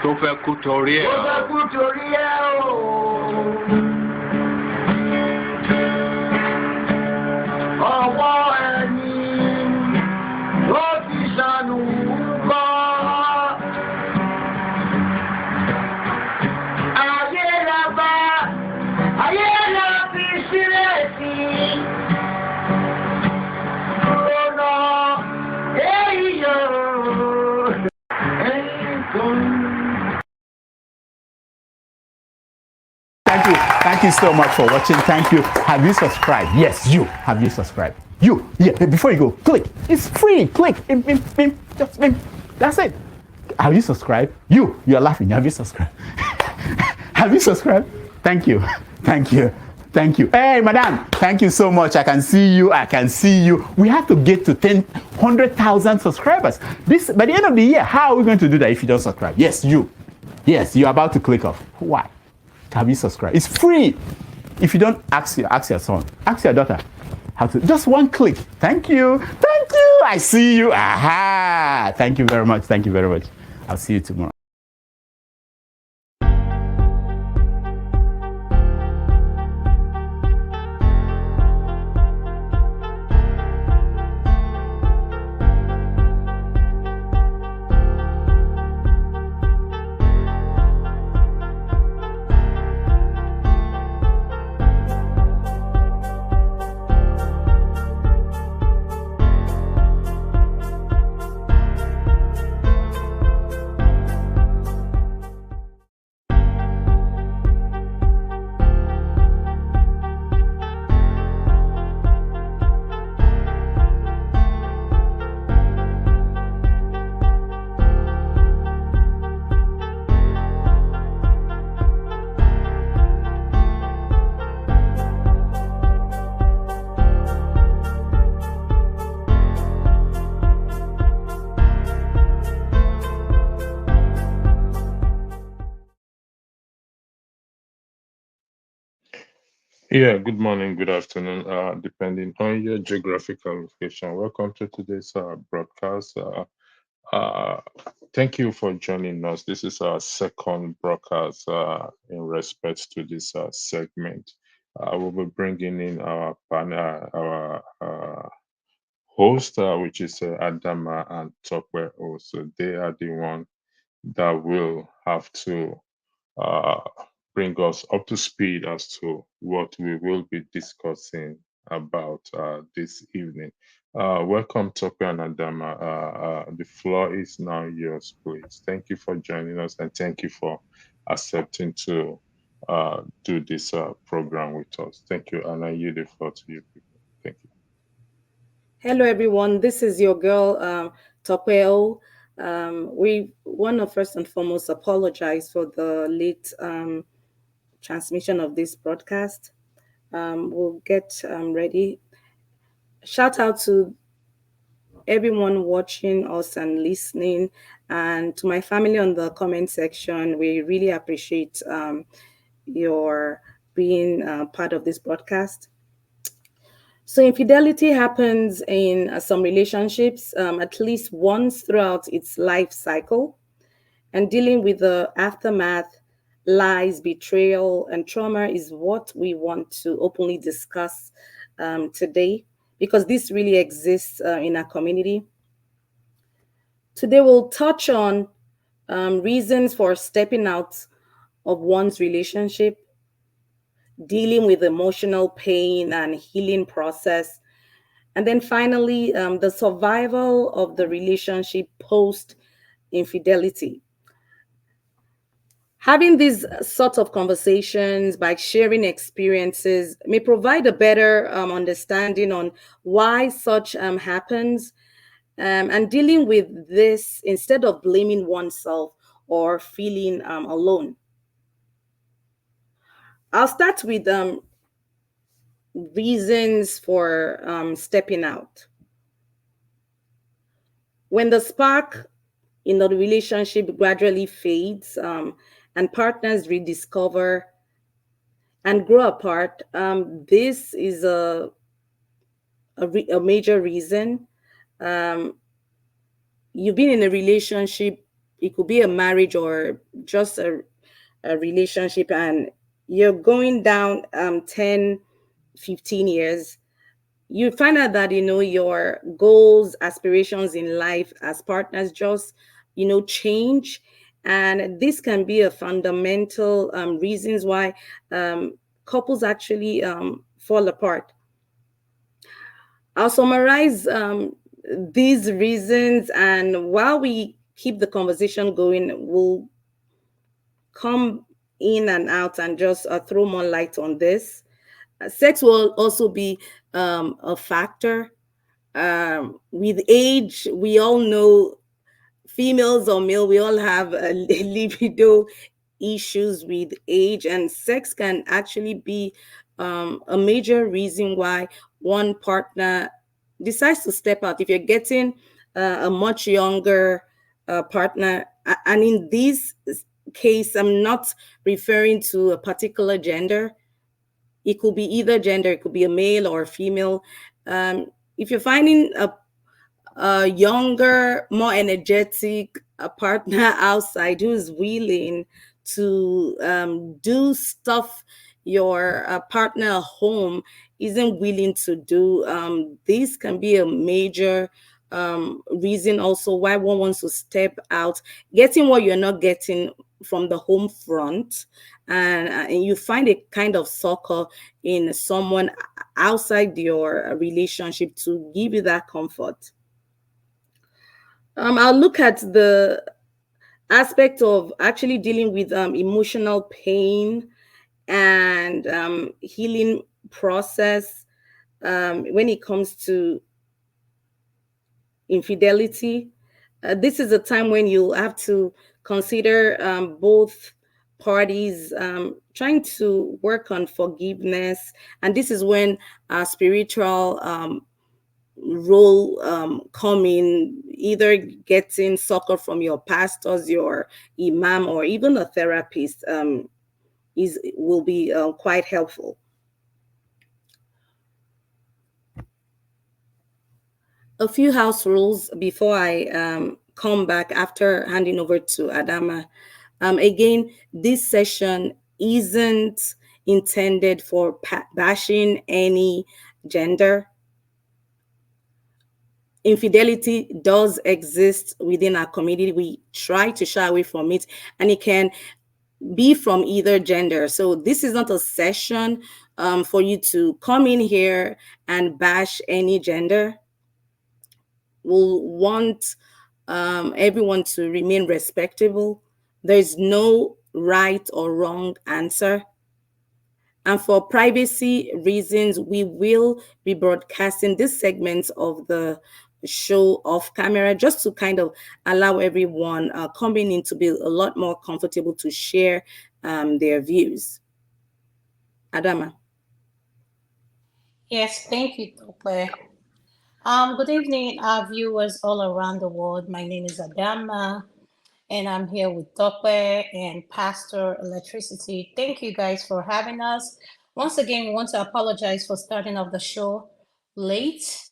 Tope Thank you so much for watching. Thank you. Have you subscribed? Yes, you. Have you subscribed? You. Yeah, before you go, click. It's free. Click. Just that's it. Have you subscribed? You are laughing. Have you subscribed? Have you subscribed? Thank you. Thank you. Thank you. Hey, madam. Thank you so much. I can see you. We have to get to 100,000 subscribers. By the end of the year, how are we going to do that if you don't subscribe? Yes, you. Yes, you're about to click off. Why? Have you subscribed? It's free. If you don't, ask your son, ask your daughter how to. Just one click. Thank you. Thank you. I see you. Aha. Thank you very much. Thank you very much. I'll see you tomorrow. Yeah, good morning, good afternoon, depending on your geographical location. Welcome to today's broadcast. Thank you for joining us. This is our second broadcast in respect to this segment. We'll be bringing in our panel, our host, which is Adanma and Tope O. So they are the one that will have to bring us up to speed as to what we will be discussing about this evening. Welcome, Tope and Adanma. The floor is now yours, please. Thank you for joining us and thank you for accepting to do this program with us. Thank you, and I yield the floor to you people. Thank you. Hello, everyone. This is your girl, Tope O. We want to first and foremost apologize for the late transmission of this broadcast. We'll get ready. Shout out to everyone watching us and listening, and to my family on the comment section. We really appreciate your being part of this broadcast. So infidelity happens in some relationships at least once throughout its life cycle, and dealing with the aftermath, lies, betrayal, and trauma is what we want to openly discuss today, because this really exists in our community. Today we'll touch on reasons for stepping out of one's relationship, dealing with emotional pain and healing process, and then finally, the survival of the relationship post infidelity. Having these sorts of conversations by sharing experiences may provide a better understanding on why such happens, and dealing with this instead of blaming oneself or feeling alone. I'll start with reasons for stepping out. When the spark in the relationship gradually fades and partners rediscover and grow apart, this is a a major reason. You've been in a relationship, it could be a marriage or just a relationship, and you're going down 10, 15 years, you find out that your goals, aspirations in life as partners just change, and this can be a fundamental reasons why couples actually fall apart. I'll summarize these reasons, and while we keep the conversation going, we'll come in and out and just throw more light on this. Sex will also be a factor. With age, we all know, females or male, we all have libido issues with age, and sex can actually be a major reason why one partner decides to step out. If you're getting a much younger partner, and in this case, I'm not referring to a particular gender. It could be either gender, it could be a male or a female. If you're finding a younger, more energetic partner outside who's willing to do stuff your partner at home isn't willing to do, this can be a major reason also why one wants to step out, getting what you're not getting from the home front, and you find a kind of succor in someone outside your relationship to give you that comfort. I'll look at the aspect of actually dealing with emotional pain and healing process when it comes to infidelity. This is a time when you have to consider both parties trying to work on forgiveness, and this is when spiritual role come in, either getting succor from your pastors, your imam, or even a therapist will be quite helpful. A few house rules before I come back after handing over to Adanma. Again, this session isn't intended for bashing any gender. Infidelity does exist within our community. We try to shy away from it, and it can be from either gender. So this is not a session for you to come in here and bash any gender. We'll want everyone to remain respectable. There's no right or wrong answer. And for privacy reasons, we will be broadcasting this segment of the show off camera, just to kind of allow everyone coming in to be a lot more comfortable to share their views. Adanma. Yes, thank you, Tope. Good evening, our viewers all around the world. My name is Adanma, and I'm here with Tope and Pastor Electricity. Thank you guys for having us. Once again, we want to apologize for starting off the show late.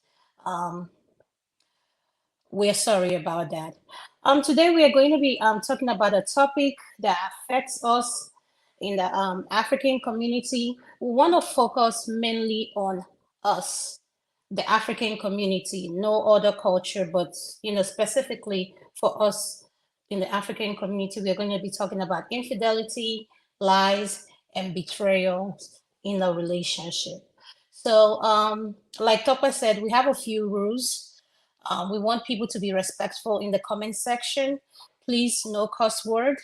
We're sorry about that. Today we are going to be talking about a topic that affects us in the African community. We want to focus mainly on us, the African community, no other culture, but specifically for us in the African community, we are going to be talking about infidelity, lies, and betrayal in a relationship. So, like Topa said, we have a few rules. We want people to be respectful in the comment section. Please, no cuss word.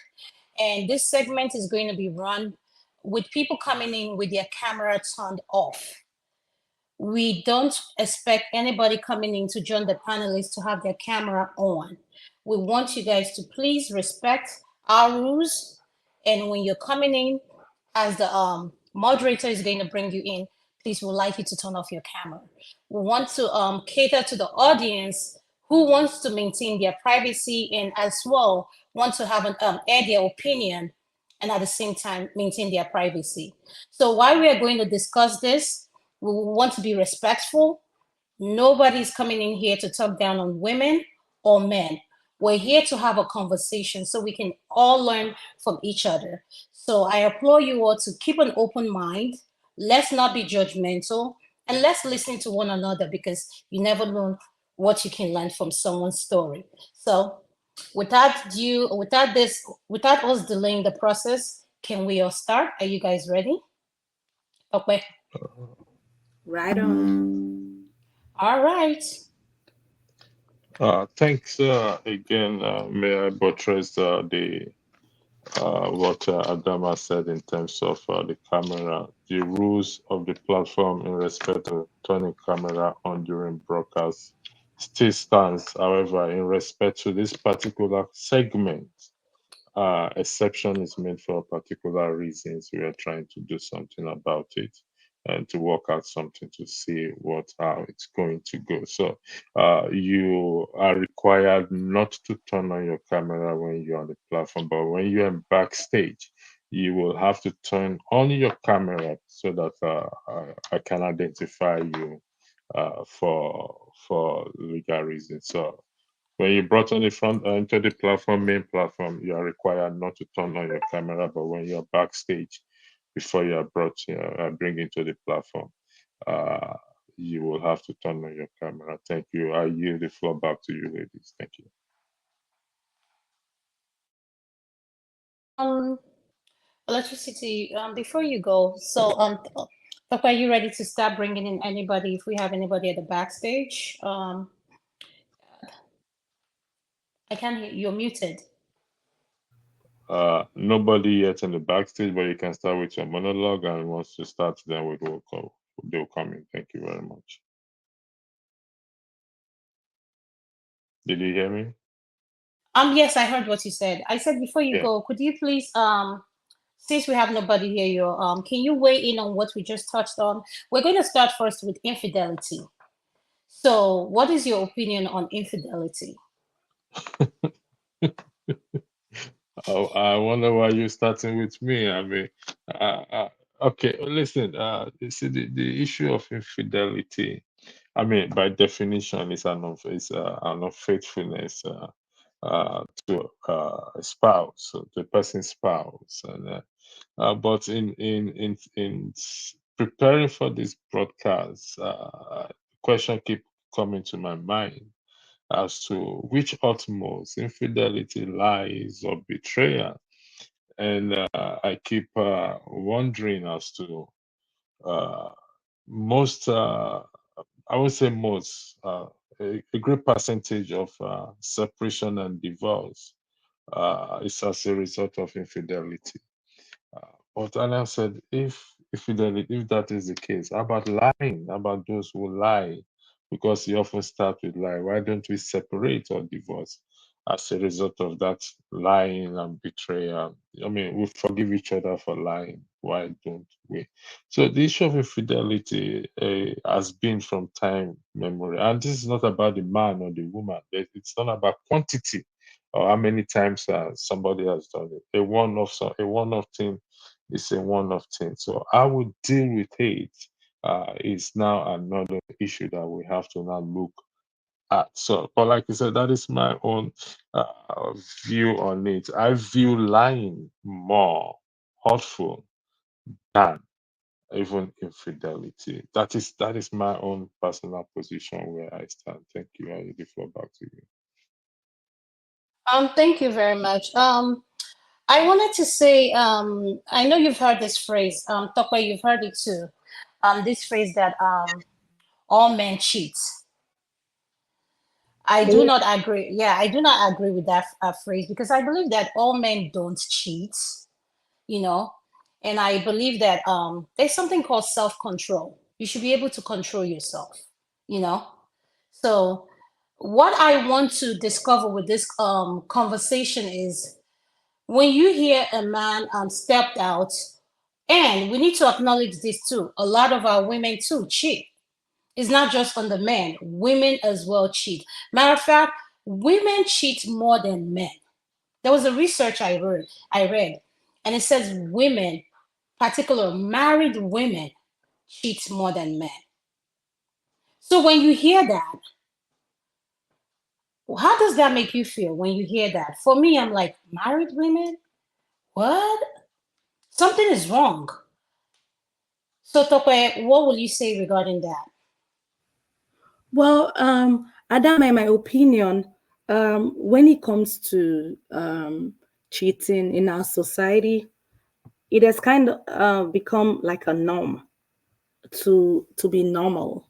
And this segment is going to be run with people coming in with their camera turned off. We don't expect anybody coming in to join the panelists to have their camera on. We want you guys to please respect our rules. And when you're coming in, as the moderator is going to bring you in, please, we'd like you to turn off your camera. We want to cater to the audience who wants to maintain their privacy and as well want to have air their opinion and at the same time maintain their privacy. So while we are going to discuss this, we want to be respectful Nobody's coming in here to talk down on women or men. We're here to have a conversation so we can all learn from each other. So I applaud you all to keep an open mind. Let's not be judgmental and let's listen to one another because you never know what you can learn from someone's story. So without us delaying the process, can we all start? Are you guys ready? Okay. Right on. All right. Thanks again. May I buttress the what Adanma said in terms of the camera, the rules of the platform in respect of turning camera on during broadcast still stands. However, in respect to this particular segment, exception is made for particular reasons. We are trying to do something about it and to work out something to see how it's going to go. So you are required not to turn on your camera when you're on the platform, but when you're in backstage, you will have to turn on your camera so that I can identify you for legal reasons. So when you brought on the front into the platform, main platform, you are required not to turn on your camera, but when you're backstage, before you are brought, bring into the platform, uh, you will have to turn on your camera. Thank you. I yield the floor back to you, ladies. Thank you. Electricity, before you go, so Papa, are you ready to start bringing in anybody if we have anybody at the backstage? I can't hear you're muted. Nobody yet in the backstage, but you can start with your monologue, and once you start, then they'll come in. Thank you very much. Did you hear me? Yes, I heard what you said. I said before you Yeah. go, could you please since we have nobody here, you can you weigh in on what we just touched on? We're going to start first with infidelity. So, what is your opinion on infidelity? I wonder why you're starting with me. I mean, okay, listen, you see, the issue of infidelity, I mean, by definition, an unfaithfulness to a spouse, to the person's spouse. But in preparing for this broadcast, question keep coming to my mind as to which utmost infidelity, lies, or betrayal. And I keep wondering as to uh, most, I would say most, a great percentage of separation and divorce is as a result of infidelity. But Anna said, if that is the case, how about lying? How about those who lie? Because you often start with lie. Why don't we separate or divorce as a result of that lying and betrayal? I mean, we forgive each other for lying. Why don't we? So the issue of infidelity has been from time memory, and this is not about the man or the woman. It's not about quantity or how many times somebody has done it. A one-off thing is a one-off thing. So how we deal with it is now another issue that we have to now look at. So, but like I said, that is my own view on it. I view lying more hurtful than even infidelity. That is my own personal position where I stand. Thank you. I give the floor back to you. Thank you very much. I wanted to say, I know you've heard this phrase, Tope, you've heard it too. This phrase that all men cheat. I do not agree. Yeah, I do not agree with that phrase because I believe that all men don't cheat, you know, and I believe that there's something called self-control. You should be able to control yourself, you know. So, what I want to discover with this conversation is when you hear a man stepped out, and we need to acknowledge this too. A lot of our women too cheat. It's not just on the men, women as well cheat. Matter of fact, women cheat more than men. There was a research I read, and it says women, particular married women, cheat more than men. So when you hear that, how does that make you feel when you hear that? For me, I'm like, married women? What? Something is wrong. So, Tope, what will you say regarding that? Well, Adama, in my opinion, when it comes to cheating in our society, it has kind of become like a norm to be normal.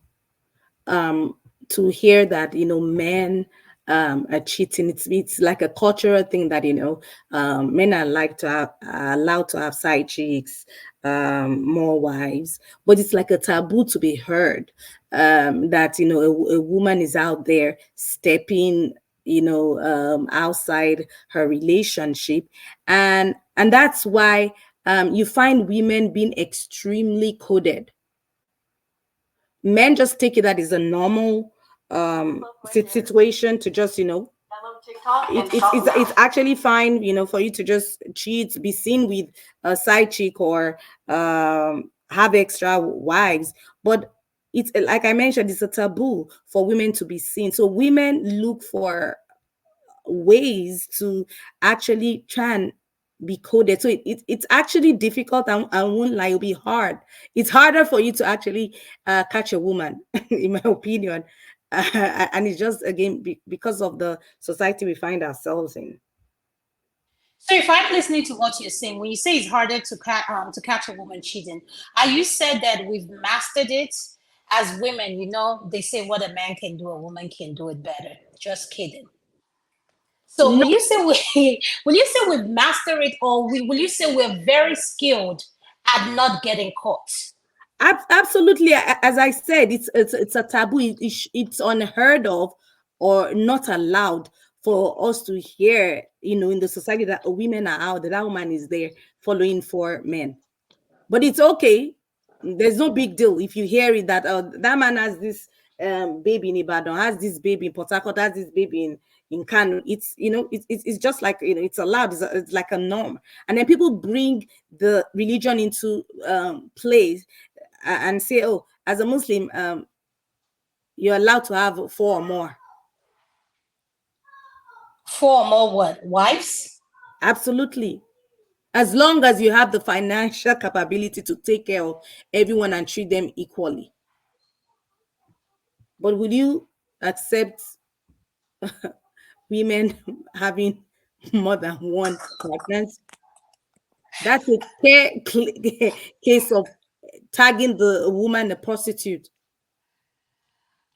um, to hear that men are cheating. It's like a cultural thing that men are like to have, are allowed to have side chicks, more wives, but it's like a taboo to be heard. That a woman is out there stepping outside her relationship, and that's why you find women being extremely coded. Men just take it that is a normal situation to just it's actually fine for you to just cheat, be seen with a side chick, or have extra wives. But it's like I mentioned, it's a taboo for women to be seen, so women look for ways to actually try and be coded. So it's actually difficult. I won't lie, it'll be hard. It's harder for you to actually catch a woman, in my opinion. And it's just, again, because of the society we find ourselves in. So, if I'm listening to what you're saying, when you say it's harder to catch a woman cheating, are you said that we've mastered it as women? They say what a man can do, a woman can do it better. Just kidding. So, No, will you say will you say we've mastered it, or will you say we're very skilled at not getting caught? absolutely. As I said, it's a taboo. It's unheard of or not allowed for us to hear, in the society, that women are out, that woman is there following for men. But it's okay. There's no big deal if you hear it that that man has this baby in Ibadan, has this baby in Port Harcourt, has this baby in Kano. It's it's just like, it's allowed. It's like a norm. And then people bring the religion into play, and say, oh, as a Muslim, you're allowed to have four or more. Four or more what? Wives? Absolutely. As long as you have the financial capability to take care of everyone and treat them equally. But will you accept women having more than one pregnancy? That's a case of tagging the woman a prostitute.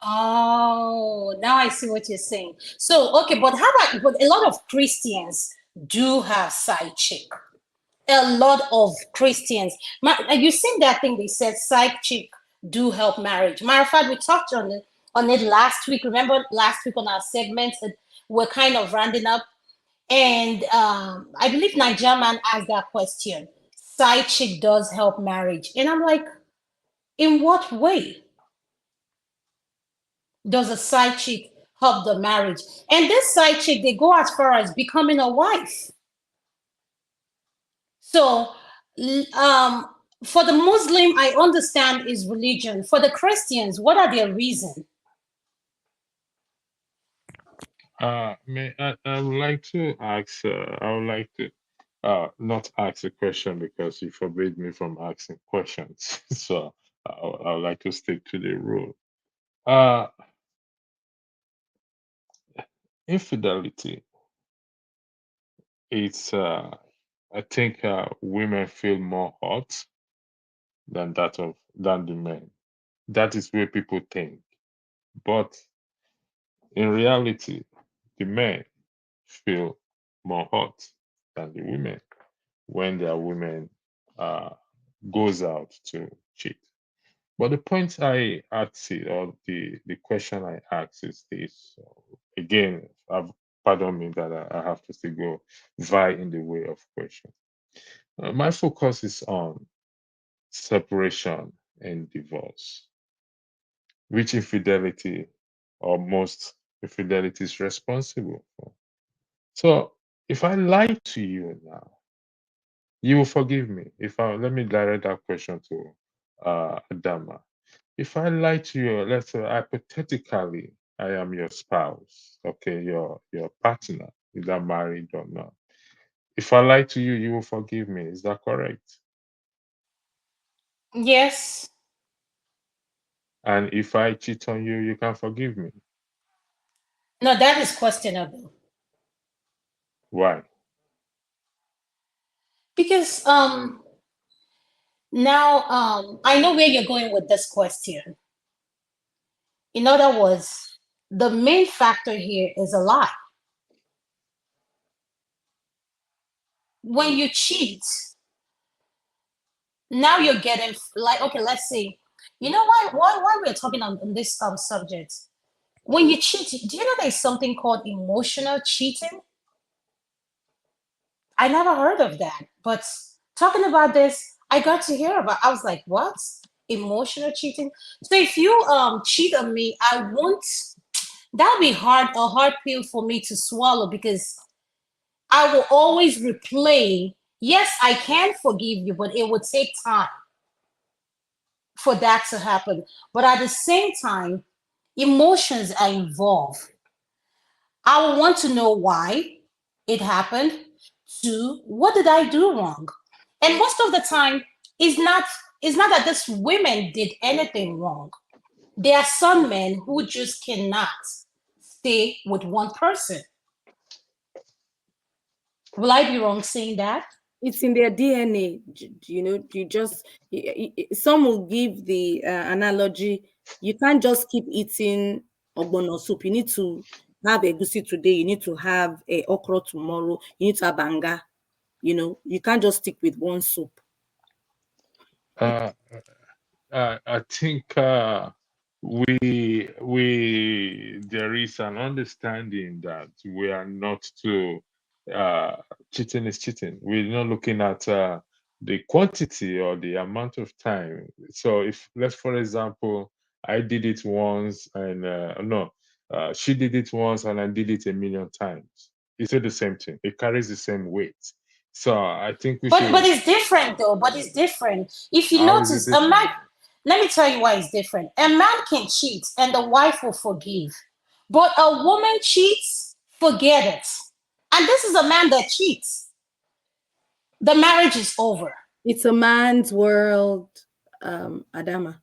Oh, now I see what you're saying. So, okay, but how about, but a lot of Christians do have side chick. A lot of Christians. You seen that thing they said side chick do help marriage. Matter of fact, we talked on it last week. Remember last week on our segments that we're kind of rounding up, and I believe Nigerian man asked that question. Side chick does help marriage, and I'm like, in what way does a side chick help the marriage? And this side chick, they go as far as becoming a wife. So, for the Muslim, I understand is religion. For the Christians, what are their reasons? I would like to ask. I would like to not ask a question because you forbade me from asking questions. So I would like to stick to the rule. Uh, Infidelity. It's I think women feel more hot than the men. That is where people think. But in reality, the men feel more hot than the women when their women uh, goes out to cheat. But the point I asked, or the question I asked is this. Again, pardon me that I have to still go vie in the way of question. My focus is on separation and divorce, which infidelity or most infidelity is responsible for. So if I lie to you now, you will forgive me. If I Let me direct that question to Adama. If I lie to you, let's say hypothetically, I am your spouse, okay, your partner, either married or not. If I lie to you, you will forgive me. Is that correct? Yes. And if I cheat on you, you can forgive me. No, that is questionable. Why? Because now I know where you're going with this question. In other words, the main factor here is a lie. When you cheat, now you're getting like, okay, let's see. You know why we're talking on this subject? When you cheat, do you know there's something called emotional cheating? I never heard of that. But talking about this, I got to hear about. I was like, what? Emotional cheating? So if you cheat on me, I won't. That'll be a hard pill for me to swallow because I will always replay. Yes, I can forgive you, but it would take time for that to happen. But at the same time, emotions are involved. I will want to know why it happened. Two, what did I do wrong? And most of the time, it's not that these women did anything wrong. There are some men who just cannot stay with one person. Will I be wrong saying that? It's in their DNA. You know, some will give the analogy. You can't just keep eating ogbono soup. You need to have egusi today. You need to have a okra tomorrow. You need to have banga. You know, you can't just stick with one soup. Uh, I think we there is an understanding that we are not to uh, cheating is cheating. We're not looking at the quantity or the amount of time. So if let's for example, I did it once and no, she did it once and I did it a million times. It's still the same thing. It carries the same weight. So I think we But should. it's different though. But it's different. If you How is it notice, a different? man. Let me tell you why it's different. A man can cheat and the wife will forgive, but a woman cheats, forget it. And this is a man that cheats. The marriage is over. It's a man's world, Adama.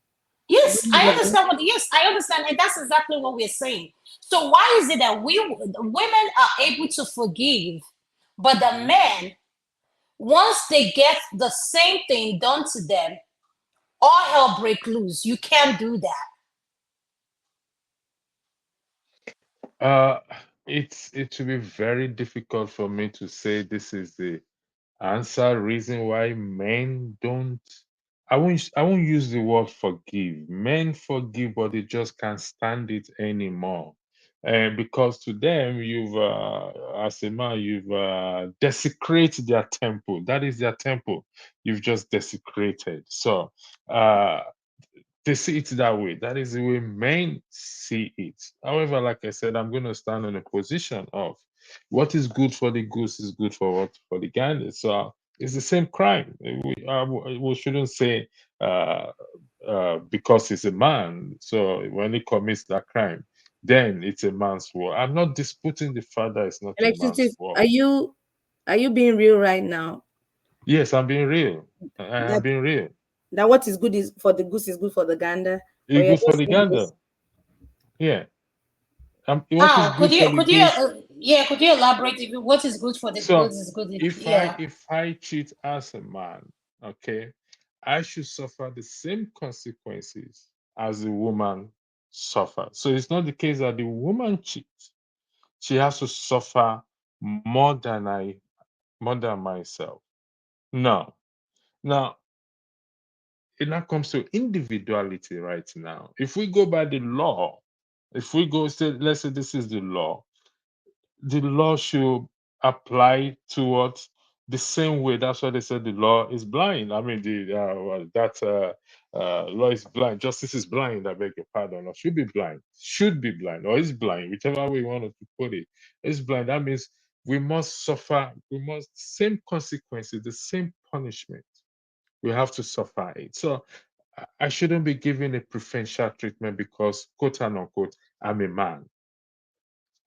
Yes, I understand yes, I understand, and that's exactly what we're saying. So why is it that women are able to forgive, but the men, once they get the same thing done to them, all hell break loose. You can't do that. Uh, it will be very difficult for me to say this is the answer reason why men don't. I won't use the word forgive. Men forgive, but they just can't stand it anymore. And because to them, as a man, you've desecrated their temple. That is their temple. You've just desecrated. So, uh, they see it that way. That is the way men see it. However, like I said, I'm going to stand on a position of what is good for the goose is good for what for the gander. So it's the same crime. We shouldn't say because he's a man. So when he commits that crime, then it's a man's war. I'm not disputing the father is not a Electricity. man's war. Are you being real right now? Yes, I'm being real. I'm That being real. that what is good is for the goose is good for the gander. Or It's you're good for just the saying gander. this. Yeah. What is How good for the could you goose. yeah, could you elaborate if what is good for the So goods is good if I yeah. if I cheat as a man, okay, I should suffer the same consequences as the woman suffer. So it's not the case that the woman cheats. She has to suffer more than more than myself. No. Now it now comes to individuality right now. If we go by the law, if we go say, let's say this is the law should apply towards the same way. That's why they said the law is blind. I mean, law is blind. Justice is blind. I beg your pardon. Or should be blind, or is blind, whichever way you want to put it. It's blind. That means we must suffer. We must same consequences, the same punishment. We have to suffer it. So I shouldn't be given a preferential treatment because, quote unquote, I'm a man.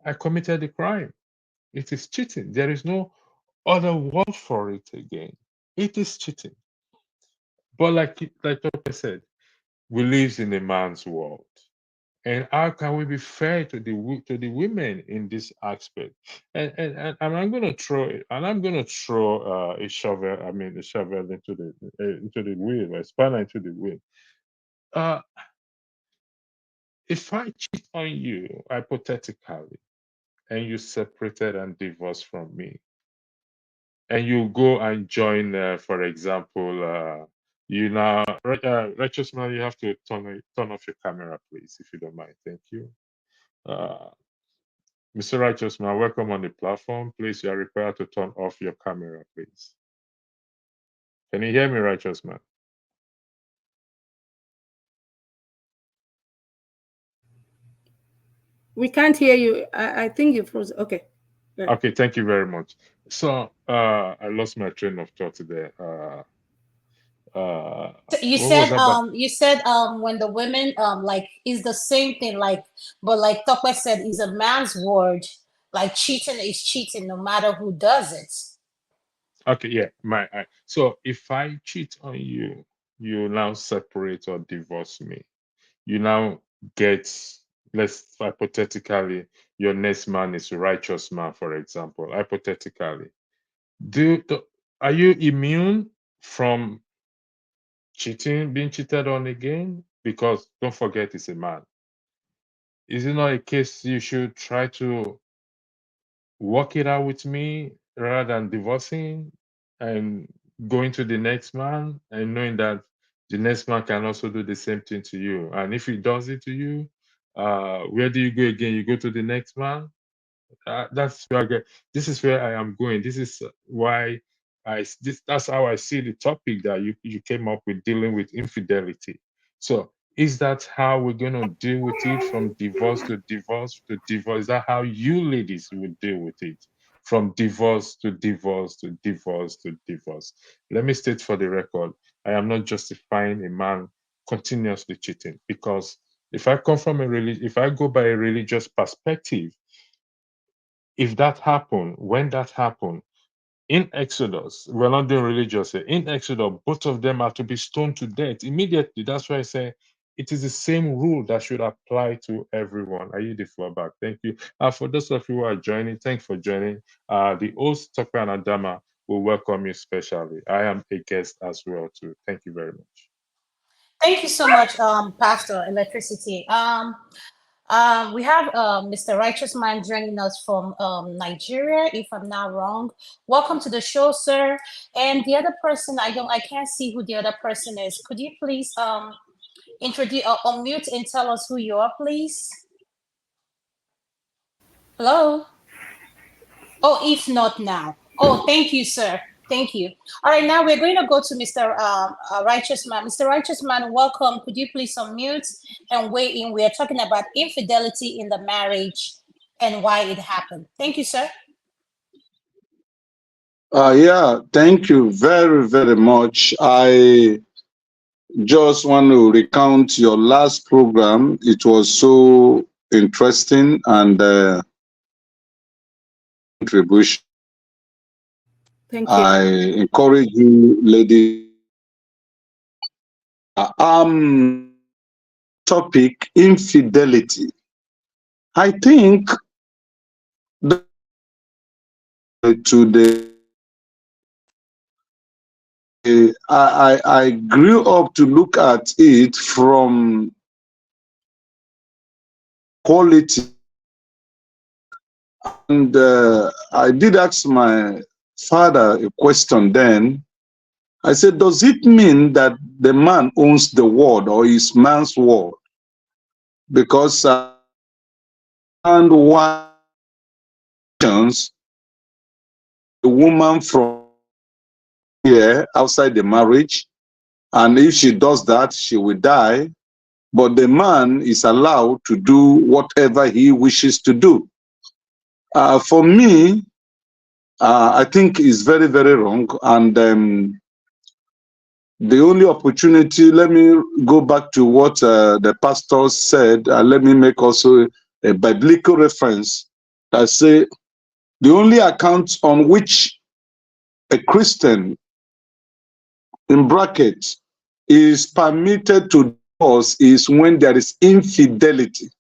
I committed a crime. It is cheating. There is no other word for it again. It is cheating. But like Tope said, we live in a man's world. And how can we be fair to the women in this aspect? And I'm going to throw it, and I'm going to throw a shovel. I mean, a shovel into the wheel, a spanner into the wheel. If I cheat on you hypothetically, and you separated and divorced from me, and you go and join, for example, you now, righteous man, you have to turn off your camera, please, if you don't mind. Thank you. Mr. Righteous Man, welcome on the platform. Please, you are required to turn off your camera, please. Can you hear me, Righteous Man? We can't hear you. I think you froze. Okay. Yeah. Okay, thank you very much. So I lost my train of thought there. You What was said about? when the women like is the same thing, like, but like Tope said, is a man's word. Like cheating is cheating no matter who does it. Okay, yeah, so if I cheat on you, you now separate or divorce me. You now get, let's hypothetically, your next man is a righteous man, for example. Hypothetically, are you immune from being cheated on again? Because don't forget, it's a man. Is it not a case you should try to work it out with me rather than divorcing and going to the next man and knowing that the next man can also do the same thing to you? And if he does it to you, where do you go again? You go to the next man? That's where this is where I am going. This is why that's how I see the topic that you came up with, dealing with infidelity. So is that how we're going to deal with it, from divorce to divorce to divorce? Is that how you ladies would deal with it, from divorce to divorce to divorce to divorce? Let me state for the record, I am not justifying a man continuously cheating, because if I come from if I go by a religious perspective, if that happened, when that happened, in Exodus, we're not doing religious here. In Exodus, both of them are to be stoned to death immediately. That's why I say it is the same rule that should apply to everyone. I yield the floor back. Thank you. For those of you who are joining, thanks for joining. The host, Tope and Adanma, will welcome you specially. I am a guest as well too. Thank you very much. Thank you so much, Pastor Electricity. We have Mr. Righteous Man joining us from Nigeria, if I'm not wrong. Welcome to the show, sir. And the other person, I can't see who the other person is. Could you please introduce, unmute and tell us who you are, please? Hello? Oh, if not now. Oh, thank you, sir. Thank you. All right, now we're going to go to Mr. Righteous Man. Mr. Righteous Man, welcome. Could you please unmute and weigh in? We are talking about infidelity in the marriage and why it happened. Thank you, sir. Yeah, thank you very, very much. I just want to recount your last program. It was so interesting and contribution. Thank you. I encourage you, ladies. Topic infidelity. I think to the I grew up to look at it from quality, and I did ask my father a question then. I said, does it mean that the man owns the word or is man's word? Because and one a woman from here outside the marriage, and if she does that, she will die. But the man is allowed to do whatever he wishes to do. For me, I think it's very, very wrong. And the only opportunity, let me go back to what the pastor said, and let me make also a biblical reference that say the only account on which a Christian, in brackets, is permitted to divorce is when there is infidelity.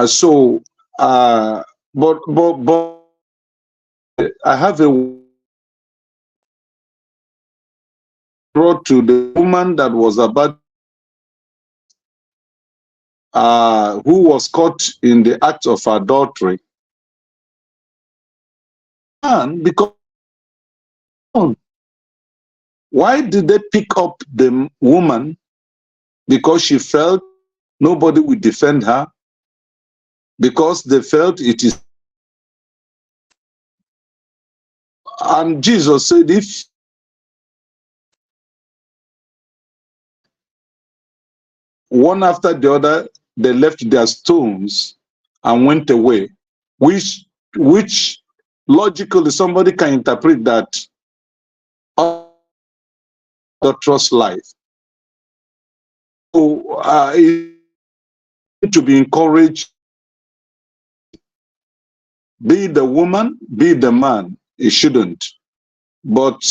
So, but I have a brought to the woman that was about who was caught in the act of adultery. And because why did they pick up the woman? Because she felt nobody would defend her, because they felt it is. And Jesus said, if one after the other, they left their stones and went away, which logically somebody can interpret that adulterous life. So to be encouraged, be the woman, be the man. It shouldn't. But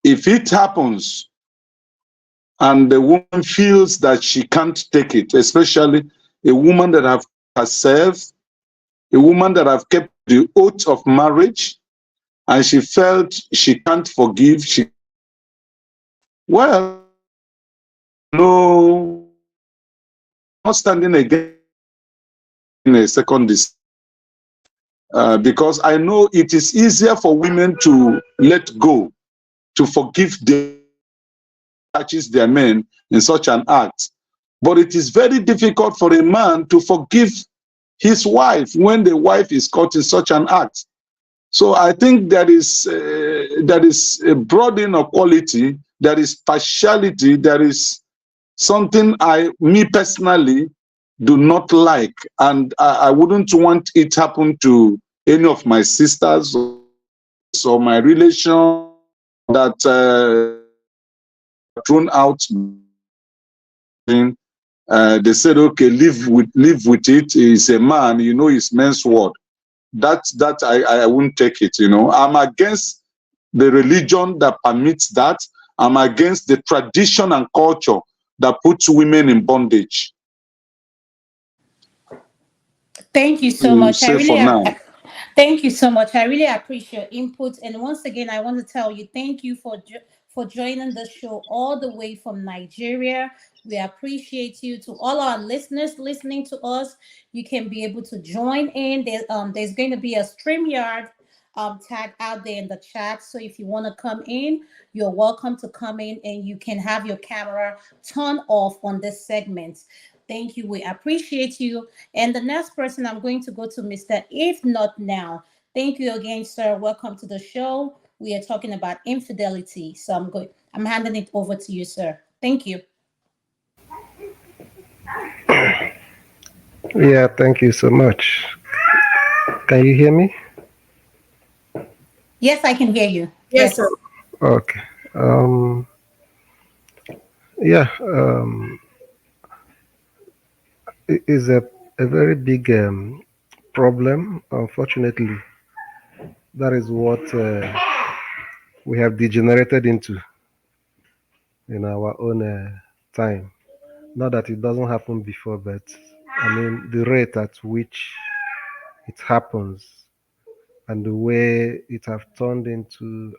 if it happens and the woman feels that she can't take it, especially a woman that have herself, a woman that have kept the oath of marriage, and she felt she can't forgive, well, no, not standing again in a second because I know it is easier for women to let go, to forgive their touches their men in such an act. But it is very difficult for a man to forgive his wife when the wife is caught in such an act. So I think there is a broadening of quality, there is partiality, there is something me personally, do not like, and I wouldn't want it happen to any of my sisters or my relation that thrown out. They said, okay, live with it. He's a man, it's men's word. That I won't take it. I'm against the religion that permits that. I'm against the tradition and culture that puts women in bondage. Thank you so much. Say for now. Thank you so much. I really appreciate your input. And once again, I want to tell you thank you for joining the show all the way from Nigeria. We appreciate you. To all our listeners listening to us, you can be able to join in. There's going to be a StreamYard tag out there in the chat. So if you want to come in, you're welcome to come in, and you can have your camera turned off on this segment. Thank you. We appreciate you. And the next person I'm going to go to, Mr. If Not Now. Thank you again, sir. Welcome to the show. We are talking about infidelity. So I'm handing it over to you, sir. Thank you. Yeah, thank you so much. Can you hear me? Yes, I can hear you. Yes, sir. Okay. Yeah, it is a very big problem. Unfortunately, that is what we have degenerated into in our own time. Not that it doesn't happen before, but I mean, the rate at which it happens and the way it have turned into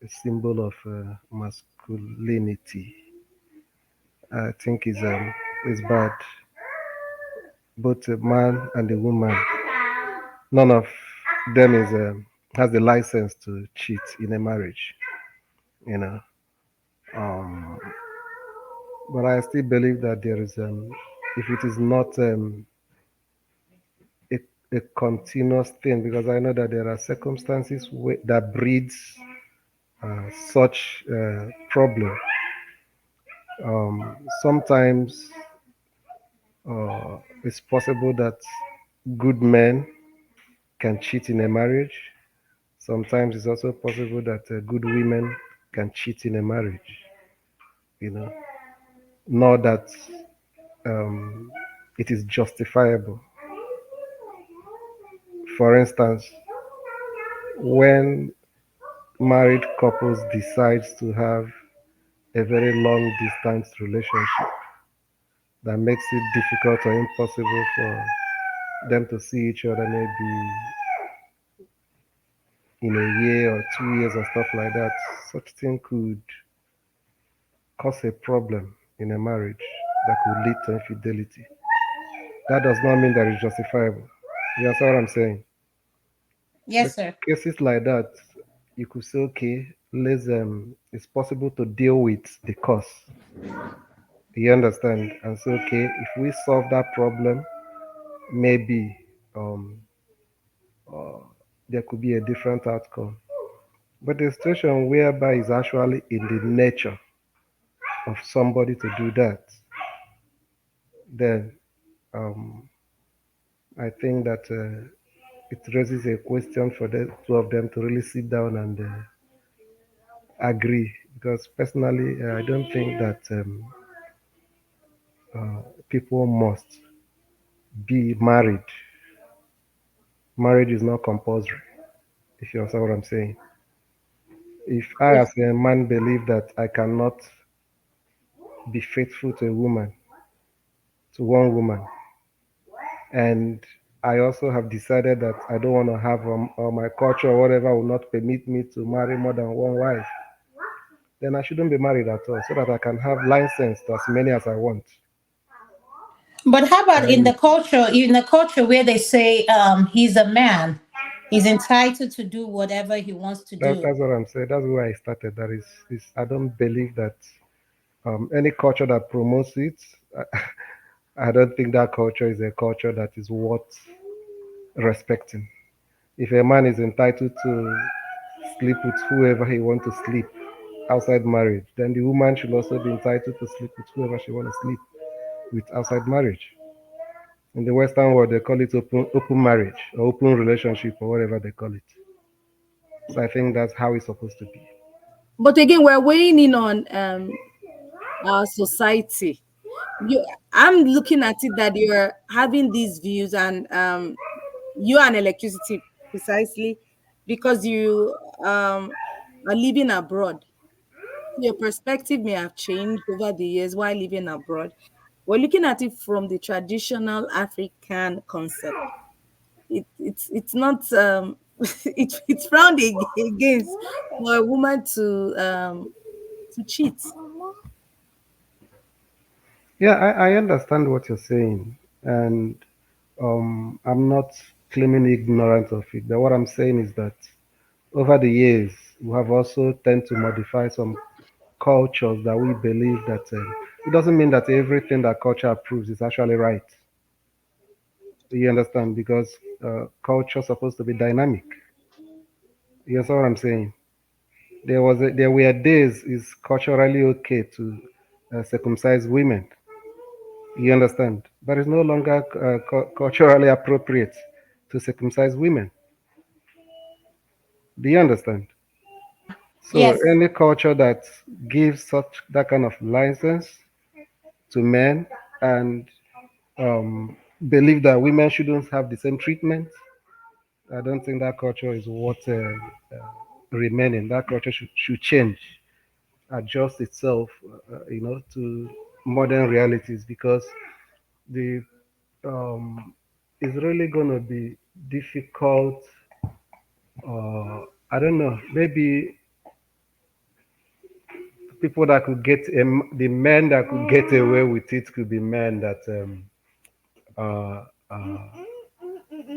a symbol of masculinity, I think is bad. Both a man and a woman, none of them is has the license to cheat in a marriage, you know. Um, but I still believe that there is, if it is not a, a continuous thing, because I know that there are circumstances that breeds such problem. Sometimes it's possible that good men can cheat in a marriage. Sometimes it's also possible that good women can cheat in a marriage. you know, nor that um, it is justifiable. For instance, when married couples decides to have a very long distance relationship that makes it difficult or impossible for them to see each other maybe in a year or 2 years or stuff like that, such thing could cause a problem in a marriage that could lead to infidelity. That does not mean that it's justifiable. You understand what I'm saying? So Yes, sir. cases like that, you could say, okay, it's possible to deal with the cause. You understand? And so, okay, if we solve that problem, maybe um, uh, there could be a different outcome. But the situation whereby it's actually in the nature of somebody to do that, then um, I think that it raises a question for the two of them to really sit down and agree. Because personally, I don't think that people must be married. Marriage is not compulsory, if you understand what I'm saying. If I, Yes. as a man, believe that I cannot be faithful to a woman, to one woman, and I also have decided that I don't want to have or my culture or whatever will not permit me to marry more than one wife, then I shouldn't be married at all, so that I can have license to as many as I want. But how about And in the culture where they say he's a man, he's entitled to do whatever he wants to do. that's what I'm saying. That's where I started. Is I don't believe that any culture that promotes it, I don't think that culture is a culture that is worth respecting. If a man is entitled to sleep with whoever he wants to sleep outside marriage, then the woman should also be entitled to sleep with whoever she wants to sleep with outside marriage. In the Western world, they call it open marriage or open relationship or whatever they call it. So I think that's how it's supposed to be. But again, we're weighing in on our society. I'm looking at it that you're having these views, and you and electricity precisely because you are living abroad. Your perspective may have changed over the years while living abroad. We're looking at it from the traditional African concept. It's not it's frowned against for a woman to cheat. Yeah, I understand what you're saying, and I'm not claiming ignorance of it. But what I'm saying is that over the years, we have also tend to modify some cultures that we believe that it doesn't mean that everything that culture approves is actually right. You understand? Because culture is supposed to be dynamic. You understand what I'm saying? There were days it's culturally okay to circumcise women. You understand? But it's no longer culturally appropriate to circumcise women. Do you understand? So Yes. any culture that gives such that kind of license to men and believe that women shouldn't have the same treatment, I don't think that culture is worth remaining. That culture should change, adjust itself, to modern realities because the it's really going to be difficult. I don't know. Maybe people that could the men that could get away with it could be men that uh,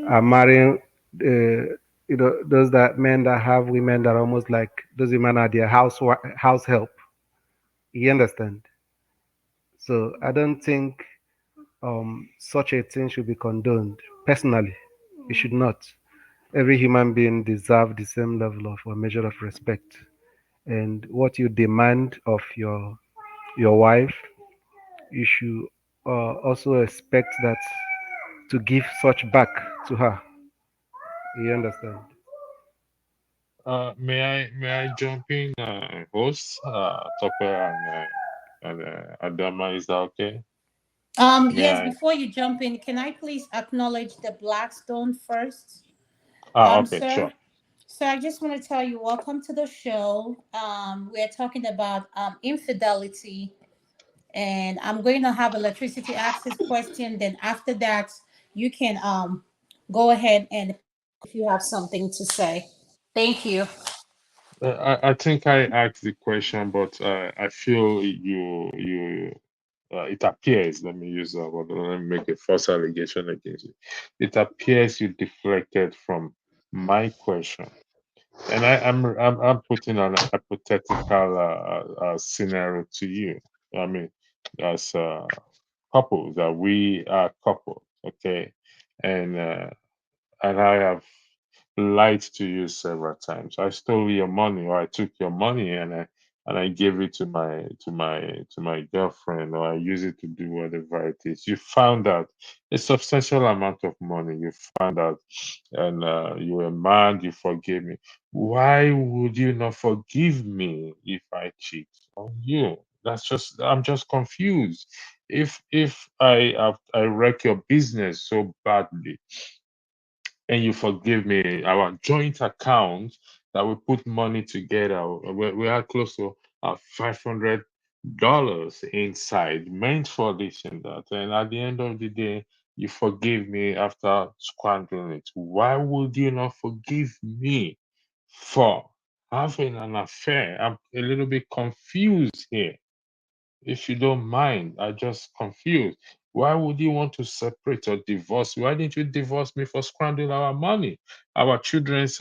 are marrying, those that men that have women that are almost like those women are their house help. You understand? So I don't think such a thing should be condoned. Personally, it should not. Every human being deserves the same level of or measure of respect. And what you demand of your wife, you should also expect that to give such back to her. You understand? May I jump in, host Tope and And Adanma, is that okay? May Yes, I? before you jump in, can I please acknowledge the Blackstone first? Okay, Sir. sure. So I just want to tell you, welcome to the show. We're talking about infidelity, and I'm going to have electricity access question. Then after that, you can go ahead and if you have something to say. Thank you. I think I asked the question, but I feel you it appears, let me use that word, let me make a false allegation against you. It appears you deflected from my question. And I'm putting on a hypothetical scenario to you. I mean, as couples, that we are couples, okay? And I have lied to you several times. I stole your money, or I took your money, and I gave it to my girlfriend, or I use it to do whatever it is. You found out a substantial amount of money. You found out, and you were mad. You forgave me. Why would you not forgive me if I cheat on you? I'm just confused. If I wreck your business so badly, and you forgive me, our joint account that we put money together, we are close to $500 inside, meant for this and that. And at the end of the day, you forgive me after squandering it. Why would you not forgive me for having an affair? I'm a little bit confused here. If you don't mind, I just confused. Why would you want to separate or divorce? Why didn't you divorce me for squandering our money, our children's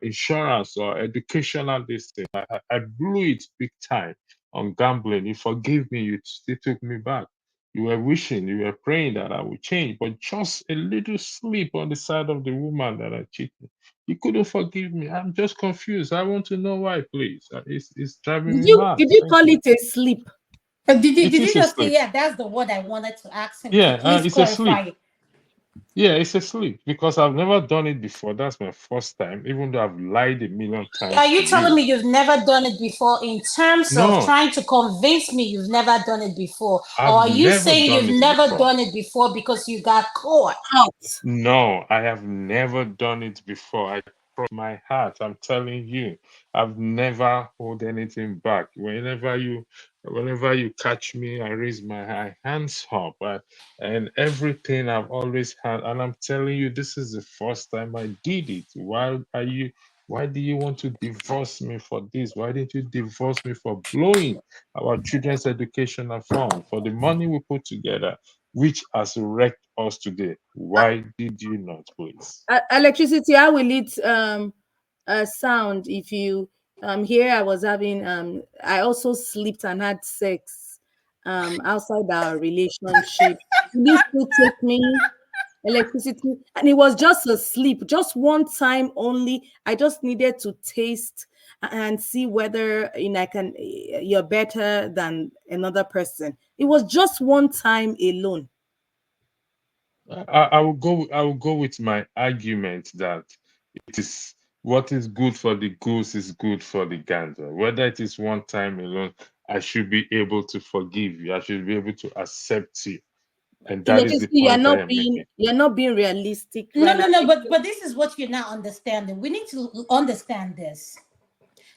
insurance or educational this thing? I blew it big time on gambling. You forgive me. You still took me back. You were wishing, you were praying that I would change, but just a little slip on the side of the woman that I cheated. You couldn't forgive me. I'm just confused. I want to know why, please. It's driving Did me you mad. did you Thank call you. it a sleep? It Did you is a just say, sleep. yeah, that's the word I wanted to ask him to Yeah, please it's a sleep. clarify? Yeah, it's a sleep because I've never done it before. That's my first time, even though I've lied a million Are times to you telling you. me you've never done it before in terms of No, trying to convince me you've never done it before? Or I've are you never saying done you've it never before. done it before because you got caught? Out. No, I have never done it before. I cross my heart. I'm telling you, I've never hold anything back. Whenever you catch me, I raise my hands up, and everything I've always had. And I'm telling you, this is the first time I did it. Why do you want to divorce me for this? Why didn't you divorce me for blowing our children's educational fund, for the money we put together, which has wrecked us today? Why did you not, please? Electricity, how will it sound if you here I was having I also slept and had sex outside our relationship. Will you still take me? Electricity, and it was just a sleep, just one time only. I just needed to taste and see whether I can you're better than another person. It was just one time alone. I will go with my argument that it is what is good for the goose is good for the gander. Whether it is one time alone, I should be able to forgive you. I should be able to accept you. And that is the Electricity, point I am making. you're not being realistic No, right now. no, no, but this is what you're not understanding. We need to understand this.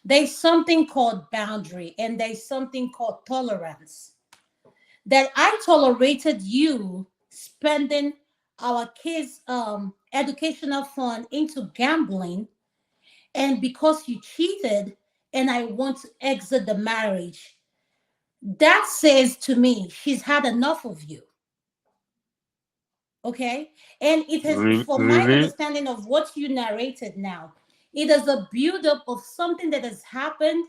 There's something called boundary and there's something called tolerance. That I tolerated you spending our kids' educational fund into gambling, and because you cheated, and I want to exit the marriage. That says to me she's had enough of you. Okay, and it has, from my Really? understanding of what you narrated now, it is a buildup of something that has happened,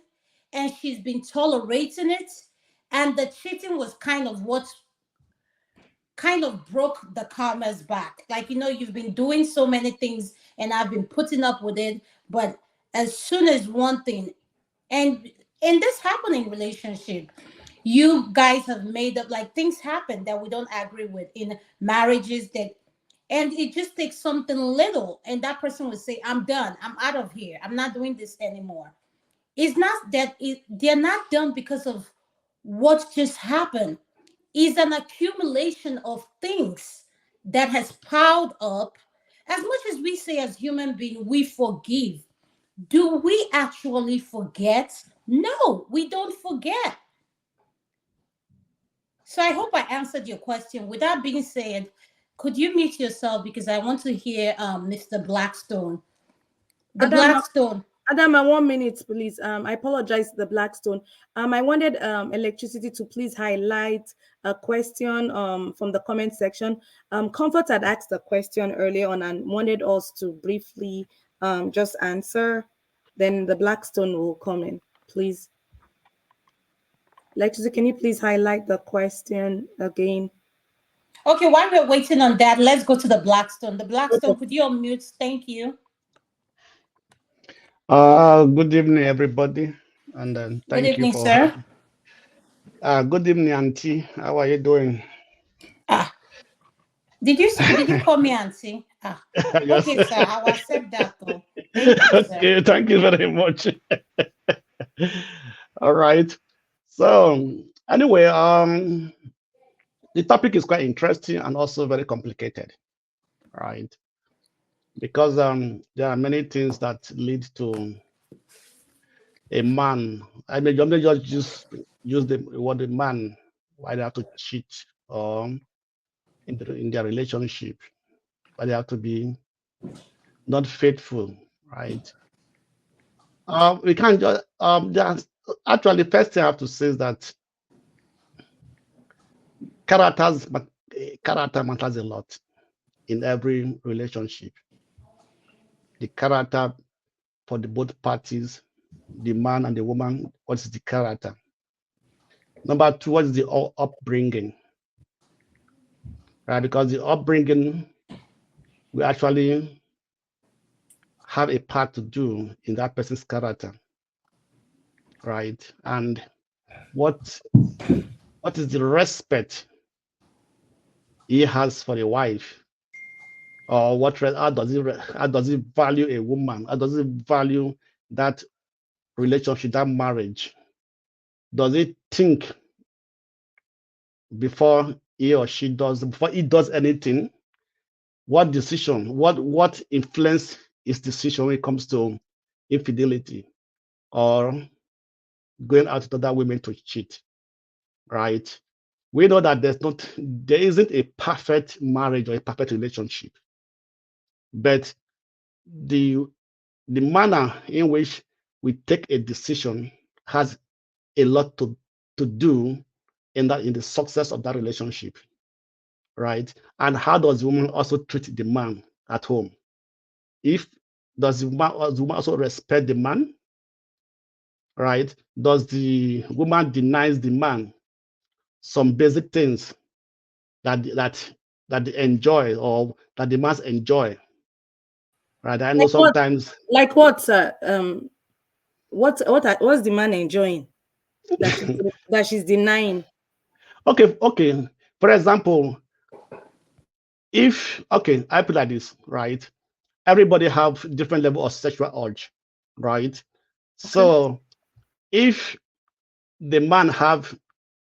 and she's been tolerating it, and the cheating was kind of broke the karma's back. Like, you've been doing so many things and I've been putting up with it. But as soon as one thing, and in this happening relationship, you guys have made up, like, things happen that we don't agree with in marriages, that, and it just takes something little, and that person would say, I'm done, I'm out of here, I'm not doing this anymore. It's not that they're not done because of what just happened. It's an accumulation of things that has piled up. As much as we say as human beings, we forgive. Do we actually forget? No, we don't forget. So I hope I answered your question. With that being said, could you mute yourself because I want to hear Mr. Blackstone. The Adama, Blackstone. Adama, 1 minute, please. I apologize, the Blackstone. I wanted electricity to please highlight a question from the comment section. Comfort had asked a question earlier on and wanted us to briefly just answer. Then the Blackstone will come in, please. Electricity, can you please highlight the question again? Okay, while we're waiting on that, let's go to the Blackstone. The Okay. Blackstone, could you unmute? Thank you. Good evening, everybody, and Good thank you evening, for sir. having. Good evening, Auntie. How are you doing? Ah, did you call me auntie? Ah, Yes. okay, sir. I will accept that though. Thank you, sir. Okay, thank you very much. All right. So anyway, the topic is quite interesting and also very complicated, right? Because there are many things that lead to a man. I mean, let me just use the word a man why they have to cheat or in their relationship, but they have to be not faithful, right? We can't just just actually first thing I have to say is that character matters a lot in every relationship. The character for the both parties, the man and the woman, what is the character? Number two, what is the upbringing? Right? Because the upbringing will actually have a part to do in that person's character, right? And what is the respect he has for a wife, or how does he value a woman? How does he value that relationship, that marriage? Does he think before before he does anything? What decision, what influence his decision when it comes to infidelity or going out to other women to cheat, right? We know that there isn't a perfect marriage or a perfect relationship, but the the manner in which we take a decision has a lot to do in the success of that relationship, right? And how does the woman also treat the man at home? If does the woman also respect the man, right? Does the woman denies the man some basic things that they enjoy or that the man enjoy, right? I know Like what? sometimes. Like what, sir? What's the man enjoying that she's denying? Okay. For example, if okay, I put like this, right? Everybody have different level of sexual urge, right? Okay. So if the man have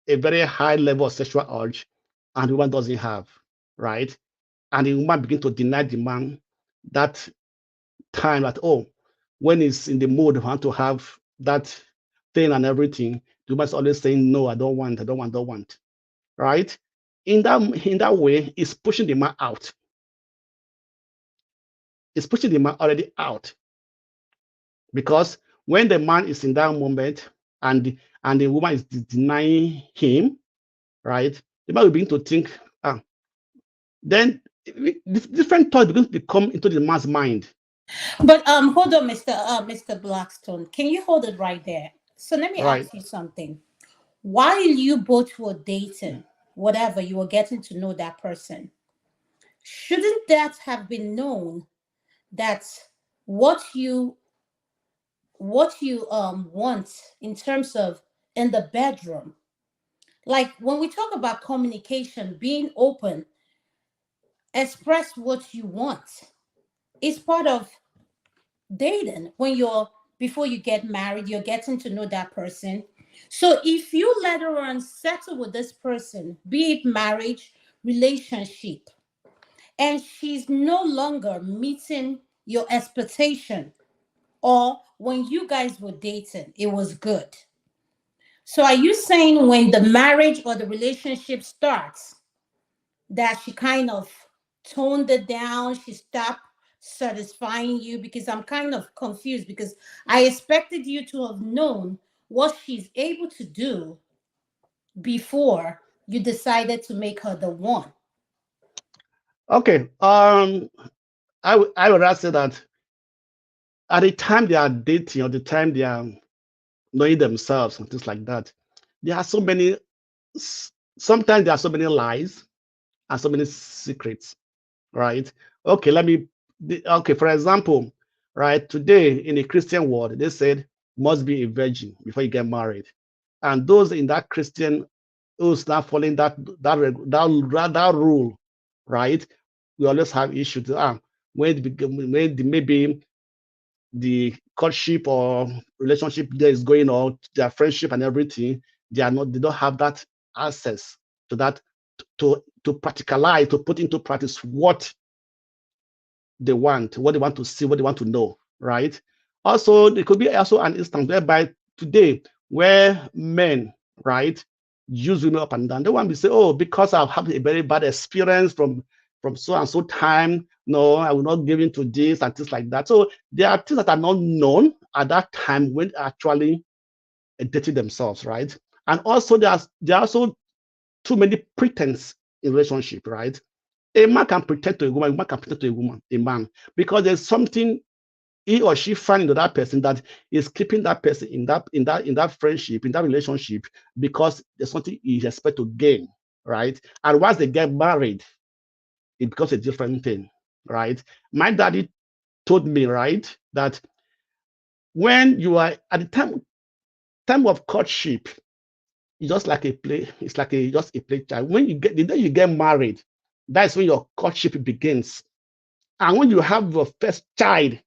a very high level of sexual urge and the woman doesn't have, right? And the woman begin to deny the man that time that, oh, when he's in the mood want to have that thing and everything, the woman's always saying, no, I don't want, don't want, right? In that way, it's pushing the man out. It's pushing the man already out. Because when the man is in that moment and the woman is denying him, right? The man will begin to think, then different thoughts begin to come into the man's mind. But hold on, Mr. Blackstone. Can you hold it right there? So let me Right. ask you something. While you both were dating, whatever, you were getting to know that person, shouldn't that have been known that what you want in terms of in the bedroom, like when we talk about communication, being open, express what you want, is part of dating when you're before you get married. You're getting to know that person. So if you later on settle with this person, be it marriage, relationship, and she's no longer meeting your expectation, or when you guys were dating, it was good. So are you saying when the marriage or the relationship starts, that she kind of toned it down, she stopped satisfying you? Because I'm kind of confused, because I expected you to have known what she's able to do before you decided to make her the one. Okay. I would rather say that at the time they are dating or the time they are knowing themselves and things like that, there are so many. Sometimes there are so many lies and so many secrets, right? Okay, okay, for example, right, today in the Christian world, they said must be a virgin before you get married. And those in that Christian who's not following that rule, right? We always have issues. Maybe the courtship or relationship there is going on, their friendship and everything, they don't have that access to that, to practicalize, to put into practice what they want to see, what they want to know, right? Also, there could be also an instance whereby today where men, right, use women up and down. They want to say, oh, because I've had a very bad experience from so and so time, no, I will not give in to this and things like that. So there are things that are not known at that time when actually dating themselves, right? And also there are also too many pretense in relationship, right? A man can pretend to a woman, a woman can pretend to a man, because there's something he or she find into that person that is keeping that person in that friendship, in that relationship, because there's something he expect to gain, right? And once they get married, it becomes a different thing, right? My daddy told me, right, that when you are at the time of courtship, it's just like a play, it's like just a play child. When you get the day you get married, that's when your courtship begins. And when you have your first child,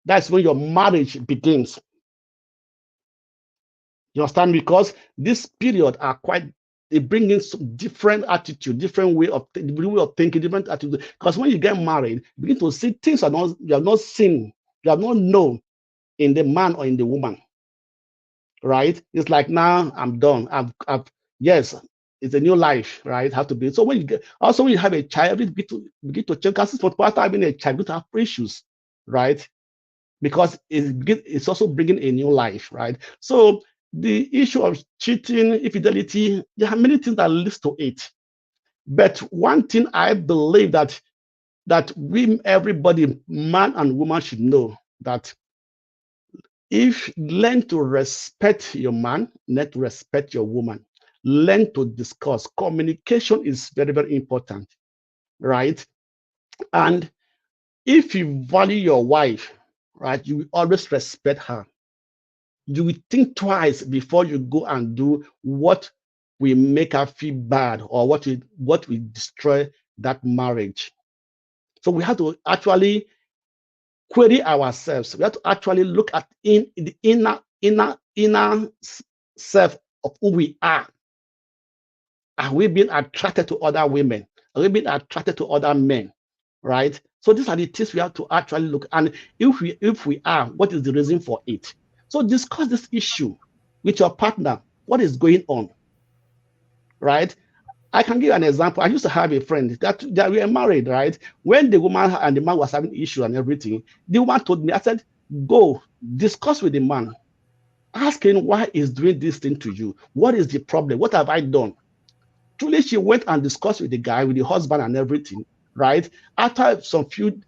that's when your marriage begins. You understand? Because this period are quite, they bring in some different attitude, different way of thinking, different attitude. Because when you get married, you begin to see things you have not seen, you have not known in the man or in the woman. Right? It's like, now I'm done. Yes, it's a new life, right? Have to be. So when you have a child, you begin to check. Because after having a child, you have issues, right? Because it's also bringing a new life, right? So the issue of cheating, infidelity, there are many things that leads to it. But one thing I believe that everybody, man and woman, should know, that if learn to respect your man, learn to respect your woman, learn to discuss. Communication is very, very important, right? And if you value your wife, right, you will always respect her. You will think twice before you go and do what will make her feel bad, or what will destroy that marriage. So we have to actually query ourselves. We have to actually look at in the inner self of who we are. Are we being attracted to other women? Are we being attracted to other men? Right? So these are the things we have to actually look. And if we are, what is the reason for it? So discuss this issue with your partner. What is going on? Right? I can give you an example. I used to have a friend that we were married, right? When the woman and the man was having issues and everything, the woman told me, I said, go discuss with the man. Ask him why he's doing this thing to you. What is the problem? What have I done? Truly, she went and discussed with the guy, with the husband and everything, right? After some few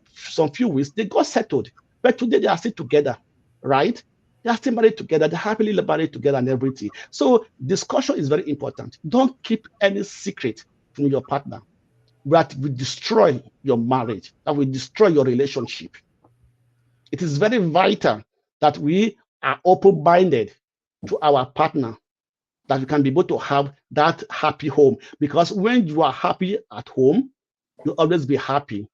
weeks, they got settled. But today they are still together, right? They are still married together. They're happily married together and everything. So discussion is very important. Don't keep any secret from your partner. That will destroy your marriage. That will destroy your relationship. It is very vital that we are open-minded to our partner, that you can be able to have that happy home. Because when you are happy at home, you'll always be happy.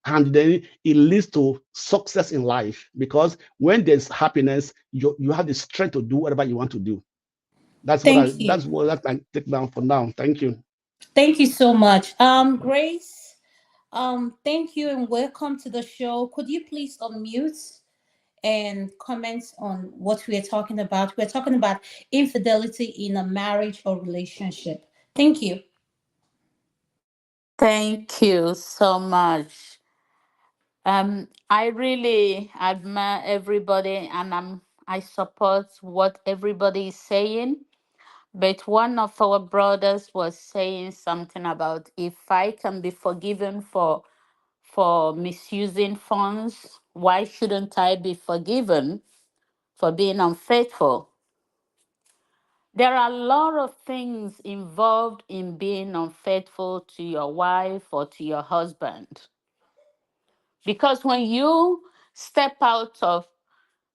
and then it leads to success in life, because when there's happiness, you have the strength to do whatever you want to do. Thank you. That's what I take down for now. Thank you. Thank you so much. Grace, thank you and welcome to the show. Could you please unmute and comment on what we are talking about? We're talking about infidelity in a marriage or relationship. Thank you. Thank you so much. I really admire everybody, and I support what everybody is saying. But one of our brothers was saying something about, if I can be forgiven for misusing funds, why shouldn't I be forgiven for being unfaithful? There are a lot of things involved in being unfaithful to your wife or to your husband. Because when you step out of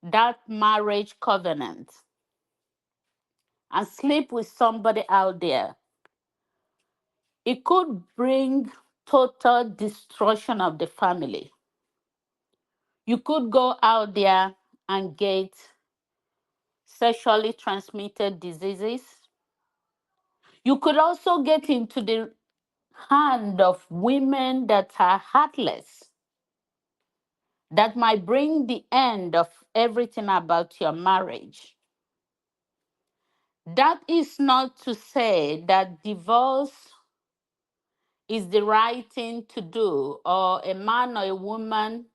that marriage covenant and sleep with somebody out there, it could bring total destruction of the family. You could go out there and get sexually transmitted diseases. You could also get into the hand of women that are heartless, that might bring the end of everything about your marriage. That is not to say that divorce is the right thing to do, or a man or a woman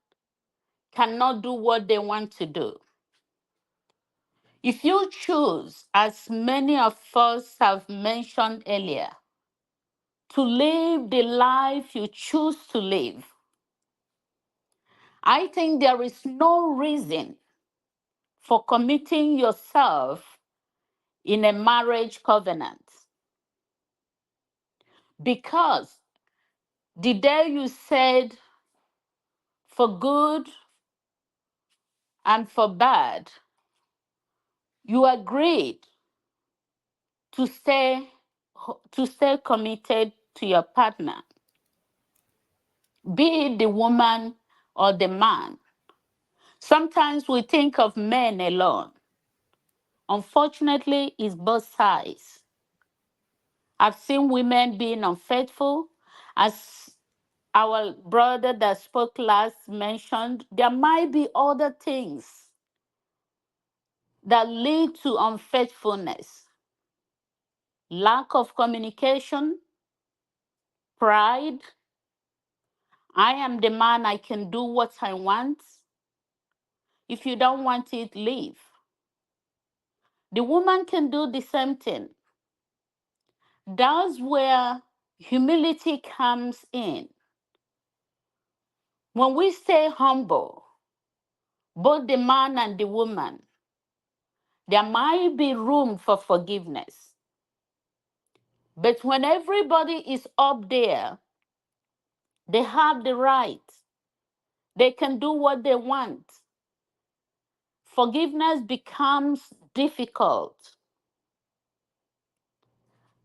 cannot do what they want to do. If you choose, as many of us have mentioned earlier, to live the life you choose to live, I think there is no reason for committing yourself in a marriage covenant. Because the day you said for good and for bad, you agreed to stay committed to your partner, be it the woman or the man. Sometimes we think of men alone. Unfortunately, it's both sides. I've seen women being unfaithful. As our brother that spoke last mentioned, there might be other things that lead to unfaithfulness: lack of communication, pride. I am the man, I can do what I want. If you don't want it, leave. The woman can do the same thing. That's where humility comes in. When we stay humble, both the man and the woman, there might be room for forgiveness. But when everybody is up there, they have the right. They can do what they want. Forgiveness becomes difficult.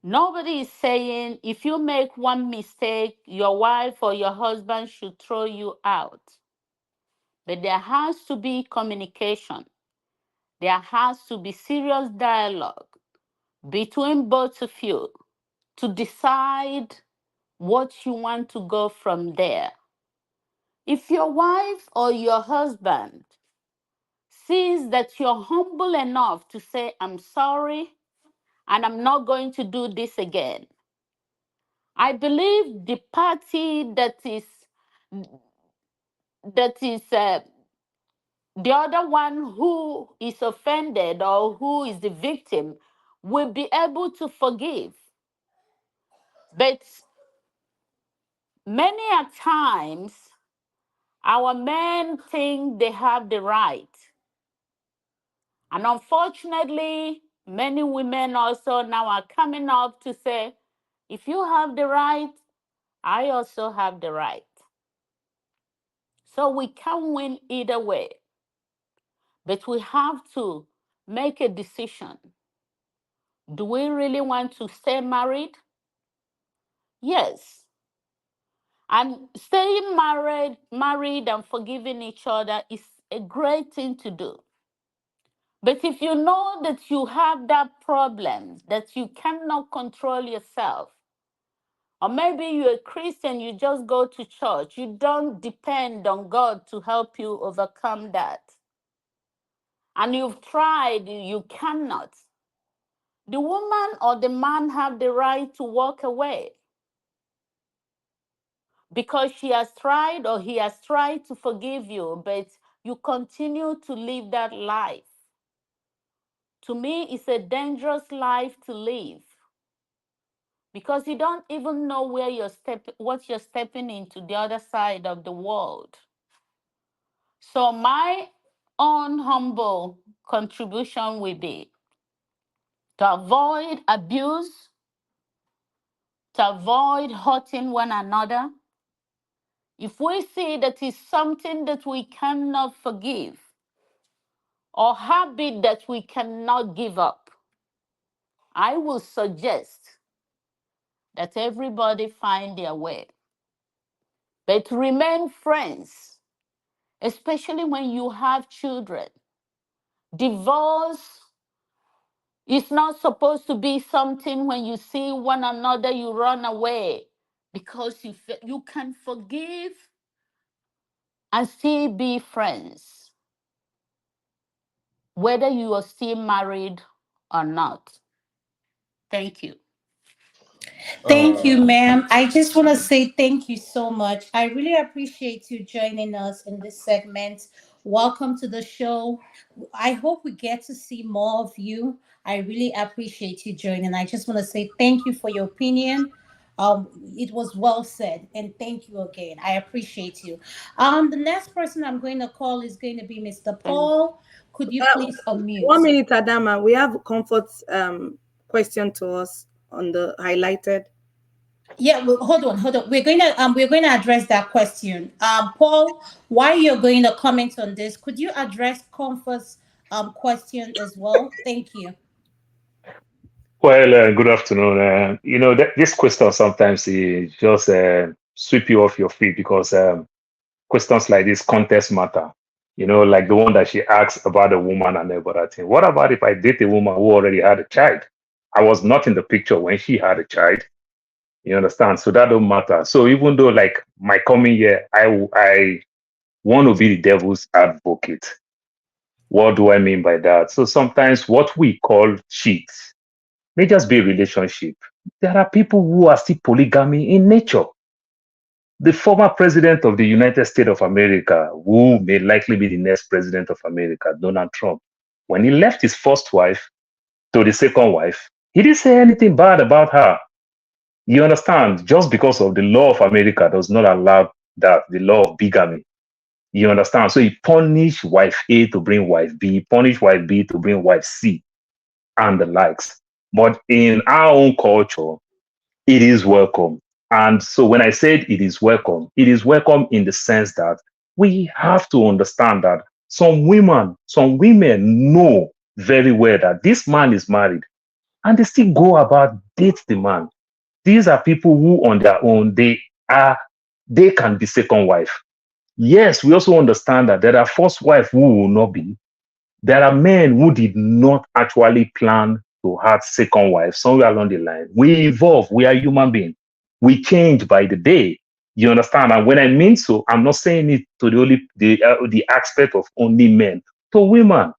Nobody is saying if you make one mistake, your wife or your husband should throw you out. But there has to be communication. There has to be serious dialogue between both of you to decide what you want to go from there. If your wife or your husband sees that you're humble enough to say, I'm sorry, and I'm not going to do this again, I believe the party that is the other one who is offended or who is the victim will be able to forgive. But many a times, our men think they have the right. And unfortunately, many women also now are coming up to say, if you have the right, I also have the right. So we can't win either way. But we have to make a decision. Do we really want to stay married? Yes. And staying married and forgiving each other is a great thing to do. But if you know that you have that problem, that you cannot control yourself, or maybe you're a Christian, you just go to church, you don't depend on God to help you overcome that, and you've tried, you cannot, the woman or the man have the right to walk away because she has tried or he has tried to forgive you, but you continue to live that life. To me, it's a dangerous life to live because you don't even know where what you're stepping into the other side of the world. So my own humble contribution will be to avoid abuse, to avoid hurting one another. If we see that it's something that we cannot forgive or habit that we cannot give up, I will suggest that everybody find their way. But remain friends, especially when you have children. Divorce is not supposed to be something when you see one another, you run away, because you can forgive and still be friends, whether you are still married or not. Thank you. Thank you, Uh, ma'am. I just want to say thank you so much. I really appreciate you joining us in this segment. Welcome to the show. I hope we get to see more of you. I really appreciate you joining. I just want to say thank you for your opinion. It was well said, and thank you again. I appreciate you. The next person I'm going to call is going to be Mr. Thank Paul. Could you please One unmute? minute, Adama. We have a comfort question to us on the highlighted. Yeah, well, hold on. We're going to address that question. Paul, while you're going to comment on this, could you address Comfort's question as well? Thank you. Well, good afternoon. This question sometimes is just sweep you off your feet because questions like this, context matter. Like the one that she asked about the woman and every other thing. What about if I date a woman who already had a child? I was not in the picture when she had a child. You understand? So that don't matter. So even though like my coming here, I want to be the devil's advocate. What do I mean by that? So sometimes what we call cheat may just be relationship. There are people who are still polygamy in nature. The former president of the United States of America, who may likely be the next president of America, Donald Trump, when he left his first wife to the second wife, he didn't say anything bad about her. You understand? Just because of the law of America does not allow that, the law of bigamy. You understand? So he punished wife A to bring wife B, punished wife B to bring wife C, and the likes. But in our own culture, it is welcome. And so when I said it is welcome in the sense that we have to understand that some women know very well that this man is married and they still go about date the man. These are people who on their own, they can be second wife. Yes, we also understand that there are first wife who will not be. There are men who did not actually plan to have second wife somewhere along the line. We evolve. We are human beings. We change by the day. You understand? And when I mean so, I'm not saying it to the aspect of only men, to women.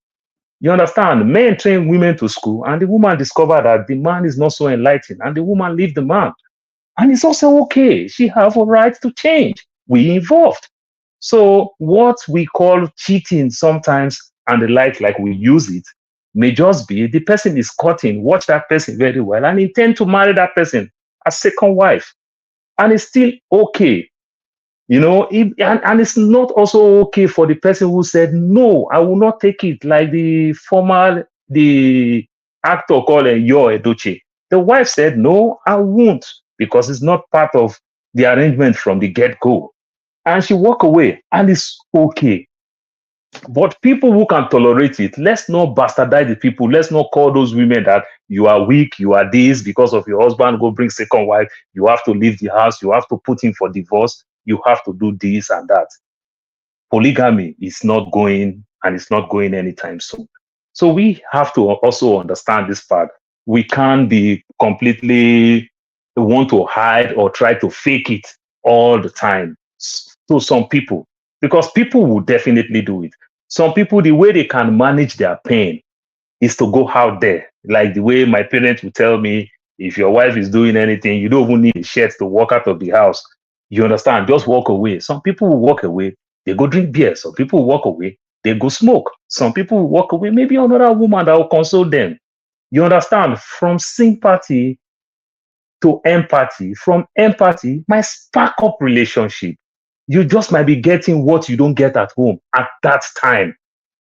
You understand? Men train women to school, and the woman discovered that the man is not so enlightened, and the woman leave the man. And it's also okay. She have a right to change. We evolved. So what we call cheating sometimes and the like we use it, may just be the person is cutting, watch that person very well, and intend to marry that person as second wife. And it's still okay. And it's not also okay for the person who said, no, I will not take it, like the actor called Yo Edochie. The wife said, no, I won't, because it's not part of the arrangement from the get-go. And she walked away, and it's okay. But people who can tolerate it, let's not bastardize the people. Let's not call those women that you are weak, you are this because of your husband, go bring second wife, you have to leave the house, you have to put in for divorce, you have to do this and that. Polygamy is not going, and it's not going anytime soon. So we have to also understand this part. We can't be completely want to hide or try to fake it all the time to some people, because people will definitely do it. Some people, the way they can manage their pain is to go out there. Like the way my parents would tell me, if your wife is doing anything, you don't even need a shirt to walk out of the house. You understand? Just walk away. Some people will walk away, they go drink beer. Some people will walk away, they go smoke. Some people will walk away, maybe another woman that will console them. You understand? From sympathy to empathy, from empathy might spark up relationship. You just might be getting what you don't get at home at that time.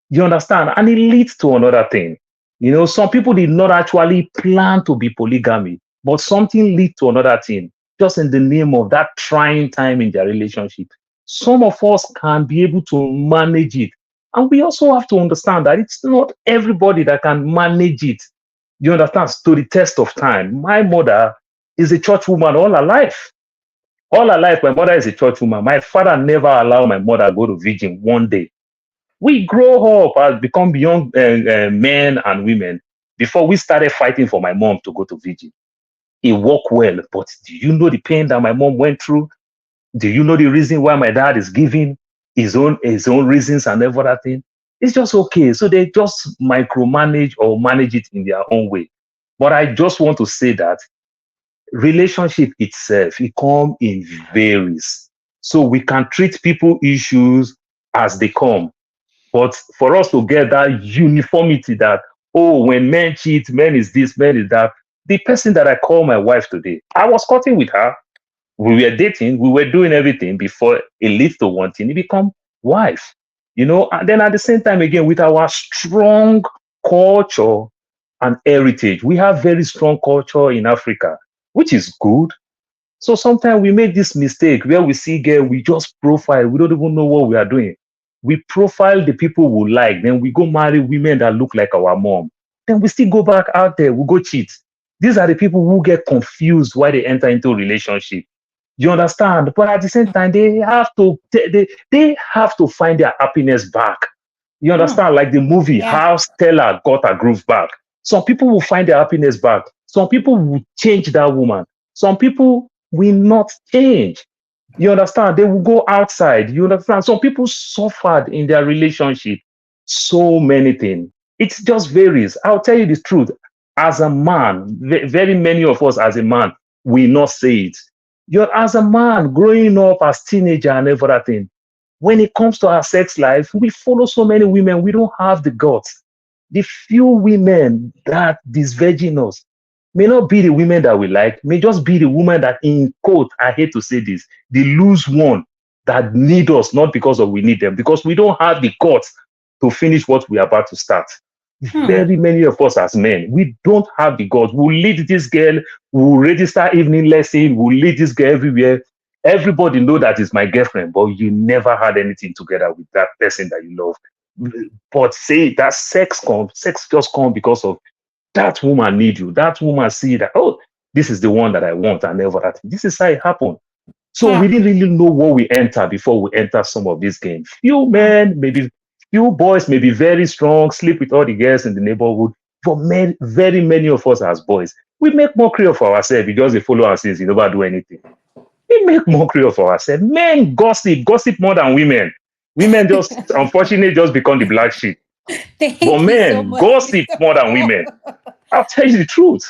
You understand? And it leads to another thing. You know, some people did not actually plan to be polygamy, but something lead to another thing, just in the name of that trying time in their relationship. Some of us can be able to manage it. And we also have to understand that it's not everybody that can manage it. You understand? To the test of time. My mother is a church woman all her life. All her life, my mother is a church woman. My father never allowed my mother to go to virgin one day. We grow up as become young men and women before we started fighting for my mom to go to VG. It worked well, but do you know the pain that my mom went through? Do you know the reason why my dad is giving his own reasons and everything? It's just okay. So they just micromanage or manage it in their own way. But I just want to say that relationship itself, it come in varies. So we can treat people issues as they come. But for us to get that uniformity that, oh, when men cheat, men is this, men is that. The person that I call my wife today, I was courting with her. We were dating, we were doing everything before it leads to one thing, it become wife. You know, and then at the same time, again, with our strong culture and heritage, we have very strong culture in Africa, which is good. So sometimes we make this mistake where we see girl, we just profile, we don't even know what we are doing. We profile the people we like, then we go marry women that look like our mom. Then we still go back out there, we go cheat. These are the people who get confused why they enter into a relationship. You understand? But at the same time, they have to find their happiness back. You understand? Like the movie, Yeah. how Stella got her groove back. Some people will find their happiness back. Some people will change that woman. Some people will not change. You understand? They will go outside. You understand? Some people suffered in their relationship. So many things. It just varies. I'll tell you the truth. As a man, very many of us as a man will not say it. You're as a man growing up as teenager and everything. When it comes to our sex life, we follow so many women. We don't have the guts. The few women that disvirgin us may not be the women that we like, may just be the woman that, in quote, I hate to say this, the loose one that need us, not because of we need them, because we don't have the guts to finish what we are about to start. Very many of us as men, we don't have the guts. We'll lead this girl, we'll register evening lesson, we'll lead this girl everywhere. Everybody know that is my girlfriend, but you never had anything together with that person that you love. But say that sex just come because of that woman need you. That woman see that, oh, this is the one that I want and everything. This is how it happened. So we didn't really know what we enter before we enter some of these games. Few men, maybe few boys may be very strong, sleep with all the girls in the neighborhood. But men, very many of us as boys, we make mockery of ourselves because they follow our sins, you never do anything. We make mockery of ourselves. Men gossip more than women. Women just, unfortunately, just become the black sheep. Thank But you so men much. gossip more than women. I'll tell you the truth.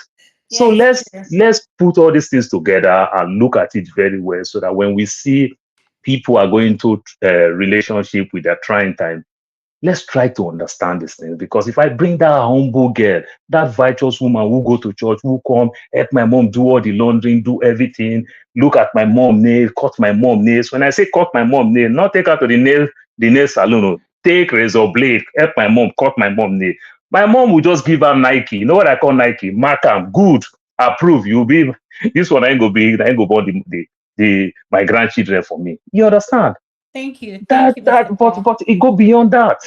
So Yeah, it's let's true. let's put all these things together and look at it very well, so that when we see people are going to a relationship with their trying time, let's try to understand these things. Because if I bring that humble girl, that virtuous woman who go to church, who come help my mom do all the laundering, do everything, look at my mom nails, cut my mom nails. When I say cut my mom nail, not take her to the nail salon. No. Take razor blade, help my mom cut my mom nail. My mom will just give her Nike. You know what I call Nike? Mark am, good, approve. You be this one. I ain't go be. I ain't go born the my grandchildren for me. You understand? Thank you. Thank That you, Mr. that but Paul. but it go beyond that.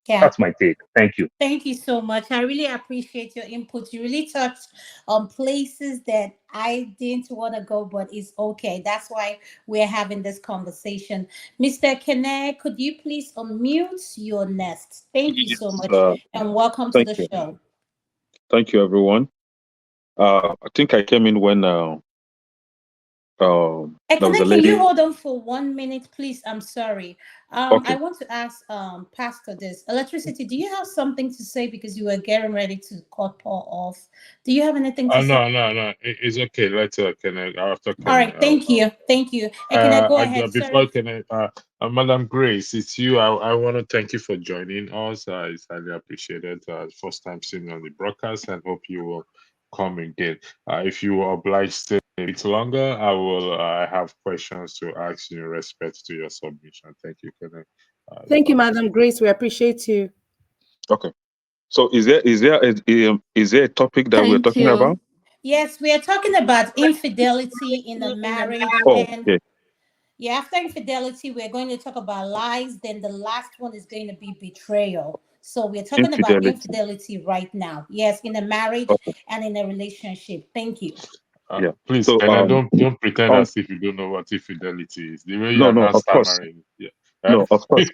Yeah. That's my take. Thank you. Thank you so much. I really appreciate your input. You really touched on places that I didn't want to go, but it's okay. That's why we're having this conversation. Mr. Kene, could you please unmute your nest? Thank you so Yes, much and welcome to thank the you. show. Thank you, everyone. I think I came in when there was a Ekene, can you lady. hold on for 1 minute, please? I'm sorry. I Okay, want to ask Pastor this. Electricity, do you have something to say because you were getting ready to cut Paul off? Do you have anything to say? No, no, no. It's okay. Let's Kenneth after All Kenneth. right, thank you. Thank you. Ekene, go ahead. Before Sorry. Kenneth, Madam Grace, it's you. I want to thank you for joining us. It's highly appreciated. First time seeing you on the broadcast, and hope you will come again. If you are obliged to stay a bit longer, I will. I have questions to ask in respect to your submission. Thank you, Kenneth. Thank you, Over to Madam you. Grace. We appreciate you. okay. So is there a topic that we're Thank talking you. about? Yes, we are talking about infidelity in a marriage. Oh, And okay. yeah, after infidelity, we're going to talk about lies. Then the last one is going to be betrayal. So we're talking about Infidelity. infidelity right now. Yes, in a marriage Okay. and in a relationship. Thank you. Yeah. Please, So Kenneth, don't pretend um, as if you don't know what infidelity is. The way you no, are no, now of course, stammering. Yeah. no, of course.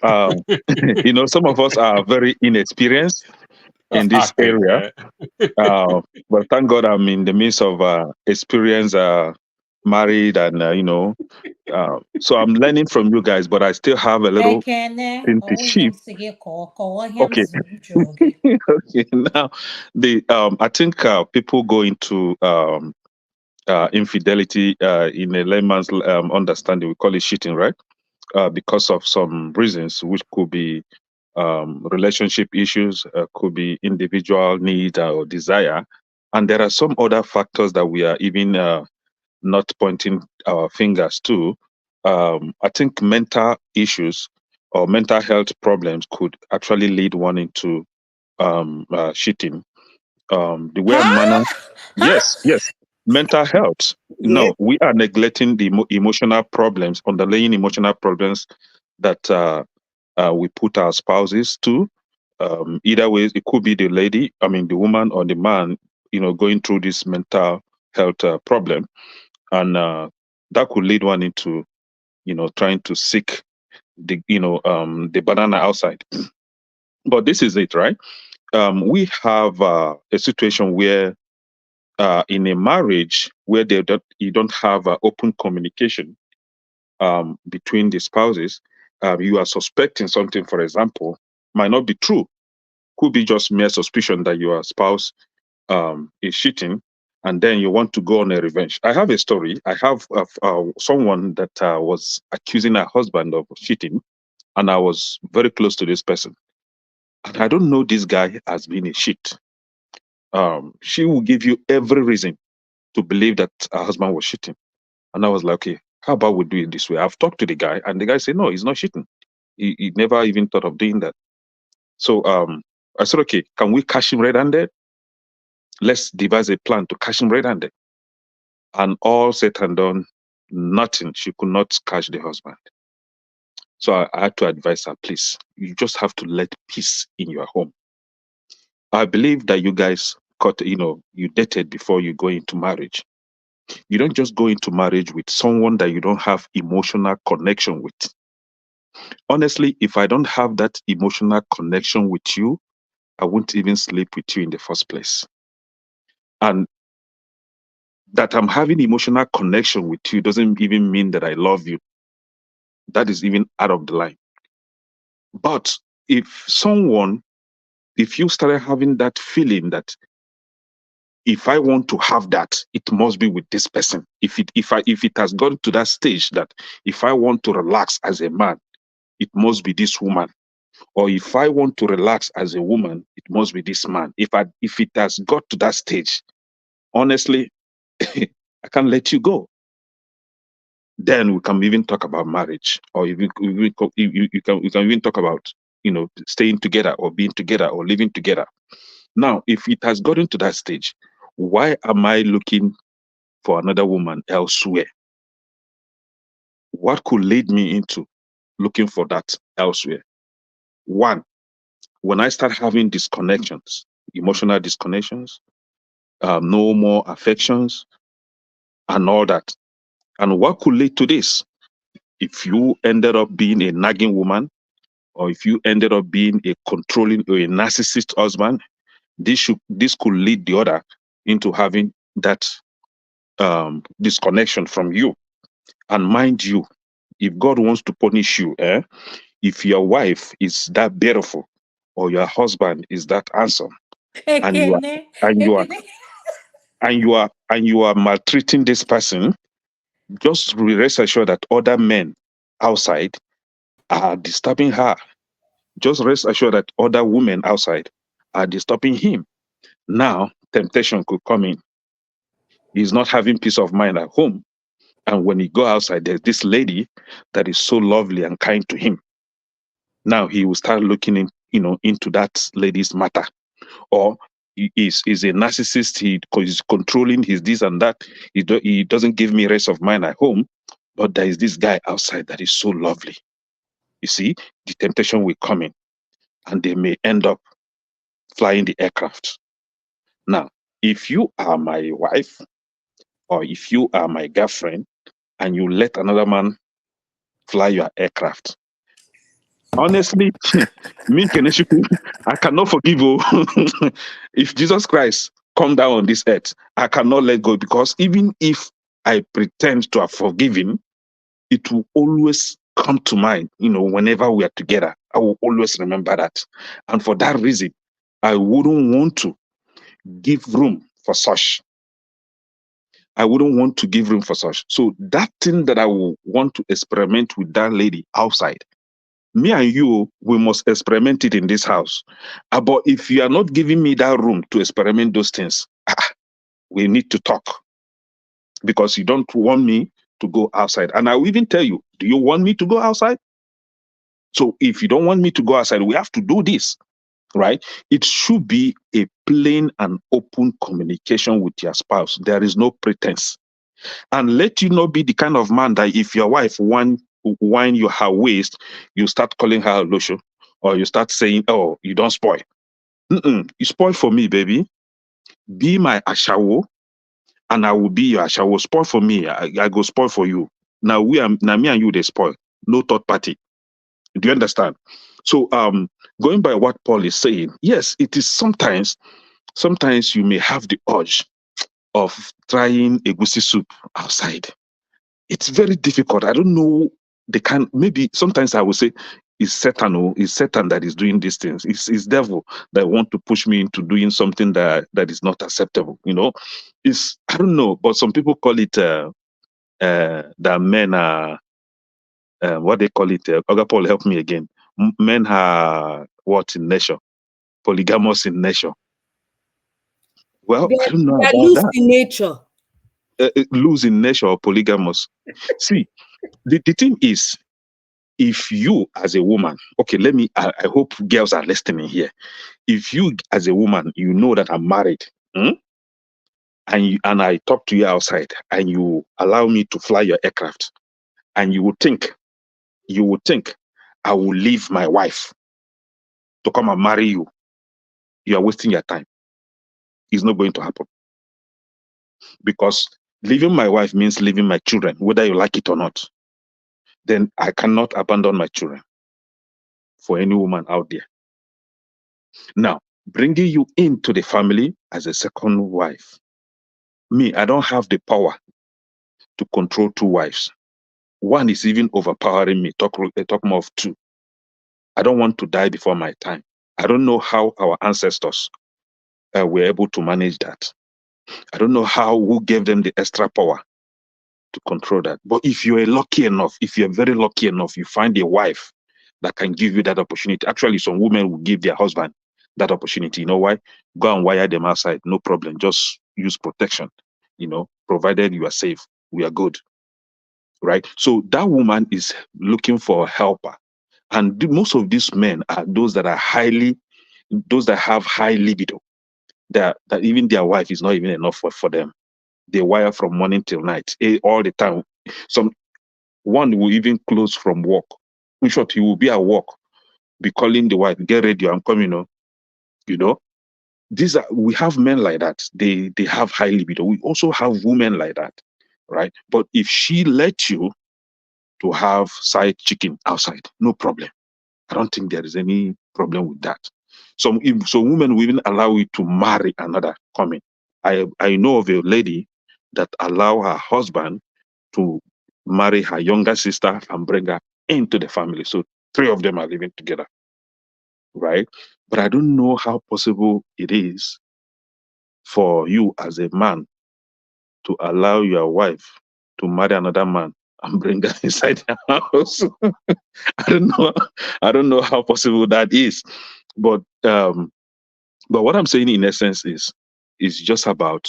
Some of us are very inexperienced in this Okay. area. But thank God I'm in the midst of experience, married, and so I'm learning from you guys, but I still have a little Ekene, thing to oh him shift. sige call him Okay, zoom jogi. okay. Now, the I think people go into infidelity in a layman's understanding. We call it cheating, right? Because of some reasons, which could be relationship issues, could be individual need or desire, and there are some other factors that we are even not pointing our fingers to. I think mental issues or mental health problems could actually lead one into cheating. The way manner, Huh? yes, Huh? yes, mental health. Yeah. No, we are neglecting the emotional problems, underlying emotional problems that we put our spouses to. Either way, it could be the lady, I mean, the woman or the man, going through this mental health problem, and that could lead one into, trying to seek the banana outside. But this is it, right? We have a situation where in a marriage where you don't have open communication between the spouses, you are suspecting something, for example, might not be true, could be just mere suspicion that your spouse is cheating, and then you want to go on a revenge. I have a story. I have someone that was accusing her husband of cheating, and I was very close to this person. And I don't know this guy has been a cheat. She will give you every reason to believe that her husband was cheating. And I was like, okay, how about we do it this way? I've talked to the guy, and the guy said, no, he's not cheating. He never even thought of doing that. So I said, okay, can we catch him red-handed? Let's devise a plan to catch him red-handed. And all said and done, nothing. She could not catch the husband. So I had to advise her, please, you just have to let peace in your home. I believe that you guys you dated before you go into marriage. You don't just go into marriage with someone that you don't have emotional connection with. Honestly, if I don't have that emotional connection with you, I won't even sleep with you in the first place. And that I'm having emotional connection with you doesn't even mean that I love you. That is even out of the line. But if you started having that feeling that if I want to have that, it must be with this person. If it has gone to that stage that if I want to relax as a man, it must be this woman. Or if I want to relax as a woman, it must be this man. If it has got to that stage, honestly, I can't let you go. Then we can even talk about marriage, or if you can even talk about staying together or being together or living together. Now, if it has gotten to that stage, why am I looking for another woman elsewhere? What could lead me into looking for that elsewhere? One, when I start having disconnections, emotional disconnections, no more affections, and all that. And what could lead to this? If you ended up being a nagging woman, or if you ended up being a controlling or a narcissist husband, this could lead the other into having that disconnection from you. And mind you, if God wants to punish you, if your wife is that beautiful or your husband is that handsome, and you are Ekene, and you are Ekene. and you are maltreating this person, just rest assured that other men outside are disturbing her. Just rest assured that other women outside are disturbing him. Now, temptation could come in. He's not having peace of mind at home. And when he go outside, there's this lady that is so lovely and kind to him. Now he will start looking into that lady's matter. Or he is a narcissist. He's controlling his this and that. He doesn't give me rest of mind at home. But there is this guy outside that is so lovely. You see, the temptation will come in, and they may end up flying the aircraft. Now, if you are my wife or if you are my girlfriend and you let another man fly your aircraft, honestly, me Keneshiku, I cannot forgive you. If Jesus Christ come down on this earth, I cannot let go, because even if I pretend to have forgiven, it will always come to mind, whenever we are together. I will always remember that. And for that reason, I wouldn't want to give room for such. I wouldn't want to give room for such. So that thing that I will want to experiment with that lady outside, me and you, we must experiment it in this house. But if you are not giving me that room to experiment those things, we need to talk, because you don't want me to go outside. And I will even tell you, do you want me to go outside? So if you don't want me to go outside, we have to do this, right? It should be a plain and open communication with your spouse. There is no pretense. And let you not be the kind of man that if your wife whine you her waist, you start calling her lotion, or you start saying, "Oh, you don't spoil." You spoil for me, baby. Be my ashawo, and I will be your ashawo. Spoil for me, I go spoil for you. Now me and you they spoil. No third party. Do you understand? So, going by what Paul is saying, yes, it is sometimes you may have the urge of trying egusi soup outside. It's very difficult. I don't know, maybe sometimes I would say it's Satan that is doing these things. It's devil that want to push me into doing something that is not acceptable. I don't know, but some people call it that men are what they call it. Oga Paul, help me again. Men are what in nature? Polygamous in nature. Well, I don't know They are about loose that. in nature. Loose in nature or polygamous. See, the thing is, if you as a woman, okay, I hope girls are listening here. If you as a woman, you know that I'm married, and I talk to you outside, and you allow me to fly your aircraft, and you would think I will leave my wife to come and marry you, you are wasting your time. It's not going to happen, because leaving my wife means leaving my children, whether you like it or not. Then I cannot abandon my children for any woman out there. Now, bringing you into the family as a second wife, me, I don't have the power to control two wives. One is even overpowering me. Talk more of two. I don't want to die before my time. I don't know how our ancestors were able to manage that. I don't know who gave them the extra power to control that. But if you're very lucky enough, you find a wife that can give you that opportunity. Actually, some women will give their husband that opportunity. You know why? Go and wire them outside. No problem. Just use protection. Provided you are safe, we are good. Right? So that woman is looking for a helper. And most of these men are those that have high libido. That even their wife is not even enough for them. They wire from morning till night, all the time. One will even close from work. In short, he will be at work be calling the wife, get ready, I'm coming, you know. We have men like that. They have high libido. We also have women like that, right? But if she let you to have side chicken outside, no problem. I don't think there is any problem with that. So women will even allow you to marry another coming. I know of a lady that allow her husband to marry her younger sister and bring her into the family. So three of them are living together, right? But I don't know how possible it is for you as a man to allow your wife to marry another man and bring her inside the house. I don't know. I don't know how possible that is. But what I'm saying in essence is just about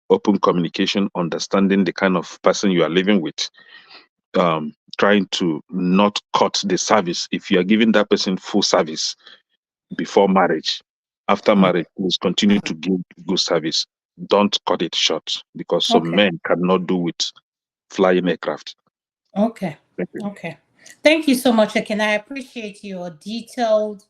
open communication, understanding the kind of person you are living with, trying to not cut the service. If you are giving that person full service before marriage, after marriage, please continue to give good service. Don't cut it short because some Okay. men cannot do with flying aircraft. Okay. Thank you. Okay. Thank you so much, Akin. I appreciate your detailed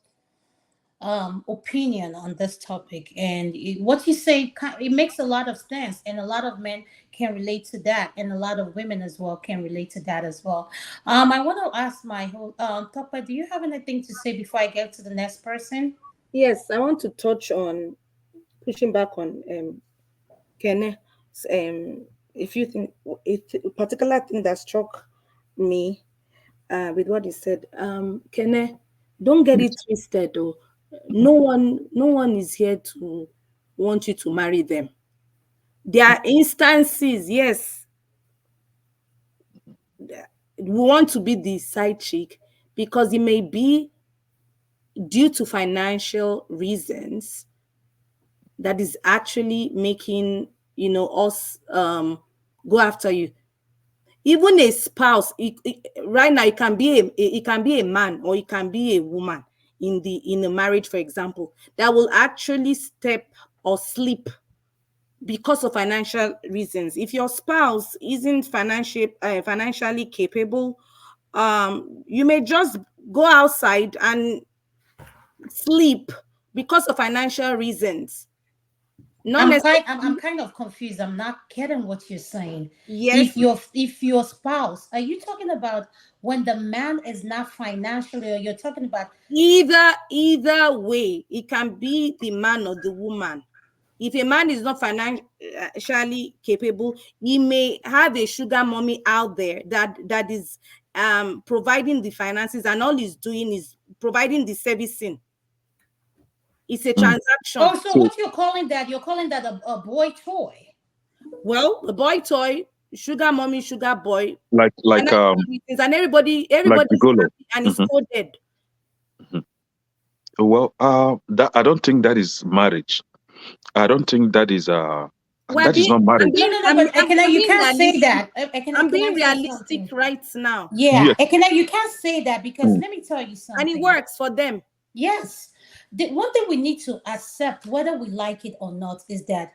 opinion on this topic, and what you say it makes a lot of sense, and a lot of men can relate to that, and a lot of women as well can relate to that as well. I want to ask my whole Topa, do you have anything to say before I get to the next person? Yes, I want to touch on pushing back on Kene. If you think a particular thing that struck me with what he said, Kene, don't get it Yes. twisted though. No one is here to want you to marry them. There are instances, yes, we want to be the side chick because it may be due to financial reasons that is actually making us go after you. Even a spouse, right now, it can be a man or it can be a woman in a marriage, for example, that will actually step or sleep because of financial reasons. If your spouse isn't financially capable, you may just go outside and sleep because of financial reasons. Not I'm necessarily. kind of confused. I'm not getting what you're saying. Yes, If your spouse, are you talking about when the man is not financially, or you're talking about? either way, it can be the man or the woman. If a man is not financially capable, he may have a sugar mommy out there that is providing the finances, and all he's doing is providing the servicing. It's a Mm. transaction. Oh, so So what you're calling that? You're calling that a boy toy? Well, the boy toy, sugar mommy, sugar boy, like like financial um reasons, and everybody like everybody is Gigolo. happy and is Mhm, coded. mhm. Well, that I don't think that is marriage. I don't think We're that is being not I'm marriage. No, being no, no. I'm, But I'm, Ekene, I'm you being can't say realistic. that. Ekene, I'm can I being say realistic something? right now. Yeah, Yes. Ekene, you can't say that because Mm. let me tell you And it something. works for them. Yes, the one thing we need to accept, whether we like it or not, is that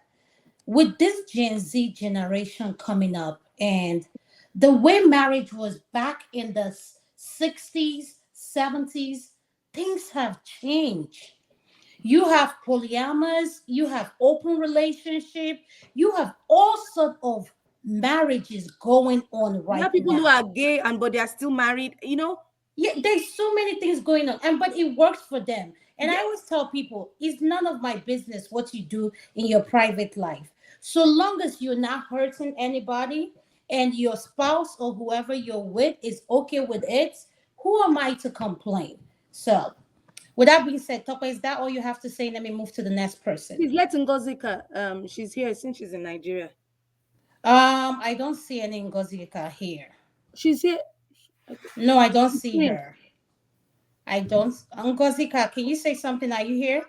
with this Gen Z generation coming up, and the way marriage was back in the 60s, 70s, things have changed. You have polyamorous, you have open relationship, you have all sort of marriages going on We right have people who now. are gay and but they are still married. Yeah, there's so many things going on, and but it works for them. And I always Yes. tell people, it's none of my business what you do in your private life, so long as you're not hurting anybody, and your spouse or whoever you're with is okay with it. Who am I to complain? So, with that being said, Topa, is that all you have to say? Let me move to the next person. Please let Ngozika. She's here since she's in Nigeria. I don't see any Ngozika here. She's here. Okay. No, I don't She's see here. her. I don't. Ngozika, can you say something? Are you here?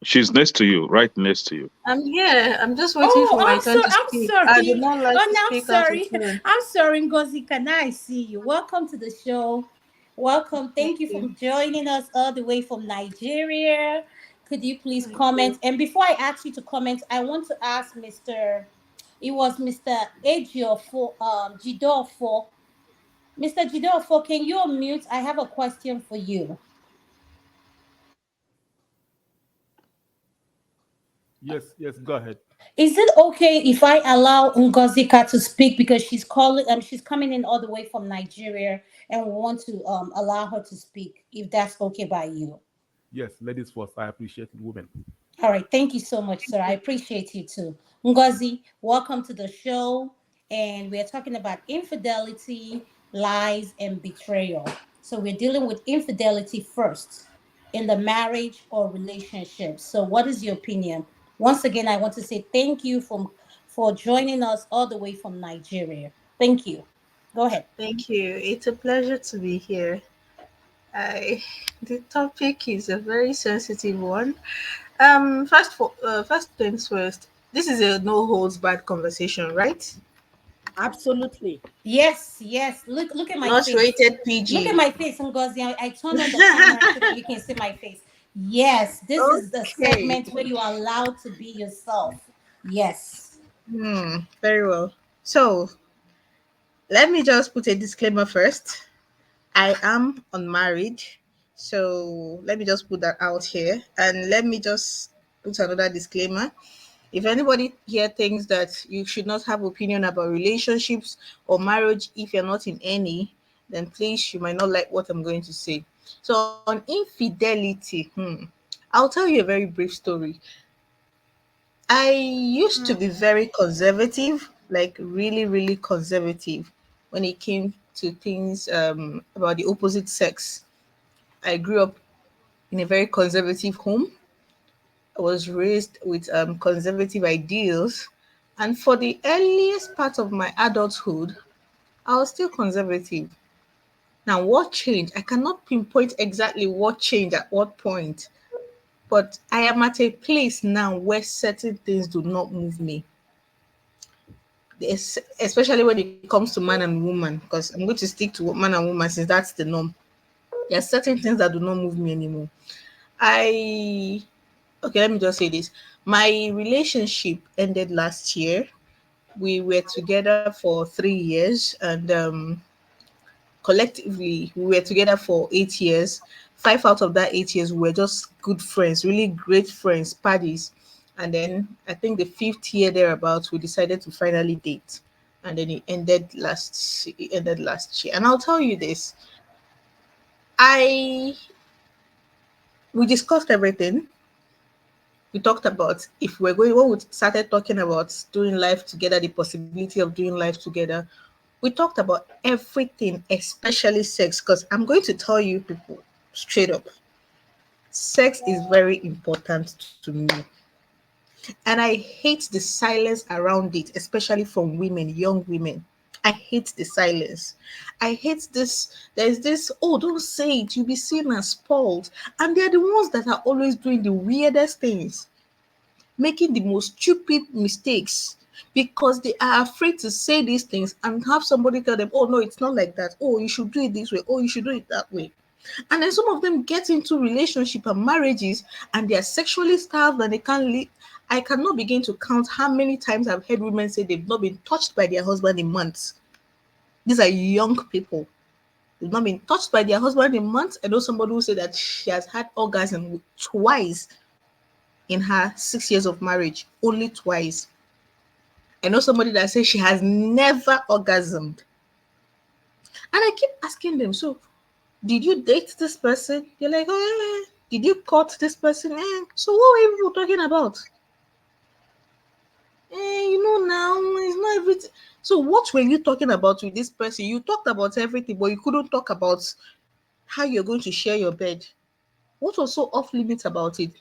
She's next to you, right next to you. I'm here. I'm just waiting Oh, for my turn to I'm speak. I do sorry. not like Oh, to no, I'm speak out of sorry. turn. I'm sorry, Ngozi. Can I see you? Welcome to the show. Welcome. Thank Thank you for you. joining us all the way from Nigeria. Could you please Thank you. comment? And before I ask you to comment, I want to ask Mr. It was Mr. Ejiofor, Jidofo. Mr. Jideofo, can you unmute? I have a question for you. Yes, yes, go ahead. Is it okay if I allow Ngozika to speak because she's calling she's coming in all the way from Nigeria and we want to allow her to speak if that's okay by you? Yes, ladies first. I appreciate women. All right, thank you so much, sir. I appreciate you too. Ngozi, welcome to the show. And we're talking about infidelity, lies, and betrayal. So we're dealing with infidelity first in the marriage or relationship. So what is your opinion? Once again, I want to say thank you for joining us all the way from Nigeria. Thank you. Go ahead. Thank you. It's a pleasure to be here. I, the topic is a very sensitive one. First things first. This is a no holds barred conversation, right? Absolutely. Yes, yes. Look at my Not face. rated Look at PG. my face, Ngozi. I turn on the camera so that you can see my face. Yes, this is the Okay. segment where you are allowed to be yourself. Yes. Very well. So let me just put a disclaimer first. I am unmarried. So let me just put that out here. And let me just put another disclaimer. If anybody here thinks that you should not have opinion about relationships or marriage if you're not in any, then please you might not like what I'm going to say. So on infidelity, I'll tell you a very brief story. I used to be very conservative, like really, really conservative when it came to things about the opposite sex. I grew up in a very conservative home. I was raised with conservative ideals. And for the earliest part of my adulthood, I was still conservative. Now, what changed? I cannot pinpoint exactly what changed at what point, but I am at a place now where certain things do not move me, especially when it comes to man and woman, because I'm going to stick to man and woman since that's the norm. There are certain things that do not move me anymore. I Okay, let me just say this. My relationship ended last year. We were together for 3 years, and collectively, we were together for 8 years. 5 out of that 8 years, we were just good friends, really great friends, buddies. And then I think the fifth year thereabouts, we decided to finally date. And then it ended last year. And I'll tell you this. I We discussed everything. We talked about if we're going when we started talking about doing life together, the possibility of doing life together. We talked about everything, especially sex, because I'm going to tell you people straight up, sex is very important to me. And I hate the silence around it, especially from women, young women. I hate the silence. I hate this. There's this, oh, don't say it, you'll be seen as spoiled. And they're the ones that are always doing the weirdest things, making the most stupid mistakes because they are afraid to say these things and have somebody tell them, oh, no, it's not like that. Oh, you should do it this way. Oh, you should do it that way. And then some of them get into relationship and marriages and they are sexually starved and they can't live. I cannot begin to count how many times I've heard women say they've not been touched by their husband in months. These are young people. They've not been touched by their husband in months. I know somebody who said that she has had orgasm twice in her 6 years of marriage, only twice. I know somebody that says she has never orgasmed. And I keep asking them, so did you date this person? They're like, oh, did you court this person? So what were you talking about? Now it's not everything. So what were you talking about with this person? You talked about everything, but you couldn't talk about how you're going to share your bed. What was so off limits about it?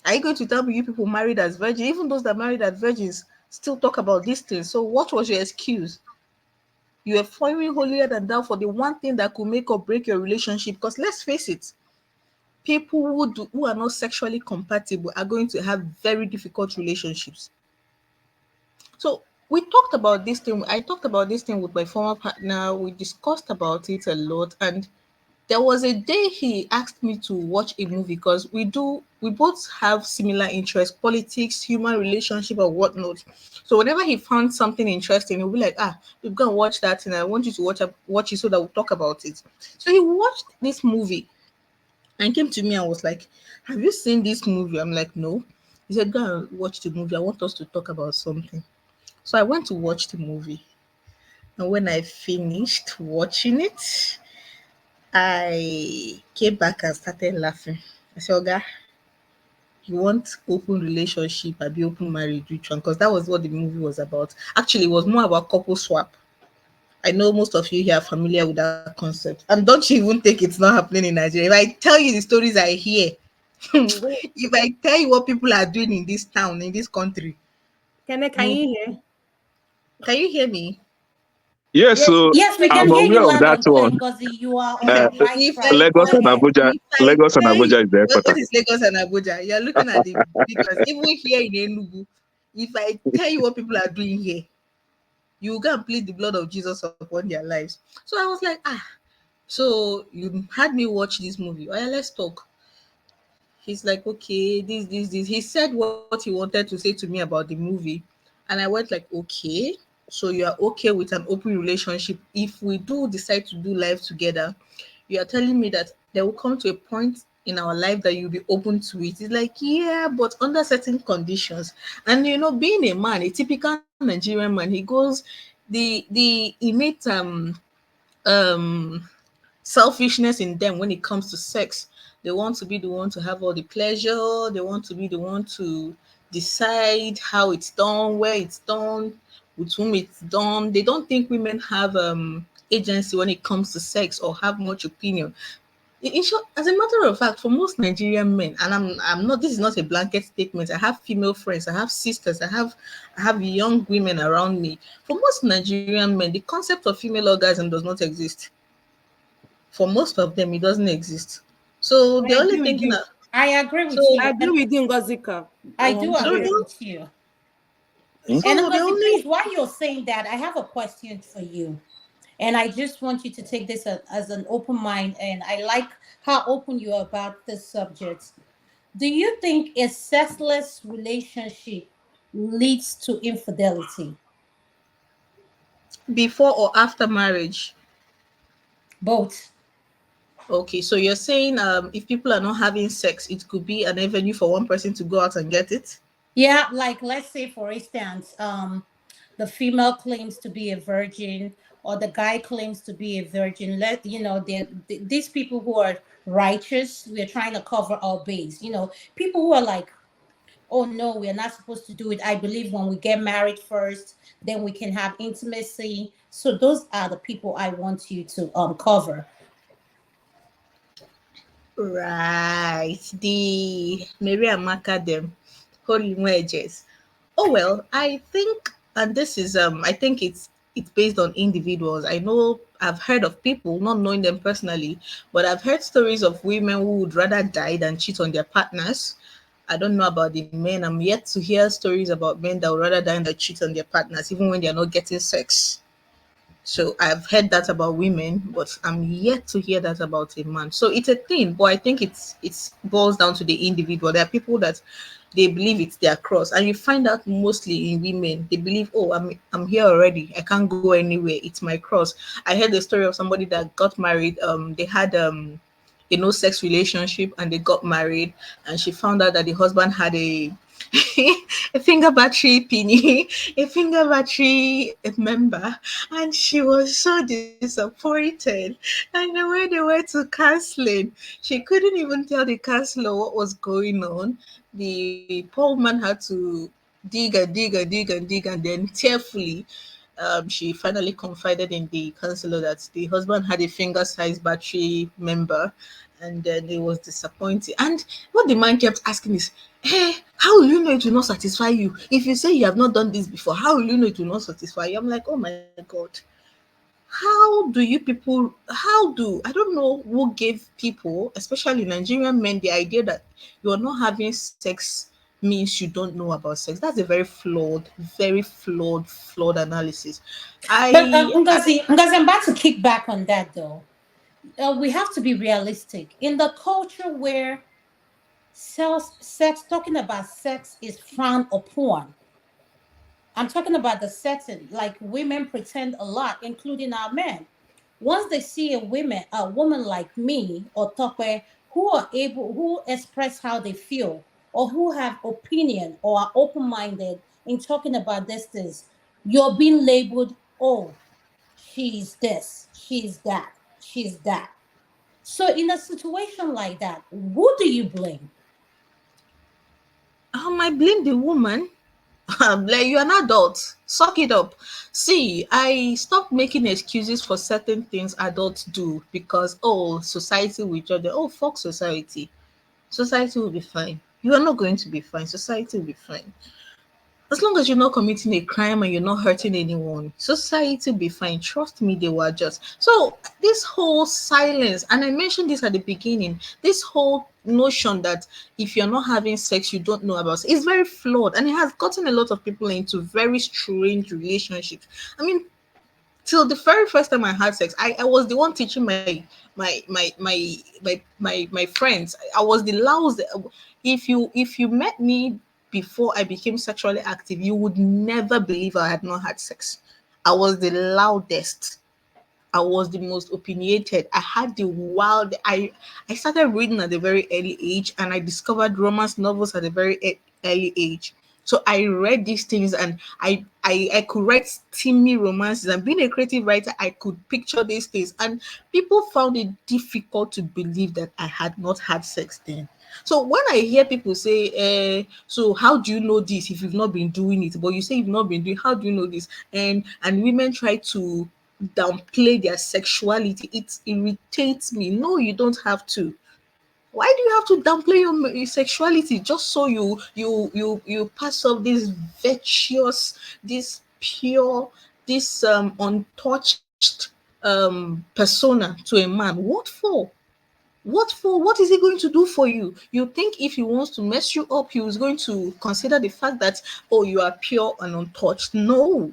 Are you going to tell me you people married as virgins, even those that married as virgins, still talk about these things? So what was your excuse? You were following holier than thou for the one thing that could make or break your relationship. Because let's face it, people who are not sexually compatible are going to have very difficult relationships. So we talked about this thing. I talked about this thing with my former partner. We discussed about it a lot, and There was a day he asked me to watch a movie because we both have similar interests, politics, human relationship, or whatnot. So whenever he found something interesting, he'll be like, "Ah, we're gonna watch that, and I want you to watch it so that we'll talk about it." So he watched this movie and came to me and was like, "Have you seen this movie?" I'm like, "No." He said, "Go and watch the movie. I want us to talk about something." So I went to watch the movie, and when I finished watching it, I came back and started laughing. I said, "Oga, you want open relationship, I be open marriage, which one?" Because that was what the movie was about. Actually, it was more about couple swap. I know most of you here are familiar with that concept. And don't you even think it's not happening in Nigeria? If I tell you the stories I hear, if I tell you what people are doing in this town, in this country, Can you you hear? can you hear me? Yes, Yes, so yes, we I'm can hear you aware of loud that and clear, one. Ngozi. You are on Uh, the right If track. I Lagos Go and ahead. Abuja, if I Lagos and tell you Abuja is the what headquarters. is Lagos and Abuja, you're looking at the because even here in Enugu, if I tell you what people are doing here, you go and plead the blood of Jesus upon their lives. So I was like, ah, so you had me watch this movie. Oh yeah, let's talk. He's like, okay, this. He said what he wanted to say to me about the movie. And I went like, okay, so you are okay with an open relationship. If we do decide to do life together, you are telling me that there will come to a point in our life that you'll be open to it. It's like, yeah, but under certain conditions. And being a man, a typical Nigerian man, he goes the innate um selfishness in them when it comes to sex. They want to be the one to have all the pleasure. They want to be the one to decide how it's done, where it's done, with whom it's done. They don't think women have agency when it comes to sex or have much opinion. In short, as a matter of fact, for most Nigerian men, and I'm not. This is not a blanket statement. I have female friends. I have sisters. I have young women around me. For most Nigerian men, the concept of female orgasm does not exist. For most of them, it doesn't exist. So I they're only agree with thinking you. that. I agree So with I you. agree And with you, Ngozika. I do so agree they Hundred. with you. And so they Ngozi, only please, while you're saying that, I have a question for you. And I just want you to take this as an open mind. And I like how open you are about this subject. Do you think a sexless relationship leads to infidelity? before or after marriage. Both. Okay, so you're saying if people are not having sex, it could be an avenue for one person to go out and get it. Yeah, like let's say for instance, the female claims to be a virgin or the guy claims to be a virgin. These people who are righteous, we're trying to cover our base. People who are like, oh no, we're not supposed to do it. I believe when we get married first, then we can have intimacy. So those are the people I want you to cover. Right. The Mary Amaka them holy wedges. Oh well, I think, and this is I think it's based on individuals. I know I've heard of people, not knowing them personally, but I've heard stories of women who would rather die than cheat on their partners. I don't know about the men. I'm yet to hear stories about men that would rather die than cheat on their partners, even when they're not getting sex. So I've heard that about women, but I'm yet to hear that about a man. So it's a thing, but I think it's boils down to the individual. There are people that they believe it's their cross, and you find out mostly in women. They believe, oh, I'm here already. I can't go anywhere. It's my cross. I heard the story of somebody that got married. They had a no sex relationship and they got married, and she found out that the husband had a a finger battery pinny, a finger battery member, and she was so disappointed. And then when they went to counseling, she couldn't even tell the counselor what was going on. The poor woman had to dig and dig and dig and dig, and then tearfully she finally confided in the counselor that the husband had a finger-sized battery member, and then it was disappointing. And what the man kept asking is, "Hey, how will you know it will not satisfy you? If you say you have not done this before, how will you know it will not satisfy you?" I'm like, oh my god, how do you people? How do I don't know who gave people, especially Nigerian men, the idea that you're not having sex means you don't know about sex. That's a very flawed analysis. But I Ngozi, I'm about to kick back on that though. we have to be realistic in the culture where sex, talking about sex is frowned upon. I'm talking about the setting. Like women pretend a lot, including our men. Once they see a woman like me or Tope, who express how they feel, or who have opinion or are open-minded in talking about these things, you're being labeled, oh, she's this, she's that, she's that. So in a situation like that, who do you blame? I blame the woman. Like, you're an adult. Suck it up. See, I stopped making excuses for certain things adults do because, oh, society will judge them. Oh, fuck society. Society will be fine. You are not going to be fine. Society will be fine. As long as you're not committing a crime and you're not hurting anyone, society will be fine. Trust me, they will adjust. So this whole silence, and I mentioned this at the beginning, this whole notion that if you're not having sex, you don't know about it, is very flawed, and it has gotten a lot of people into very strange relationships. I mean, till the very first time I had sex, I was the one teaching my friends. I was the loudest. If you met me before I became sexually active, you would never believe I had not had sex. I was the loudest. I was the most opinionated. I had the wild. I started reading at a very early age, and I discovered romance novels at a very early age. So I read these things, and I could write steamy romances. And being a creative writer, I could picture these things, and people found it difficult to believe that I had not had sex then. So when I hear people say, "So how do you know this if you've not been doing it?" But you say you've not been doing, how do you know this? And women try to downplay their sexuality. It irritates me. No, you don't have to. Why do you have to downplay your sexuality just so you pass off this virtuous, this pure, this untouched persona to a man? What for? What for? What is he going to do for you? You think if he wants to mess you up, he was going to consider the fact that, oh, you are pure and untouched? No.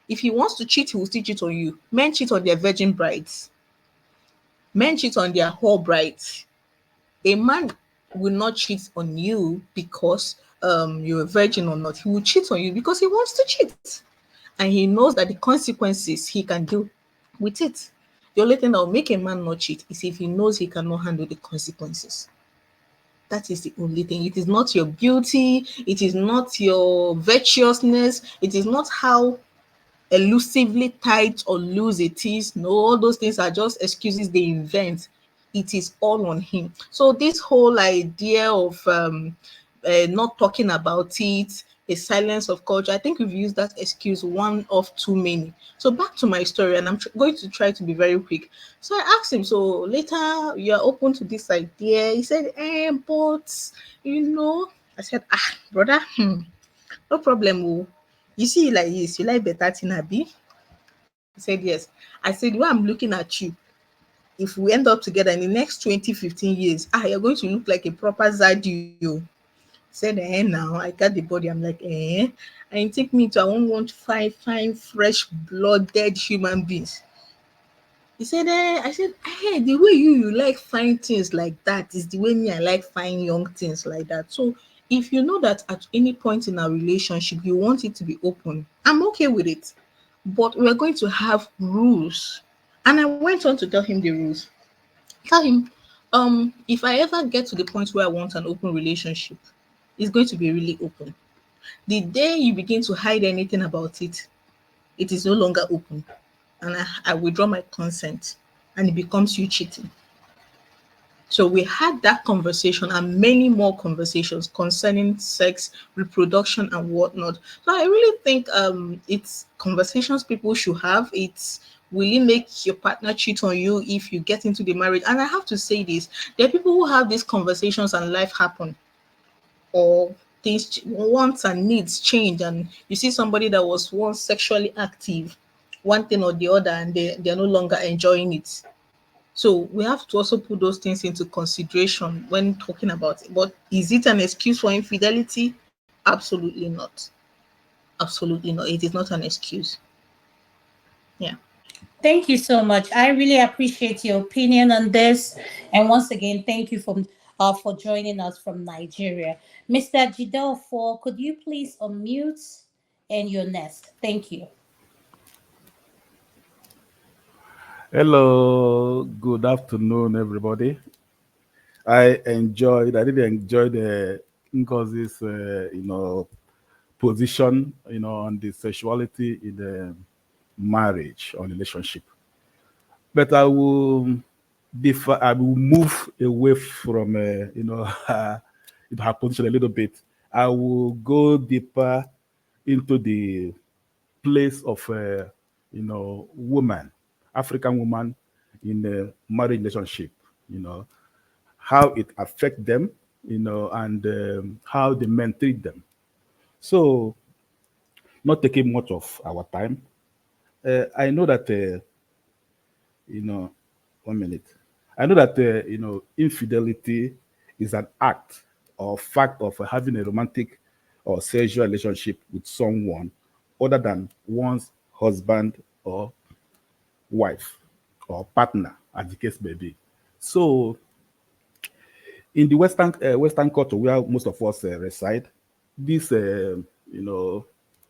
If he wants to cheat, he will still cheat on you. Men cheat on their virgin brides. Men cheat on their whore brides. A man will not cheat on you because you're a virgin or not. He will cheat on you because he wants to cheat. And he knows that the consequences he can deal with it. The only thing that will make a man not cheat is if he knows he cannot handle the consequences. That is the only thing. It is not your beauty, it is not your virtuousness, it is not how elusively tight or loose it is. No, all those things are just excuses they invent. It is all on him. So this whole idea of not talking about it, a silence of culture, I think we've used that excuse one of too many. So back to my story, and I'm going to try to be very quick. So I asked him, so later you're open to this idea? He said, but you know, I said, brother, no problem. Oh. You see you like this, you like better thing, Abi? He said, yes. I said, well, I'm looking at you. If we end up together in the next 20, 15 years, you're going to look like a proper Zadio. He said, now I got the body. I'm like, and you take me to, I won't want fine, fine, fresh, blooded human beings. He said, I said, hey, the way you like fine things like that is the way me I like fine young things like that. So if you know that at any point in our relationship you want it to be open, I'm okay with it. But we're going to have rules. And I went on to tell him the rules. Tell him, if I ever get to the point where I want an open relationship, it's going to be really open. The day you begin to hide anything about it, it is no longer open. And I withdraw my consent and it becomes you cheating. So we had that conversation and many more conversations concerning sex, reproduction, and whatnot. So I really think it's conversations people should have. It's will it make your partner cheat on you if you get into the marriage? And I have to say this: there are people who have these conversations and life happen, or wants and needs change, and you see somebody that was once sexually active, one thing or the other, and they're no longer enjoying it. So we have to also put those things into consideration when talking about it. But is it an excuse for infidelity? Absolutely not. Absolutely not. It is not an excuse. Yeah. Thank you so much. I really appreciate your opinion on this. And once again, thank you for joining us from Nigeria. Mr. Jidel 4, could you please unmute and your nest? Thank you. Hello, good afternoon, everybody. I really enjoyed Ngozi's, position, on the sexuality in the marriage or relationship. But I will move away from, her position a little bit. I will go deeper into the place of, woman, African woman in a marriage relationship, you know, how it affect them, and how the men treat them. So, not taking much of our time, I know that, you know, 1 minute. I know that, infidelity is an act or fact of having a romantic or sexual relationship with someone other than one's husband or wife or partner, as the case may be. So, in the Western culture where most of us reside, this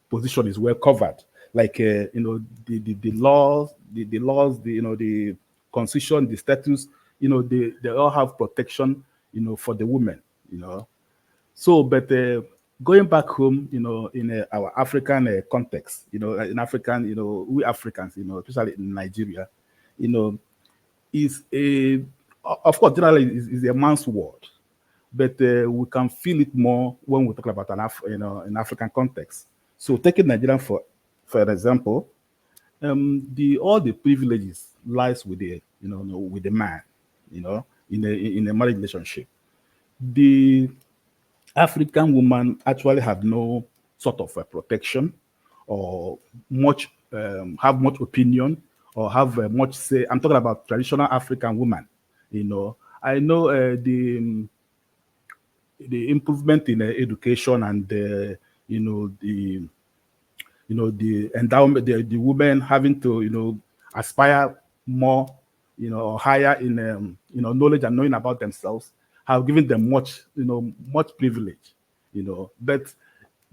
position is well covered. Like the laws, the laws, the constitution, the status, they all have protection, for the women. You know, so, but going back home, in our African context, in African, we Africans, especially in Nigeria, you know, is a, of course, generally is a man's word, but we can feel it more when we talk about an African context. So, taking Nigeria for example, the all the privileges lies with the with the man, in a marriage relationship. The African woman actually have no sort of protection or much have much opinion or have much say. I'm talking about traditional African woman. I know the improvement in education and the endowment, the women having to aspire more, or higher in knowledge and knowing about themselves, have given them much privilege, but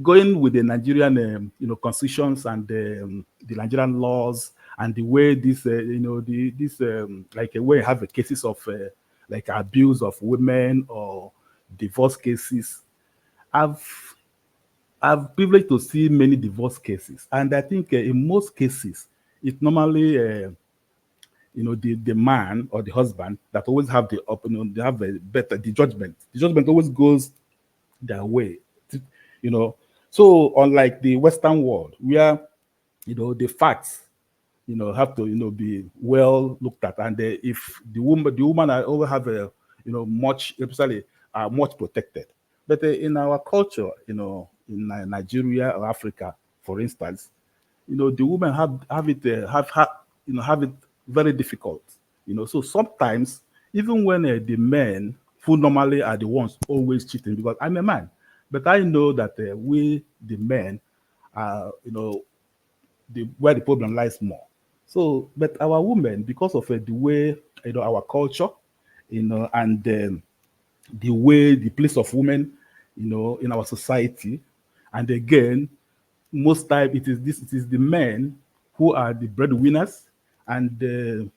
going with the Nigerian constitutions and the Nigerian laws and the way this this like where you have a cases of like abuse of women or divorce cases. I've I've privileged to see many divorce cases, and I think in most cases, it's normally the man or the husband that always have they have a better the judgment. The judgment always goes their way, you know. So unlike the Western world, where the facts have to be well looked at, and if the woman always have a much, especially much protected. But in our culture, in Nigeria or Africa, for instance, the women have it have it very difficult. So sometimes even when the men who normally are the ones always cheating, because I'm a man, but I know that we the men are where the problem lies more. So, but our women, because of the way our culture, and the way the place of women, in our society, and again, most time it is the men who are the breadwinners, and the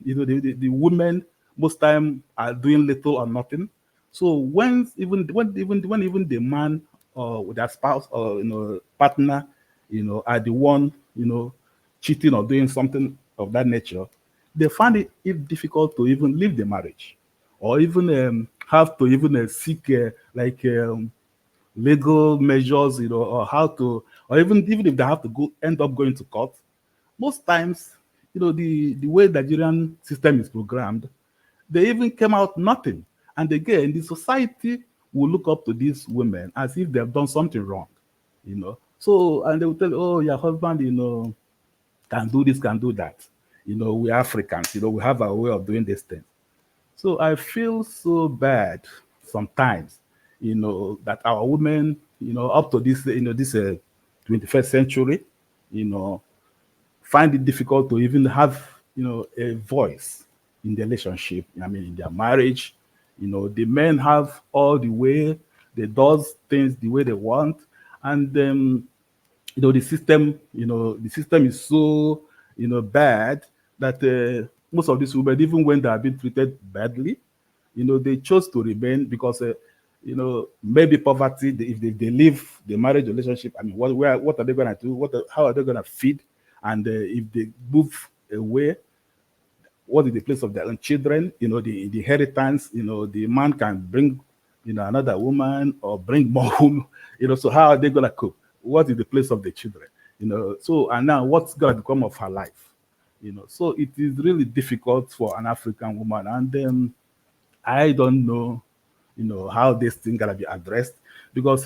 women most time are doing little or nothing. So when even the man or with their spouse or partner are the one cheating or doing something of that nature, they find it difficult to even leave the marriage, or even have to even seek like legal measures, or how to, or even if they have to go end up going to court. Most times, the way Nigerian system is programmed, they even came out nothing. And again, the society will look up to these women as if they've done something wrong, So, and they will tell, oh, your husband, can do this, can do that. We Africans, we have our way of doing this thing. So I feel so bad sometimes, that our women, up to this, this 21st century, find it difficult to even have, a voice in the relationship. I mean, in their marriage, the men have all the way, they does things the way they want, and the system is so bad that most of these women, even when they have been treated badly, they chose to remain because maybe poverty. If they leave the marriage relationship, I mean, what are they going to do? How are they going to feed? And if they move away, what is the place of their own children? The inheritance. The man can bring another woman or bring more women. So how are they going to cope? What is the place of the children? So, and now what's going to become of her life? So it is really difficult for an African woman, and I don't know, how this thing gonna be addressed because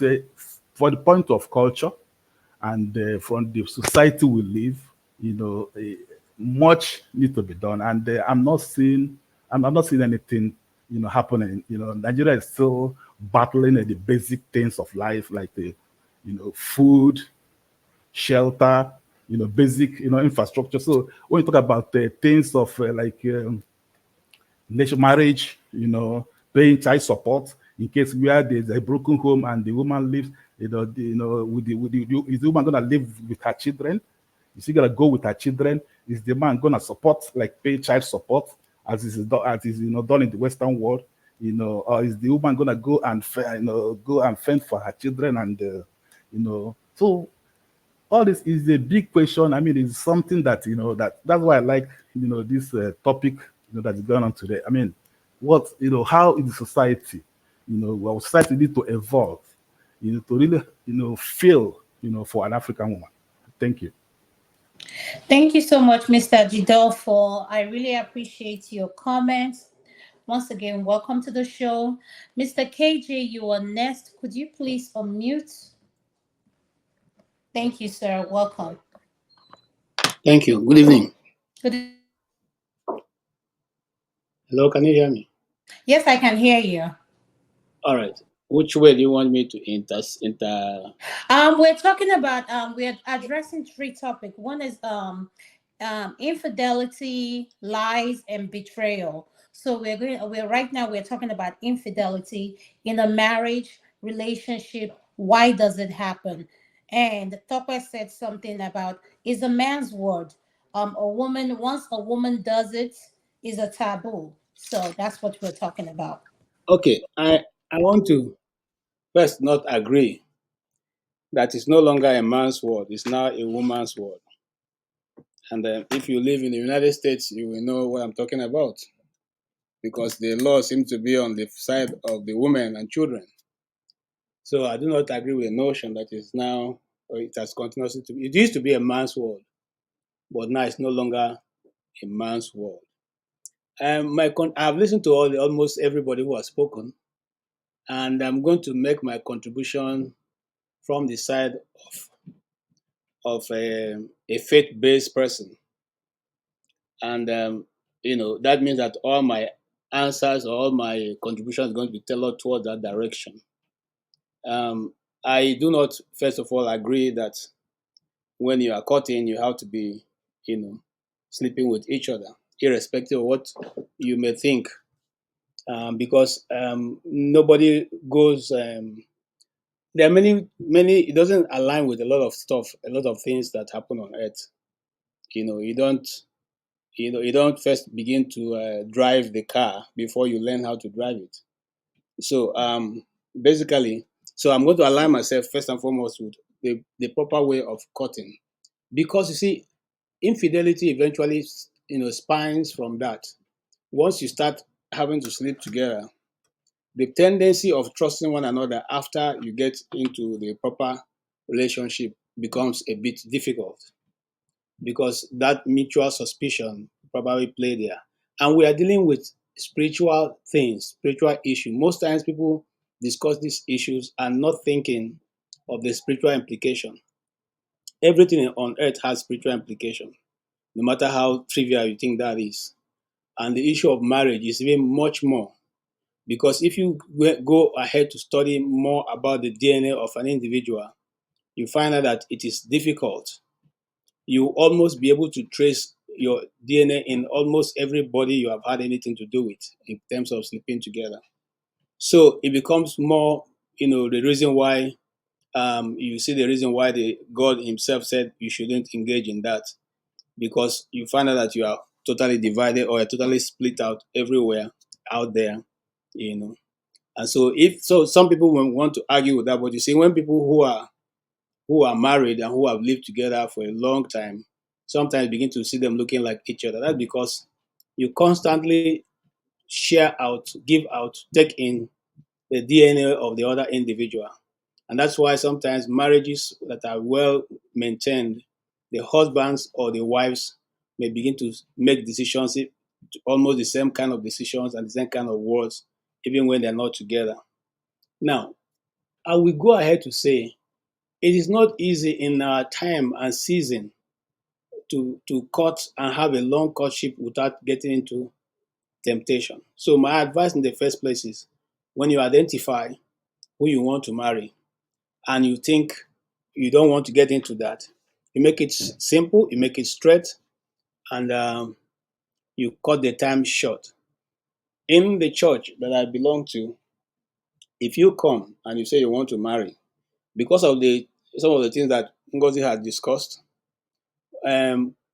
for the point of culture and from the society we live, much needs to be done, and I'm not seeing anything, happening. Nigeria is still battling at the basic things of life, like the, food, shelter, basic, infrastructure. So when you talk about things of nation marriage, paying child support in case where there's a broken home and the woman lives, is the woman gonna live with her children? Is she gonna go with her children? Is the man gonna support, like pay child support as is done in the Western world? Or is the woman gonna go and go and fend for her children and so all this is a big question. I mean, it's something that that's why I like this topic that is going on today. I mean, how is the society, our society need to evolve, to really feel for an African woman. Thank you. Thank you so much, Mr. Jidolfo. I really appreciate your comments. Once again, welcome to the show. Mr. KJ, you are next. Could you please unmute? Thank you, sir. Welcome. Thank you. Good evening. Good. Hello, can you hear me? Yes, I can hear you. All right. Which way do you want me to We're talking about we're addressing three topics. One is infidelity, lies, and betrayal. So we're right now we're talking about infidelity in a marriage relationship. Why does it happen? And Tope said something about is a man's word. A woman, once a woman does it, is a taboo. So that's what we're talking about. Okay, I want to first not agree that it's no longer a man's word, it's now a woman's word. And if you live in the United States, you will know what I'm talking about because the law seems to be on the side of the women and children. So I do not agree with the notion that is now, or it has continuously to be, it used to be a man's word, but now it's no longer a man's word. I've listened to almost everybody who has spoken, and I'm going to make my contribution from the side of a faith-based person, and that means that all my answers or all my contributions are going to be tailored toward that direction. I do not, first of all, agree that when you are courting, you have to be, sleeping with each other, irrespective of what you may think, because nobody goes. There are many. It doesn't align with a lot of stuff, a lot of things that happen on Earth. You don't. You don't first begin to drive the car before you learn how to drive it. So basically, so I'm going to align myself first and foremost with the proper way of courting, because you see, infidelity eventually spines from that. Once you start having to sleep together, the tendency of trusting one another after you get into the proper relationship becomes a bit difficult because that mutual suspicion probably play there. And we are dealing with spiritual things, spiritual issue. Most times people discuss these issues and not thinking of the spiritual implication. Everything on earth has spiritual implication, no matter how trivial you think that is. And the issue of marriage is even much more. Because if you go ahead to study more about the DNA of an individual, you find out that it is difficult. You almost be able to trace your DNA in almost everybody you have had anything to do with in terms of sleeping together. So it becomes more, the reason why you see the reason why the God Himself said you shouldn't engage in that, because you find out that you are totally divided or totally split out everywhere out there, And so some people will want to argue with that, but you see, when people who are married and who have lived together for a long time, sometimes begin to see them looking like each other. That's because you constantly share out, give out, take in the DNA of the other individual. And that's why sometimes marriages that are well maintained, the husbands or the wives may begin to make decisions, almost the same kind of decisions and the same kind of words, even when they're not together. Now, I will go ahead to say it is not easy in our time and season to court and have a long courtship without getting into temptation. So my advice in the first place is, when you identify who you want to marry and you think you don't want to get into that, you make it simple, you make it straight, and you cut the time short. In the church that I belong to, if you come and you say you want to marry, because of some of the things that Ngozi has discussed,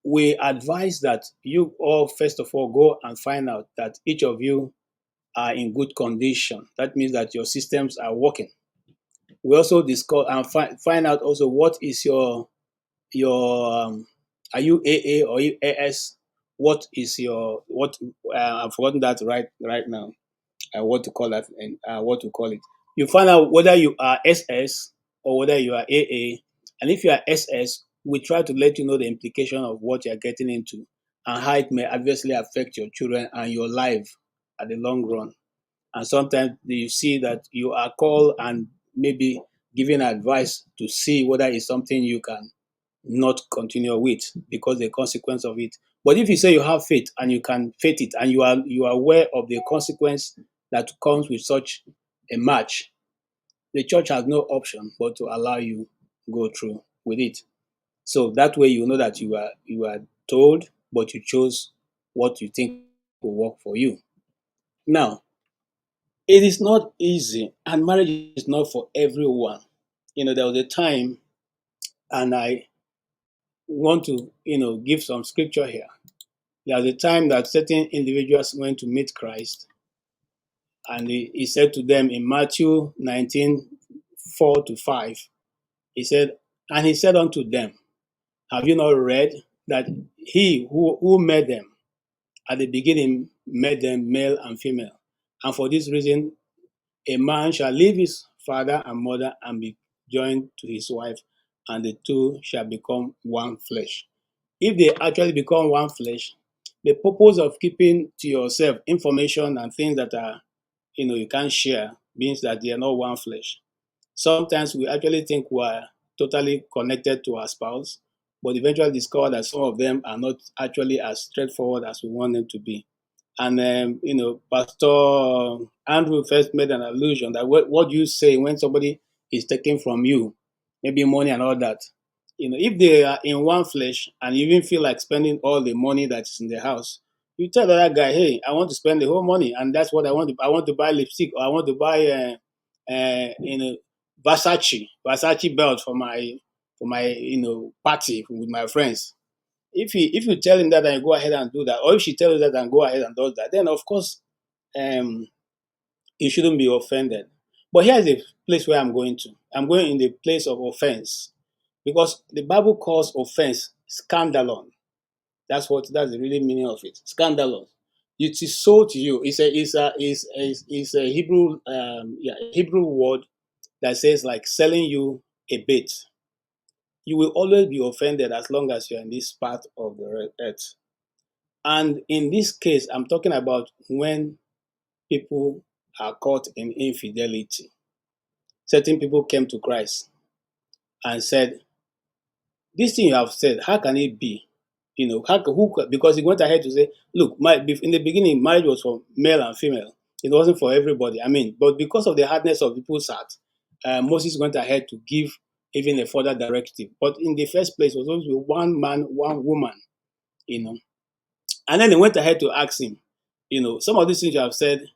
we advise that you all, first of all, go and find out that each of you are in good condition. That means that your systems are working. We also discuss and find out also what is your are you AA or you AS? What is your what? I've forgotten that right now. What to call that and what to call it. You find out whether you are SS or whether you are AA. And if you are SS, we try to let you know the implication of what you are getting into and how it may adversely affect your children and your life at the long run. And sometimes you see that you are called and maybe given advice to see whether it's something you can not continue with because the consequence of it. But if you say you have faith and you can faith it and you are aware of the consequence that comes with such a match, the church has no option but to allow you go through with it. So that way you know that you are told, but you chose what you think will work for you. Now, it is not easy, and marriage is not for everyone. There was a time, and I want to, give some scripture here. There was a time that certain individuals went to meet Christ, and he said to them in Matthew 19:4-5, and he said unto them, have you not read that he who made them at the beginning made them male and female? And for this reason, a man shall leave his father and mother and be joined to his wife, and the two shall become one flesh. If they actually become one flesh, the purpose of keeping to yourself information and things that are, you can't share means that they are not one flesh. Sometimes we actually think we are totally connected to our spouse, but eventually discover that some of them are not actually as straightforward as we want them to be. And Pastor Andrew first made an allusion that what you say when somebody is taken from you, maybe money and all that. If they are in one flesh and you even feel like spending all the money that is in the house, you tell the other guy, hey, I want to spend the whole money, and that's what I want to. I want to buy lipstick, or I want to buy Versace belt for my party with my friends. If you tell him that and you go ahead and do that, or if she tells you that and go ahead and does that, then of course you shouldn't be offended. But here's the place where I'm going to. I'm going in the place of offense, because the Bible calls offense scandalon. That's the really meaning of it. Scandalon. It is sold to you. It's a Hebrew word that says like selling you a bait. You will always be offended as long as you're in this part of the earth. And in this case, I'm talking about when people are caught in infidelity. Certain people came to Christ and said, this thing you have said, how can it be? Because he went ahead to say, look, in the beginning, marriage was for male and female. It wasn't for everybody. But because of the hardness of people's heart, Moses went ahead to give even a further directive. But in the first place, it was supposed to be one man, one woman. And then they went ahead to ask him, some of these things you have said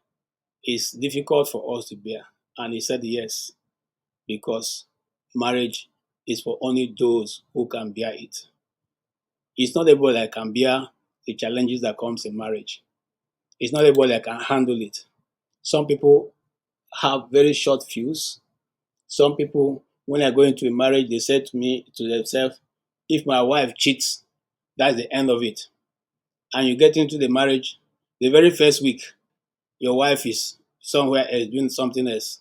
is difficult for us to bear. And he said yes, because marriage is for only those who can bear it. It's not everybody that can bear the challenges that comes in marriage. It's not everybody that can handle it. Some people have very short fuse. Some people, when they go into a marriage, they say to themselves, if my wife cheats, that's the end of it. And you get into the marriage, the very first week, your wife is somewhere else doing something else.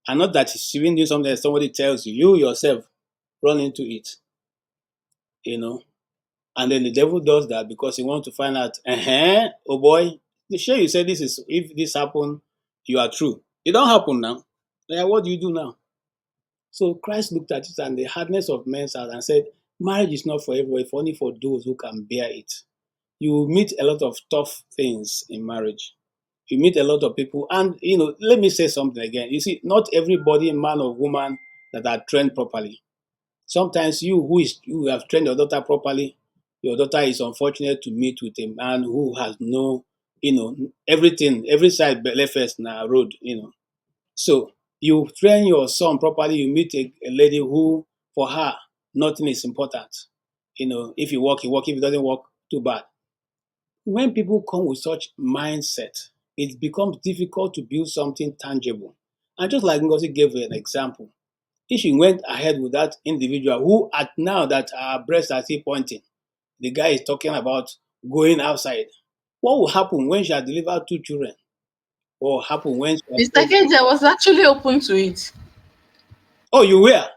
And not that she's even doing something else, somebody tells you, you yourself run into it, you know. And then the devil does that because he wants to find out, oh boy, the sure you said this is, if this happen, you are true. It don't happen now. Like, what do you do now? So Christ looked at it and the hardness of men's heart and said, marriage is not for everybody, for only for those who can bear it. You will meet a lot of tough things in marriage. You meet a lot of people, and let me say something again. You see, not everybody, man or woman, that are trained properly. Sometimes you have trained your daughter properly, your daughter is unfortunate to meet with a man who has no, everything, every side left first na road. So you train your son properly, you meet a lady who, for her, nothing is important. If you work, you work. If it doesn't work, too bad. When people come with such mindset, it becomes difficult to build something tangible. And just like Ngozi gave an example, if she went ahead with that individual who at now that her breasts are still pointing, the guy is talking about going outside. What will happen when she has delivered 2 children? What will happen when she has Mr. Keji, I was actually open to it. Oh, you were? Of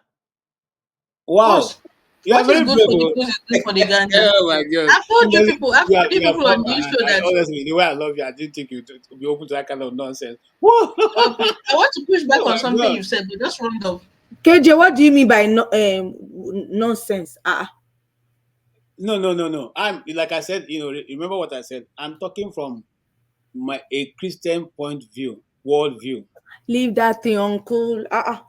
Wow. course. You are What is very good brave. for the Oh. goose is good for the gander. Oh my God. I've told you Ngozi, people, I've told you you are people on proper. this show that Honestly, the way I love you, I didn't think you to be open to that kind of nonsense. Whoa. I want to push back Oh on my something God. you said, but just round off. KJ, what do you mean by nonsense? No. I'm like I said, remember what I said. I'm talking from a Christian point of view, world view. Leave that thing, uncle. Uh-uh.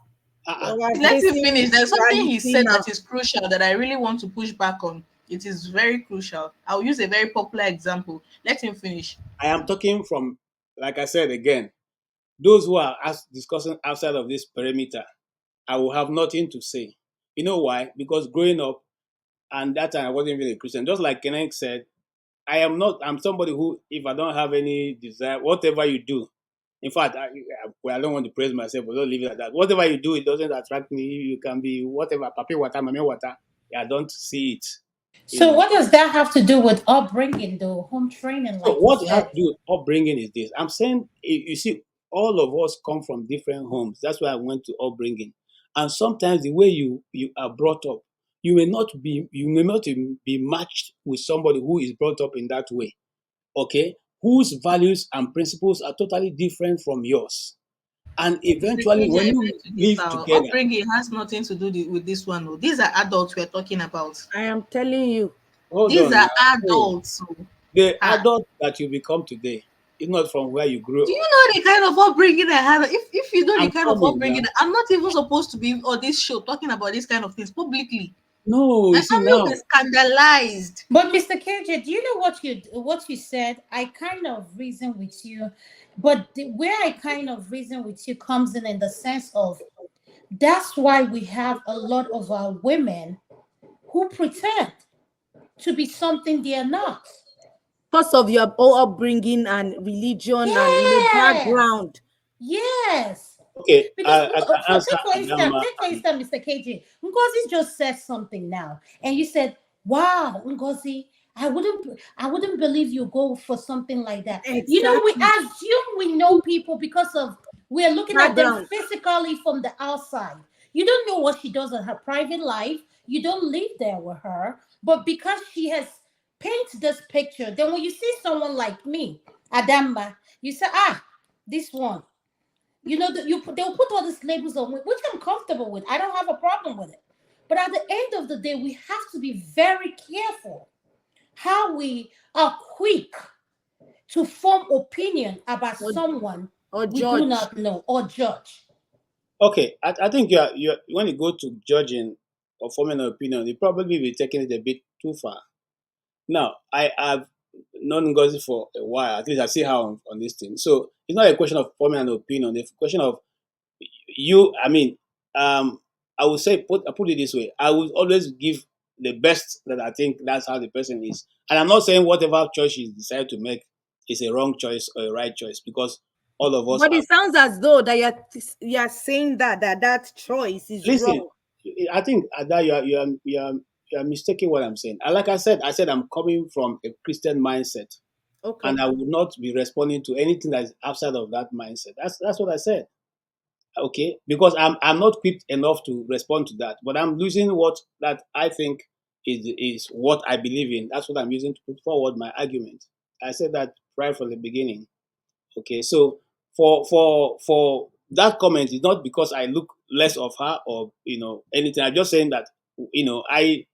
We're Let him facing finish. There's something he reality said now. that is crucial that I really want to push back on. It is very crucial. I'll use a very popular example. Let him finish. I am talking from, like I said again, those who are discussing outside of this perimeter, I will have nothing to say. You know why? Because growing up, and that time I wasn't even a Christian. Just like Kenneth said, I'm somebody who, if I don't have any desire, whatever you do, in fact, I don't want to praise myself, but don't leave it at that. Whatever you do, it doesn't attract me. You can be whatever, papi water, mami water. I don't see it, you So know. what does that have to do with upbringing, though? Home training, So like you what it has said. to do with upbringing is this. I'm saying, you see, all of us come from different homes. That's why I went to upbringing. And sometimes the way you are brought up, you may not be matched with somebody who is brought up in that way. Okay, whose values and principles are totally different from yours. And Mr. eventually, KJ, when I you beg to live differ. together, Upbringing has nothing to do with this one. Oh. These are adults we're talking about. I am telling you. hold These on now. are Hey, adults. Oh. the Ah. adult that you become today is not from where you grew Do you up. know the kind of upbringing I had? If you know the I'm kind of coming upbringing, now. I'm not even supposed to be on this show talking about this kind of things publicly. No, My you see family will be now. scandalized. But Mr. KJ, do you know what you said? I kind of reason with you, but where I kind of reason with you comes in the sense of that's why we have a lot of our women who pretend to be something they're not. Because of your whole upbringing and religion and Yes, background. yes. Okay, Because I can answer Adanma. take for instance, Mr. KJ, Ngozi just said something now, and you said, "Wow, Ngozi, I wouldn't believe you go for something like that." We Exactly. assume we know people because of we're looking at them Background. physically from the outside. You don't know what she does in her private life. You don't live there with her, but because she has painted this picture, then when you see someone like me, Adanma, you say, this one. They'll put all these labels on me, which I'm comfortable with. I don't have a problem with it. But at the end of the day, we have to be very careful how we are quick to form opinion about or, someone or we do judge. not know or judge. Okay, I think you when you go to judging or forming an opinion, you probably be taking it a bit too far. Now, I have known Ngozi for a while. At least I see her on this thing. So it's not a question of forming an opinion. It's a question of you. I mean, I would say I put it this way. I would always give the best that I think that's how the person is. And I'm not saying whatever choice you decide to make is a wrong choice or a right choice, because all of us But are. it sounds as though that you're saying that choice is Listen, wrong. I think Ada, you are mistaking what I'm saying. And like I said I'm coming from a Christian mindset, and Okay. I would not be responding to anything that is outside of that mindset. That's what I said. Okay, because I'm not equipped enough to respond to that, but I'm using what that I think is what I believe in. That's what I'm using to put forward my argument. I said that right from the beginning. Okay, so for that comment is not because I look less of her or anything. I'm just saying that I,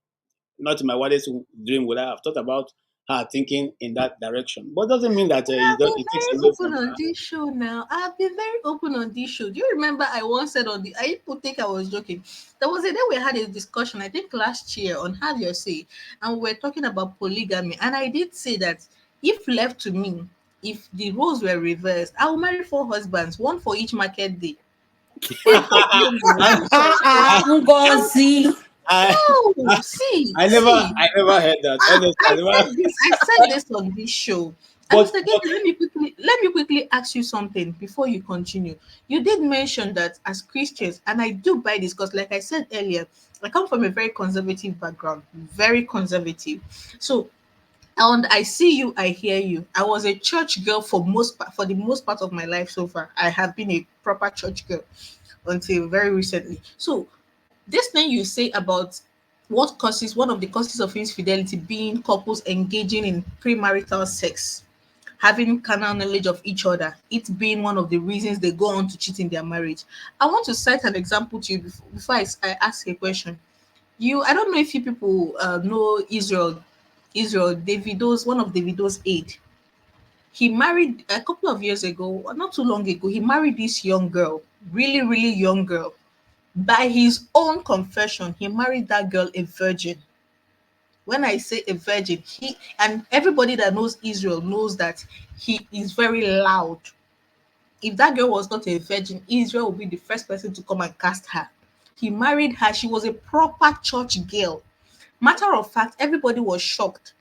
not in my wildest dream would I have thought about her thinking in that direction. But doesn't mean that I've been it takes very away open from on her. this show now. I've been very open on this show. Do you remember I once said on the I people think I was joking. There was a day we had a discussion, I think last year, on Have Your Say, and we were talking about polygamy. And I did say that if left to me, if the roles were reversed, I will marry 4 husbands, one for each market day. One for every I, marriage. I, And Ngozi. I, no, see, I never heard that. Honestly, I never. I said this on this show. And But Mr. Gage, let me quickly ask you something before you continue. You did mention that as Christians, and I do buy this because, like I said earlier, I come from a very conservative background, very conservative. So, and I see you, I hear you. I was a church girl for the most part of my life so far. I have been a proper church girl until very recently. So, this thing you say about one of the causes of infidelity being couples engaging in premarital sex, having carnal knowledge of each other, it being one of the reasons they go on to cheat in their marriage. I want to cite an example to you before I ask a question. I don't know if you people know Israel, Davido's one of Davido's aide. He married a couple of years ago, not too long ago. He married this young girl, really, really young girl. By his own confession, he married that girl a virgin. When I say a virgin, he and everybody that knows Israel knows that he is very loud. If that girl was not a virgin, Israel would be the first person to come and cast her. He married her. She was a proper church girl. Matter of fact, everybody was shocked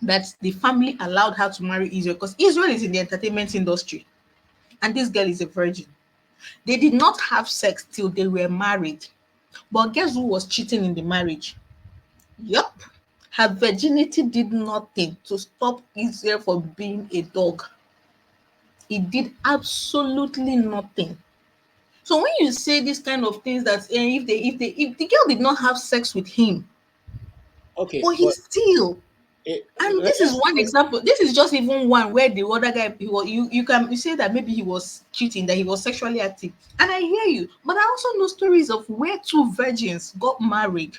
that the family allowed her to marry Israel because Israel is in the entertainment industry and this girl is a virgin. They did not have sex till they were married. But guess who was cheating in the marriage? Yup. Her virginity did nothing to stop Israel from being a dog. It did absolutely nothing. So when you say this kind of things that if the girl did not have sex with him, okay, but he but still, eh, and this is one example. This is just even one where the other guy you say that maybe he was cheating, that he was sexually active. And I hear you, but I also know stories of where two virgins got married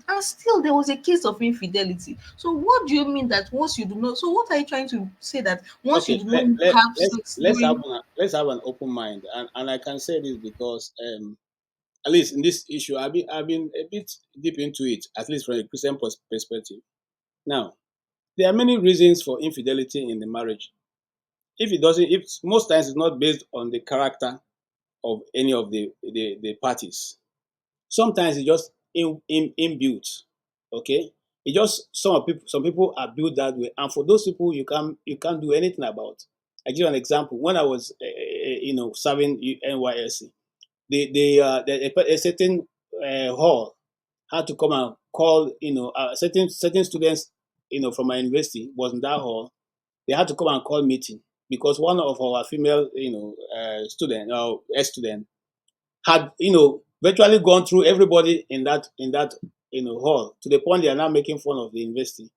and still there was a case of infidelity. So what do you mean that once you do not, so what are you trying to say, that once you okay, do not have sex during let's have an open mind, and I can say this because at least in this issue I've been a bit deep into it, at least from a Christian perspective. Now, there are many reasons for infidelity in the marriage. If most times it's not based on the character of any of the parties. Sometimes it's just inbuilt. Okay, it just some people are built that way, and for those people you can't do anything about. I give you an example. When I was serving NYSC, a certain hall had to come and call certain students from my university was in that hall. They had to come and call meeting because one of our female student or ex student had virtually gone through everybody in that hall, to the point they are now making fun of the university,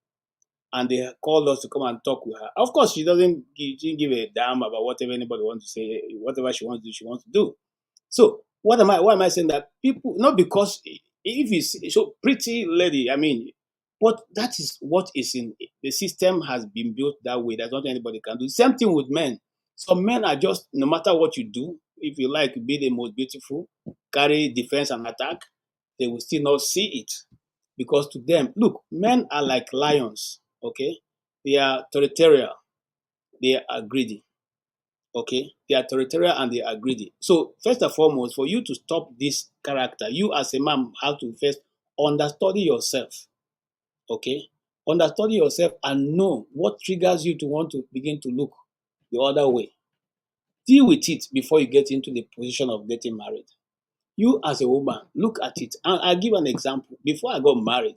and they called us to come and talk with her. Of course, she didn't give a damn about whatever anybody wants to say. Whatever she wants to do, she wants to do. So why am I saying that? People, not because if it's so pretty lady, I mean, but that is what is in the system, has been built that way. There's nothing anybody can do. Same thing with men. Some men are just, no matter what you do, if you like be the most beautiful, carry defense and attack, they will still not see it. Because to them, look, men are like lions, okay? They are territorial. They are greedy. Okay, they are territorial and they are greedy. So first and foremost, for you to stop this character, you as a man have to first understudy yourself. Okay, understudy yourself and know what triggers you to want to begin to look the other way. Deal with it before you get into the position of getting married. You as a woman, look at it. And I'll give an example. Before I got married,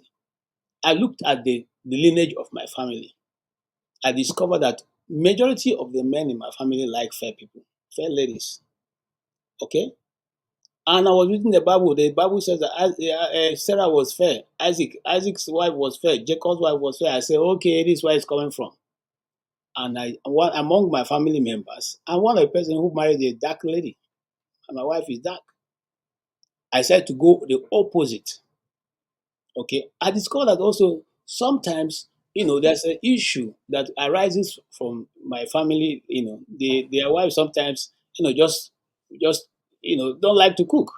I looked at the lineage of my family. I discovered that majority of the men in my family like fair people, fair ladies. Okay? And I was reading the Bible. The Bible says that Sarah was fair. Isaac's wife was fair. Jacob's wife was fair. I said, okay, this is where it's coming from. And one among my family members, I want a person who married a dark lady. And my wife is dark. I said to go the opposite. Okay. I discovered that also sometimes, there's an issue that arises from my family, their wives sometimes, just don't like to cook.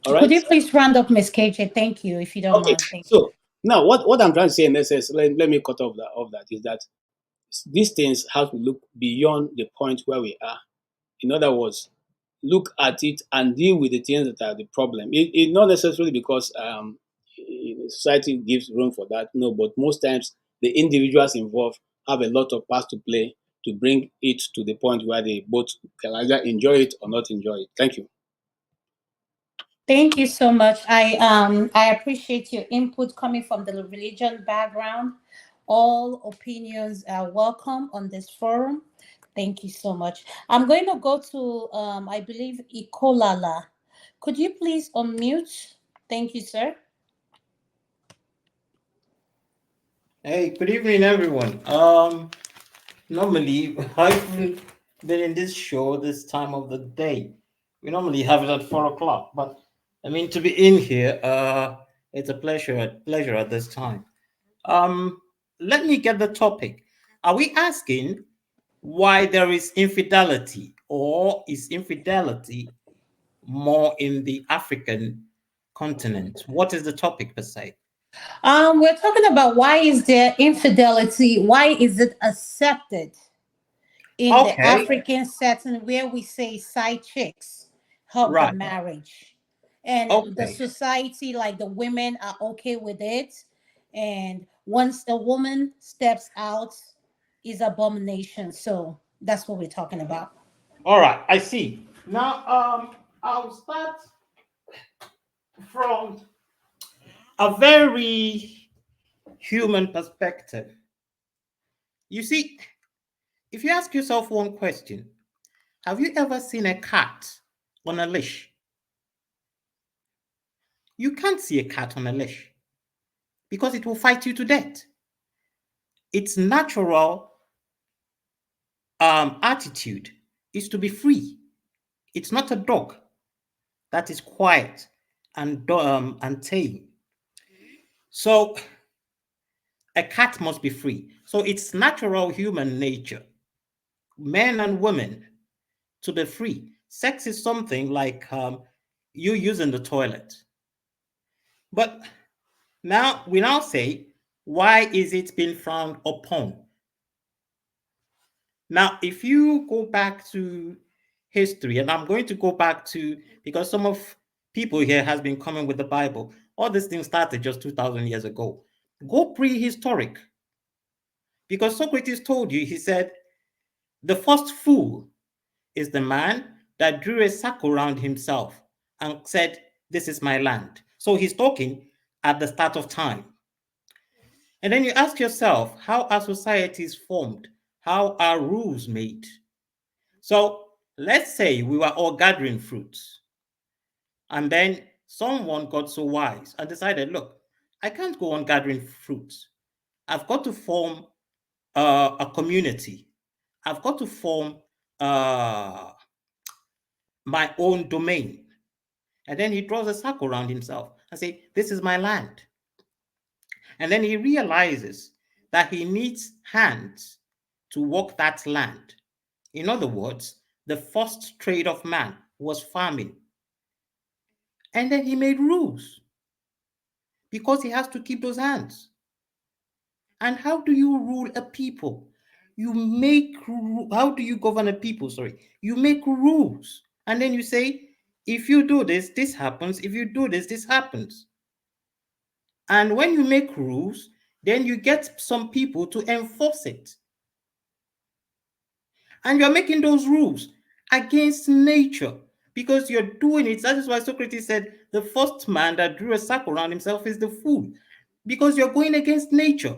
All Could right. you please round up, Miss KJ? Thank you, if you don't Okay. mind. Thank you. So now what I'm trying to say in essence, let me cut off that is that these things have to look beyond the point where we are. In other words, look at it and deal with the things that are the problem. It not necessarily because society gives room for that. No, but most times the individuals involved have a lot of parts to play to bring it to the point where they both can either enjoy it or not enjoy it. Thank you. Thank you so much. I appreciate your input coming from the religion background. All opinions are welcome on this forum. Thank you so much. I'm going to go to I believe Ikolala. Could you please unmute? Thank you, sir. Hey, good evening, everyone. Normally, I haven't been in this show this time of the day. We normally have it at 4 o'clock, but I mean to be in here, it's a pleasure at this time. Um, Let me get the topic. Are we asking why there is infidelity, or is infidelity more in the African continent? What is the topic per se? We're talking about why is there infidelity? Why is it accepted in the Okay, African setting where we say side chicks help the right. marriage? And the Okay. society, like the women, are okay with it. And once a woman steps out, is abomination. So that's what we're talking about. All right, I see. Now, I'll start from a very human perspective. You see, if you ask yourself one question, have you ever seen a cat on a leash? You can't see a cat on a leash because it will fight you to death. Its natural attitude is to be free. It's not a dog that is quiet and tame. So a cat must be free. So it's natural human nature, men and women, to be free. Sex is something like you using the toilet. But now we now say, why is it being frowned upon? Now, if you go back to history, and I'm going to go back to, because some of people here has been coming with the Bible. All these things started just 2,000 years ago. Go prehistoric, because Socrates told you, he said, the first fool is the man that drew a circle around himself and said, this is my land. So he's talking at the start of time. And then you ask yourself, how are societies formed? How are rules made? So let's say we were all gathering fruits, and then someone got so wise and decided, look, I can't go on gathering fruits. I've got to form a community. I've got to form uh, my own domain. And then he draws a circle around himself and say, this is my land. And then he realizes that he needs hands to work that land. In other words, the first trade of man was farming. And then he made rules because he has to keep those hands. And how do you rule a people? How do you govern a people? Sorry, you make rules, and then you say, if you do this, this happens. If you do this, this happens. And when you make rules, then you get some people to enforce it. And you're making those rules against nature because you're doing it. That is why Socrates said the first man that drew a circle around himself is the fool, because you're going against nature.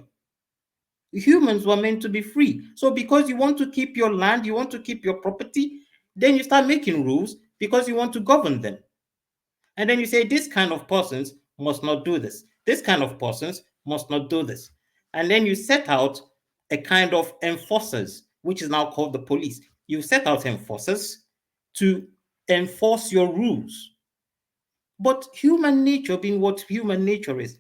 Humans were meant to be free. So because you want to keep your land, you want to keep your property, then you start making rules because you want to govern them. And then you say, this kind of persons must not do this. This kind of persons must not do this. And then you set out a kind of enforcers, which is now called the police. You set out enforcers to enforce your rules. But human nature, being what human nature is,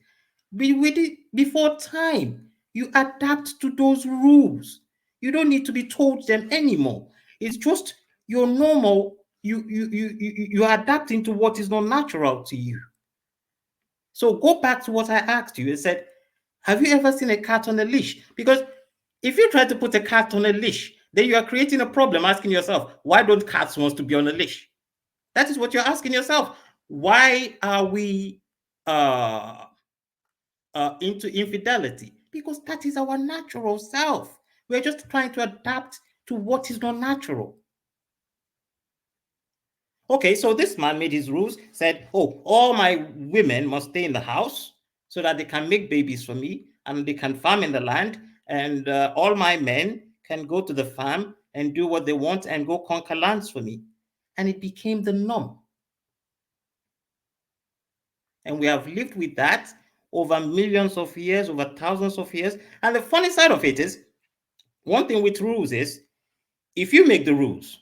before time, you adapt to those rules. You don't need to be told them anymore. It's just your normal, you are adapting to what is not natural to you. So go back to what I asked you and said, have you ever seen a cat on a leash? Because if you try to put a cat on a leash, then you are creating a problem asking yourself, why don't cats want to be on a leash? That is what you're asking yourself. Why are we into infidelity? Because that is our natural self. We're just trying to adapt to what is not natural. Okay, so this man made his rules, said, oh, all my women must stay in the house so that they can make babies for me and they can farm in the land, and all my men can go to the farm and do what they want and go conquer lands for me. And it became the norm. And we have lived with that over millions of years, over thousands of years. And the funny side of it is, one thing with rules is, if you make the rules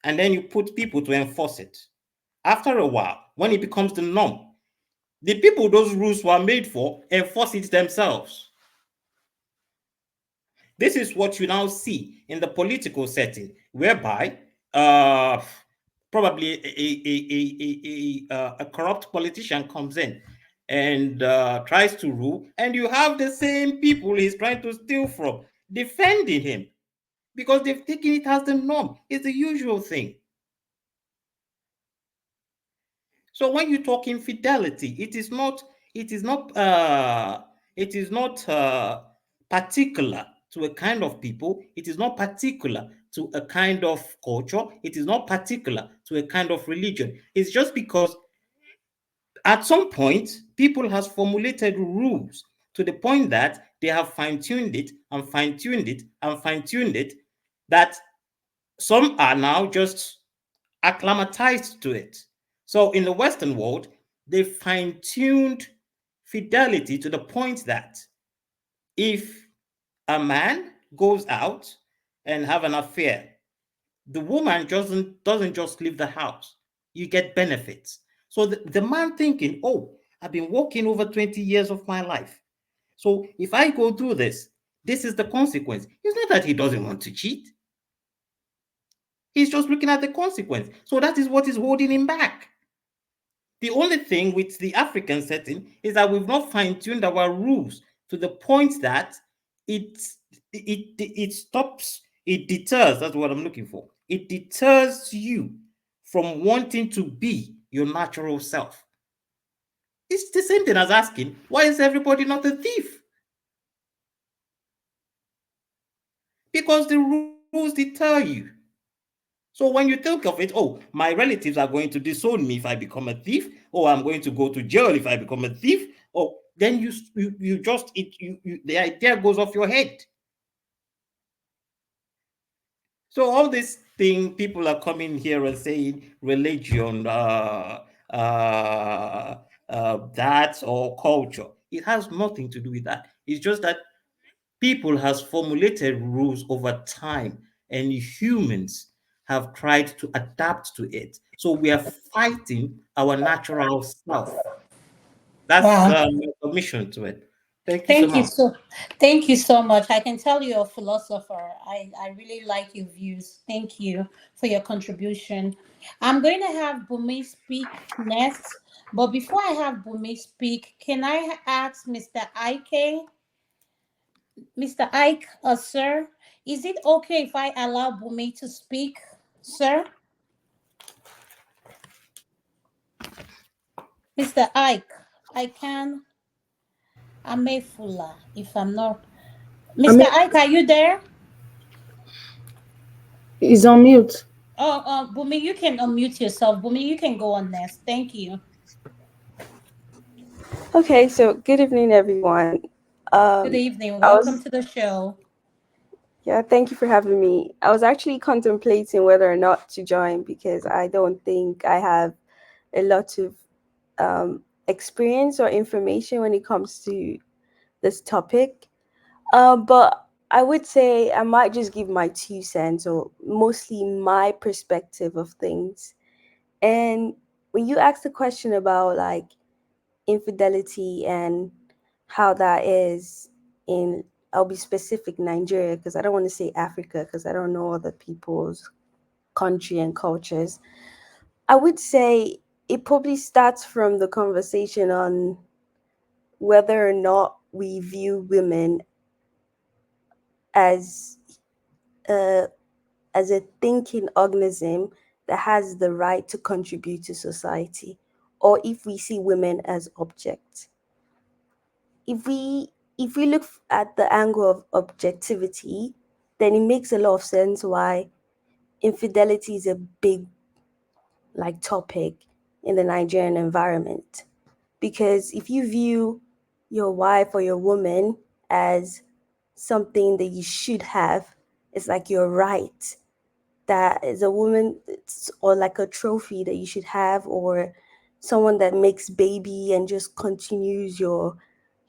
and then you put people to enforce it, after a while, when it becomes the norm, the people those rules were made for enforce it themselves. This is what you now see in the political setting, whereby probably a corrupt politician comes in and tries to rule, and you have the same people he's trying to steal from defending him because they've taken it as the norm. It's the usual thing. So when you talk infidelity, it is not particular to a kind of people. It is not particular to a kind of culture. It is not particular to a kind of religion. It's just because at some point people has formulated rules to the point that they have fine-tuned it and fine-tuned it and fine-tuned it, that some are now just acclimatized to it. So in the Western world, they fine-tuned fidelity to the point that if a man goes out and have an affair, the woman doesn't just leave the house. You get benefits. So the man thinking, oh, I've been working over 20 years of my life. So if I go through this, this is the consequence. It's not that he doesn't want to cheat. He's just looking at the consequence. So that is what is holding him back. The only thing with the African setting is that we've not fine-tuned our rules to the point that it stops, it deters, that's what I'm looking for. It deters you from wanting to be your natural self. It's the same thing as asking, why is everybody not a thief? Because the rules deter you. So when you think of it, oh, my relatives are going to disown me if I become a thief, or I'm going to go to jail if I become a thief, or then the idea goes off your head. So all this thing, people are coming here and saying religion, that or culture. It has nothing to do with that. It's just that people has formulated rules over time, and humans have tried to adapt to it. So we are fighting our natural self. That's Wow. my submission to it. Thank you so Thank you much. so thank you so much. I can tell you're a philosopher. I really like your views. Thank you for your contribution. I'm going to have Bumi speak next. But before I have Bumi speak, can I ask Mr. Ike Mr. Ike, sir, is it okay if I allow Bumi to speak, sir? Mr. Ike, I can Amefula, if I'm not. I Mr. mean, Ike, are you there? he's on mute. Oh, Bumi, you can unmute yourself. Bumi, you can go on next. Thank you. Okay, so good evening, everyone. Good evening. I Welcome was, to the show. yeah, thank you for having me. I was actually contemplating whether or not to join because I don't think I have a lot of experience or information when it comes to this topic. But I would say I might just give my 2 cents or mostly my perspective of things. And when you ask the question about like infidelity and how that is in, I'll be specific, Nigeria, because I don't want to say Africa because I don't know other people's country and cultures. I would say it probably starts from the conversation on whether or not we view women as a as a thinking organism that has the right to contribute to society, or if we see women as objects. If we look at the angle of objectivity, then it makes a lot of sense why infidelity is a big like topic in the Nigerian environment. Because if you view your wife or your woman as something that you should have, it's like your right, that is a woman, or like a trophy that you should have, or someone that makes baby and just continues your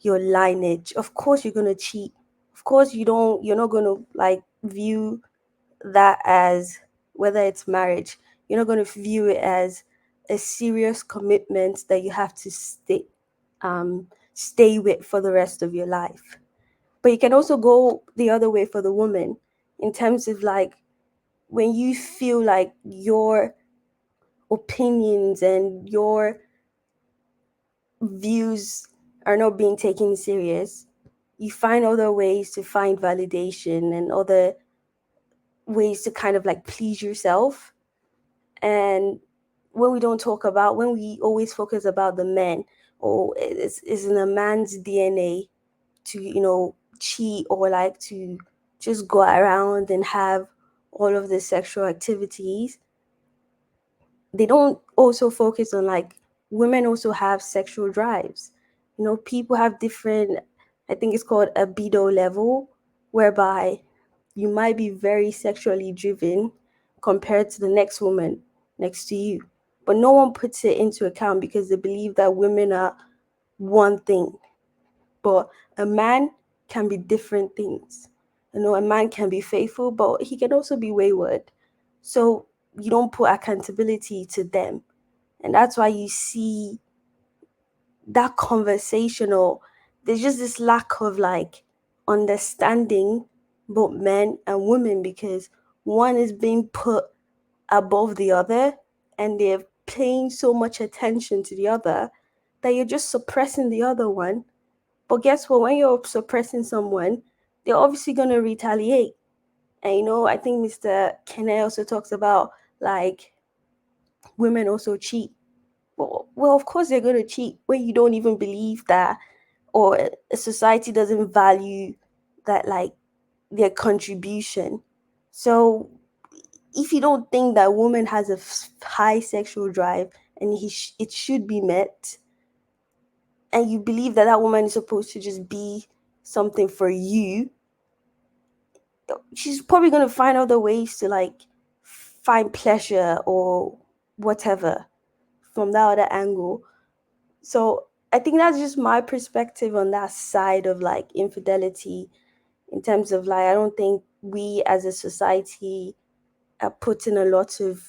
lineage. Of course you're gonna cheat. Of course you're not gonna like view that as, whether it's marriage, you're not gonna view it as a serious commitment that you have to stay with for the rest of your life. But you can also go the other way for the woman, in terms of like when you feel like your opinions and your views are not being taken serious, you find other ways to find validation and other ways to kind of like please yourself. And when we always focus about the men, or it's in a man's DNA to, cheat or like to just go around and have all of the sexual activities, they don't also focus on like women also have sexual drives. People have different, I think it's called a libido level, whereby you might be very sexually driven compared to the next woman next to you. But no one puts it into account because they believe that women are one thing. But a man can be different things. A man can be faithful, but he can also be wayward. So you don't put accountability to them. And that's why you see that conversational, there's just this lack of like understanding both men and women, because one is being put above the other and they're paying so much attention to the other that you're just suppressing the other one. But guess what? When you're suppressing someone, they're obviously going to retaliate. And I think Mr. Kenne also talks about like women also cheat. Well, of course they're going to cheat when you don't even believe that, or a society doesn't value that, like their contribution. So if you don't think that woman has a high sexual drive and it should be met, and you believe that that woman is supposed to just be something for you, she's probably going to find other ways to like find pleasure or whatever from that other angle. So I think that's just my perspective on that side of like infidelity, in terms of like, I don't think we as a society are putting a lot of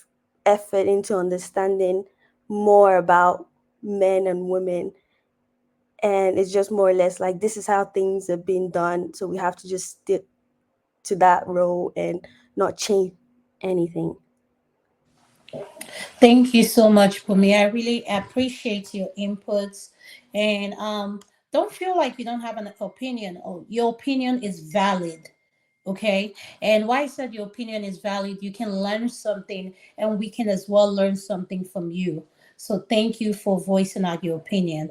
effort into understanding more about men and women. And it's just more or less like, this is how things have been done. So we have to just stick to that role and not change anything. Thank you so much, Bumi. I really appreciate your inputs. And don't feel like you don't have an opinion. Or your opinion is valid. Okay. And why I said your opinion is valid, you can learn something, and we can as well learn something from you. So thank you for voicing out your opinion.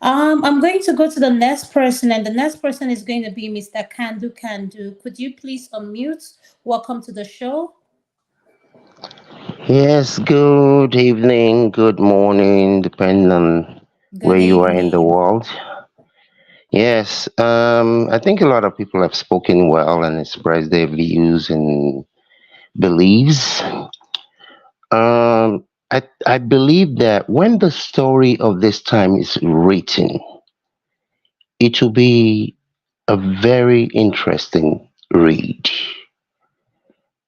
I'm going to go to the next person, and the next person is going to be Mr. Kandu Kandu. Could you please unmute? Welcome to the show. Yes, good evening, good morning, depending on where Good you are in the evening. world. Yes, I think a lot of people have spoken well and expressed their views and beliefs. I believe that when the story of this time is written, it will be a very interesting read.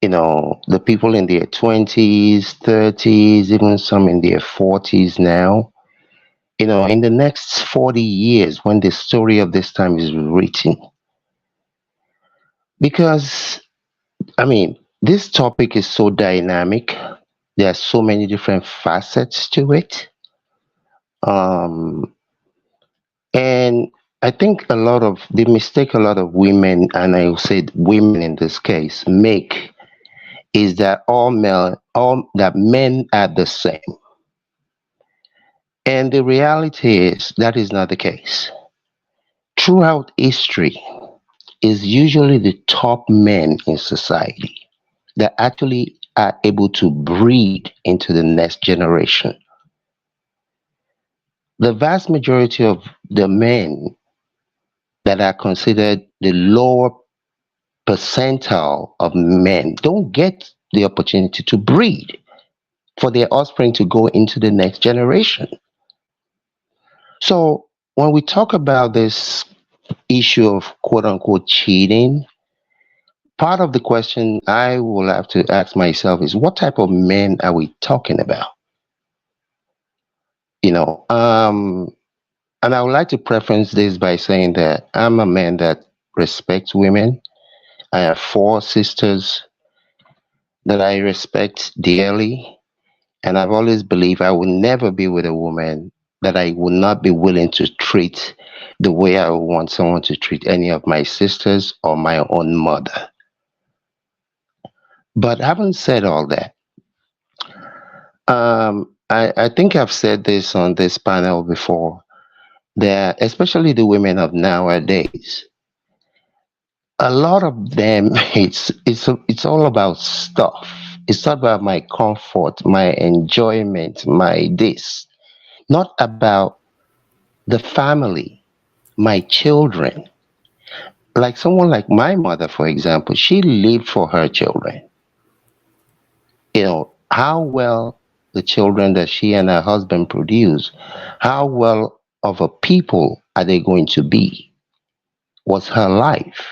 The people in their 20s, 30s, even some in their 40s now, in the next 40 years when the story of this time is written. Because, this topic is so dynamic, there are so many different facets to it. Um, and I think the mistake a lot of women, and I will say women in this case, make is that that men are the same. And the reality is that is not the case. Throughout history, is usually the top men in society that actually are able to breed into the next generation. The vast majority of the men that are considered the lower percentile of men don't get the opportunity to breed for their offspring to go into the next generation. So when we talk about this issue of quote unquote cheating, part of the question I will have to ask myself is what type of men are we talking about? You know, um, and I would like to preference this by saying that I'm a man that respects women. I have four sisters that I respect dearly, and I've always believed I will never be with a woman that I would not be willing to treat the way I would want someone to treat any of my sisters or my own mother. But having said all that, I think I've said this on this panel before that, especially the women of nowadays, a lot of them, it's all about stuff. It's all about my comfort, my enjoyment, my this, not about the family, my children. Like someone like my mother, for example, she lived for her children. How well the children that she and her husband produce, how well of a people are they going to be, was her life.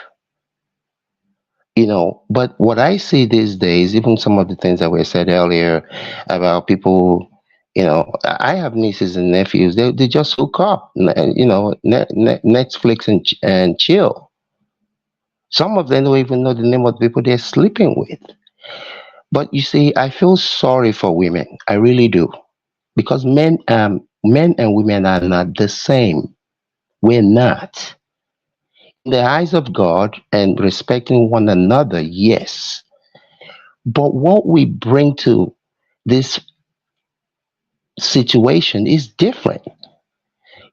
But what I see these days, even some of the things that were said earlier about people, I have nieces and nephews, they just hook up, Netflix and chill. Some of them don't even know the name of the people they're sleeping with. But you see, I feel sorry for women. I really do. Because men and women are not the same. We're not. In the eyes of God and respecting one another, yes. But what we bring to this situation is different.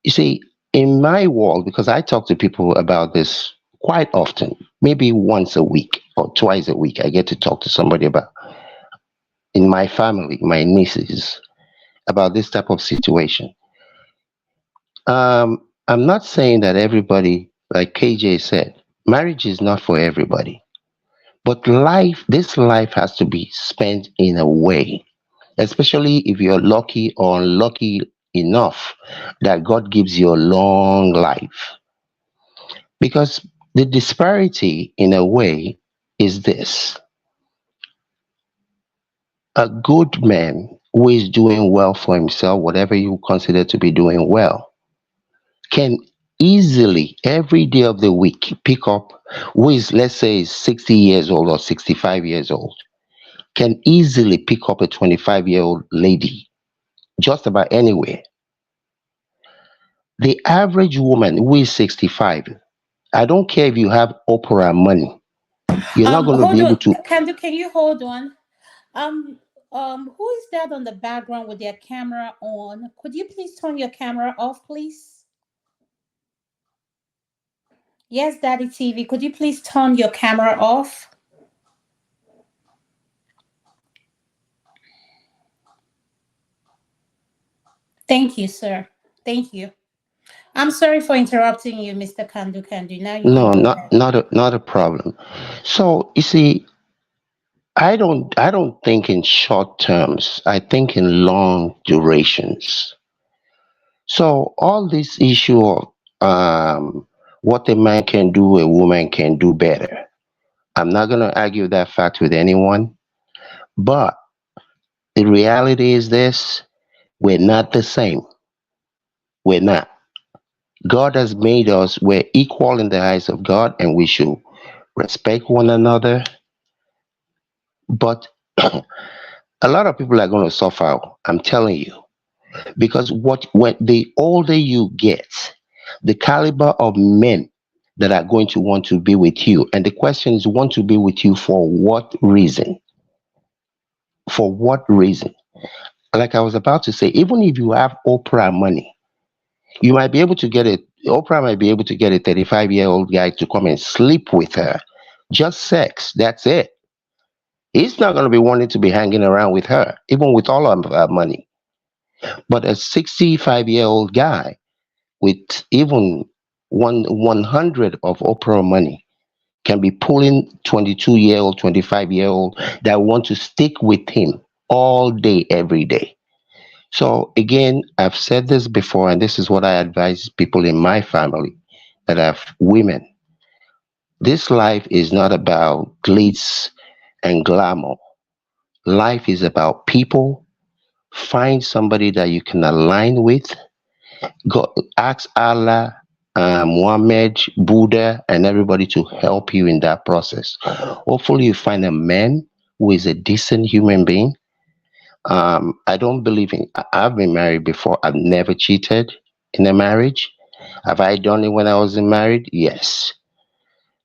You see, in my world, because I talk to people about this quite often, maybe once a week or twice a week, I get to talk to somebody about in my family, my nieces, about this type of situation. I'm not saying that everybody, like KJ said, marriage is not for everybody. But this life has to be spent in a way, especially if you're lucky or unlucky enough that God gives you a long life. Because the disparity, in a way, is this: a good man who is doing well for himself, whatever you consider to be doing well, can easily every day of the week pick up, who is, let's say, is 60 years old or 65 years old, can easily pick up a 25-year-old lady just about anywhere. The average woman who is 65, I don't care if you have Oprah money, you're not going to be Hold able on. to. Can you hold on? Um, who is that on the background with their camera on? Could you please turn your camera off, please? Yes, Daddy TV. Could you please turn your camera off? Thank you, sir. Thank you. I'm sorry for interrupting you, Mr. Kandu Kandu. Now you can No, go not ahead. not a problem. So you see, I don't think in short terms. I think in long durations. So all this issue of what a man can do, a woman can do better. I'm not going to argue that fact with anyone, but the reality is this: we're not the same. We're not. God has made us. We're equal in the eyes of God, and we should respect one another. But a lot of people are going to suffer. I'm telling you, because what when the older you get, the caliber of men that are going to want to be with you, and the question is, want to be with you for what reason? For what reason? Like I was about to say, even if you have Oprah money, you might be able to get it. Oprah might be able to get a 35-year-old guy to come and sleep with her, just sex. That's it. He's not going to be wanting to be hanging around with her, even with all of her money. But a 65-year-old guy with even 100 of Oprah money can be pulling 22-year-old, 25-year-old that want to stick with him all day, every day. So again, I've said this before, and this is what I advise people in my family that have women. This life is not about glitz and glamour. Life is about people. Find somebody that you can align with. Go ask Allah, Muhammad, Buddha, and everybody to help you in that process. Hopefully, you find a man who is a decent human being. I don't believe in. I've been married before. I've never cheated in a marriage. Have I done it when I was married? Yes.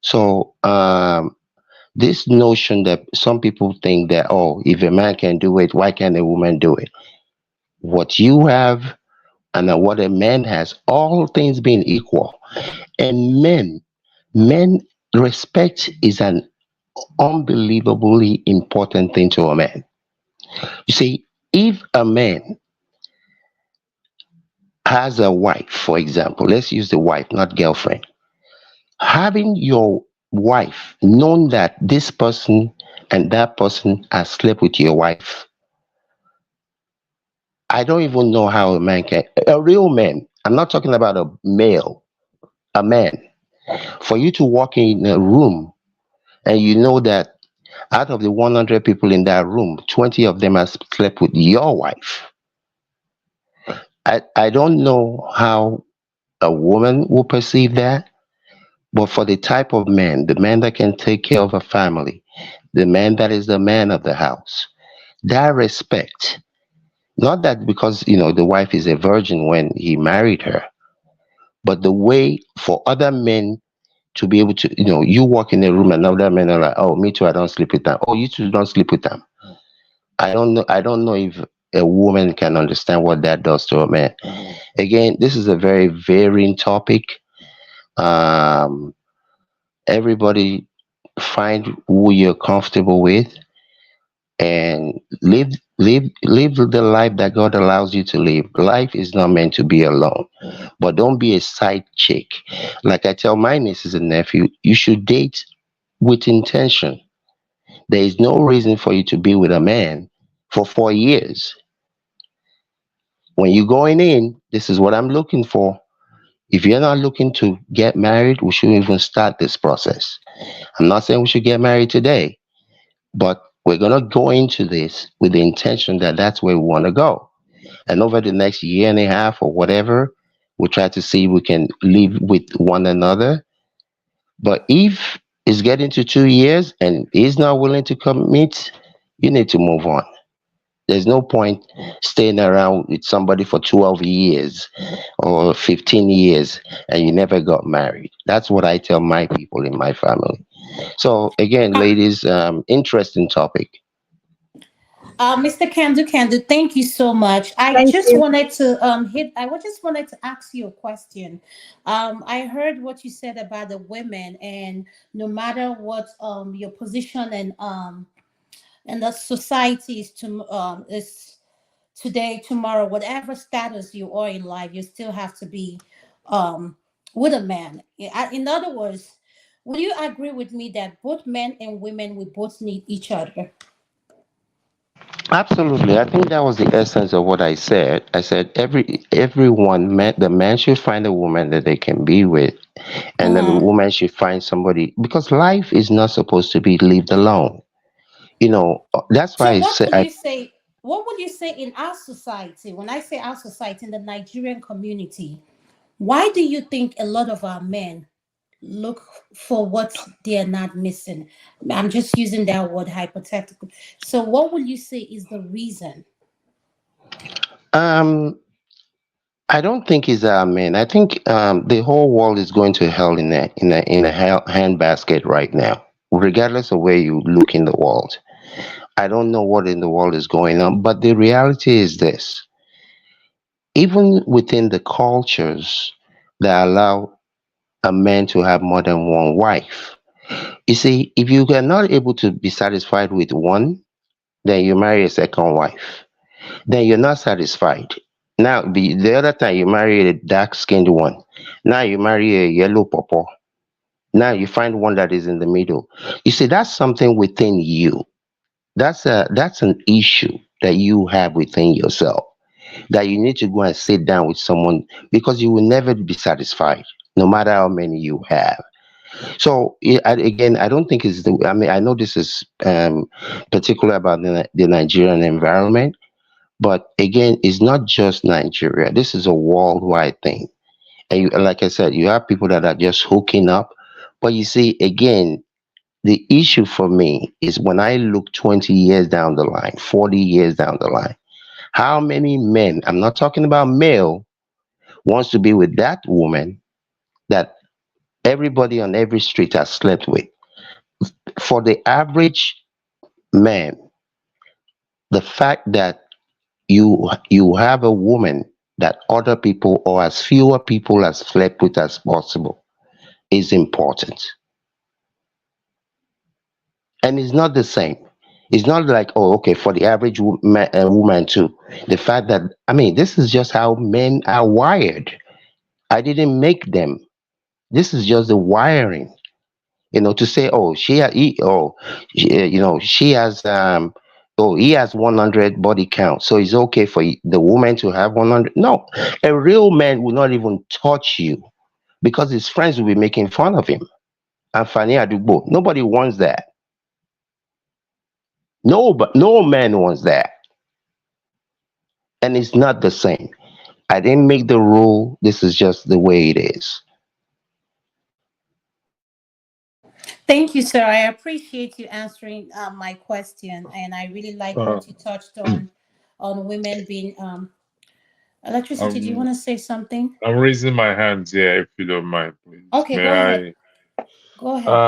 So this notion that some people think that, oh, if a man can do it, why can't a woman do it? What you have and what a man has, all things being equal. And men, respect is an unbelievably important thing to a man. You see, if a man has a wife, for example, let's use the wife, not girlfriend, having your wife known that this person and that person has slept with your wife, I don't even know how a man can, a real man, I'm not talking about a male, a man, for you to walk in a room and you know that out of the 100 people in that room, 20 of them have slept with your wife. I don't know how a woman will perceive that, but for the type of man, the man that can take care of a family, the man that is the man of the house, that respect, not that because, the wife is a virgin when he married her, but the way for other men to be able to, you walk in a room and other men are like, oh, me too, I don't sleep with them. Oh, you too don't sleep with them. I don't know if a woman can understand what that does to a man. Again, this is a very varying topic. Um, Everybody find who you're comfortable with and live the life that God allows you to live. Life is not meant to be alone. But don't be a side chick. Like I tell my nieces and nephew, you should date with intention. There is no reason for you to be with a man for 4 years. When you're going in, this is what I'm looking for. If you're not looking to get married, we shouldn't even start this process. I'm not saying we should get married today, but we're going to go into this with the intention that that's where we want to go. And over the next year and a half or whatever, we'll try to see if we can live with one another. But if it's getting to 2 years and he's not willing to commit, you need to move on. There's no point staying around with somebody for 12 years or 15 years and you never got married. That's what I tell my people in my family. So again, ladies, interesting topic. Mr. Kandu, thank you so much. I Thank just you. wanted to just wanted to ask you a question. I heard what you said about the women, and no matter what your position and the society is today, tomorrow, whatever status you are in life, you still have to be um with a man. In other words, would you agree with me that both men and women we both need each other? Absolutely. I think that was the essence of what I said. I said everyone man the man should find a woman that they can be with, and then the Mm-hmm. woman should find somebody, because life is not supposed to be lived alone. That's why So I what say would I you say? What would you say in our society? When I say our society, in the Nigerian community, why do you think a lot of our men look for what they are not missing? I'm just using that word hypothetical. So what would you say is the reason? um I don't think it's men. I think the whole world is going to hell in a hell handbasket right now, regardless of where you look in the world. I don't know what in the world is going on, but the reality is this: even within the cultures that allow a man to have more than one wife, you see, if you are not able to be satisfied with one, then you marry a second wife. Then you're not satisfied. Now, the other time you marry a dark skinned one. Now you marry a yellow pawpaw. Now you find one that is in the middle. You see, that's something within you. That's an issue that you have within yourself, that you need to go and sit down with someone, because you will never be satisfied, no matter how many you have. So again, I don't think it's the. I mean, I know this is particular about the Nigerian environment, but again, it's not just Nigeria. This is a worldwide thing. And like I said, you have people that are just hooking up. But you see, again, the issue for me is when I look 20 years down the line, 40 years down the line, how many men, I'm not talking about male, wants to be with that woman that everybody on every street has slept with? For the average man, the fact that you have a woman that other people or as fewer people has slept with as possible is important. And it's not the same. It's not like, oh, okay, for the average woman too. The fact that, I mean, this is just how men are wired. I didn't make them. This is just the wiring. To say, oh, she has, oh, he has 100 body count, so it's okay for the woman to have 100. No, a real man will not even touch you, because his friends will be making fun of him. And Fanny Adugbo, nobody wants that. No, but no man wants that. And it's not the same. I didn't make the rule. This is just the way it is. Thank you, sir. I appreciate you answering my question, and I really like Uh, what you touched on women being electricity. Do you I'm want to say something? I'm raising my hands here, if you don't mind, please. Okay, go ahead. May Go I? ahead.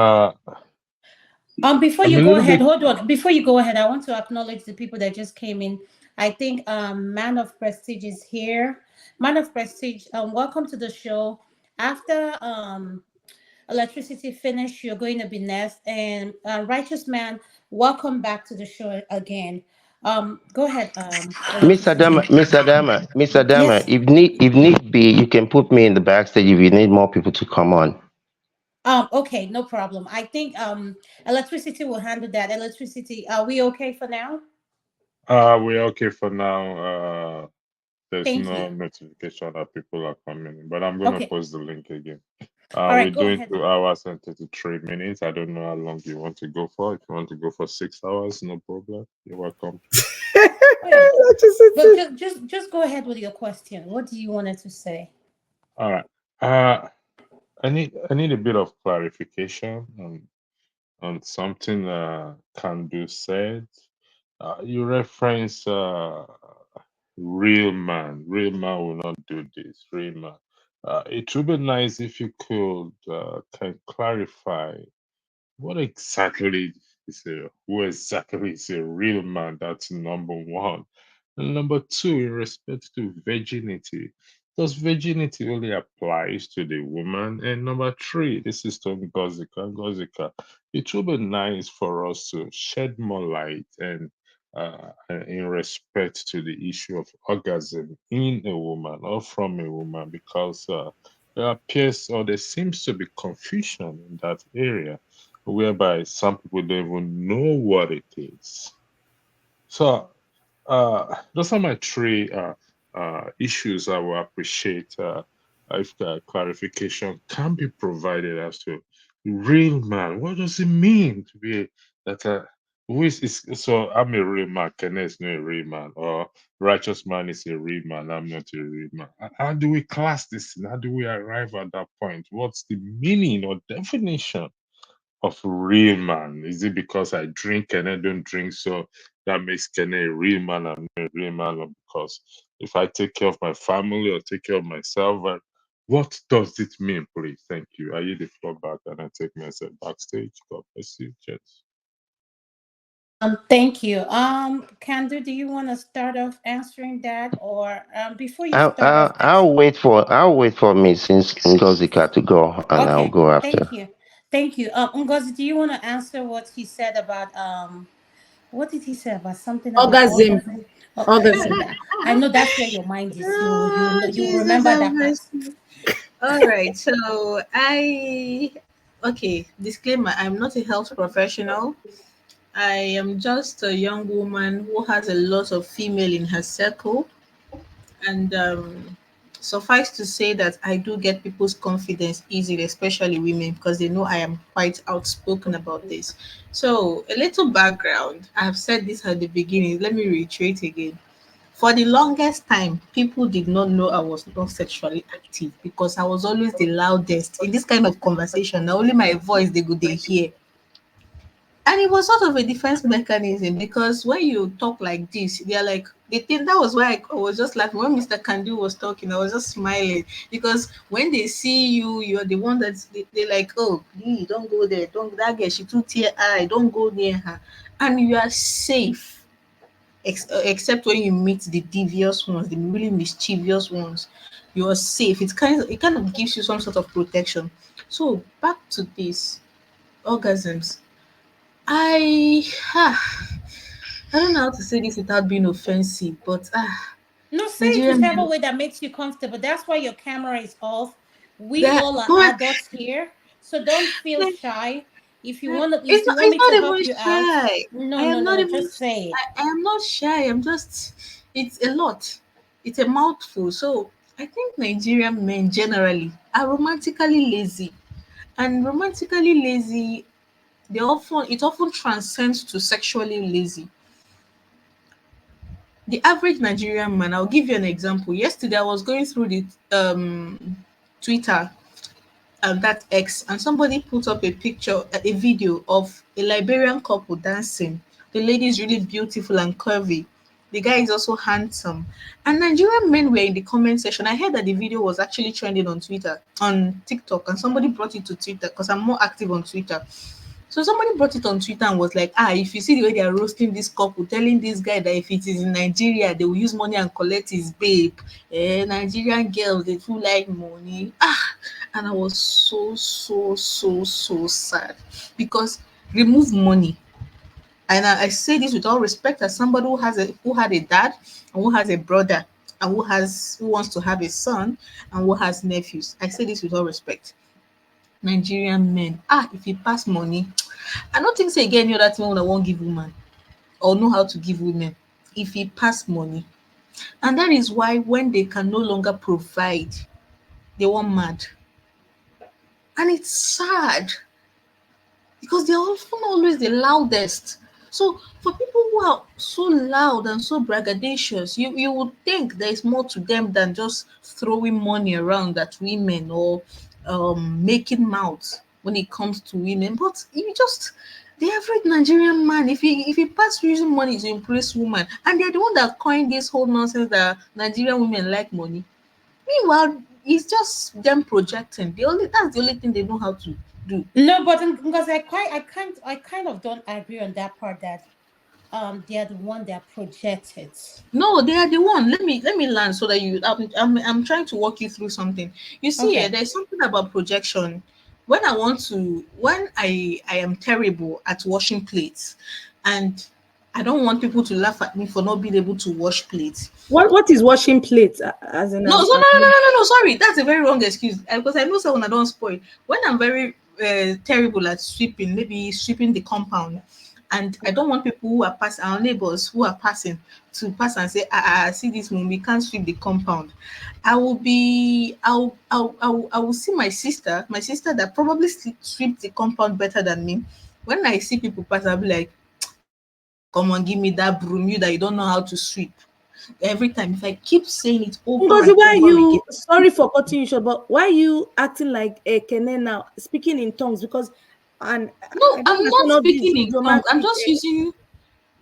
Before I'm you a go little ahead, bit. hold on. Before you go ahead, I want to acknowledge the people that just came in. I think Man of Prestige is here. Man of Prestige, welcome to the show. After electricity finish, you're going to be next. And Righteous Man, welcome back to the show again. Go ahead, Miss Adama, electricity. Miss Adama, Miss Adama, Yes. if need be, you can put me in the backstage if you need more people to come on. Okay, no problem. I think electricity will handle that. Electricity, are we okay for now? We're okay for now. There's Thank no you. notification that people are coming in, but I'm gonna Okay. post the link again. All We're right, go doing ahead. 2 hours and 33 minutes. I don't know how long you want to go for. If you want to go for 6 hours, no problem. You're welcome. Oh yeah. But Electricity. just go ahead with your question. What do you wanted to say? All right. Uh, I need a bit of clarification on something Kandu said. You reference real man. Real man will not do this. Real man. It would be nice if you could can clarify what exactly who exactly is a real man? That's number one. And number two, in respect to virginity, does virginity only applies to the woman? And number three, this is to Ngozika. Ngozika, it would be nice for us to shed more light and in respect to the issue of orgasm in a woman or from a woman, because there appears or there seems to be confusion in that area whereby some people don't even know what it is. So those are my three issues. I will appreciate if clarification can be provided as to real man. What does it mean to be that? Who is so? I'm a real man. Kenneth is not a real man, or righteous man is a real man. I'm not a real man. How do we class this? How do we arrive at that point? What's the meaning or definition of real man? Is it because I drink and I don't drink, so that makes Kene a real man and not a real man? Or because if I take care of my family or take care of myself, what does it mean, please? Thank you. I yield the floor back and I take myself backstage. God bless you. Cheers. Thank you. Candu, do you want to start off answering that, or before you start off I'll wait for me since Ngozika to go, and I'll Okay, go after. thank you. Thank you. Ngozi, do you want to answer what he said about what did he say about something about Orgasm. orgasm? Oh, Orgasm. I know that's where your mind is. You Oh, know you Jesus remember have that part. mercy. All right. So okay, disclaimer, I'm not a health professional. I am just a young woman who has a lot of female in her circle. And suffice to say that I do get people's confidence easily, especially women, because they know I am quite outspoken about this. So, a little background. I have said this at the beginning. Let me reiterate again. For the longest time, people did not know I was not sexually active because I was always the loudest in this kind of conversation. Now only my voice they hear. And it was sort of a defense mechanism because when you talk like this, they're like, they think that was why I was just laughing. When Mr. Kandu was talking, I was just smiling because when they see you, you're the one that they like, oh, don't go there. Don't, that girl, she too tear eye. Don't go near her. And you are safe, except when you meet the devious ones, the really mischievous ones. You are safe. It kind of gives you some sort of protection. So back to this orgasms. I I don't know how to say this without being offensive, but No, say it Nigerian whichever men, way that makes you comfortable. That's why your camera is off. We that all are but adults here, so don't feel shy. If you want to, if it's you not, want it's me to not help even you out, shy. no, I no, am not no, even just say it. I am not shy. I'm just it's a lot. It's a mouthful. So I think Nigerian men generally are romantically lazy. And romantically lazy, it often transcends to sexually lazy. The average Nigerian man, I'll give you an example. Yesterday I was going through the Twitter, that X, and somebody put up a picture, a video of a Liberian couple dancing. The lady is really beautiful and curvy. The guy is also handsome. And Nigerian men were in the comment section. I heard that the video was actually trending on Twitter, on TikTok, and somebody brought it to Twitter because I'm more active on Twitter. So somebody brought it on Twitter and was like, if you see the way they are roasting this couple, telling this guy that if it is in Nigeria, they will use money and collect his babe. Nigerian girls, they too like money. And I was so sad because remove money. And I say this with all respect as somebody who had a dad and who has a brother and who wants to have a son and who has nephews. I say this with all respect. Nigerian men, if you pass money, I don't think say again any other thing when I won't give woman or know how to give women. If he pass money. And that is why when they can no longer provide, they want mad. And it's sad because they're often always the loudest. So for people who are so loud and so braggadocious, you would think there is more to them than just throwing money around at women or making mouths when it comes to women. But you just The average Nigerian man, if he pass using money to impress woman, and they're the one that coined this whole nonsense that Nigerian women like money. Meanwhile, it's just them projecting. That's the only thing they know how to do. No, but because I kind of don't agree on that part that they are the one that project it. No, they are the one. Let me learn so that I'm trying to walk you through something. You see, Okay. there's something about projection. When I am terrible at washing plates, and I don't want people to laugh at me for not being able to wash plates. What is washing plates? As in, No, no, no, no, no, no, no. Sorry, that's a very wrong excuse. Because I know someone I don't spoil. When I'm very terrible at sweeping, maybe sweeping the compound, and I don't want people who are passing, our neighbors who are passing, to pass and say, see this one, we can't sweep the compound. I will see my sister that probably sweep the compound better than me. When I see people pass, I'll be like, come on, give me that broom, you that you don't know how to sweep. Every time, if I keep saying it over Ngozi, and why are over again. you, sorry for cutting you short, but why are you acting like a Kene now, speaking in tongues? Because, and No, I don't I'm understand not all these speaking in tongues. I'm idiomatic. just using.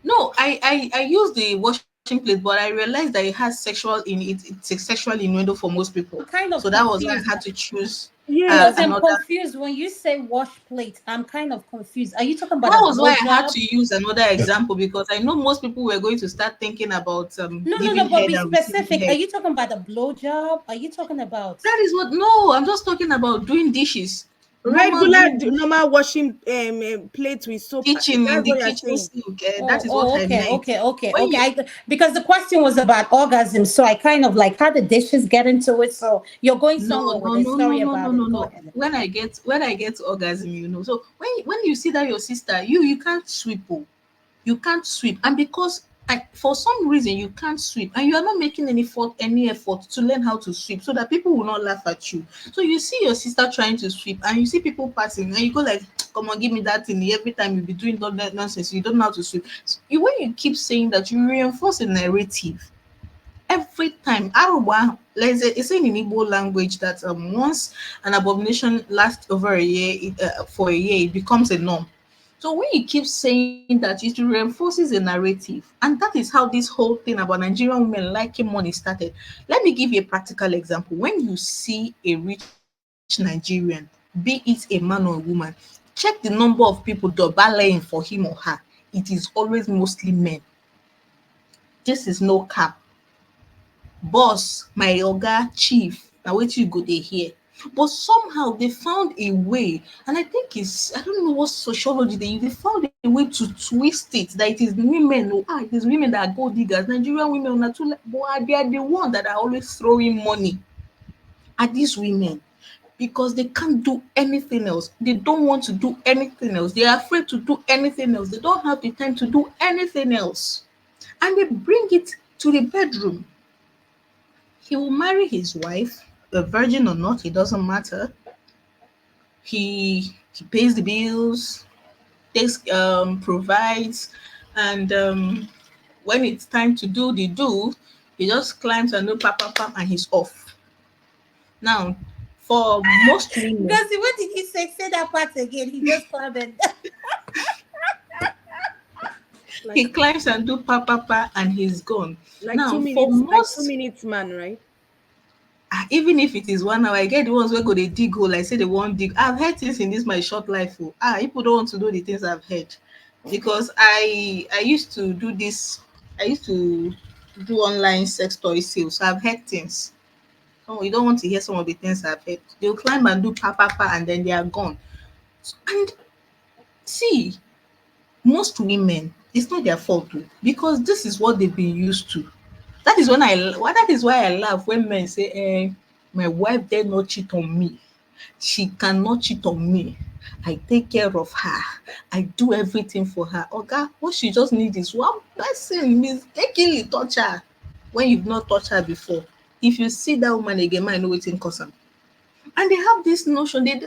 No, I use the washing plate, but I realized that it has sexual in it. It's a sexual innuendo for most people. I'm kind So of that was why I confused had to choose Yes. because I'm another. confused when you say wash plate. I'm kind of confused. Are you talking about That a was why I had blowjob? to use another example because I know most people were going to start thinking about No, no, giving no. But head be and receiving specific. Are head. you talking about a blowjob? Are you talking about? That is what. No, I'm just talking about doing dishes. Normal Regular, doing dish, normal washing plates with soap. kitchen in That's the what you're kitchen saying. sink. Oh, That is what oh, I okay, meant. okay, okay, When okay. you Because the question was about orgasm, so I kind of like how the dishes get into it. So you're going No, somewhere with no, a no, no, story no, no, about no, it. Go no. ahead. When I get orgasm, So when you see that your sister, you can't sweep, you can't sweep, and because for some reason you can't sweep, and you are not making any effort to learn how to sweep, so that people will not laugh at you. So you see your sister trying to sweep, and you see people passing, and you go like, "Come on, give me that thing." Every time you be doing all that nonsense, you don't know how to sweep. So when you keep saying that, you reinforce a narrative every time. Aruba, let's say, it's in Igbo language that once an abomination lasts over a year, for a year, it becomes a norm. So when you keep saying that, it reinforces a narrative, and that is how this whole thing about Nigerian women liking money started. Let me give you a practical example. When you see a rich Nigerian, be it a man or a woman, check the number of people dobalaying for him or her. It is always mostly men. This is no cap. Boss, my oga, chief, na wetin you go dey hear. But somehow they found a way, and I think I don't know what sociology they use. They found a way to twist it that it is women. Oh, it is women that are gold diggers. Nigerian women are too, but they are the one that are always throwing money at these women because they can't do anything else. They don't want to do anything else. They are afraid to do anything else. They don't have the time to do anything else, and they bring it to the bedroom. He will marry his wife, a virgin or not, it doesn't matter. He pays the bills, takes provides, and when it's time to do the do, he just climbs and do pam pam pam and he's off. Now, for most women, Gussie, what did you say? Say that part again. He just commented. he Like climbs and do pam pam pam and he's gone. like Now, two for minutes, like two most, minutes man, right? even if it is 1 hour, I get the ones where go they dig hole. I say they won't dig. I've heard things in this my short life. Oh. People don't want to do the things I've heard because I used to do this. I used to do online sex toy sales. So I've heard things. Oh, you don't want to hear some of the things I've heard. They'll climb and do pa pa pa, and then they are gone. And see, most women, it's not their fault too, because this is what they've been used to. That is why I laugh when men say, my wife dare not cheat on me. She cannot cheat on me. I take care of her. I do everything for her. Oga, what she just needs is one person mistakenly touch her when you've not touched her before. If you see that woman again, man, know wetin cause am. And they have this notion, men,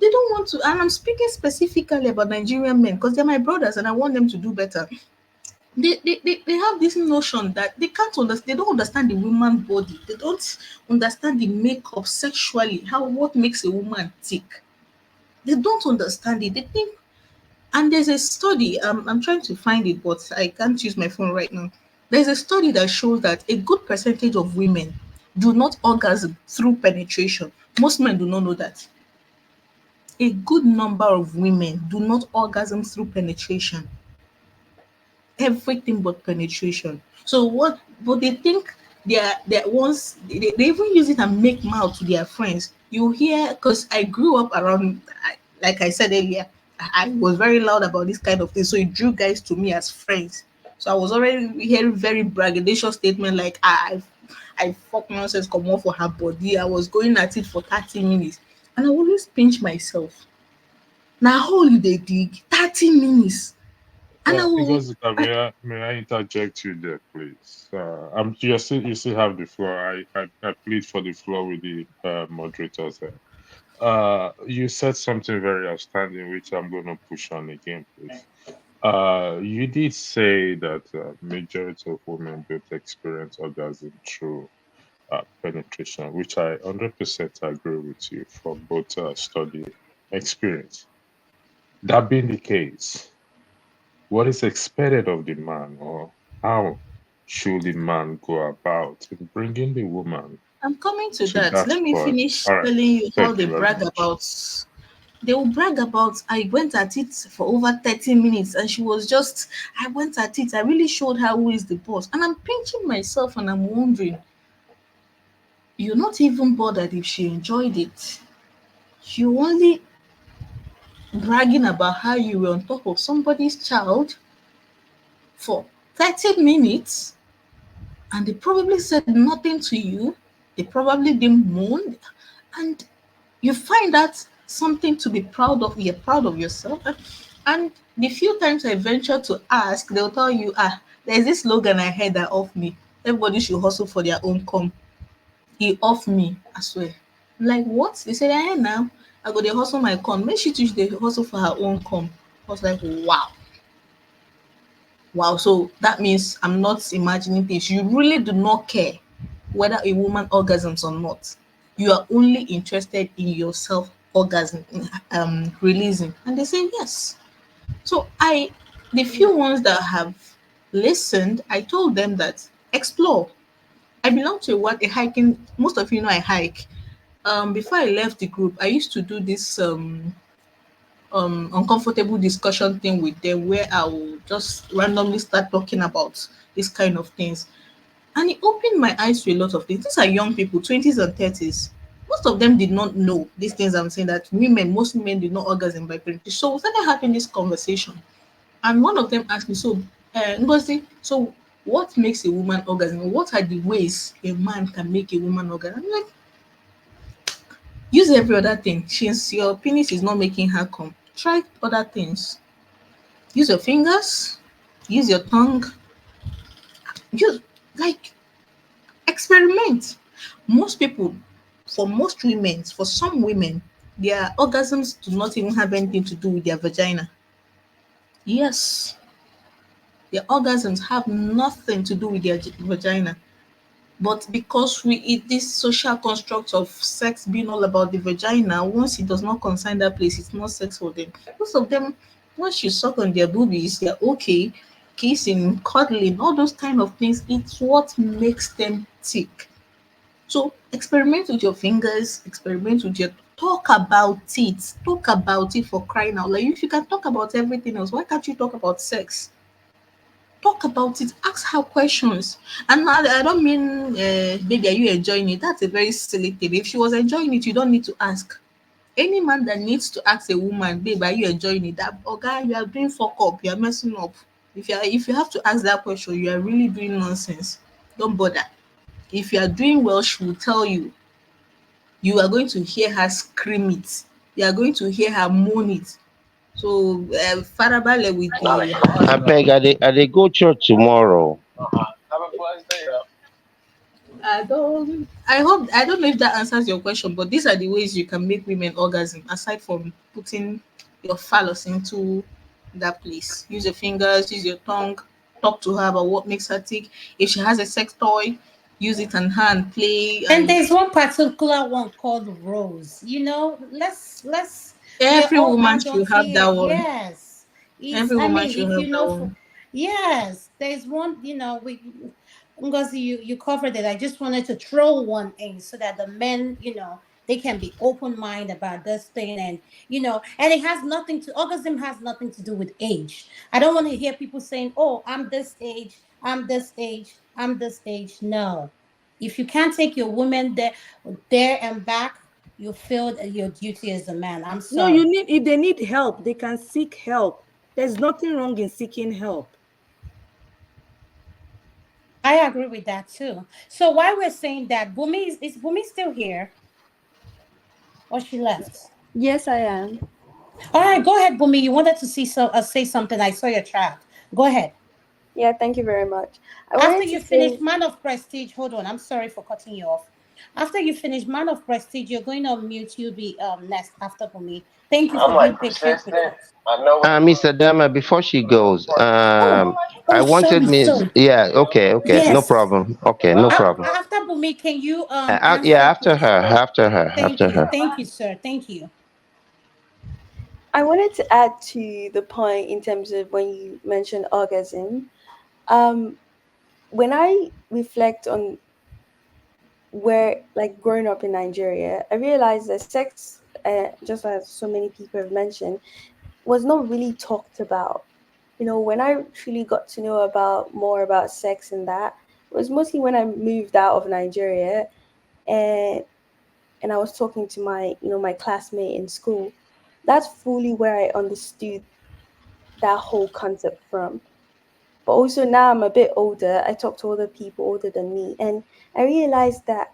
they don't want to, and I'm speaking specifically about Nigerian men because they're my brothers and I want them to do better. They have this notion that they can't understand, they don't understand the woman body, they don't understand the makeup sexually, how what makes a woman tick. They don't understand it. They think And there's a study, I'm trying to find it, but I can't use my phone right now. There's a study that shows that a good percentage of women do not orgasm through penetration. Most men do not know that. A good number of women do not orgasm through penetration. Everything but penetration. So what? But they think they're once they even use it and make mouth to their friends. You hear, because I grew up around, like I said earlier, I was very loud about this kind of thing, so it drew guys to me as friends. So I was already hearing very braggadocious statement like I fuck nonsense come off for her body. I was going at it for 30 minutes, and I always pinch myself. Now how you they dig 30 minutes, and I will. Because may I interject you there, please? You still have the floor. I plead for the floor with the moderators there. You said something very outstanding, which I'm going to push on again, please. You did say that majority of women don't experience orgasm through penetration, which I 100% agree with you from both study experience. That being the case, what is expected of the man, or how should the man go about in bringing the woman I'm coming to to that. that Let me spot? finish All right. telling you how Thank they you very brag much. about. They will brag about, I went at it for over 30 minutes and she was just, I went at it. I really showed her who is the boss. And I'm pinching myself and I'm wondering, you're not even bothered if she enjoyed it. You only bragging about how you were on top of somebody's child for 30 minutes and they probably said nothing to you. They probably didn't moan. And you find that something to be proud of. You're proud of yourself. And the few times I venture to ask, they'll tell you, there's this slogan I heard that off me. Everybody should hustle for their own come. He off me, I swear. I'm like, what? They said, now I go they hustle my come. Make she teach the hustle for her own come. I was like, wow. Wow. So that means I'm not imagining this. You really do not care whether a woman orgasms or not. You are only interested in yourself orgasm releasing. And they say yes. So the few ones that have listened, I told them that explore. I belong to a hiking, most of you know I hike. Before I left the group, I used to do this uncomfortable discussion thing with them where I will just randomly start talking about these kind of things. And it opened my eyes to a lot of things. These are young people, 20s and 30s. Most of them did not know these things I'm saying, that most women did not orgasm by penetration. So we started having this conversation. And one of them asked me, so, Ngozi, so what makes a woman orgasm? What are the ways a man can make a woman orgasm? I'm like, use every other thing. Since your penis is not making her come, try other things. Use your fingers, use your tongue, use, like, experiment. Most people, for most women, for some women, their orgasms do not even have anything to do with their vagina. Yes, their orgasms have nothing to do with their vagina. But because we eat this social construct of sex being all about the vagina, once it does not concern that place, it's not sex for them. Most of them, once you suck on their boobies, they're okay. Kissing, cuddling, all those kind of things, it's what makes them tick. So experiment with your fingers, experiment with your talk about it. Talk about it, for crying out loud. If you can talk about everything else, why can't you talk about sex? Talk about it, ask her questions. And I don't mean, baby, are you enjoying it? That's a very silly thing. If she was enjoying it, you don't need to ask. Any man that needs to ask a woman, babe, are you enjoying it? That, oh, guy, you are doing fuck up, you are messing up. If you have to ask that question, you are really doing nonsense. Don't bother. If you are doing well, she will tell you. You are going to hear her scream it. You are going to hear her moan it. So, farabale with the I beg, I they go church tomorrow. I don't know if that answers your question, but these are the ways you can make women orgasm aside from putting your phallus into that place. Use your fingers, use your tongue, talk to her about what makes her tick. If she has a sex toy, use it on her and play. And And there's one particular one called Rose. You know, let's we are every all woman bound should of have it. that one. Yes. is, Every I woman mean, should if have you that know, one. yes, there's one, Ngozi, you covered it. I just wanted to throw one in so that the men, they can be open minded about this thing, and and it has nothing to orgasm has nothing to do with age. I don't want to hear people saying, "Oh, I'm this age, I'm this age, I'm this age." No, if you can't take your woman there and back, you failed your duty as a man. I'm No, you sorry. need, if they need help, they can seek help. There's nothing wrong in seeking help. I agree with that too. So why we're saying that, Bumi is Bumi still here or she left? Yes, I am. All right, go ahead, Bumi. You wanted to say something. I saw your chat. Go ahead. Yeah, thank you very much. I After wanted to you say, finish Man of Prestige, hold on. I'm sorry for cutting you off. After you finish Man of Prestige, you're going to mute. You'll be next after Bumi. Thank you I'm for like being patient with persistent. us. I know. Miss Adama, before she goes, Oh, I oh, wanted sorry, Miss. sorry. Yeah, okay, no Yes. problem. Okay, no problem. After Bumi, can you Yeah, answer after her, Christian? after her, Thank after you. her. Thank you, sir. Thank you. I wanted to add to the point in terms of when you mentioned orgasm. Um, when I reflect on where, like, growing up in Nigeria, I realized that sex, just as so many people have mentioned, was not really talked about. When I truly got to know about more about sex and that, it was mostly when I moved out of Nigeria, and I was talking to my classmate in school. That's fully where I understood that whole concept from. But also now I'm a bit older, I talk to other people older than me, and I realized that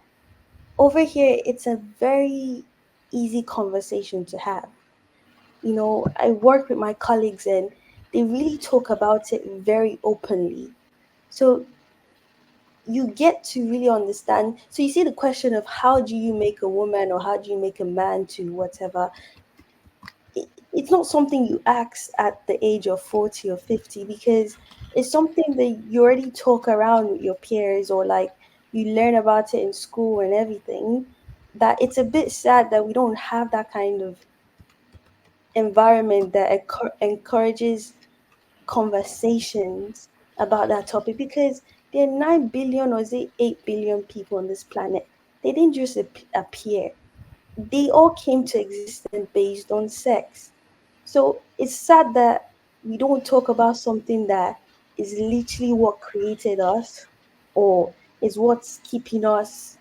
over here it's a very easy conversation to have. I work with my colleagues and they really talk about it very openly. So you get to really understand. So you see the question of how do you make a woman or how do you make a man to whatever, it's not something you ask at the age of 40 or 50, because it's something that you already talk around with your peers, or like you learn about it in school and everything. That it's a bit sad that we don't have that kind of environment that encourages conversations about that topic, because there are 9 billion, or is it 8 billion people on this planet. They didn't just appear, they all came to existence based on sex. So it's sad that we don't talk about something that is literally what created us, or is what's keeping us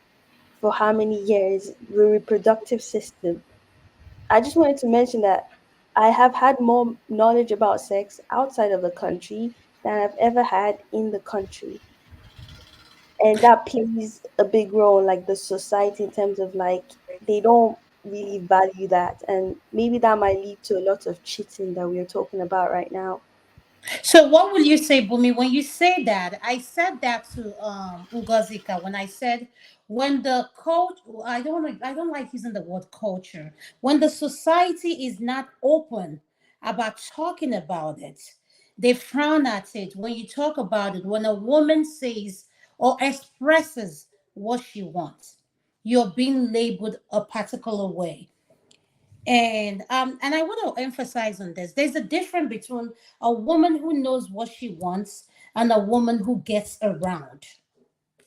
for how many years, the reproductive system. I just wanted to mention that I have had more knowledge about sex outside of the country than I've ever had in the country. And that plays a big role, like the society, in terms of like they don't really value that. And maybe that might lead to a lot of cheating that we're talking about right now. So what will you say, Bumi, when you say that? I said that to Ngozika when I said when the coach I don't like using the word culture. When the society is not open about talking about it, they frown at it when you talk about it. When a woman says or expresses what she wants, you're being labeled a particular way. And I want to emphasize on this. There's a difference between a woman who knows what she wants and a woman who gets around.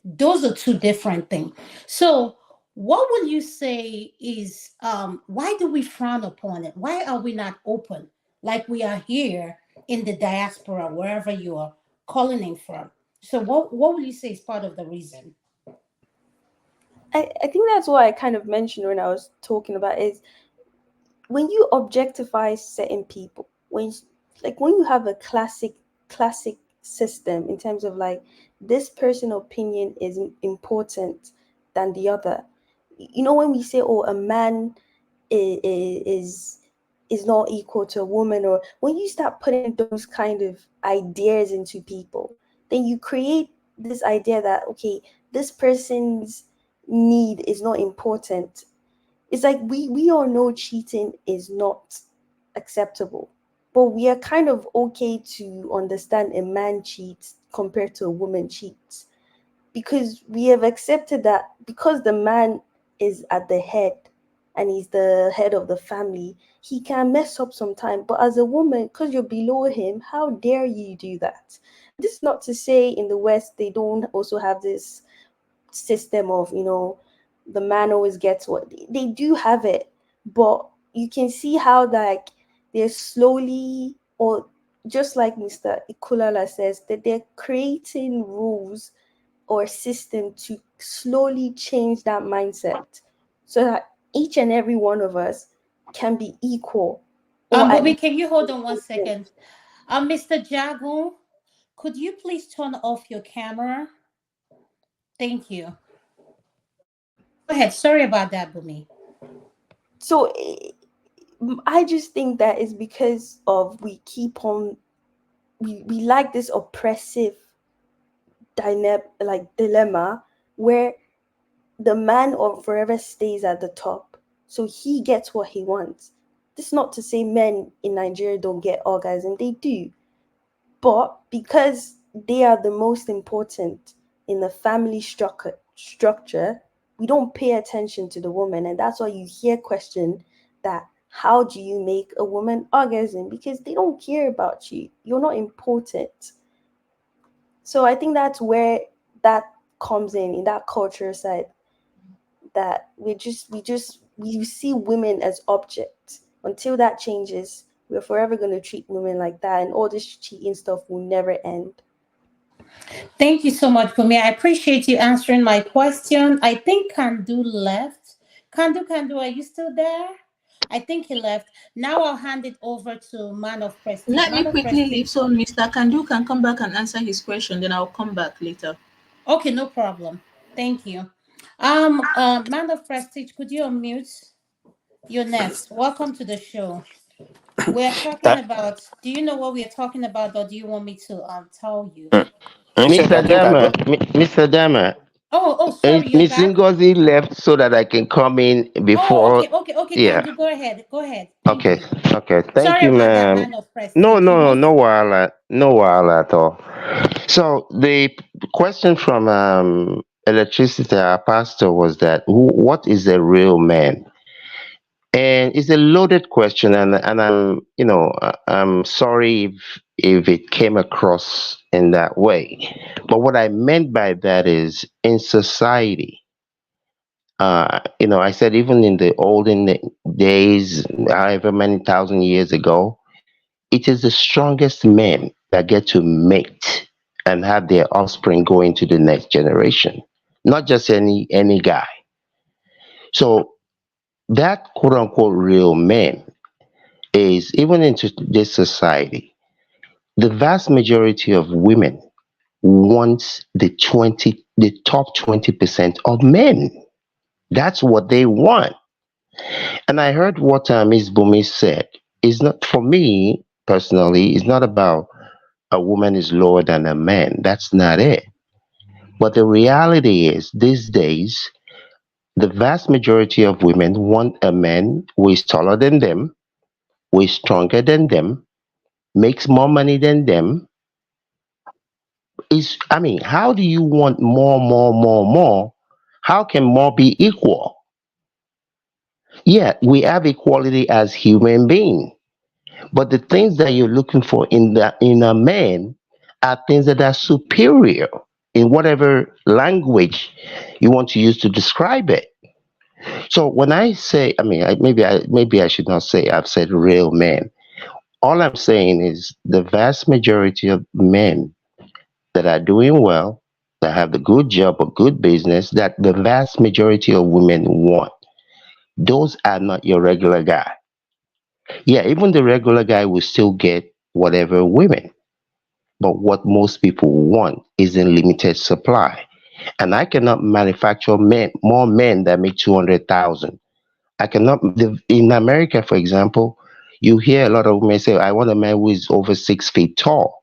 Those are two different things. So what would you say is why do we frown upon it? Why are we not open like we are here in the diaspora, wherever you are calling in from? So what would you say is part of the reason? I think that's what I kind of mentioned when I was talking about is when you objectify certain people, when you have a classic system in terms of like this person opinion is important than the other. When we say, oh, a man is is not equal to a woman, or when you start putting those kind of ideas into people, then you create this idea that, okay, this person's need is not important. It's like we all know cheating is not acceptable, but we are kind of okay to understand a man cheats compared to a woman cheats, because we have accepted that because the man is at the head, and he's the head of the family, he can mess up sometime. But as a woman, because you're below him, how dare you do that? This is not to say in the West they don't also have this system of, the man always gets what they do have it, but you can see how like they're slowly, or just like Mr. Ikulala says, that they're creating rules or system to slowly change that mindset so that each and every one of us can be equal, or at Bobby, least can you hold on one important. second? Mr. Jago, could you please turn off your camera? Thank you. Go ahead. Sorry about that, Bumi. So I just think that is because of we keep on we like this oppressive dilemma where the man or forever stays at the top, so he gets what he wants. This is not to say men in Nigeria don't get orgasm, they do, but because they are the most important in the family structure, we don't pay attention to the woman, and that's why you hear question that how do you make a woman orgasm, because they don't care about you, you're not important. So I think that's where that comes in that culture side, that we see women as objects. Until that changes, we're forever going to treat women like that, and all this cheating stuff will never end. Thank you so much, Bumi. I appreciate you answering my question. I think Kandu left. Kandu, are you still there? I think he left. Now I'll hand it over to Man of Prestige. Let me Man of quickly leave Prestige. so Mr. Kandu can come back and answer his question, then I'll come back later. Okay, no problem. Thank you. Man of Prestige, could you unmute? You're next. Welcome to the show. We're talking That, about. Do you know what we are talking about, or do you want me to tell you? mm, I said, I Mr. think I Dama, got. Mr. Dama, Oh, sorry, you're Miss back. Ngozi left so that I can come in Oh, before. okay, Yeah. Kandu, go ahead. Go ahead. Thank Okay. you. Okay. Thank Sorry you, about that, ma'am. Man of No, Prestige. You no, must. no wahala, no wahala at all. So the question from electricity, our pastor, was that what is a real man? And it's a loaded question, and I'm sorry if it came across in that way. But what I meant by that is in society, I said even in the olden days, however many thousand years ago, it is the strongest men that get to mate and have their offspring go into the next generation, not just any guy. So that quote unquote real man is even into this society. The vast majority of women wants the top 20% of men. That's what they want. And I heard what Ms. Bumi said. It's not for me personally. It's not about a woman is lower than a man. That's not it. But the reality is, these days, the vast majority of women want a man who is taller than them, who is stronger than them, makes more money than them. How do you want more, more, more, more? How can more be equal? Yeah, we have equality as human beings. But the things that you're looking for in a man are things that are superior in whatever language you want to use to describe it. So when I say, maybe I should not say I've said real men. All I'm saying is the vast majority of men that are doing well, that have the good job or good business, that the vast majority of women want. Those are not your regular guy. Yeah, even the regular guy will still get whatever women. But what most people want is in limited supply. And I cannot manufacture more men that make 200,000. I cannot. In America, for example, you hear a lot of women say, I want a man who is over 6 feet tall.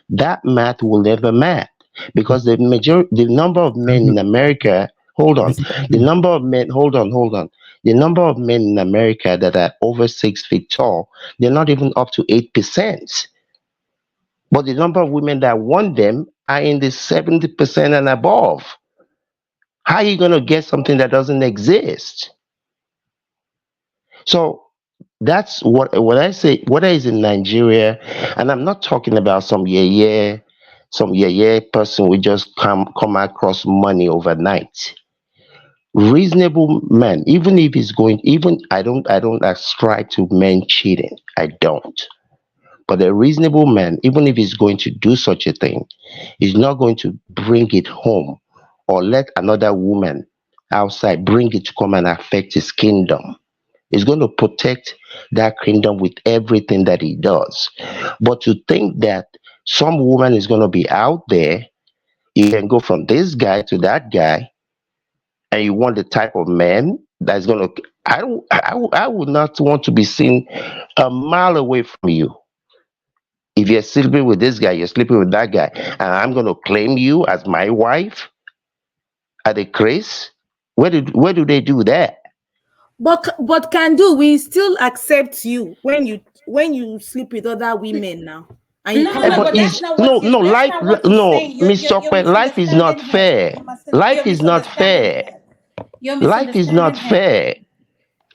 That math will never match because the number of men in America, hold on, the number of men, hold on. The number of men in America that are over 6 feet tall, they're not even up to 8%. But the number of women that want them are in the 70% and above. How are you going to get something that doesn't exist? So that's what when I say whether it's in Nigeria, and I'm not talking about some person who just come across money overnight. Reasonable man, even if he's going, even I don't ascribe to men cheating. I don't. But a reasonable man, even if he's going to do such a thing, is not going to bring it home or let another woman outside bring it to come and affect his kingdom. He's going to protect that kingdom with everything that he does. But to think that some woman is going to be out there, you can go from this guy to that guy, and you want the type of man that's going to. I would not want to be seen a mile away from you. If you're sleeping with this guy, you're sleeping with that guy, and I'm going to claim you as my wife at a Chris. Where do they do that? But can do we still accept you when you sleep with other women now and you No, come no, and but But tell that's is me? not no, what you. no That's life, not what he's no, saying. Miss You're Sope, life is not misunderstanding him. fair. You're Life is not misunderstanding fair. him. You're Life is not misunderstanding him. fair.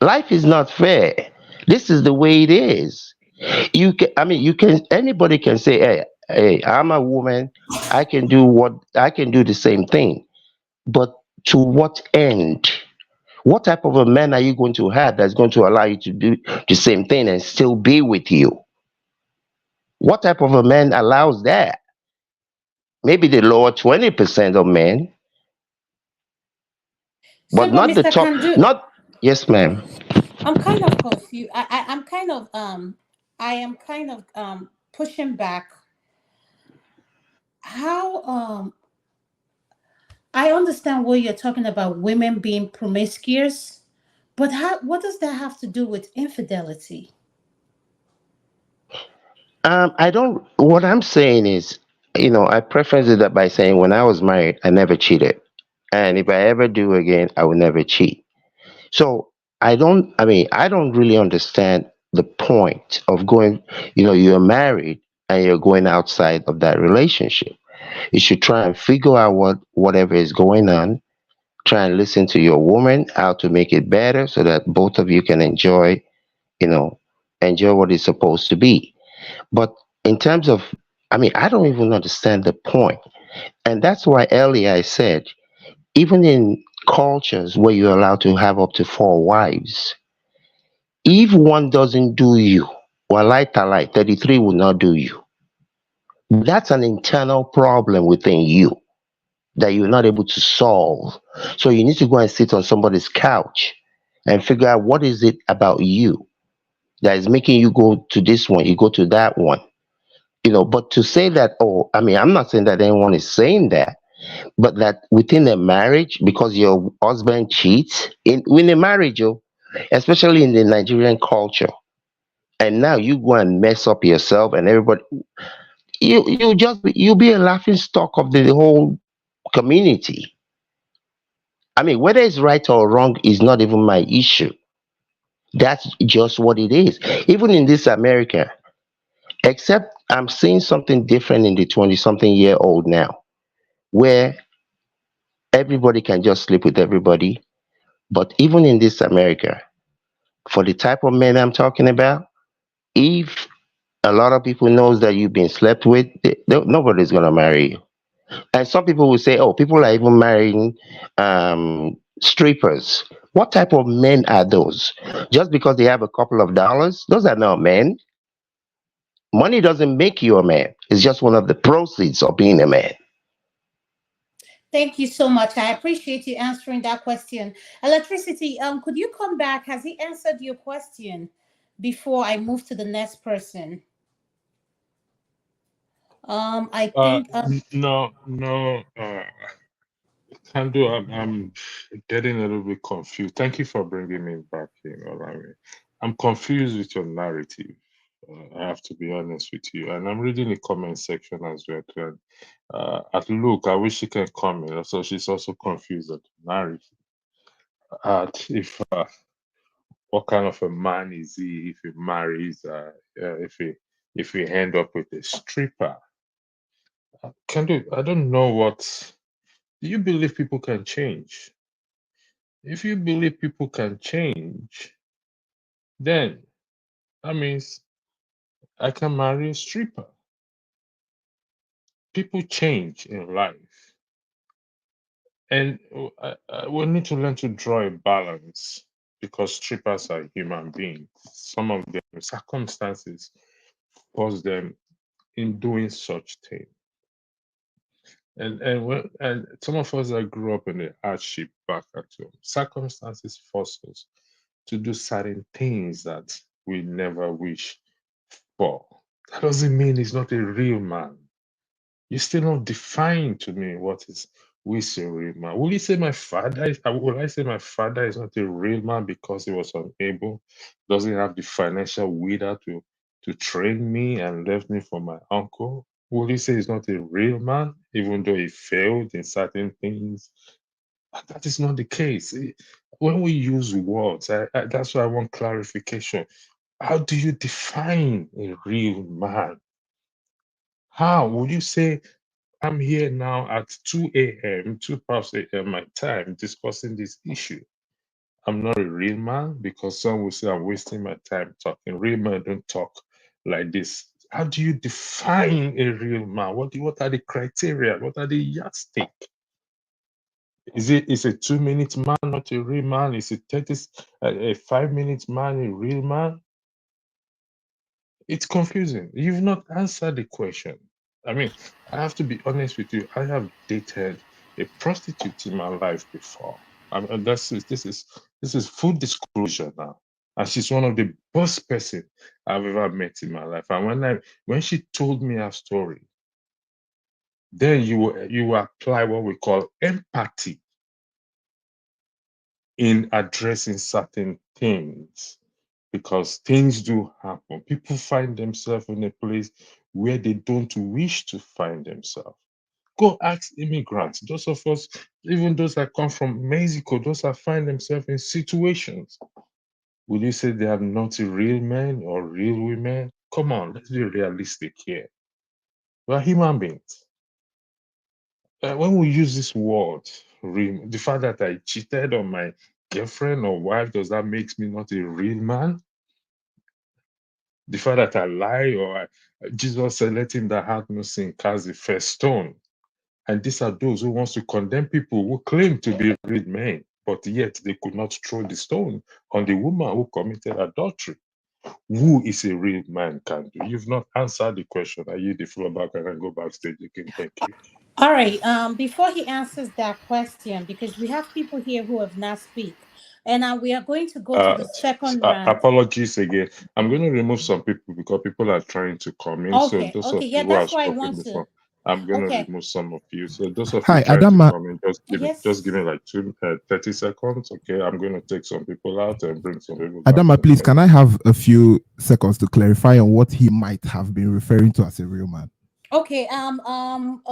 Life is not fair. This is the way it is. Anybody can say, hey, I'm a woman. I can do the same thing. But to what end? What type of a man are you going to have that's going to allow you to do the same thing and still be with you? What type of a man allows that? Maybe the lower 20% of men, So, but but not the Mr. top. Kandu, Not, yes, ma'am. I'm kind of confused. I'm kind of I am kind of pushing back. How I understand what you're talking about, women being promiscuous, but what does that have to do with infidelity? I don't. What I'm saying is, I preface it by saying when I was married, I never cheated, and if I ever do again, I will never cheat. So I don't. I don't really understand the point of going. You're married and you're going outside of that relationship. You should try and figure out whatever is going on. Try and listen to your woman how to make it better so that both of you can you know, enjoy what it's supposed to be. But in terms of, I don't even understand the point. And that's why earlier I said, even in cultures where you're allowed to have up to four wives, if one doesn't do you, walai talai, 33 will not do you. That's an internal problem within you that you're not able to solve. So you need to go and sit on somebody's couch and figure out what is it about you that is making you go to this one, you go to that one. But to say that, oh, I'm not saying that anyone is saying that, but that within a marriage, because your husband cheats in a marriage, especially in the Nigerian culture, and now you go and mess up yourself and everybody, you'll be a laughing stock of the whole community. Whether it's right or wrong is not even my issue. That's just what it is. Even in this America, except I'm seeing something different in the 20 something year old now, where everybody can just sleep with everybody. But even in this America, for the type of men I'm talking about, if a lot of people knows that you've been slept with, nobody's gonna marry you. And some people will say, oh, people are even marrying strippers. What type of men are those? Just because they have a couple of dollars, those are not men. Money doesn't make you a man. It's just one of the proceeds of being a man. Thank you so much. I appreciate you answering that question. Electricity, could you come back? Has he answered your question before I move to the next person? I think No, no. Can do. I'm getting a little bit confused. Thank you for bringing me back in. I'm confused with your narrative. I have to be honest with you, and I'm reading the comment section as well. Too. At Luke, I wish she can comment. So she's also confused at the narrative. If what kind of a man is he if he marries? If he end up with a stripper? Can do. I don't know what. Do you believe people can change? If you believe people can change, then that means I can marry a stripper. People change in life, and we need to learn to draw a balance because strippers are human beings. Some of them circumstances force them in doing such thing. And some of us that grew up in the hardship back at home, circumstances force us to do certain things that we never wish for. That doesn't mean he's not a real man. You still not define to me what is who is a real man. Will I say my father is not a real man because he was unable, doesn't have the financial wither to train me and left me for my uncle? Will you say he's not a real man, even though he failed in certain things? That is not the case. When we use words, that's why I want clarification. How do you define a real man? How would you say I'm here now at 2 a.m., 2 past a.m. my time discussing this issue? I'm not a real man because some will say I'm wasting my time talking. Real men don't talk like this. How do you define a real man? What are the criteria? What are the yardstick? Is a 2 minute man not a real man? Is it 5 minute man a real man? It's confusing. You've not answered the question. I mean, I have to be honest with you. I have dated a prostitute in my life before. And this is full disclosure now. And she's one of the best person I've ever met in my life. And when she told me her story, then you apply what we call empathy in addressing certain things, because things do happen. People find themselves in a place where they don't wish to find themselves. Go ask immigrants, those of us, even those that come from Mexico, those that find themselves in situations. Will you say they are not real men or real women? Come on, let's be realistic here. We're human beings. When we use this word, the fact that I cheated on my girlfriend or wife, does that make me not a real man? The fact that I lie Jesus said, let him that hath no sin cast the first stone. And these are those who wants to condemn people who claim to be real men, but yet they could not throw the stone on the woman who committed adultery. Who is a real man can do? You've not answered the question. I yield the floor back and I go backstage again. Thank you. All right. Before he answers that question, because we have people here who have not speak, and we are going to go to the second round. Apologies again. I'm going to remove some people because people are trying to come in. So Okay. those of Okay. you Yeah, who have that's why I spoken want to. before, I'm going to Okay. remove some of you. So those of you Hi, trying to Adama. come in, just give Yes. me like 30 seconds. Okay, I'm going to take some people out and bring some people back Adama, in. please, can I have a few seconds to clarify on what he might have been referring to as a real man? Okay. I'm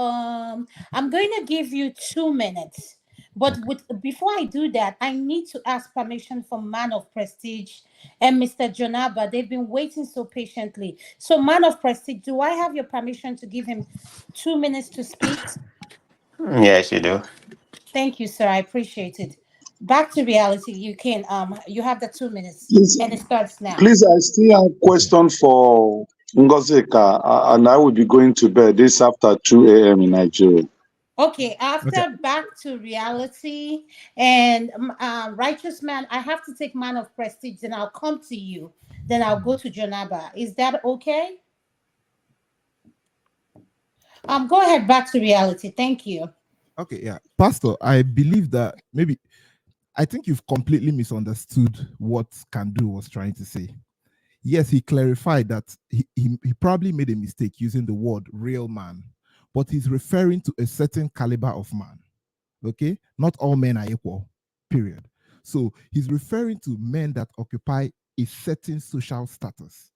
going to give you 2 minutes, but before I do that, I need to ask permission from Man of Prestige and Mr. Jonaba. They've been waiting so patiently. So, Man of Prestige, do I have your permission to give him 2 minutes to speak? Yes, you do. Thank you, sir. I appreciate it. Back to reality. You have the 2 minutes, Please, and it starts now. please, I still have question for Ngozeka, and I will be going to bed this after 2 a.m. in Nigeria. Okay, Okay. after back to reality and righteous man, I have to take man of prestige, and I'll come to you. Then I'll go to Jonaba. Is that okay? Go ahead. Back to reality. Thank you. Okay, yeah. Pastor, I believe that I think you've completely misunderstood what Kandu was trying to say. Yes, he clarified that he probably made a mistake using the word real man, but he's referring to a certain caliber of man. Okay? Not all men are equal, period. So he's referring to men that occupy a certain social status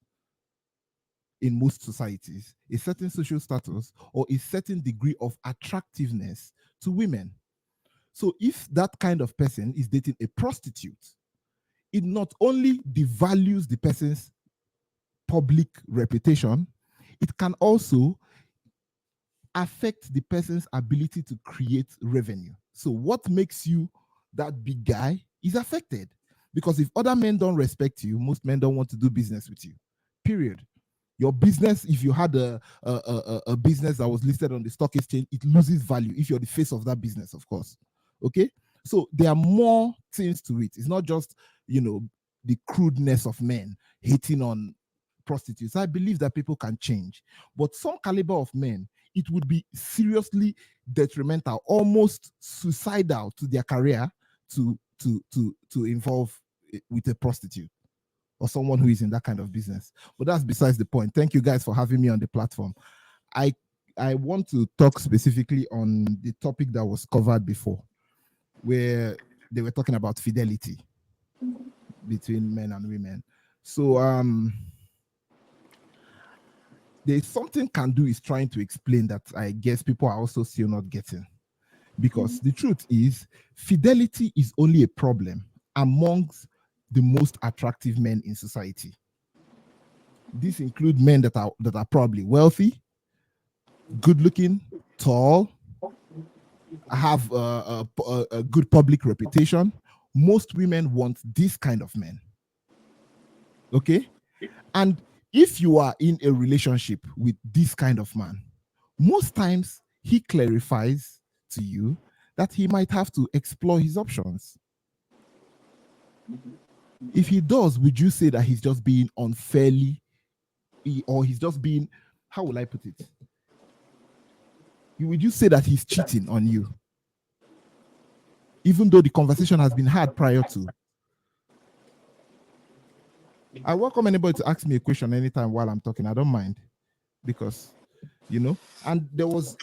in most societies, a certain social status or a certain degree of attractiveness to women. So if that kind of person is dating a prostitute, it not only devalues the person's public reputation, it can also affect the person's ability to create revenue. So what makes you that big guy is affected. Because if other men don't respect you, most men don't want to do business with you. Period. Your business, if you had a business that was listed on the stock exchange, it loses value if you're the face of that business, of course. Okay? So there are more things to it. It's not just, the crudeness of men hating on prostitutes. I believe that people can change. But some caliber of men, it would be seriously detrimental, almost suicidal to their career to involve with a prostitute or someone who is in that kind of business. But that's besides the point. Thank you guys for having me on the platform. I want to talk specifically on the topic that was covered before, where they were talking about fidelity between men and women. So there's something can do is trying to explain that I guess people are also still not getting. Because the truth is, fidelity is only a problem amongst the most attractive men in society. These include men that are probably wealthy, good looking, tall, have a good public reputation. Most women want this kind of men. Okay? And if you are in a relationship with this kind of man, most times he clarifies to you that he might have to explore his options. If he does, would you say that he's just being unfairly, or he's just being, how will I put it? Would you say that he's cheating on you? Even though the conversation has been had prior to. I welcome anybody to ask me a question anytime while I'm talking. I don't mind. Because, and there was,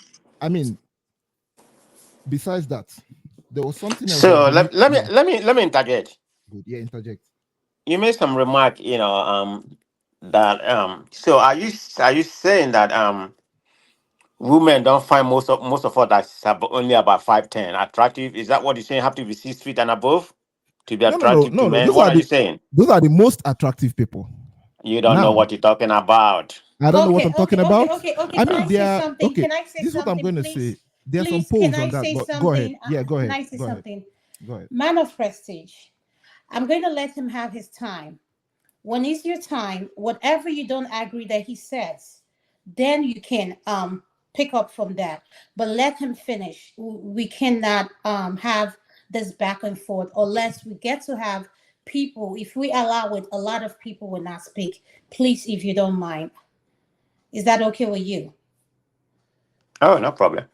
besides that, there was something else. So let me interject. Good. Yeah, interject. You made some remark, that so are you saying that women don't find most of us that's only about 5'10" attractive? Is that what you're saying? Have to be 6 feet and above to be attractive to men? What are you saying? Those are the most attractive people. You don't know what you're talking about. I don't know what I'm talking about. Okay. I mean, Can I say something? Okay. Can I say this is what I'm going to say. There's some Please, polls on that, but go ahead. Yeah, go ahead. Can I say go something? Ahead. Go ahead. Man of prestige. I'm going to let him have his time. When it's your time, whatever you don't agree that he says, then you can pick up from that. But let him finish. We cannot have this back and forth unless we get to have people. If we allow it, a lot of people will not speak. Please, if you don't mind. Is that okay with you? Oh, no problem.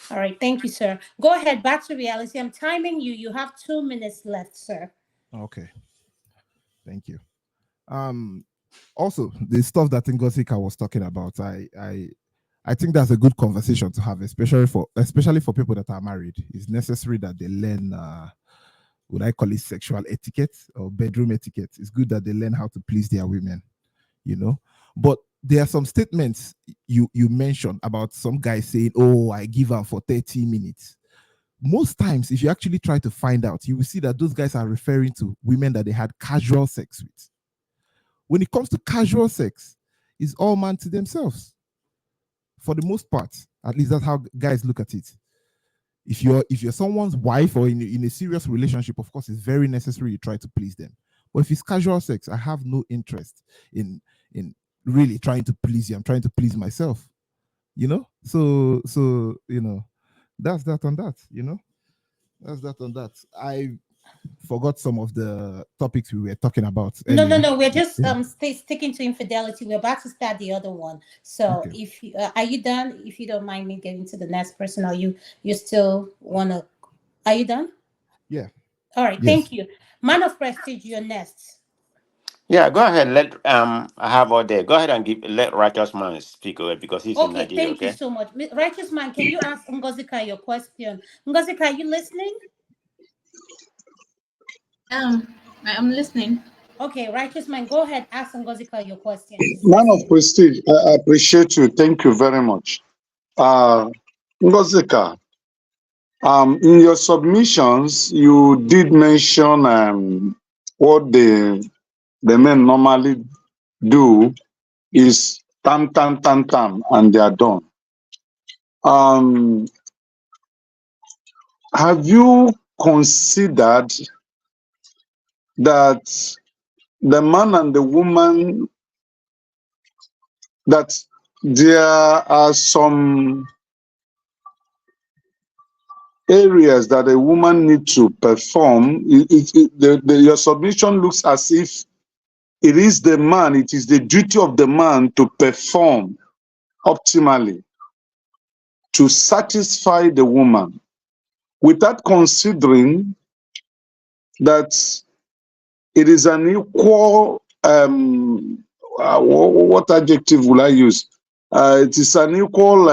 All right, thank you, sir. Go ahead, back to reality. I'm timing you. You have 2 minutes left, sir. Okay. Thank you. Also, the stuff that Ngosika was talking about, I think that's a good conversation to have, especially for people that are married. It's necessary that they learn would I call it sexual etiquette or bedroom etiquette. It's good that they learn how to please their women, But there are some statements you mentioned about some guy saying, "Oh, I give her for 30 minutes." Most times, if you actually try to find out, you will see that those guys are referring to women that they had casual sex with. When it comes to casual sex, it's all man to themselves. For the most part, at least that's how guys look at it. If you're someone's wife or in a serious relationship, of course, it's very necessary you try to please them. But if it's casual sex, I have no interest in really trying to please you. I'm trying to please myself. So that's that on that. That's that on that. I forgot some of the topics we were talking about earlier. No. We're just sticking to infidelity. We're about to start the other one. So Okay. if you, are you done? If you don't mind me getting to the next person, or you still wanna? Are you done? Yeah. All right. Yes. Thank you. Man of prestige, you're next. Yeah, go ahead. Let I have all day. Go ahead and let righteous man speak away because he's in Okay. Nigeria. Thank you so much, righteous man. Can you ask Ngozika your question? Ngozika, are you listening? I'm listening. Okay, righteous man, go ahead. Ask Ngozika your question. She's Man of listening. prestige, I appreciate you. Thank you very much. Ngozika, in your submissions, you did mention what the men normally do is tam, and they are done. Have you considered that the man and the woman, that there are some areas that a woman needs to perform. Your submission looks as if it is the man, it is the duty of the man to perform optimally to satisfy the woman, without considering that it is an equal, what adjective will I use? It is an equal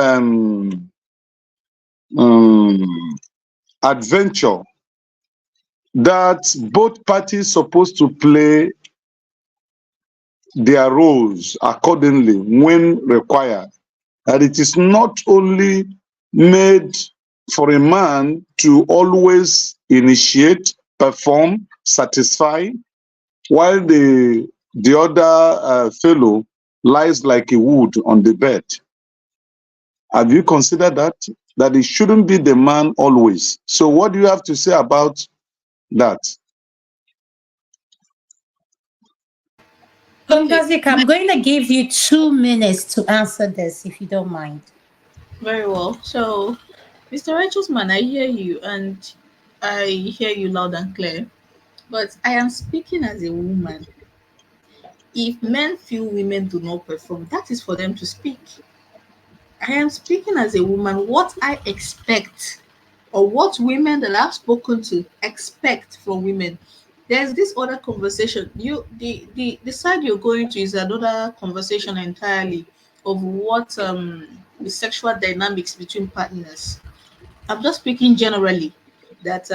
adventure that both parties supposed to play their roles accordingly when required. And it is not only made for a man to always initiate, perform, satisfy, while the other fellow lies like a wood on the bed. Have you considered that? That it shouldn't be the man always. So what do you have to say about that? Okay, Ngozi, I'm going to give you 2 minutes to answer this, if you don't mind. very well. So, Mr. Righteous Man, I hear you and I hear you loud and clear. But I am speaking as a woman. If men feel women do not perform, that is for them to speak. I am speaking as a woman what I expect, or what women that I've spoken to expect from women. There's this other conversation. The side you're going to is another conversation entirely of what the sexual dynamics between partners. I'm just speaking generally that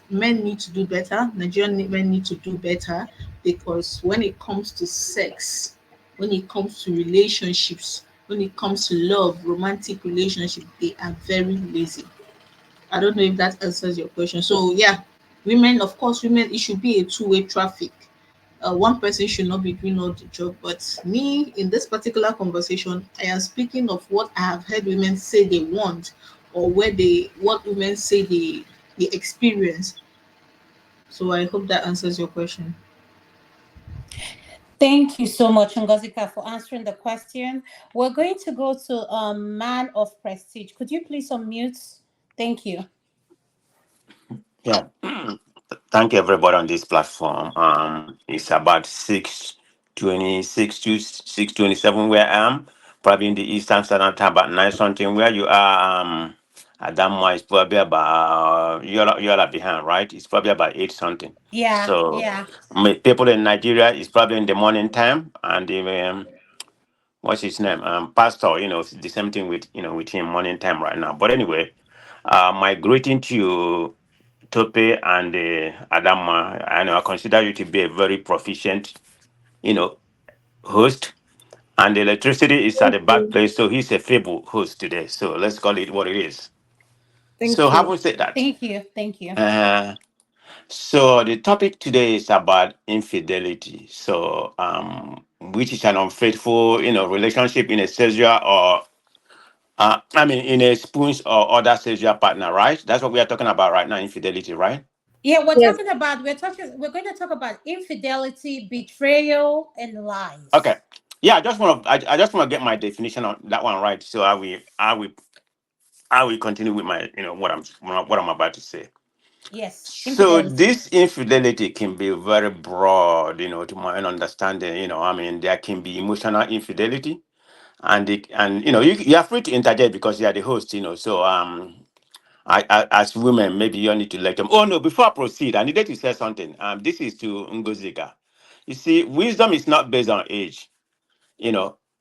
men need to do better. Nigerian men need to do better, because when it comes to sex, when it comes to relationships, when it comes to love, romantic relationship, they are very lazy. I don't know if that answers your question. So yeah, women, of course, women, it should be a two-way traffic. One person should not be doing all the job. But me, in this particular conversation, I am speaking of what I have heard women say they want, or what women say they experience. So I hope that answers your question. Thank you so much, Ngozika, for answering the question. We're going to go to Man of Prestige. Could you please unmute? Thank you. Yeah. Thank everybody on this platform. It's about 6:26 to 6:27 where I am, probably in the Eastern Standard Time, about 9 something. Where you are, Adanma is probably about you're behind, right? It's probably about 8 something. Yeah, So yeah. people in Nigeria is probably in the morning time, and the what's his name? Pastor, the same thing with with him morning time right now. But anyway, my greeting to you, Tope and Adanma. I know I consider you to be a very proficient, host. And the electricity is at Thank a bad you. place, so he's a feeble host today. So let's call it what it is. So Thank you. having said that, Thank you. Thank you. so the topic today is about infidelity. So which is an unfaithful, relationship in a sexual or in a spouse or other sexual partner, right? That's what we are talking about right now, infidelity, right? Yeah, Yes. we're going to talk about infidelity, betrayal, and Okay. lies. Yeah, I just want to get my definition on that one right. So I will continue with my what I'm about to say. Yes, So infidelity. this infidelity can be very broad, to my own understanding. There can be emotional infidelity, and you are free to interject because you are the host. So as women, maybe you need to let them. Oh no! Before I proceed, I needed to say something. This is to Ngozika. You see, wisdom is not based on age.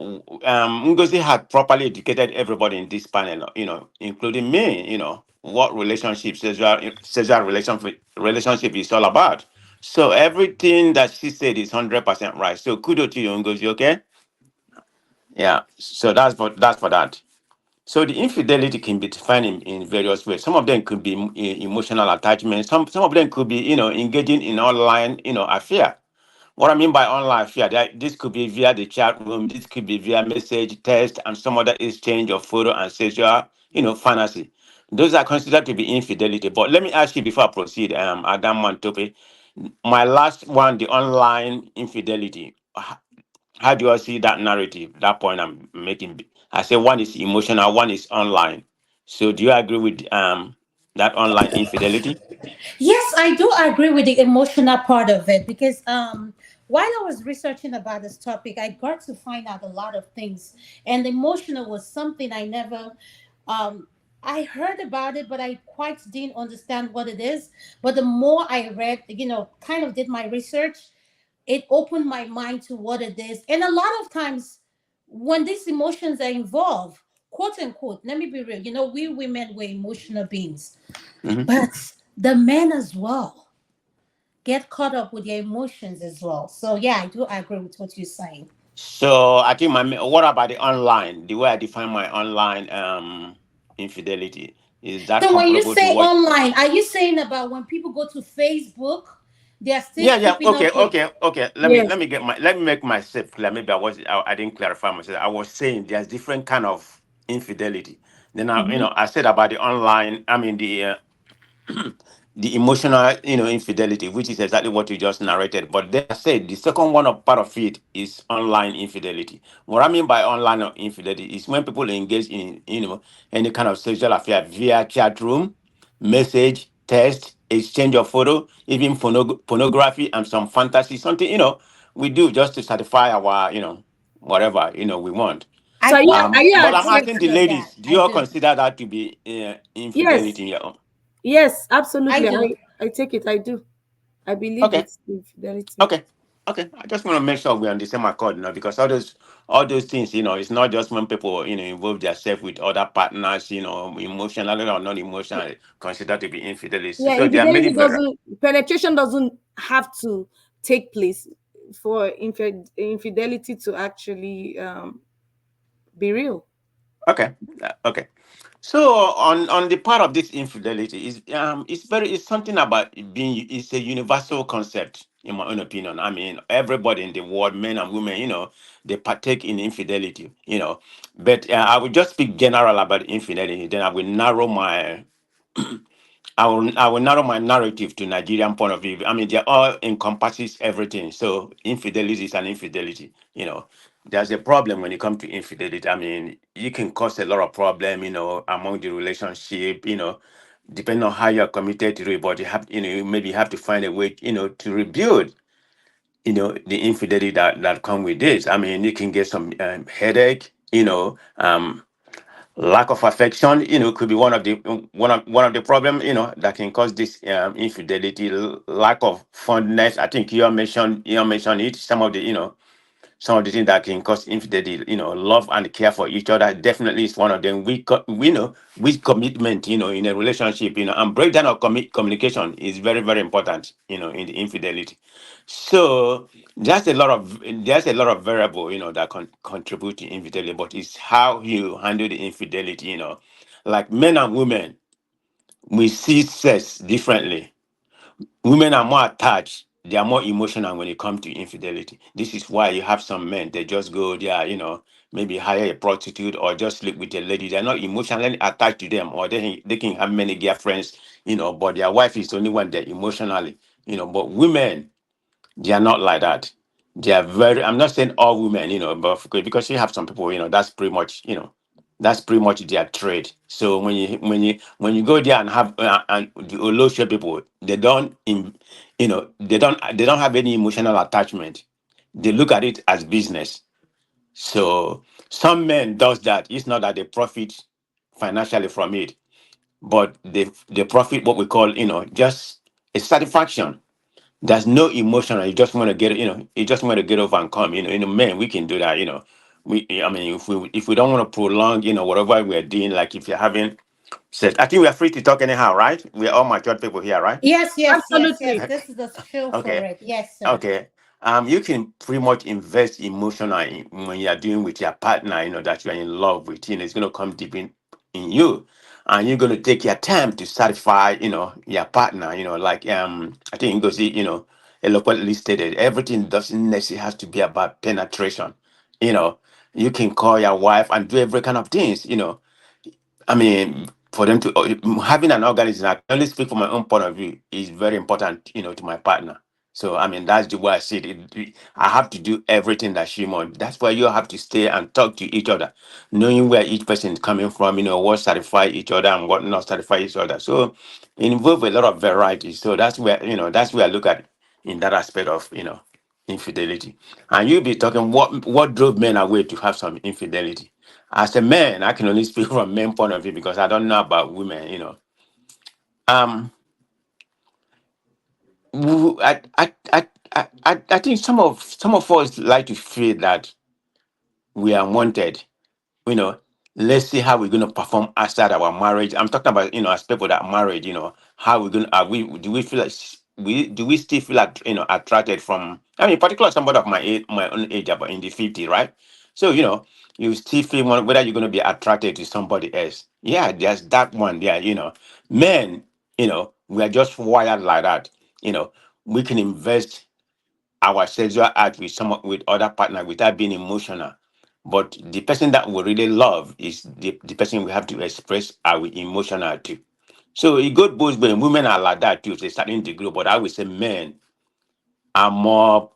Ngozi had properly educated everybody in this panel, including me, what sexual relationship is all about. So everything that she said is 100% right. So kudos to you, Ngozi, okay? Yeah. So that's for that. So the infidelity can be defined in various ways. Some of them could be emotional attachment. Some of them could be, engaging in online, affair. What I mean by online fear, that this could be via the chat room, this could be via message, text, and some other exchange of photo and sexual, fantasy. Those are considered to be infidelity. But let me ask you before I proceed, Adam Mantope, My last one, the online infidelity. How do you see that narrative? That point I'm making. I say one is emotional, one is online. So do you agree with that online infidelity? Yes, I do agree with the emotional part of it because while I was researching about this topic, I got to find out a lot of things. And emotional was something I never I heard about it, but I quite didn't understand what it is. But the more I read, kind of did my research, it opened my mind to what it is. And a lot of times when these emotions are involved, quote unquote, let me be real, we women were emotional beings, Mhm. but the men as well get caught up with their emotions as well. So yeah, I do agree with what you're saying. So I think what about the online? The way I define my online infidelity, is that So when you comparable to say what? online, are you saying about when people go to Facebook, they are still Yeah, yeah. keeping Okay, up with? okay, okay. Yes. Let me make myself clear. Maybe I didn't clarify myself. I was saying there's different kind of infidelity. Then Mhm. I said about the online. I mean the emotional, infidelity, which is exactly what you just narrated. But then I said the second one of part of it is online infidelity. What I mean by online infidelity is when people engage in, any kind of sexual affair via chat room, message, text, exchange of photo, even pornography and some fantasy, something, we do just to satisfy our, whatever, we want. So I do are agree you with But the I'm asking the accept? honesty of that. ladies, do I you all do. consider that to be Yes. infidelity in your own? Yes, I absolutely. do. I take it. I do. I believe Okay. it's infidelity. Okay. Okay. I just want to make sure we're on the same accord, because all those things, it's not just when people, involve themselves with other partners, emotionally or non emotionally, considered to be infidelity. Yeah, So there are many infidelity doesn't penetration doesn't have to take place for infidelity to actually be real. okay. Okay. So on the part of this infidelity is it's something about it being, it's a universal concept in my own opinion. I mean, everybody in the world, men and women, they partake in infidelity, But I will just speak general about infidelity. Then I will narrow my narrative to Nigerian point of view. I mean, they all encompasses everything. So infidelity is an infidelity. There's a problem when it comes to infidelity. I mean, you can cause a lot of problem, among the relationship, depending on how you're committed to it. But you have, you maybe have to find a way, to rebuild, the infidelity that come with this. I mean, you can get some headache, lack of affection, could be one of the problem, that can cause this infidelity. Lack of fondness. I think you mentioned it. Some of the things that can cause infidelity, love and care for each other definitely is one of them. We know with commitment, in a relationship, and breakdown of communication is very, very important, in the infidelity. So there's a lot of variable, that contribute to infidelity, but it's how you handle the infidelity, like men and women, we see sex differently. Women are more attached. They are more emotional when it comes to infidelity. This is why you have some men, they just go there, maybe hire a prostitute or just sleep with a lady. They're not emotionally attached to them, or they can have many girlfriends, but their wife is the only one they're emotionally, But women, they are not like that. They are very. I'm not saying all women, but because you have some people, that's pretty much their trade. So when you go there and have and the Olosho people, they don't have any emotional attachment. They look at it as business. So some men does that. It's not that they profit financially from it, but they profit what we call, just a satisfaction. There's no emotion. You just want to get over and come. Men, we can do that. I mean, if we don't want to prolong, whatever we're doing, like if you're having sex, I think we are free to talk anyhow, right? We're all mature people here, right? Yes, yes, yes, yes. Absolutely. This is the feel for Okay. it. Yes, sir. Okay. You can pretty much invest emotionally when you're doing with your partner, that you're in love with. It's gonna come deep in you. And you're gonna take your time to satisfy, your partner, like I think Ngozi, eloquently stated, everything doesn't necessarily have to be about penetration. You know, you can call your wife and do every kind of things, I mean, for them to having an organism, I can only speak from my own point of view, is very important, to my partner. So I mean, that's the way I see it. I have to do everything that she wants. That's why you have to stay and talk to each other, knowing where each person is coming from. What satisfy each other and what not satisfy each other. So it involves a lot of variety. So that's where that's where I look at in that aspect of infidelity. And you'll be talking what drove men away to have some infidelity. As a man, I can only speak from men point of view because I don't know about women. Um, I think some of us like to feel that we are wanted. you know, let's see how we're going to perform outside our marriage. I'm talking about, as people that are married, how we're going to, do we feel like, do we still feel like, attracted from, I mean, particularly somebody of my own age, about in the 50, right? So, you still feel whether you're going to be attracted to somebody else. Yeah, there's that one. Yeah, men, we are just wired like that. We can invest our sexual act with with other partner without being emotional. But the person that we really love is the person we have to express our emotional to. So it goes both ways. Women are like that too, to a certain degree, but I would say men are more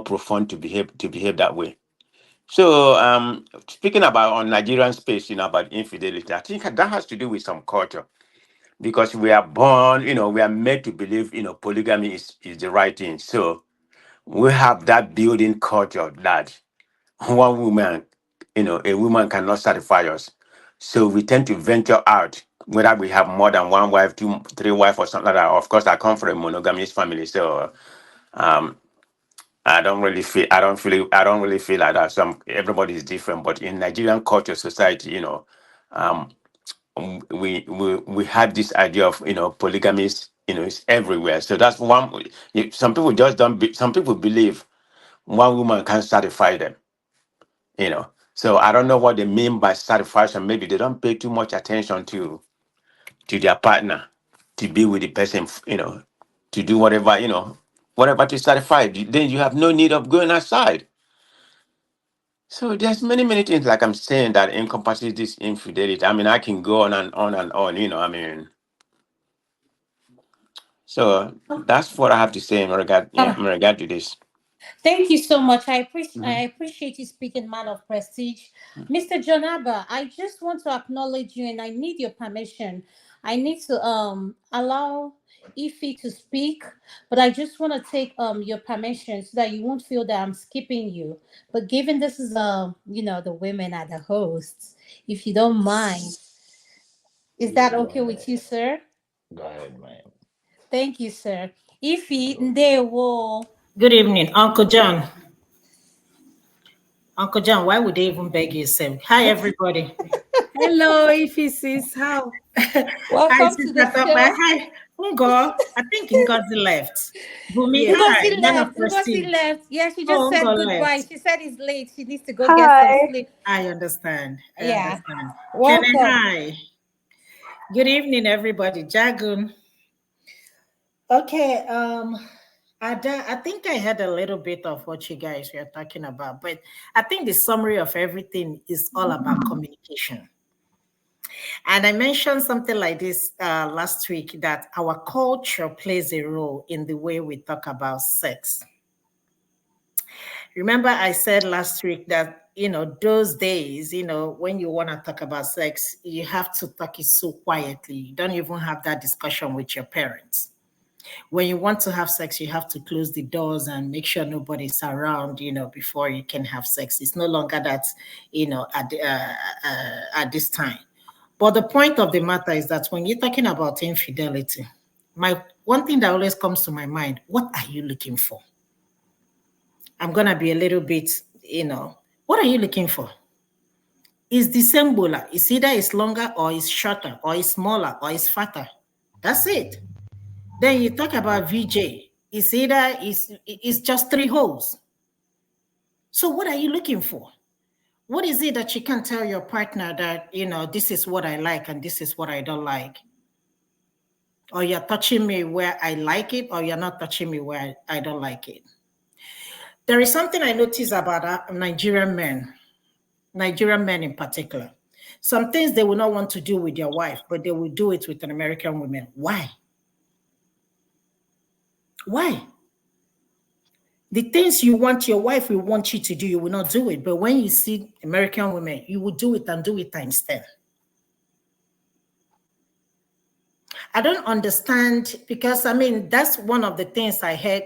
profound to behave that way. So speaking about on Nigerian space, about infidelity, I think that has to do with some culture. Because we are born, we are made to believe, polygamy is the right thing. So we have that building culture that one woman, a woman cannot satisfy us. So we tend to venture out, whether we have more than one wife, two, three wives, or something like that. Of course, I come from a monogamous family, so um, I don't really feel like that. Everybody is different, but in Nigerian culture, society, um, we have this idea of polygamy is everywhere. So that's one. Some people just don't. Some people believe one woman can satisfy them. So I don't know what they mean by satisfaction. Maybe they don't pay too much attention to their partner, to be with the person, to do whatever, whatever to satisfy. Then you have no need of going outside. So there's many things, like I'm saying, that encompasses this infidelity. I mean, I can go on and on and on, I mean. So that's what I have to say in regard to this. Thank you so much. I Mhm. appreciate you speaking, man of prestige. Mr. Jonaba, I just want to acknowledge you and I need your permission. I need to allow Ify to speak, but I just want to take your permission so that you won't feel that I'm skipping you. But given this is the women are the hosts, if you don't mind, is Yeah, that go okay with ahead. you, sir? Go ahead, man. Thank you, sir. Ify Ndewo. Good evening, Uncle John. Uncle John, why would they even beg you, Sam? Hi, everybody. Hello, Ify sis. How? Hi, Welcome to the Sister Tope. show. Hi, Ngo. I think Ngozi left. Bumi, Yeah. hi, Ngozi man of left. Ngozi prestige. left. Yeah, she just Oh, said Ngo goodbye. left. She said it's late. She needs to go get some Hi. sleep. I understand. I Yeah. understand. Kene, Welcome. hi. Good evening, everybody. Jagun. Okay, I think I had a little bit of what you guys were talking about, but I think the summary of everything is all about communication. And I mentioned something like this last week, that our culture plays a role in the way we talk about sex. Remember, I said last week that, those days, when you want to talk about sex, you have to talk it so quietly. You don't even have that discussion with your parents. When you want to have sex, you have to close the doors and make sure nobody's around, before you can have sex. It's no longer that, at this time. But the point of the matter is that when you're talking about infidelity, my one thing that always comes to my mind: what are you looking for? I'm gonna be a little bit, what are you looking for? Is the same bola? It's either it's longer or it's shorter or it's smaller or it's fatter. That's it. Then you talk about VJ. It's either it's just 3 holes. So what are you looking for? What is it that you can tell your partner that, this is what I like and this is what I don't like? Or you're touching me where I like it, or you're not touching me where I don't like it. There is something I notice about Nigerian men in particular. Some things they will not want to do with their wife, but they will do it with an American woman. Why? Why? The things you want your wife will want you to do, you will not do it. But when you see American women, you will do it and do it times 10. I don't understand, because I mean, that's one of the things I heard,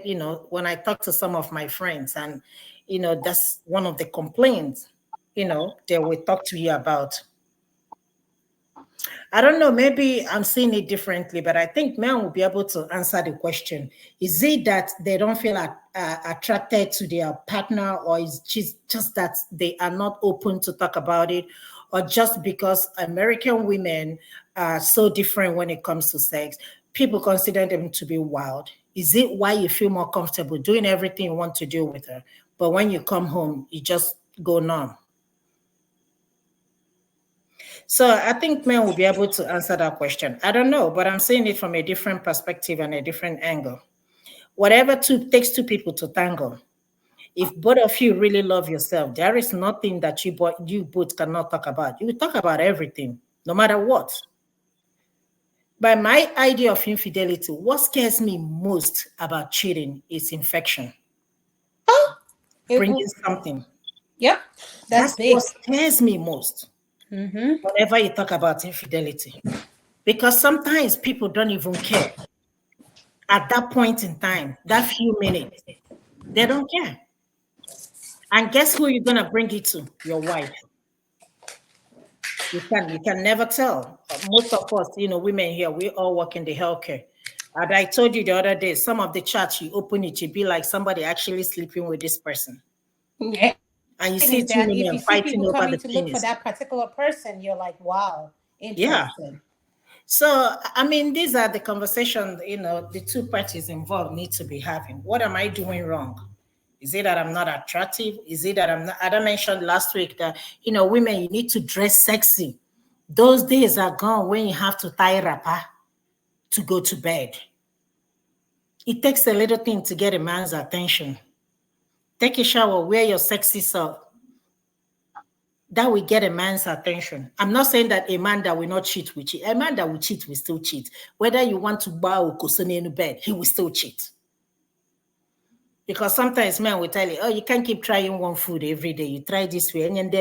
when I talk to some of my friends, and, that's one of the complaints, they will talk to you about. I don't know, maybe I'm seeing it differently, but I think men will be able to answer the question. Is it that they don't feel attracted to their partner, or is just that they are not open to talk about it, or just because American women are so different when it comes to sex, people consider them to be wild? Is it why you feel more comfortable doing everything you want to do with her, but when you come home, you just go numb? So I think men will be able to answer that question. I don't know, but I'm seeing it from a different perspective and a different angle. Whatever takes two people to tango. If both of you really love yourself, there is nothing that you both cannot talk about. You will talk about everything, no matter what. By my idea of infidelity, what scares me most about cheating is infection. Bringing something. Yep, that's That's what big. scares me most whenever you talk about infidelity. Because sometimes people don't even care. At that point in time, that few minutes, they don't care. And guess who you're gonna bring it to? Your wife. You can never tell. Most of us, women here, we all work in the healthcare. And I told you the other day, some of the chats you open it, you be like somebody actually sleeping with this person. Yeah. And you Thing see is two that if women you see fighting people over coming the to look for penis. that particular person, you're like, wow, Yeah. interesting. So, I mean, these are the conversations, the two parties involved need to be having. What am I doing wrong? Is it that I'm not attractive? Is it that I'm not? I mentioned last week that, women, you need to dress sexy. Those days are gone when you have to tie wrapper to go to bed. It takes a little thing to get a man's attention. Take a shower, wear your sexy self. That will get a man's attention. I'm not saying that a man that will not cheat will cheat. A man that will cheat will still cheat. Whether you want to bow Kosone in bed, he will still cheat. Because sometimes men will tell you, oh, you can't keep trying one food every day. You try this way, and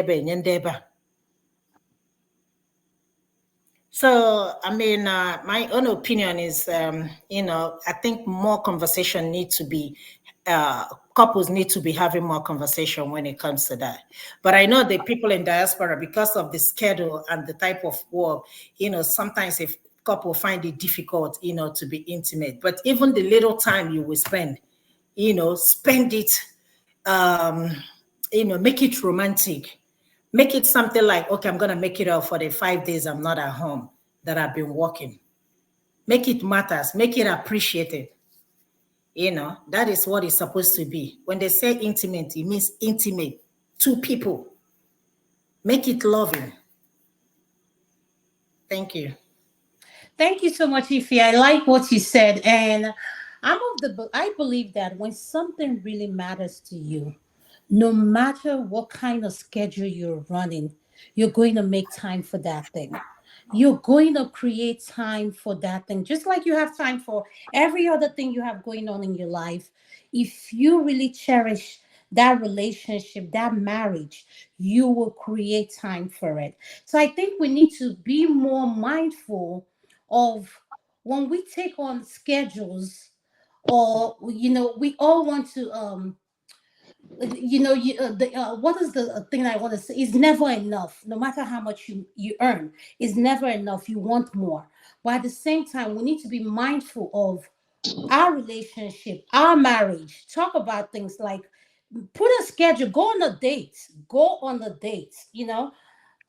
so, I mean, my own opinion is, I think more conversation needs to be, couples need to be having more conversation when it comes to that. But I know the people in diaspora, because of the schedule and the type of work, sometimes if couple find it difficult, to be intimate. But even the little time you will spend, spend it, make it romantic. Make it something like, okay, I'm going to make it up for the 5 days I'm not at home that I've been working. Make it matters. Make it appreciated. That is what it's supposed to be. When they say intimate, it means intimate. Two people. Make it loving. Thank you. Thank you so much, Ify. I like what you said. And I believe that when something really matters to you, no matter what kind of schedule you're running, you're going to make time for that thing. You're going to create time for that thing, just like you have time for every other thing you have going on in your life. If you really cherish that relationship, that marriage, you will create time for it. So I think we need to be more mindful of when we take on schedules, or we all want to what is the thing I want to say? Is never enough. No matter how much you earn, is never enough. You want more, but at the same time, we need to be mindful of our relationship, our marriage. Talk about things like put a schedule, go on a date,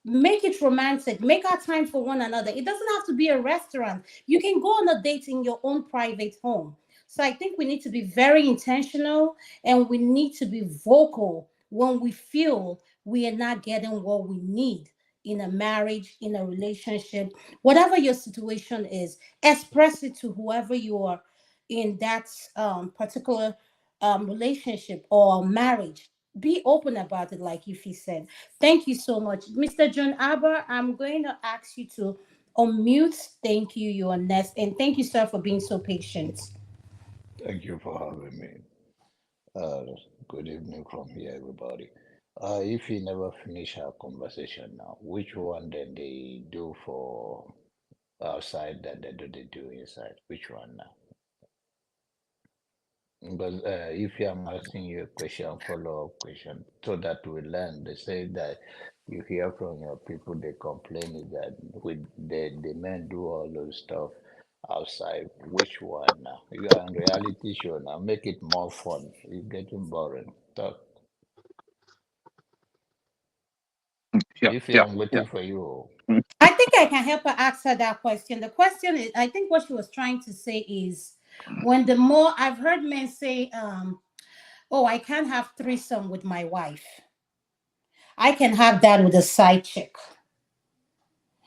make it romantic, make our time for one another. It doesn't have to be a restaurant. You can go on a date in your own private home. So I think we need to be very intentional, and we need to be vocal when we feel we are not getting what we need in a marriage, in a relationship. Whatever your situation is, express it to whoever you are in that particular relationship or marriage. Be open about it, like Yufi said. Thank you so much. Mr. John Aber, I'm going to ask you to unmute. Thank you. You are next. And thank you, sir, for being so patient. Thank you for having me. Good evening from here, everybody. If you never finish our conversation now, which one then they do for outside that they do inside? Which one now? Because if I'm asking you a question, follow-up question, so that we learn, they say that you hear from your people, they complain is that with the men do all those stuff outside. Which one now? You are on reality show now. Make it more fun. It's getting boring. Talk. Yeah, If yeah, I'm yeah. waiting for you. I think I can help her answer that question. The question is, I think what she was trying to say is, when the more I've heard men say, "Oh, I can't have threesome with my wife. I can have that with a side chick."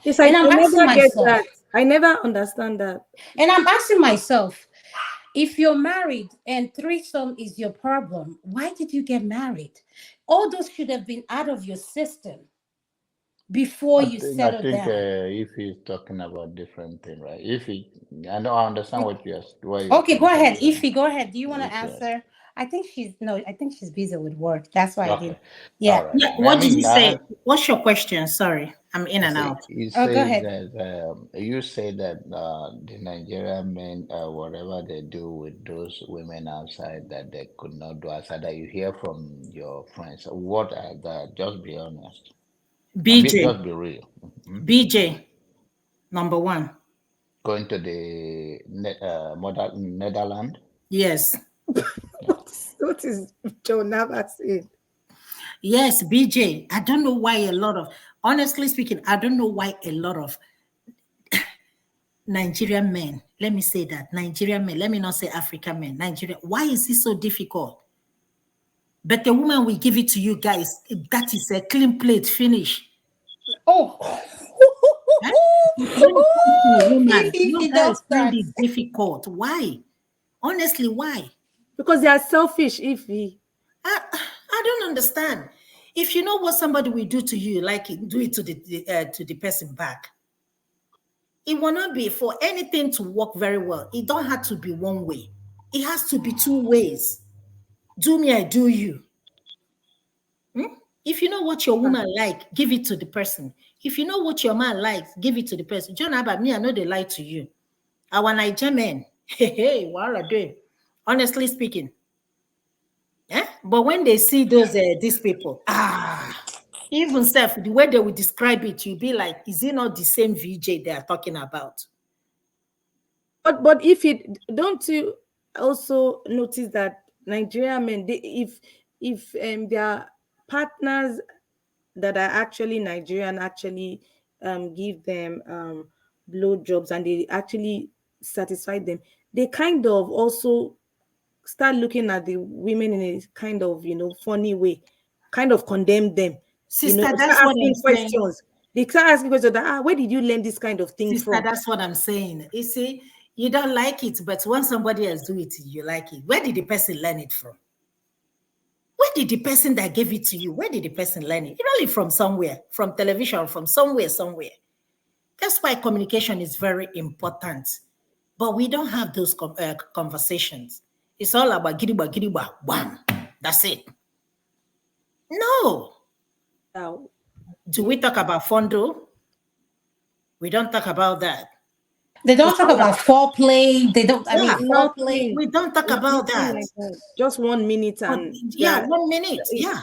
It's And like I'm I asking never get that. myself, I never understand that. if you're married and threesome is your problem, why did you get married? All those should have been out of your system before you I settle think down. if he's talking about different thing, right? If he, I know I understand what you're Okay, go coming from, ahead. right? Ify, go ahead. Do you want to If answer? I think she's no, I think she's busy with work. That's why I didn't. okay, Yeah. all right. Yeah, I what did you mean, say? What's your question? Sorry, I'm in I and say out. you Oh, go say ahead. that you say that the Nigerian men, whatever they do with those women outside that they could not do outside, that you hear from your friends. What are that? Just be honest. BJ, Just be real. Mhm. BJ, number one. Going to the Netherlands. Yes. No. What is John Navas saying? Yes, BJ. I don't know why a lot of, honestly speaking, I don't know why a lot of Nigerian men, let me say that, Nigerian men, let me not say African men, Nigeria, why is it so difficult? But the woman will give it to you guys. That is a clean plate finish. Oh, Eh? But when it comes to a woman, you if don't guys find start. it difficult. Why? Honestly, why? Because they are selfish. If he, I don't understand. If you know what somebody will do to you, like do it to the person back. It will not be for anything to work very well. It don't have to be one way. It has to be two ways. Do me, I do you. Hmm? If you know what your woman like, give it to the person. If you know what your man likes, give it to the person. John Abba, me, I know they lie to you. Our Nigerian men, hey, what are they? Honestly speaking, eh? But when they see these people, even self, the way they will describe it, you'll be like, is it not the same VJ they are talking about? but if it don't you also notice that Nigerian men, they, if their partners that are actually Nigerian actually give them blow jobs and they actually satisfy them, they kind of also start looking at the women in a kind of funny way, kind of condemn them, Sister, start that's what I'm asking saying. questions. They start asking questions that where did you learn this kind of thing Sister, from? that's what I'm saying. You see, you don't like it, but when somebody else do it, you like it. Where did the person learn it from? Where did the person that gave it to you, where did the person learn it? You know it from somewhere, from television, from somewhere. That's why communication is very important. But we don't have those conversations. It's all about gidiba, wham. That's it. No. Now, Do we talk about fondo? We don't talk about that. They don't It's talk all about about, foreplay. They don't. I mean, yeah, foreplay. nothing. we don't talk about Nothing that. like that. Just 1 minute But and yeah, yeah. 1 minute, yeah.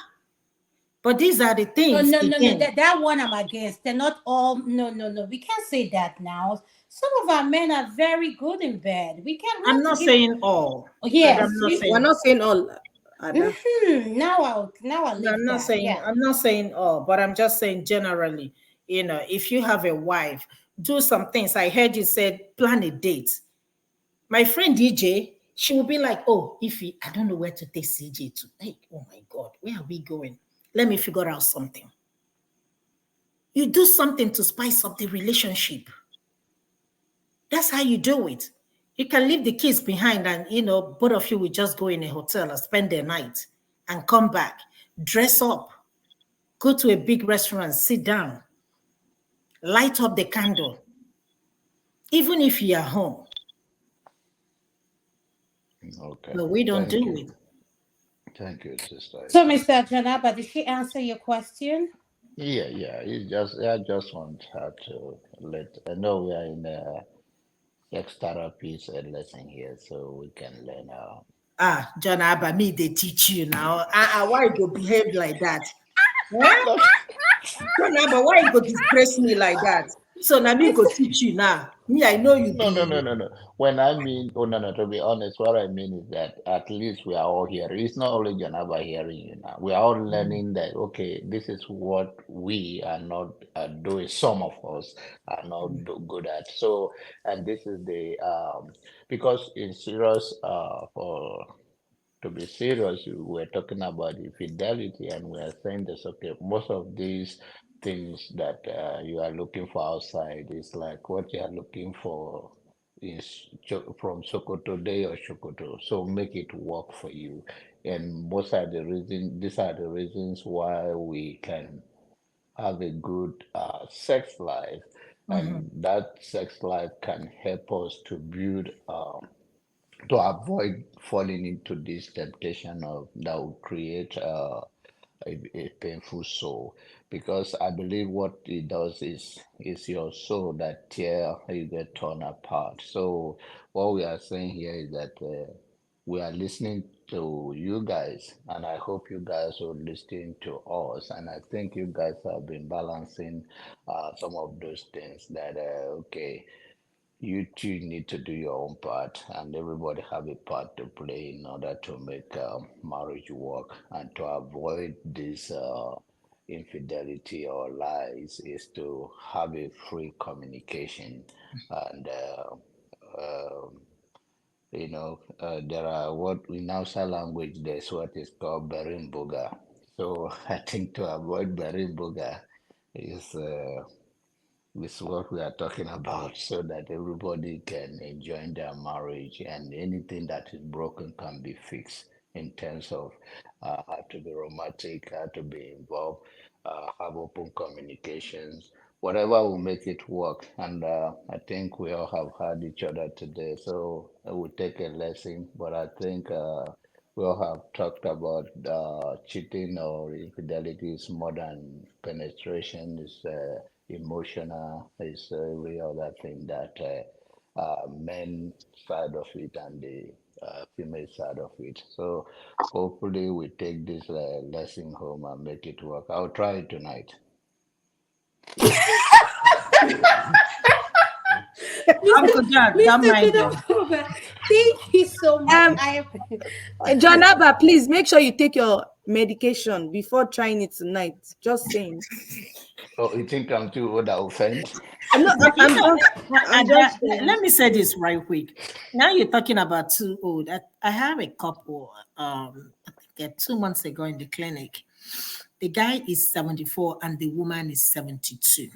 But these are the No, things no, no, no. again. That one I'm against. They're not all. No, no, no. We can't say that now. Some of our men are very good in bed. We can't. We I'm have to not give. saying all. Oh, I'm yes. not We're saying not saying all, Ada. Now I no, leave that. Yeah. I'm not saying all, but I'm just saying generally, if you have a wife, do some things. I heard you said plan a date. My friend DJ, she will be like, oh, I don't know where to take CJ to. Hey, oh my God, where are we going? Let me figure out something. You do something to spice up the relationship. That's how you do it. You can leave the kids behind and, both of you will just go in a hotel and spend the night and come back, dress up, go to a big restaurant, sit down, light up the candle, even if you are home. Okay. But we don't Thank do you. it. Thank you, Sister So, Ife. Mr. Janaba, did she answer your question? Yeah. I just want her to let. I know we are in a sex therapy lesson here, so we can learn. John Abba, me they teach you now. Why you go behave like that? Eh? Not, John Abba, why you go disgrace me like that? So now me go teach you now. Me, I know you be. no. When I mean, oh no, to be honest, what I mean is that at least we are all here. It's not only Janaba hearing you now. We are all learning that, okay, this is what we are not doing. Some of us are not good at. So, and this is the, because it's serious for to be serious, we're talking about infidelity, and we are saying this. Okay, most of these things that you are looking for outside is like what you are looking for is from Sokoto Day or Sokoto. So make it work for you, and most are the reasons. These are the reasons why we can have a good sex life, and that sex life can help us to build. To avoid falling into this temptation of that will create a painful soul, because I believe what it does is your soul that tear you get torn apart. So what we are saying here is that we are listening to you guys, and I hope you guys are listening to us, and I think you guys have been balancing some of those things that okay, you two need to do your own part, and everybody have a part to play in order to make marriage work and to avoid this infidelity or lies is to have a free communication. And there are what in Hausa language there's what is called berimboga. So I think to avoid berimboga is this is what we are talking about, so that everybody can enjoy their marriage, and anything that is broken can be fixed in terms of how to be romantic, how to be involved, have open communications, whatever will make it work. And I think we all have had each other today, so I will take a lesson. But I think we all have talked about cheating or infidelity is more than penetration, is emotional, is every other thing that men side of it and the female side of it. So hopefully we take this lesson home and make it work. I'll try it tonight. Uncle John, don't Mr. mind them. Janaba, thank you so much. John Abba, please make sure you take your medication before trying it tonight. Just saying. Oh, you think I'm too old to offend? I'm just saying. Let me say this right quick. Now you're talking about too old. I have a couple. I think 2 months ago in the clinic. The guy is 74 and the woman is 72.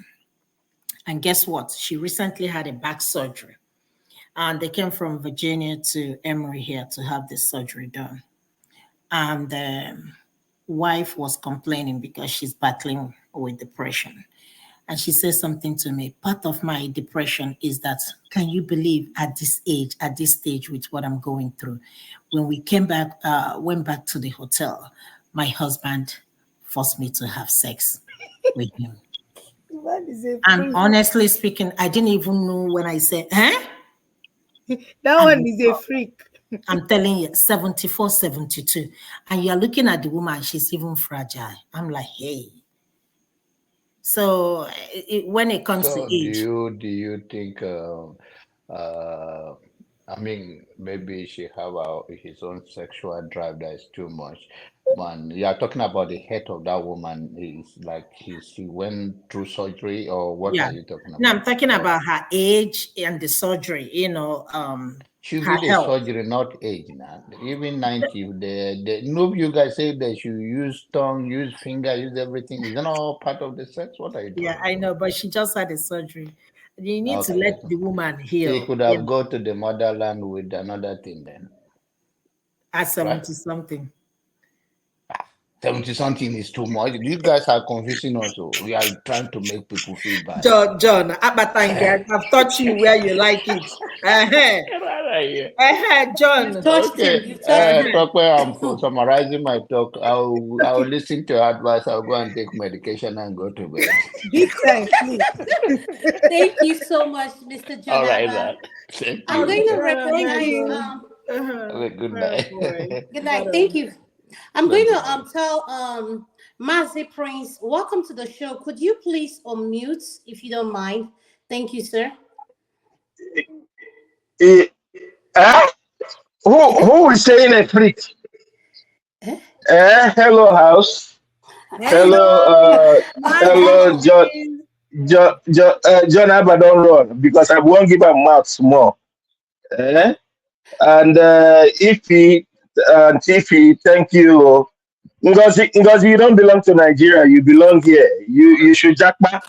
And guess what? She recently had a back surgery, and they came from Virginia to Emory here to have this surgery done. And the wife was complaining because she's battling with depression. And she said something to me. Part of my depression is that, can you believe at this age, at this stage with what I'm going through? When we went back to the hotel, my husband forced me to have sex with him. And honestly speaking, I didn't even know when I said, huh? That one is a freak. I'm telling you, 74, 72. And you're looking at the woman, she's even fragile. I'm like, hey. So when it comes to So age. do you think I mean, maybe she have his own sexual drive that is too much. Man, you are talking about the head of that woman. Is like she went through surgery, or what Yeah. are you talking No, about? I'm talking about her age and the surgery, Should her be the health. surgery, not age now. Even 90, no, you guys say they should use tongue, use finger, use everything. Is that all part of the sex? What are you Yeah, talking I about? know, but she just had a surgery. You need to Okay. let the woman She heal, could have gone to the motherland with another thing then, at right? 70 something. 70 something is too much. You guys are confusing us. We are trying to make people feel bad. John, Abatange, I've taught you where you like it. John. You've touched him. Okay, You've touched him. Tope, I'm summarizing my talk. I'll listen to your advice. I'll go and take medication and go to bed. Big time, please. Thank you so much, Mr. All right, Jonathan. man. Thank I'm you. going to Thank recognize. you. Have a good Oh night. boy. Good night. Thank you. I'm Thank going you. to tell Mazi Prince, welcome to the show. Could you please unmute if you don't mind? Thank you, sir. Eh, who is saying a freak? Hello, house. Hello, hello, John Abaddon run because I won't give a mouth small. And Tiffy, thank you. Ngozi, you don't belong to Nigeria. You belong here. You should jackpot.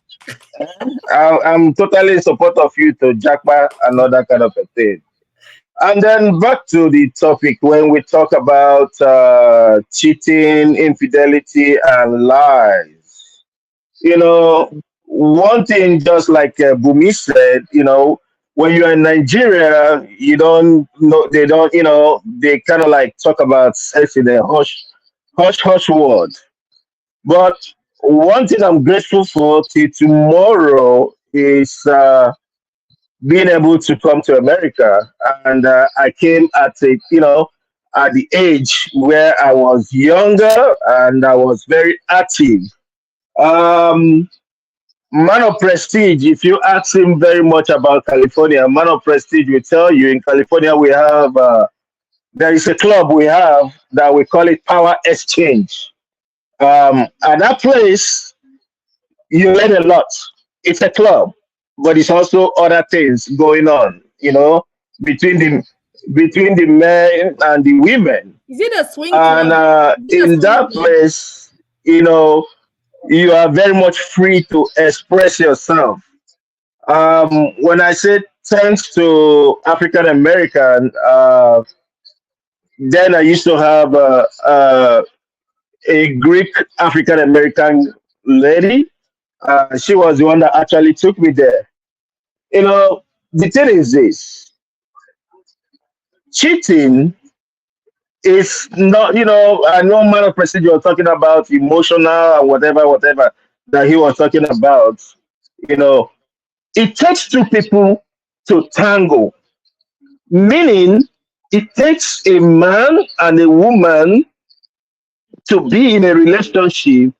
I'm totally in support of you to jackpot and all that kind of a thing. And then back to the topic when we talk about cheating, infidelity, and lies. One thing, just like Bumi said, when you're in Nigeria, you don't know, they don't, they kind of like talk about sex in a hush word. But one thing I'm grateful for till tomorrow is being able to come to America. And I came at the age where I was younger and I was very active. Um, Man of Prestige, if you ask him very much about California, Man of Prestige will tell you in California we have, there is a club we have that we call it Power Exchange. At that place, you learn a lot. It's a club, but it's also other things going on, between the between the men and the women. Is it a swing And club? in that place, you are very much free to express yourself. When I say thanks to African American, then I used to have a Greek African American lady. She was the one that actually took me there. The thing is this: cheating is not. I know man of President you're talking about emotional and whatever that he was talking about. You know, it takes two people to tango, meaning it takes a man and a woman to be in a relationship,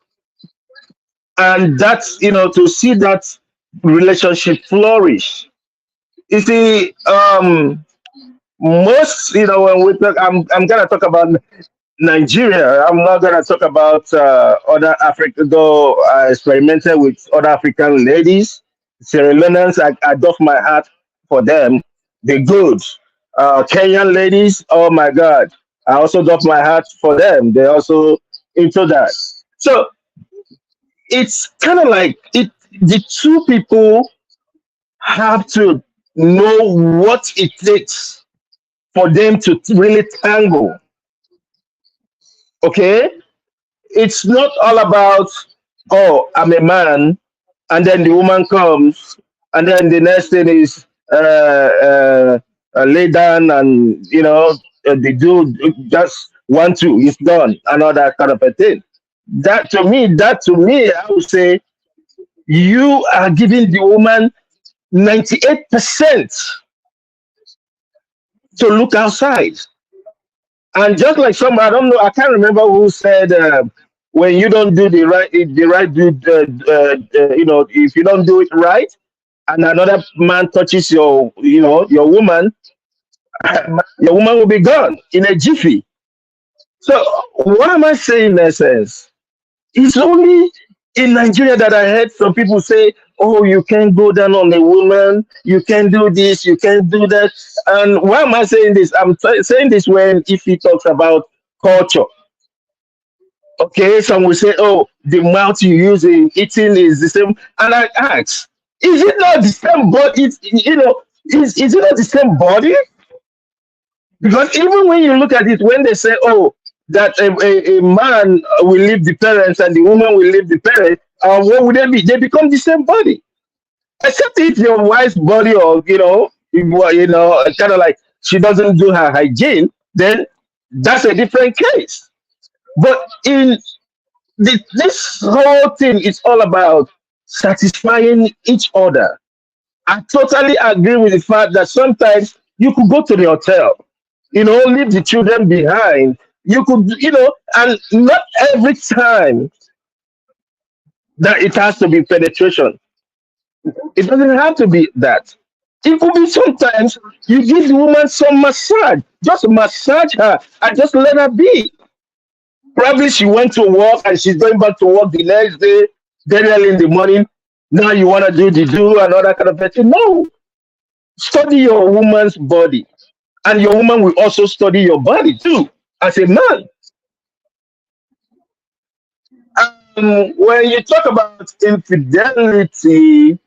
and that's to see that relationship flourish. You see, most when we talk, I'm gonna talk about Nigeria. I'm not gonna talk about other Africa, though I experimented with other African ladies. Sierra Leoneans, I doff my hat for them. They're good. Kenyan ladies, oh my God, I also doff my hat for them. They're also into that. So it's kind of like the two people have to know what it takes for them to really tango. Okay, it's not all about, oh, I'm a man, and then the woman comes, and then the next thing is lay down, and the dude just want to, it's done, and all that kind of a thing. That to me, I would say you are giving the woman 98% to look outside. And just like I don't know, I can't remember who said, when you don't do the right do, if you don't do it right, and another man touches your woman, your woman will be gone in a jiffy. So what am I saying in essence? It's only in Nigeria that I heard some people say, "Oh, you can't go down on a woman. You can't do this. You can't do that." And why am I saying this? I'm saying this when if he talks about culture. Okay, some will say, "Oh, the mouth you use in eating is the same." And I ask, "Is it not the same body? Is it not the same body?" Because even when you look at it, when they say, "Oh, that a man will leave the parents and the woman will leave the parents," what would they be? They become the same body, except if your wife's body, or kind of like she doesn't do her hygiene, then that's a different case. But in this whole thing is all about satisfying each other. I totally agree with the fact that sometimes you could go to the hotel, leave the children behind. You could, and not every time that it has to be penetration. It doesn't have to be that. It could be sometimes you give the woman some massage, just massage her and just let her be. Probably she went to work and she's going back to work the next day, very early in the morning. Now you want to do the do and all that kind of thing. No, study your woman's body, and your woman will also study your body too as a man. When you talk about infidelity,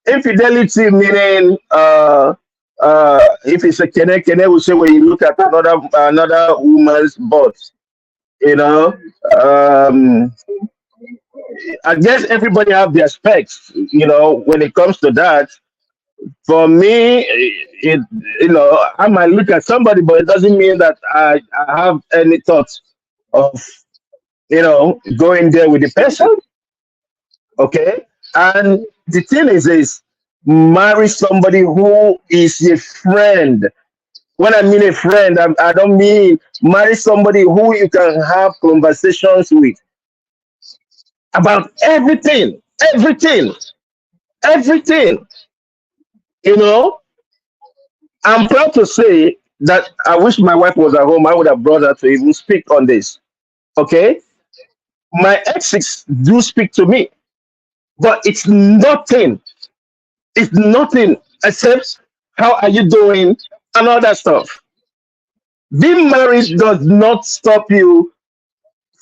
infidelity meaning if it's a kene will say when you look at another woman's butt, you know. Um, I guess everybody have their specs, when it comes to that. For me, I might look at somebody, but it doesn't mean that I have any thoughts of, going there with the person. Okay. And the thing is marry somebody who is a friend. When I mean a friend, I don't mean marry somebody who you can have conversations with about everything, everything, everything. You know, I'm proud to say that I wish my wife was at home. I would have brought her to even speak on this. Okay. My exes do speak to me, but it's nothing except how are you doing and all that stuff. Being married does not stop you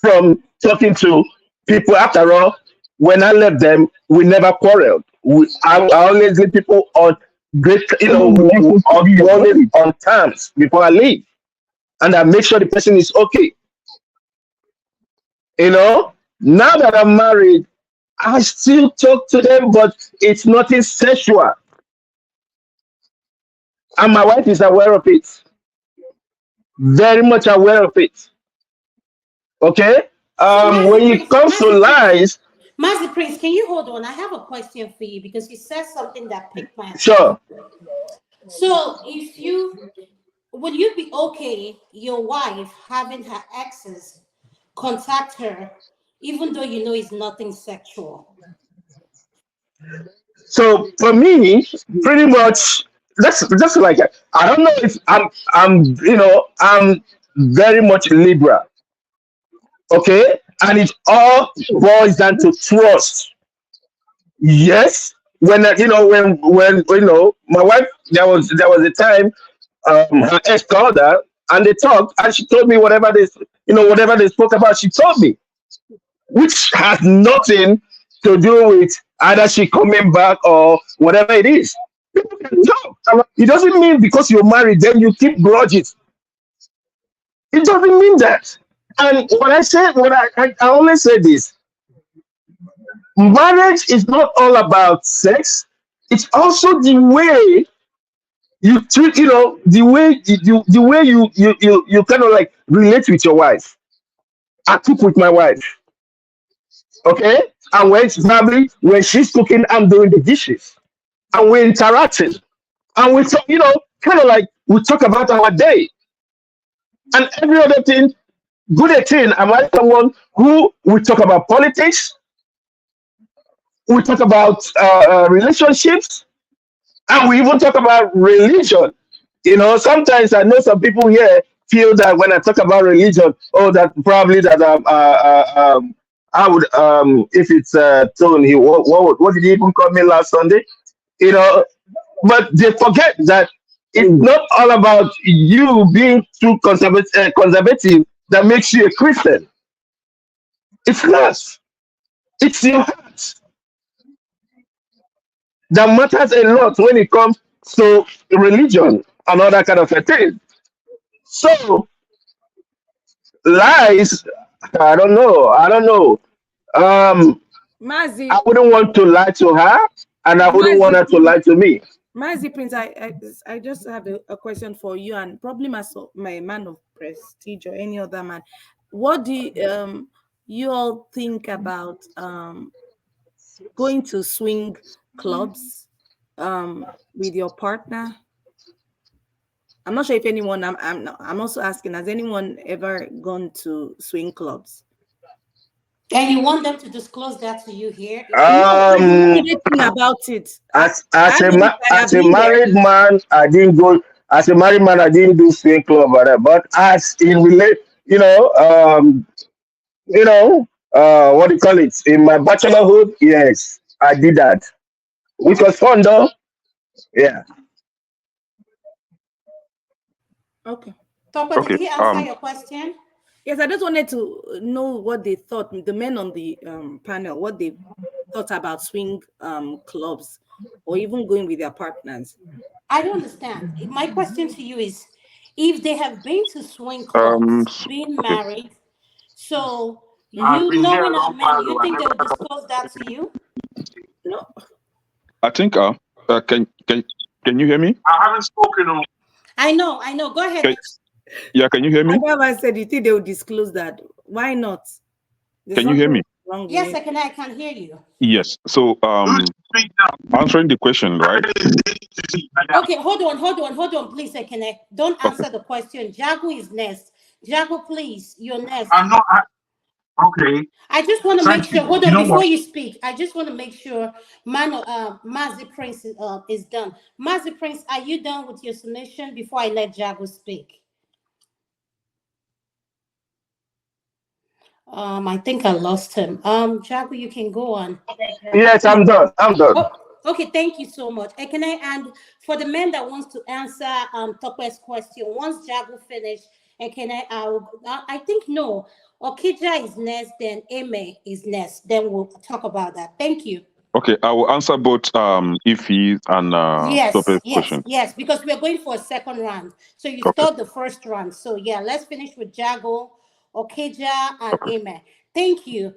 from talking to people. After all, when I left them, we never quarreled. I always leave people on great, always on terms before I leave, and I make sure the person is okay. Now that I'm married, I still talk to them, but it's nothing sexual, and my wife is aware of it, very much aware of it. Okay. So, When it comes to lies, Master Prince, can you hold on? I have a question for you because you said something that piqued my attention. sure. So, if you would you be okay your wife having her exes contact her, even though you know it's nothing sexual? So for me, pretty much that's just like I don't know if I'm very much liberal. Okay, and it all boils down to trust. Yes, when my wife, there was a time her ex called her and they talked and she told me whatever they spoke about, she told me, which has nothing to do with either she coming back or whatever it is. People can talk. It doesn't mean because you're married then you keep grudges. It doesn't mean that. And what I always say this: marriage is not all about sex. It's also the way you treat, the way you kind of like relate with your wife. I cook with my wife, okay? And when she's cooking, I'm doing the dishes, and we're interacting, and we talk, kind of like we talk about our day and every other thing. Good a thing. Am I someone who we talk about politics? We talk about relationships, and we even talk about religion. Sometimes I know some people here feel that when I talk about religion, oh, that probably that I would if it's Tone, what did he even call me last Sunday? You know, but they forget that it's not all about you being too conservative that makes you a Christian. It's not. It's your heart that matters a lot when it comes to religion and all that kind of a thing. So lies, I don't know. I don't know. Um, Mazi, I wouldn't want to lie to her, and I wouldn't want Mazi, her to lie to me. Mazi Prince, I just have a question for you, and probably my man of prestige or any other man. What do you all think about going to swing clubs with your partner? I'm not sure if anyone. I'm also asking. Has anyone ever gone to swing clubs? And you want them to disclose that to you here? No, I don't know Um, anything about it. I as know if I have as a been there. married man, I didn't go. As a married man, I didn't do swing club or that. But as in relate, what do you call it? In my bachelorhood, yes, I did that, which was fun though. Yeah. Okay. Topa, did Okay. he answer your question? Yes, I just wanted to know what they thought, the men on the panel, what they thought about swing clubs or even going with their partners. I don't understand. My question to you is, if they have been to swing clubs, being Okay. married, so I've you been there a knowing our long men, while, you though. I think they will never. disclose that to you? No, I think can you hear me? I haven't spoken on. I know. Go ahead. Can, yeah, can you hear me? I said you think they will disclose that. Why not? There's Can you hear nothing me? wrong with Yes, it. I can hear you. Yes. So Speak now. answering the question, right? Okay, hold on, please, don't answer the question. Jago is next. Jago, please, you're next. I'm not. Okay. I just want to make Thank sure. you. Hold You on, know before what? you speak, I just want to make sure Mazi Prince is done. Mazi Prince, are you done with your submission before I let Jago speak? I think I lost him. Jago, you can go on. Yes, I'm done. I'm done. Oh, okay, thank you so much. And for the man that wants to answer Tope's question, once Jago finish, I think no. Okija is next, then Eme is next. Then we'll talk about that. Thank you. Okay, I will answer both Ify and Tope's question. Yes, because we're going for a second round. So you Okay. start the first round. So yeah, let's finish with Jago, Okija, and Okay. Eme. Thank you.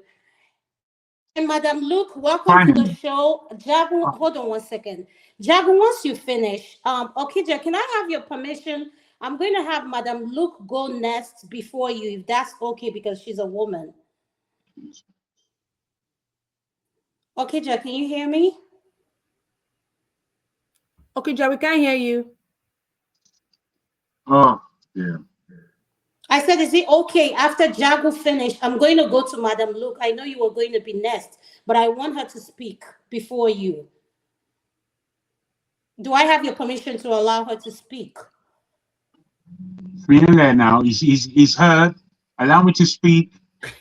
And Madam Luke, welcome to the Fine. show. Jago, hold on one second. Jago, once you finish, Okija, can I have your permission? I'm going to have Madam Luke go next before you, if that's okay, because she's a woman. Okija, can you hear me? Okay, Joe, we can't hear you. Oh, yeah. I said, is it okay after Jago finish? I'm going to go to Madam Luke. I know you were going to be next, but I want her to speak before you. Do I have your permission to allow her to speak? Being there now. He's heard. Allow me to speak.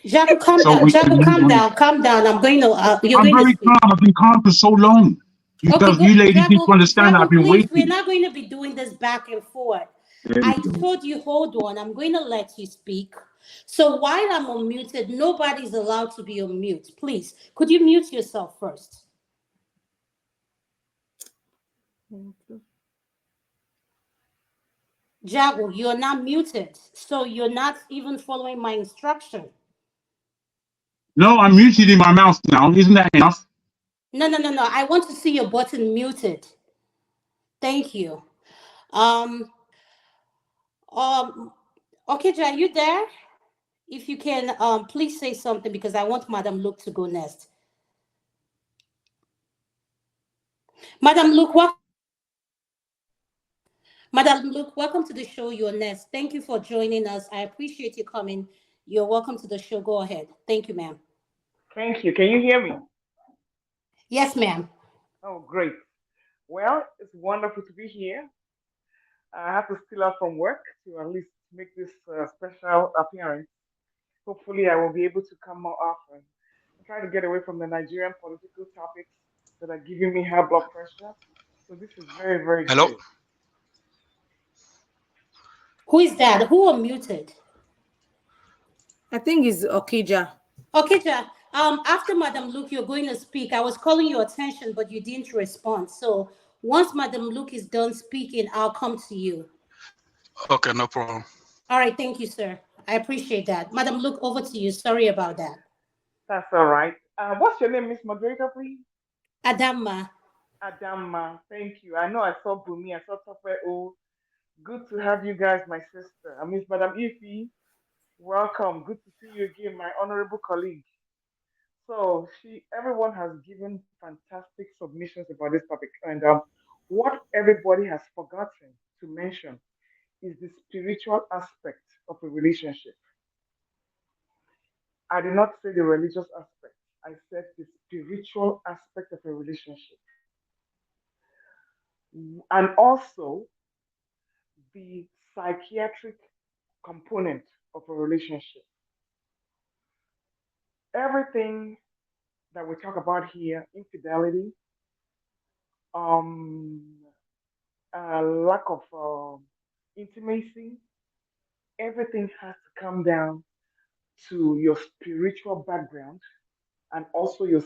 Jago, calm So down. we can Jago, move calm on. down. Calm down. You're I'm going to very speak. calm. I've been calm for so long. Okay, You ladies need to understand Jago, I've been please. We're waiting. not going to be doing this back and forth. There I you go. told you, hold on. I'm going to let you speak. So while I'm unmuted, nobody's allowed to be on mute. Please, could you mute yourself first? Jago, you're not muted. So you're not even following my instruction. No, I'm muted in my mouth now. Isn't that enough? No. I want to see your button muted. Thank you. Um, okay, are you there? If you can, please say something because I want Madam Luke to go next. Madam Luke, welcome to the show. You're next. Thank you for joining us. I appreciate you coming. You're welcome to the show. Go ahead. Thank you, ma'am. Thank you. Can you hear me? Yes, ma'am. Oh, great. Well, it's wonderful to be here. I have to steal out from work to at least make this special appearance. Hopefully, I will be able to come more often. I'm trying to get away from the Nigerian political topics that are giving me high blood pressure. So this is very, very Hello? good. Who is that? Who unmuted? I think it's Okija. Okay, after Madam Luke, you're going to speak. I was calling your attention, but you didn't respond. So once Madam Luke is done speaking, I'll come to you. Okay, no problem. All right, thank you, sir. I appreciate that. Madam Luke, over to you. Sorry about that. That's all right. What's your name, Miss Moderator, please? Adanma. Adanma, thank you. I know I saw Bumi, I saw Tope O. Good to have you guys, my sister. I miss Madam Ify. Welcome. Good to see you again, my honorable colleague. So everyone has given fantastic submissions about this topic, and what everybody has forgotten to mention is the spiritual aspect of a relationship. I did not say the religious aspect. I said the spiritual aspect of a relationship, and also the psychiatric component of a relationship. Everything that we talk about here, infidelity, um, lack of intimacy, everything has to come down to your spiritual background and also your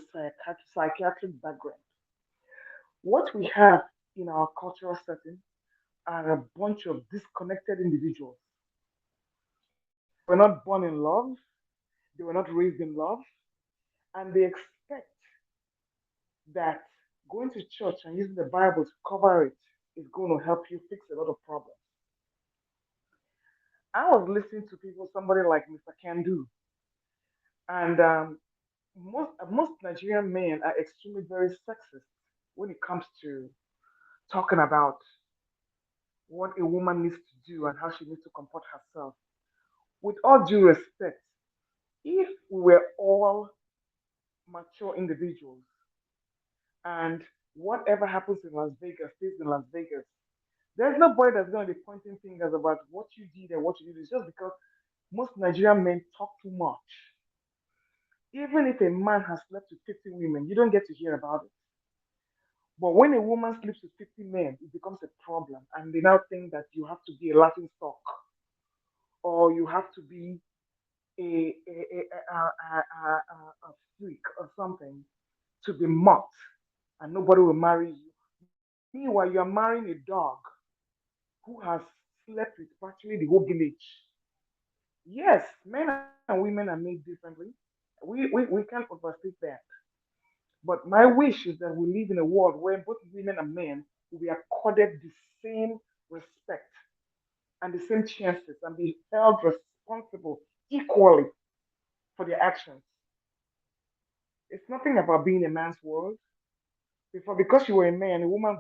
psychiatric background. What we have in our cultural setting are a bunch of disconnected individuals. They were not born in love, they were not raised in love, and they expect that going to church and using the Bible to cover it is going to help you fix a lot of problems. I was listening to people, somebody like Mr. Kandu, and most Nigerian men are extremely very sexist when it comes to talking about what a woman needs to do and how she needs to comport herself. With all due respect, if we were all mature individuals and whatever happens in Las Vegas stays in Las Vegas, there's nobody that's going to be pointing fingers about what you did and what you did. It's just because most Nigerian men talk too much. Even if a man has slept with 50 women, you don't get to hear about it. But when a woman sleeps with 50 men, it becomes a problem. And they now think that you have to be a laughing stock or you have to be a freak or something to be mocked and nobody will marry you. Meanwhile, you are marrying a dog who has slept with virtually the whole village. Yes, men and women are made differently. We can't overstate that. But my wish is that we live in a world where both women and men will be accorded the same respect and the same chances and be held responsible equally for their actions. It's nothing about being a man's world. Because you were a man, a woman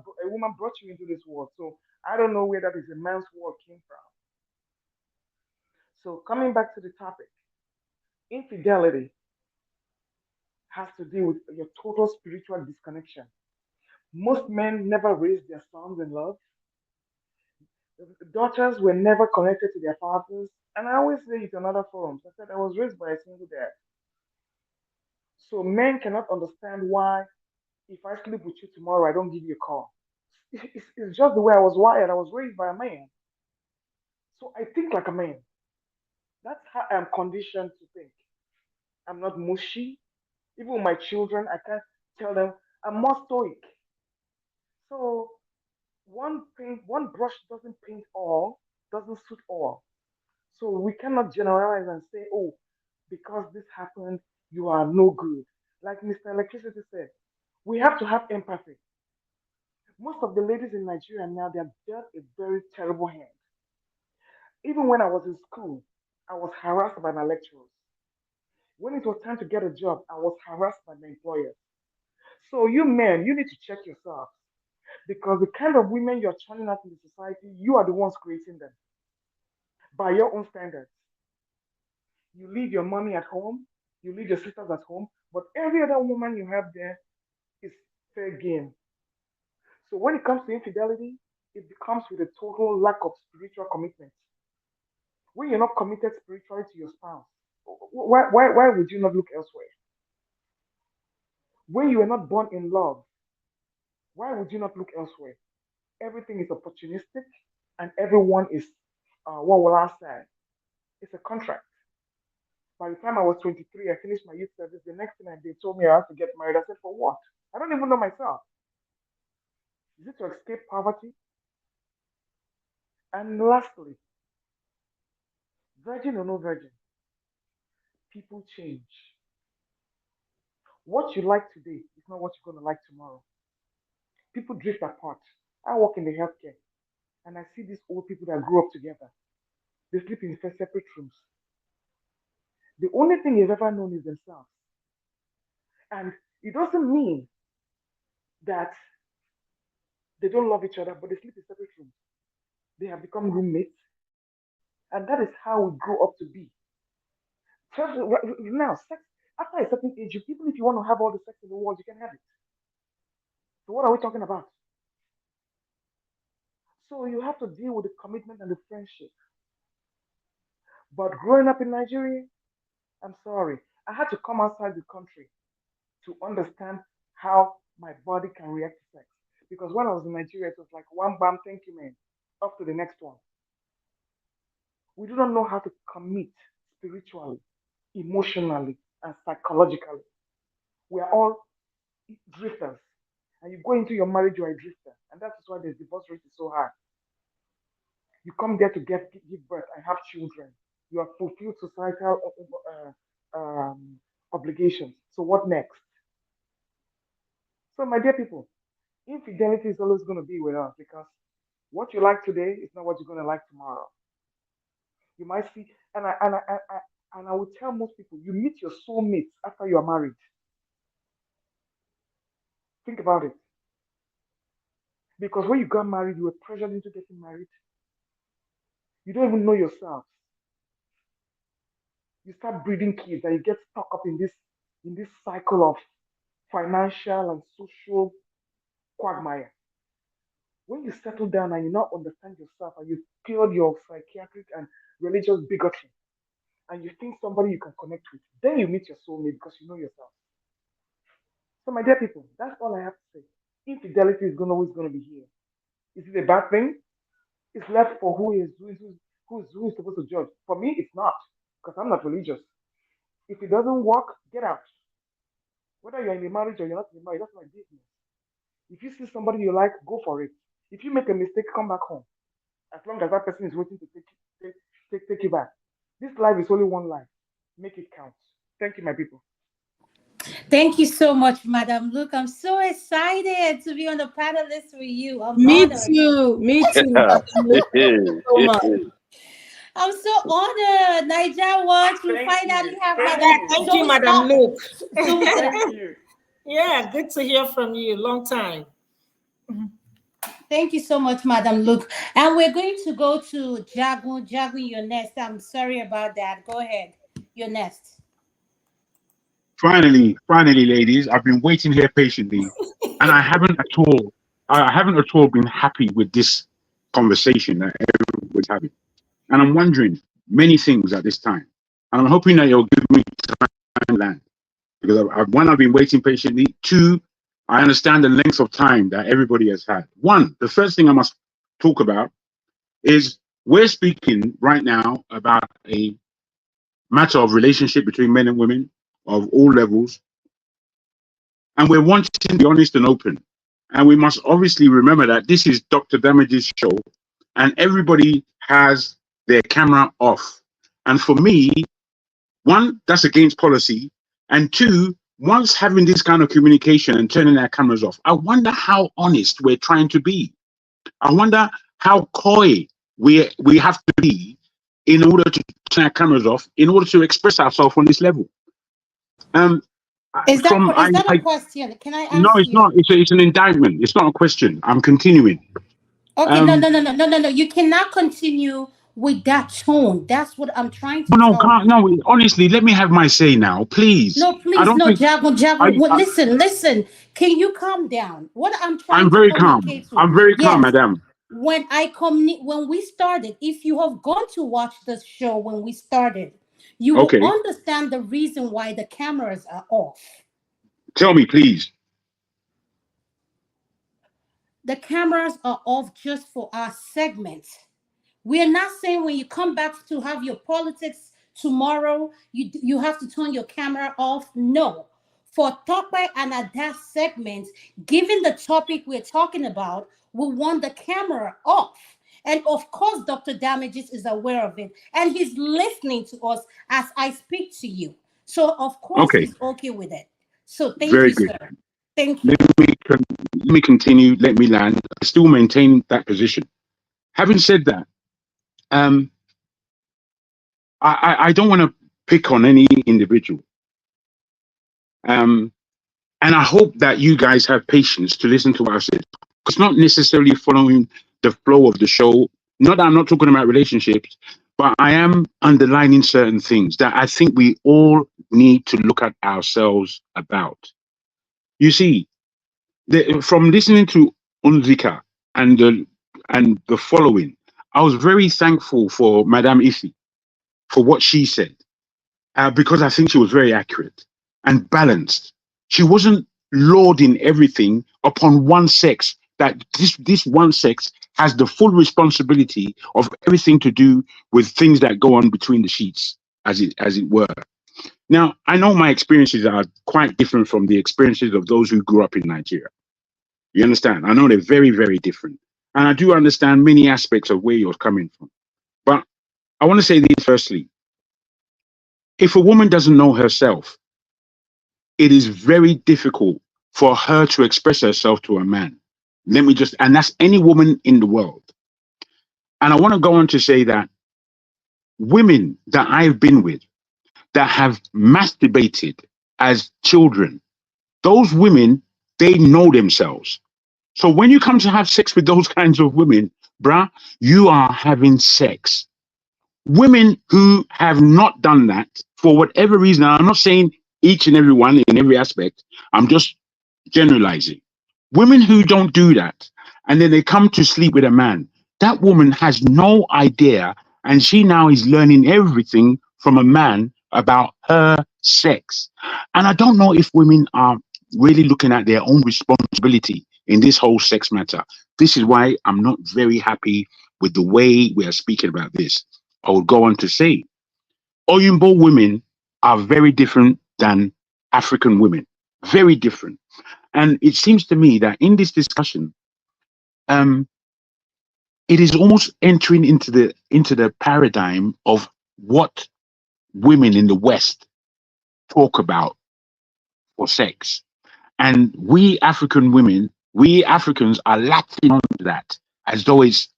brought you into this world. So I don't know where that is a man's world came from. So coming back to the topic, infidelity has to do with your total spiritual disconnection. Most men never raised their sons in love. Daughters were never connected to their fathers. And I always say it in other forums. I said I was raised by a single dad. So men cannot understand why if I sleep with you tomorrow, I don't give you a call. It's just the way I was wired. I was raised by a man. So I think like a man. That's how I'm conditioned to think. I'm not mushy. Even with my children, I can't tell them I'm more stoic. So one brush doesn't paint all, doesn't suit all. So we cannot generalize and say, oh, because this happened, you are no good. Like Mr. Electricity said, we have to have empathy. Most of the ladies in Nigeria now, they have dealt a very terrible hand. Even when I was in school, I was harassed by my lecturers. When it was time to get a job, I was harassed by my employers. So you men, you need to check yourself because the kind of women you're churning out in the society, you are the ones creating them by your own standards. You leave your mommy at home, you leave your sisters at home, but every other woman you have there is fair game. So when it comes to infidelity, it becomes with a total lack of spiritual commitment. When you're not committed spiritually to your spouse, why would you not look elsewhere? When you are not born in love, why would you not look elsewhere? Everything is opportunistic and everyone is, what will I say? It's a contract. By the time I was 23, I finished my youth service. The next thing they told me I had to get married. I said, for what? I don't even know myself. Is it to escape poverty? And lastly, virgin or no virgin, people change. What you like today is not what you're going to like tomorrow. People drift apart. I work in the healthcare and I see these old people that grew up together. They sleep in separate rooms. The only thing they've ever known is themselves. And it doesn't mean that they don't love each other, but they sleep in separate rooms. They have become roommates, and that is how we grow up to be. Now, sex, after a certain age, even if you want to have all the sex in the world, you can have it. So, what are we talking about? So, you have to deal with the commitment and the friendship. But growing up in Nigeria, I'm sorry, I had to come outside the country to understand how my body can react to sex. Because when I was in Nigeria, it was like one bam, thank you, man, up to the next one. We do not know how to commit spiritually, emotionally, and psychologically. We are all drifters. And you go into your marriage, you are a drifter. And that's why the divorce rate is so high. You come there to give birth and have children. You have fulfilled societal obligations. So what next? So my dear people, infidelity is always going to be with us because what you like today is not what you're going to like tomorrow. You might see, and I would tell most people, you meet your soulmates after you are married. Think about it. Because when you got married, you were pressured into getting married. You don't even know yourself. You start breeding kids and you get stuck up in this cycle of financial and social quagmire. When you settle down and you now understand yourself and you feel your psychiatric and religious bigotry and you think somebody you can connect with, then you meet your soulmate because you know yourself. So my dear people, that's all I have to say. Infidelity is always going to be here. Is it a bad thing? It's left for who is supposed to judge. For me, it's not because I'm not religious. If it doesn't work, get out. Whether you're in a marriage or you're not in a marriage, that's my business. If you see somebody you like, go for it. If you make a mistake, come back home. As long as that person is waiting to take you back. This life is only one life. Make it count. Thank you, my people. Thank you so much, Madam Luke. I'm so excited to be on the panel list with you. I'm Me honored. too. Me too, Madam Luke. Thank you so much. I'm so honored. Niger Watch, we Thank finally you. have Thank Madam. you. Thank you, Madam Luke. Thank you. Yeah, good to hear from you. Long time. Thank you so much, Madam Luke. And we're going to go to Jagun. Jagun, you're next. I'm sorry about that. Go ahead. You're next. Finally, ladies, I've been waiting here patiently, and I haven't at all been happy with this conversation that everyone's having. And I'm wondering many things at this time. And I'm hoping that you'll give me time to land. Because one, I've been waiting patiently. Two, I understand the length of time that everybody has had. One, the first thing I must talk about is we're speaking right now about a matter of relationship between men and women of all levels. And we're wanting to be honest and open. And we must obviously remember that this is Dr. Damage's show and everybody has their camera off. And for me, one, that's against policy. And two, once having this kind of communication and turning our cameras off, I wonder how honest we're trying to be. I wonder how coy we have to be in order to turn our cameras off, in order to express ourselves on this level. Is that a question? Can I ask no, it's you? not. It's an indictment. It's not a question. I'm continuing. Okay, no. You cannot continue with that tone. That's what I'm trying to No, tell you. no. Honestly, let me have my say now, please. No, I please, don't no, think. Jago. Listen. Can you calm down? What I'm trying I'm to very calm. communicate to, I'm very calm, yes. madam. When we started, if you have gone to watch the show when we started, you will Okay. understand the reason why the cameras are off. Tell me, please. The cameras are off just for our segment. We are not saying when you come back to have your politics tomorrow, you have to turn your camera off. No. For Tope and Ada segment, given the topic we're talking about, we want the camera off. And of course, Dr. Damages is aware of it. And he's listening to us as I speak to you. So of course Okay. he's okay with it. So thank Very you, good. sir. Thank Let you. me continue. Let me land. I still maintain that position. Having said that, um, I don't want to pick on any individual. And I hope that you guys have patience to listen to what I said. It's not necessarily following the flow of the show. Not that I'm not talking about relationships, but I am underlining certain things that I think we all need to look at ourselves about. You see, from listening to Unzika and the following, I was very thankful for Madame Ifi for what she said, because I think she was very accurate and balanced. She wasn't lauding everything upon one sex, that this one sex has the full responsibility of everything to do with things that go on between the sheets, as it were. Now, I know my experiences are quite different from the experiences of those who grew up in Nigeria. You understand? I know they're very, very different. And I do understand many aspects of where you're coming from. But I want to say this firstly. If a woman doesn't know herself, it is very difficult for her to express herself to a man. And that's any woman in the world. And I want to go on to say that women that I've been with that have masturbated as children, those women, they know themselves. So when you come to have sex with those kinds of women, bruh, you are having sex. Women who have not done that for whatever reason, I'm not saying each and every one in every aspect, I'm just generalizing. Women who don't do that and then they come to sleep with a man, that woman has no idea, and she now is learning everything from a man about her sex. And I don't know if women are really looking at their own responsibility in this whole sex matter. This is why I'm not very happy with the way we are speaking about this. I would go on to say, Oyinbo women are very different than African women. Very different. And it seems to me that in this discussion, um, it is almost entering into the paradigm of what women in the West talk about for sex. And we Africans are latching onto that as though it's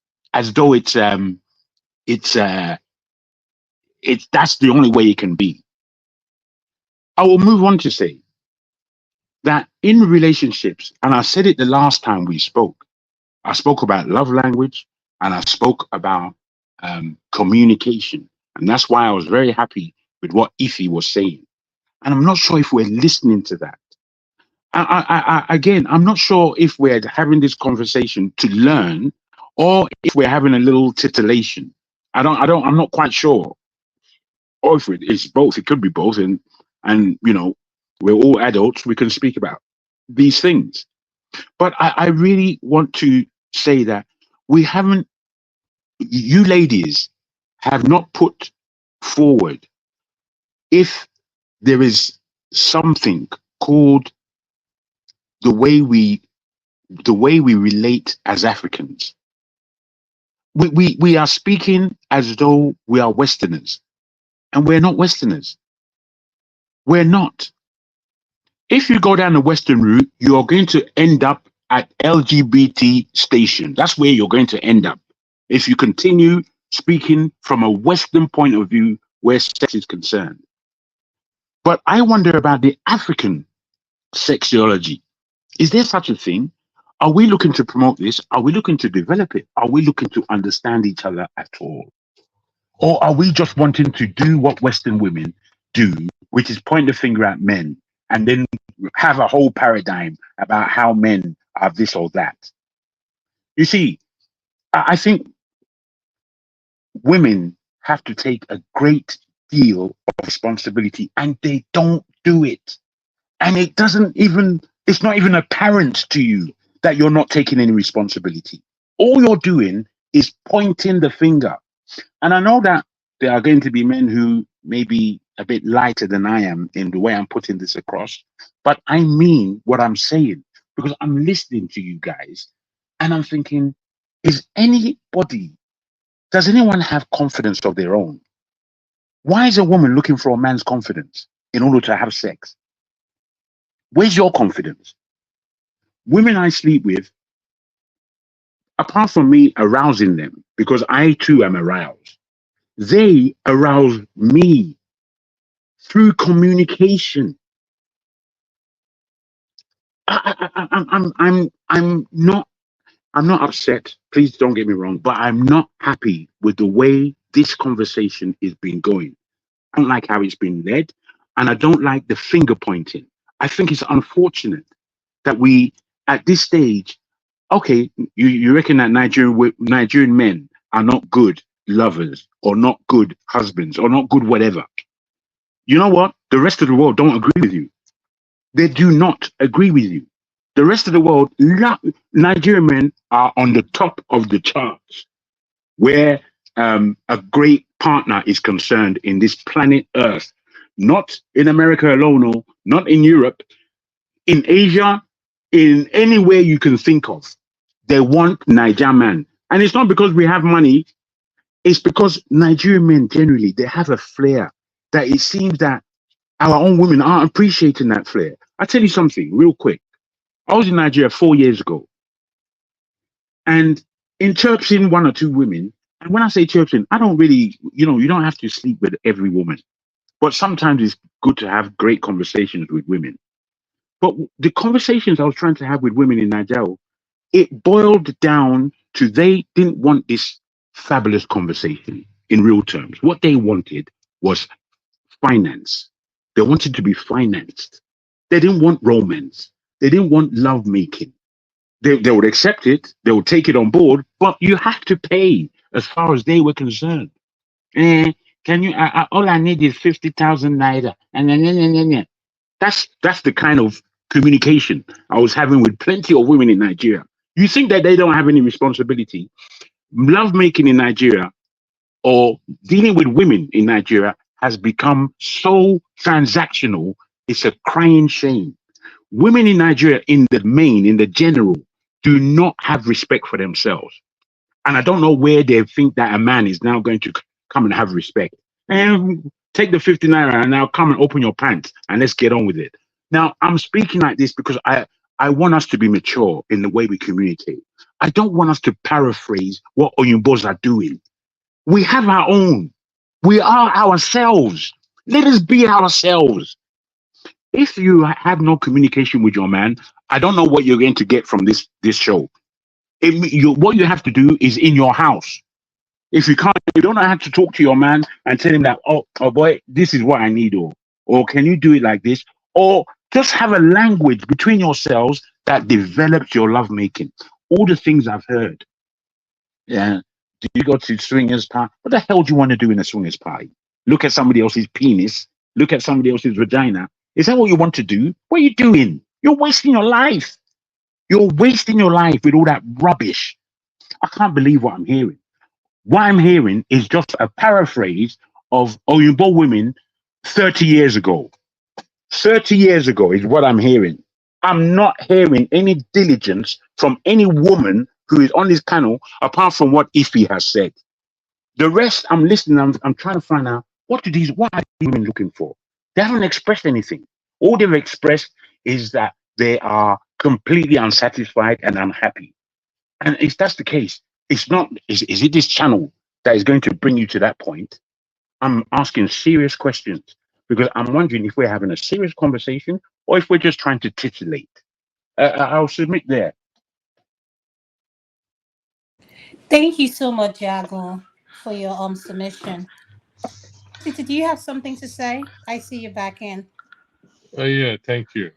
that's the only way it can be. I will move on to say that in relationships, and I said it the last time we spoke, I spoke about love language and I spoke about communication. And that's why I was very happy with what Ify was saying. And I'm not sure if we're listening to that. Again, I'm not sure if we're having this conversation to learn or if we're having a little titillation. I'm not quite sure. Or if it's both, it could be both. And, we're all adults, we can speak about these things. But I really want to say that we haven't, you ladies have not put forward if there is something called the way we relate as Africans. We are speaking as though we are Westerners, and we're not Westerners. We're not. If you go down the Western route, you are going to end up at LGBT station. That's where you're going to end up if you continue speaking from a Western point of view where sex is concerned. But I wonder about the African sexuology. Is there such a thing? Are we looking to promote this? Are we looking to develop it? Are we looking to understand each other at all? Or are we just wanting to do what Western women do, which is point the finger at men and then have a whole paradigm about how men are this or that? You see, I think women have to take a great deal of responsibility and they don't do it. And it's not even apparent to you that you're not taking any responsibility. All you're doing is pointing the finger. And I know that there are going to be men who may be a bit lighter than I am in the way I'm putting this across, but I mean what I'm saying because I'm listening to you guys and I'm thinking, does anyone have confidence of their own? Why is a woman looking for a man's confidence in order to have sex? Where's your confidence? women I sleep with, apart from me arousing them, because I too am aroused, they arouse me through communication. I'm not upset. Please don't get me wrong, but I'm not happy with the way this conversation is being going. I don't like how it's been led, and I don't like the finger pointing. I think it's unfortunate that we, at this stage, okay, you reckon that Nigerian men are not good lovers or not good husbands or not good whatever. You know what? The rest of the world don't agree with you. They do not agree with you. The rest of the world, Nigerian men are on the top of the charts where a great partner is concerned in this planet Earth, not in America alone, or not in Europe, in Asia, in anywhere you can think of. They want Niger man. And it's not because we have money, it's because Nigerian men generally, they have a flair that it seems that our own women aren't appreciating that flair. I'll tell you something real quick. I was in Nigeria 4 years ago, and in chirping one or two women, and when I say chirping, I don't really, you don't have to sleep with every woman, but sometimes it's good to have great conversations with women. But the conversations I was trying to have with women in Nigeria, it boiled down to they didn't want this fabulous conversation in real terms. What they wanted was finance. They wanted to be financed. They didn't want romance. They didn't want love making. They would accept it, they would take it on board, but you have to pay as far as they were concerned. Eh, can you? All I need is 50,000 naira. And that's the kind of communication I was having with plenty of women in Nigeria. You think that they don't have any responsibility? Love making in Nigeria or dealing with women in Nigeria has become so transactional. It's a crying shame. Women in Nigeria, in the main, in the general, do not have respect for themselves. And I don't know where they think that a man is now going to come and have respect. And take the 50 naira and now come and open your pants and let's get on with it. Now, I'm speaking like this because I want us to be mature in the way we communicate. I don't want us to paraphrase what Oyinbos are doing. We have our own. We are ourselves. Let us be ourselves. If you have no communication with your man, I don't know what you're going to get from this show. What you have to do is in your house. If you can't, you don't know how to talk to your man and tell him that, oh boy, this is what I need, or can you do it like this? Or just have a language between yourselves that develops your lovemaking. All the things I've heard. Yeah. Do you go to swingers party? What the hell do you want to do in a swingers party? Look at somebody else's penis. Look at somebody else's vagina. Is that what you want to do? What are you doing? You're wasting your life. You're wasting your life with all that rubbish. I can't believe what I'm hearing. What I'm hearing is just a paraphrase of Oyinbo women 30 years ago. 30 years ago is what I'm hearing. I'm not hearing any diligence from any woman who is on this panel apart from what Ife has said. The rest, I'm listening. I'm trying to find out what are these women looking for? They haven't expressed anything. All they've expressed is that they are completely unsatisfied and unhappy. And if that's the case, it's not. Is it this channel that is going to bring you to that point? I'm asking serious questions because I'm wondering if we're having a serious conversation or if we're just trying to titillate. I'll submit there. Thank you so much, Jago, for your submission. Titi, do you have something to say? I see you back in. Yeah, thank you.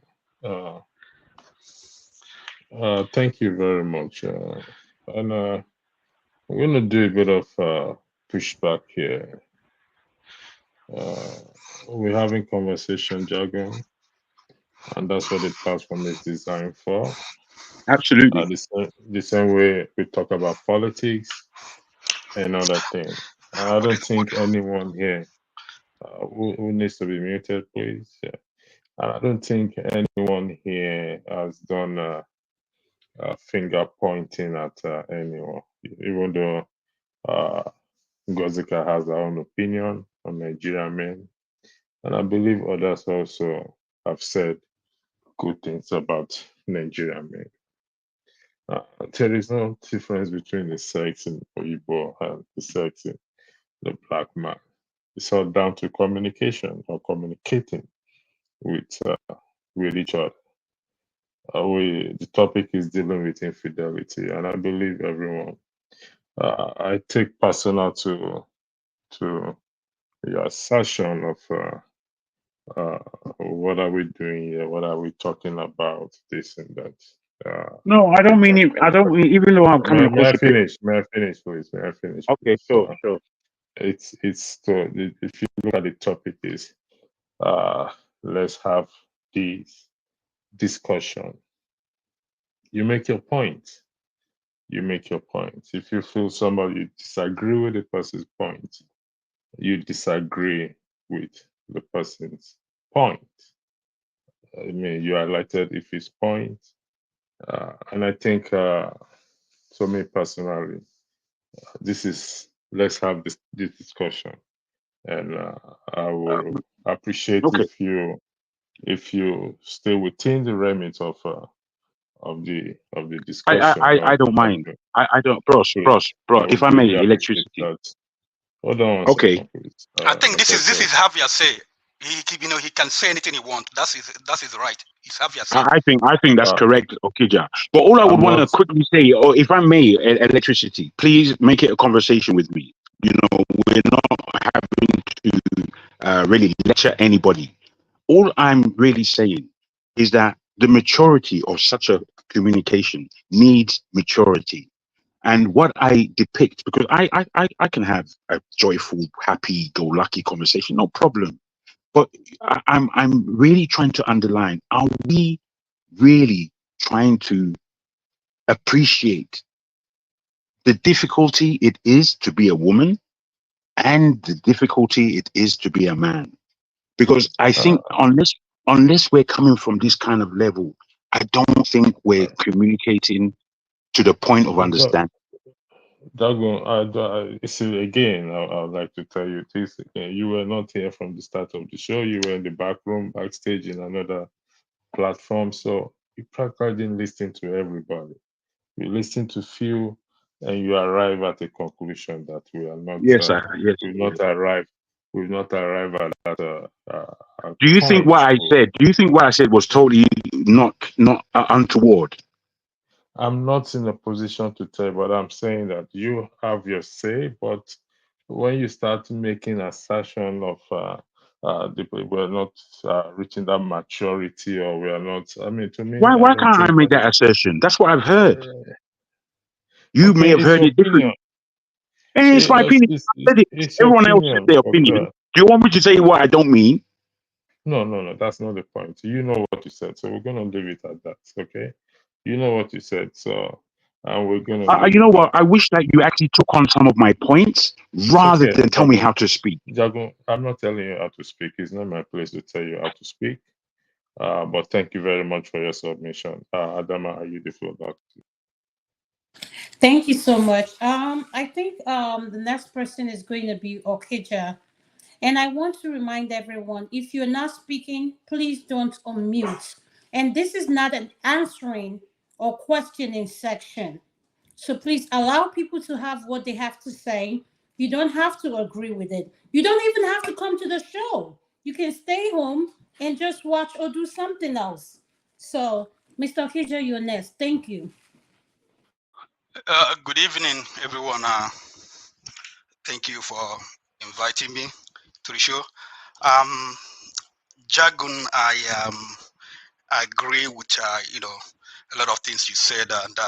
Thank you very much. And we're gonna do a bit of pushback here. We're having conversation jargon, and that's what the platform is designed for. Absolutely. The same way we talk about politics and other things. I don't think anyone here who needs to be muted, please. Yeah. I don't think anyone here has done finger pointing at anyone, even though Gozika has her own opinion on Nigerian men. And I believe others also have said good things about Nigerian men. There is no difference between the sex in Igbo and the sex in the black man. It's all down to communication or communicating with each other. The topic is dealing with infidelity, and I believe everyone. I take personal to your assertion of what are we doing here? What are we talking about? This and that. No, I don't mean it. I don't mean, even though I'm coming May across I a bit. finish? May I finish, please? May I finish, Okay, please? sure, sure. It's if you look at the topic is let's have this discussion. You make your point. You make your point. If you feel somebody disagree with the person's point, you disagree with the person's point. I mean, you highlighted if his point, and I think, for me personally, this is let's have this discussion, and I will appreciate Okay. if you stay within the remit of the discussion. I don't mind. I don't, bros. I If would I really may, appreciate electricity. that. Hold on one Okay. second, please. I think this is Javier say. He can say anything he wants. That's his right. It's Javier say. I think that's correct, Okija. But all I would want to quickly say, or if I may, electricity, please make it a conversation with me. You know, we're not having to really lecture anybody. All I'm really saying is that the maturity of such a communication needs maturity. And what I depict, because I can have a joyful, happy-go-lucky conversation, no problem. But I'm really trying to underline: are we really trying to appreciate the difficulty it is to be a woman and the difficulty it is to be a man? Because I think unless we're coming from this kind of level, I don't think we're communicating to the point of understanding. Dagon, see, again, I would like to tell you this again. You were not here from the start of the show. You were in the back room, backstage in another platform. So you practically didn't listen to everybody. You listen to few, and you arrive at a conclusion that we are not. Yes, yes. We've not arrived at that. Do you think what I said? Do you think what I said was totally not untoward? I'm not in a position to tell, but I'm saying that you have your say. But when you start making assertion of we're not reaching that maturity, or we are not, I mean, to me, Why I don't can't I think make that that assertion? That's what I've heard. You may okay, have it's heard your it differently. opinion. And it's my opinion. I said it. It's your Everyone else has opinion. their opinion. Do you want me to say what I don't mean? No, that's not the point. You know what you said, so we're gonna leave it at that. Okay, you know what you said, so and we're gonna leave You know it what? I wish that you actually took on some of my points rather okay, than tell me how to speak. Jago, I'm not telling you how to speak. It's not my place to tell you how to speak. But thank you very much for your submission. Adama, are you the floor back? Thank you so much. I think the next person is going to be Okija. And I want to remind everyone, if you're not speaking, please don't unmute. And this is not an answering or questioning section. So please allow people to have what they have to say. You don't have to agree with it. You don't even have to come to the show. You can stay home and just watch or do something else. So, Mr. Okija, you're next. Thank you. Good evening, everyone. Thank you for inviting me to the show. Jagun, I agree with a lot of things you said, and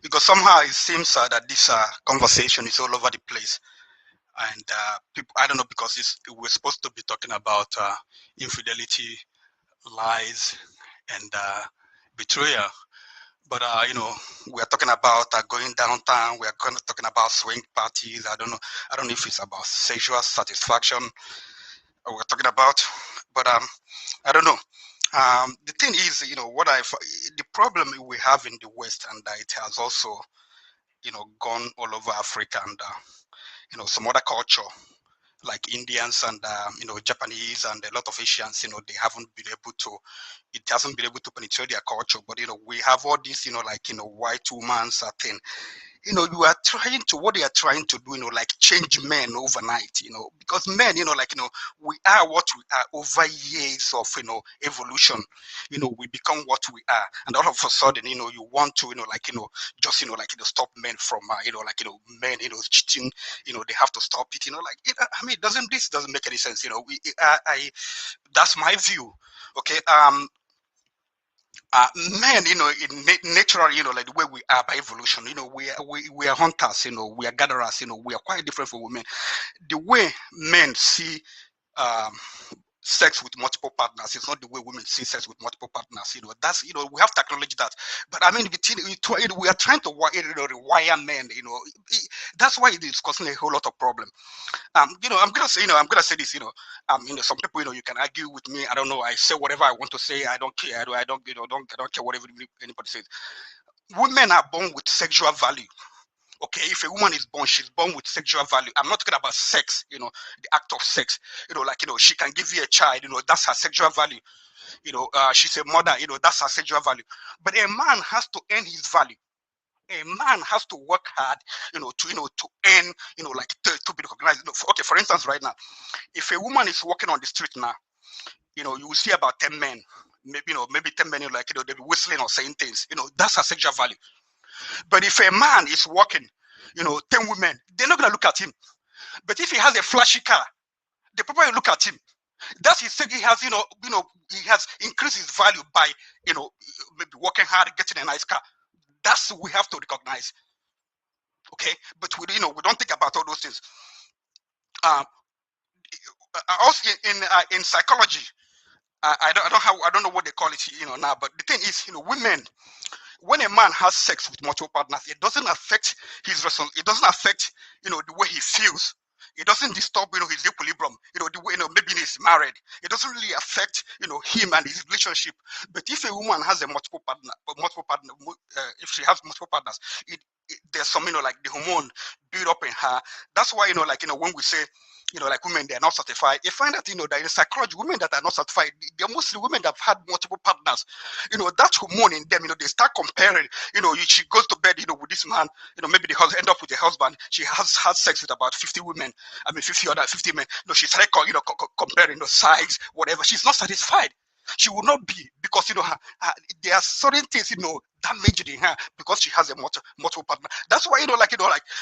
because somehow it seems that this conversation is all over the place, and people, I don't know, because we're supposed to be talking about infidelity, lies, and betrayal. But we are talking about going downtown. We are talking about swing parties. I don't know. I don't know if it's about sexual satisfaction we're talking about, but I don't know. The thing is, the problem we have in the West, and it has also, gone all over Africa and some other culture. like Indians and Japanese and a lot of Asians, they haven't been able to. It hasn't been able to penetrate their culture, but we have all this, white woman's thing. You are trying to, what they are trying to do, like change men overnight, because men, we are what we are over years of, evolution, we become what we are. And all of a sudden, you want to, just, stop men from, men, cheating, they have to stop it, this doesn't make any sense, that's my view. Okay. Men, naturally, like the way we are by evolution, we are hunters, we are gatherers, we are quite different from women. The way men see sex with multiple partners is not the way women see sex with multiple partners. That's, we have to acknowledge that. But I mean, we are trying to rewire men. That's why it is causing a whole lot of problem. I'm gonna say, I'm gonna say this. Some people, you can argue with me. I don't know. I say whatever I want to say. I don't care. I don't care whatever anybody says. Women are born with sexual value. Okay, if a woman is born, she's born with sexual value. I'm not talking about sex, the act of sex. She can give you a child, that's her sexual value. She's a mother, that's her sexual value. But a man has to earn his value. A man has to work hard, to earn, to be recognized. Okay, for instance, right now, if a woman is walking on the street now, you will see about 10 men, maybe 10 men, they'll be whistling or saying things. That's her sexual value. But if a man is walking, 10 women, they're not going to look at him. But if he has a flashy car, they probably look at him. That's he said he has, he has increased his value by, maybe working hard, getting a nice car. That's what we have to recognize. Okay, but we don't think about all those things. Also in psychology, I don't know what they call it, now. But the thing is, women, when a man has sex with multiple partners, it doesn't affect his it doesn't affect the way he feels. It doesn't disturb his equilibrium. The way maybe he's married. It doesn't really affect him and his relationship. But if a woman has a multiple partner, if she has multiple partners, there's some like the hormone build up in her. That's why when we say like women, they are not certified. You find that that in psychology, women that are not certified, they're mostly women that have had multiple partners. That hormone in them, they start comparing. She goes to bed, with this man. Maybe they end up with a husband. She has had sex with about 50 women. 50 men. She started comparing size, whatever. She's not satisfied. She will not be, because there are certain things damaged in her because she has a multiple partner. That's why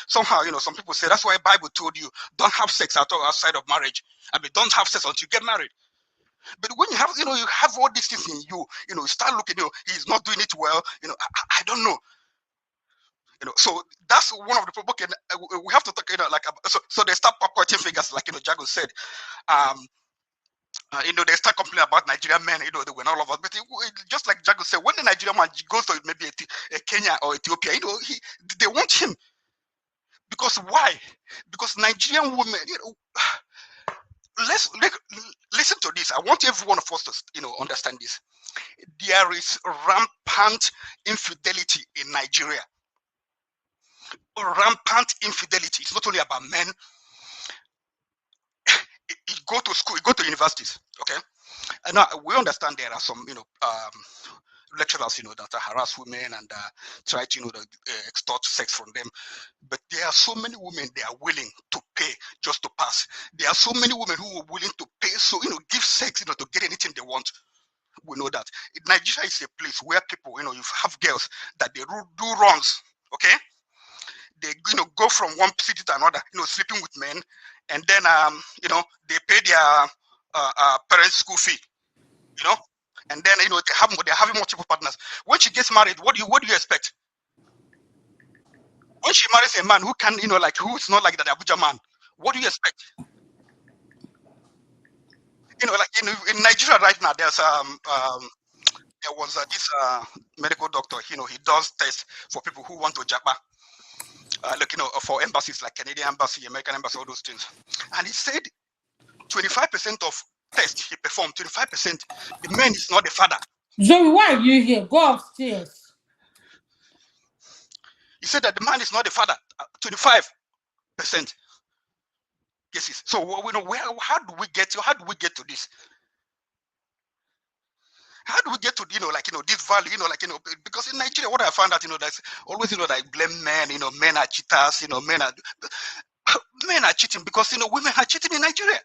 somehow some people say that's why Bible told you don't have sex at all outside of marriage. Don't have sex until you get married. But when you have you have all these things in you, you start looking, he's not doing it well. I don't know. So that's one of the problems. Okay, we have to talk. So they start pointing fingers, like Jago said. They start complaining about Nigerian men, they were not all of us. But just like Jago said, when the Nigerian man goes to maybe Kenya or Ethiopia, they want him. Because why? Because Nigerian women, listen to this. I want every one of us to, understand this. There is rampant infidelity in Nigeria. Rampant infidelity. It's not only about men. You go to school, you go to universities, okay? And now we understand there are some, lecturers, that harass women and try to, extort sex from them. But there are so many women they are willing to pay just to pass. There are so many women who are willing to pay, so give sex, to get anything they want. We know that Nigeria is a place where people, you have girls that they do runs, okay? They go from one city to another, sleeping with men, and then they pay their parents' school fee, and then they're having multiple partners. When she gets married, what do you expect? When she marries a man who can, who's not like that Abuja man, what do you expect? In Nigeria right now, there's there was this medical doctor. He does tests for people who want to japa. For embassies like Canadian embassy, American embassy, all those things. And he said 25% of tests he performed, 25%, the man is not the father. Zoe, why are you here? Go upstairs. He said that the man is not the father, 25%. cases. So how do we get to this? How do we get to this value? Because in Nigeria, what I found out, that's always that blame men. Men are cheaters. Men are cheating because women are cheating in Nigeria.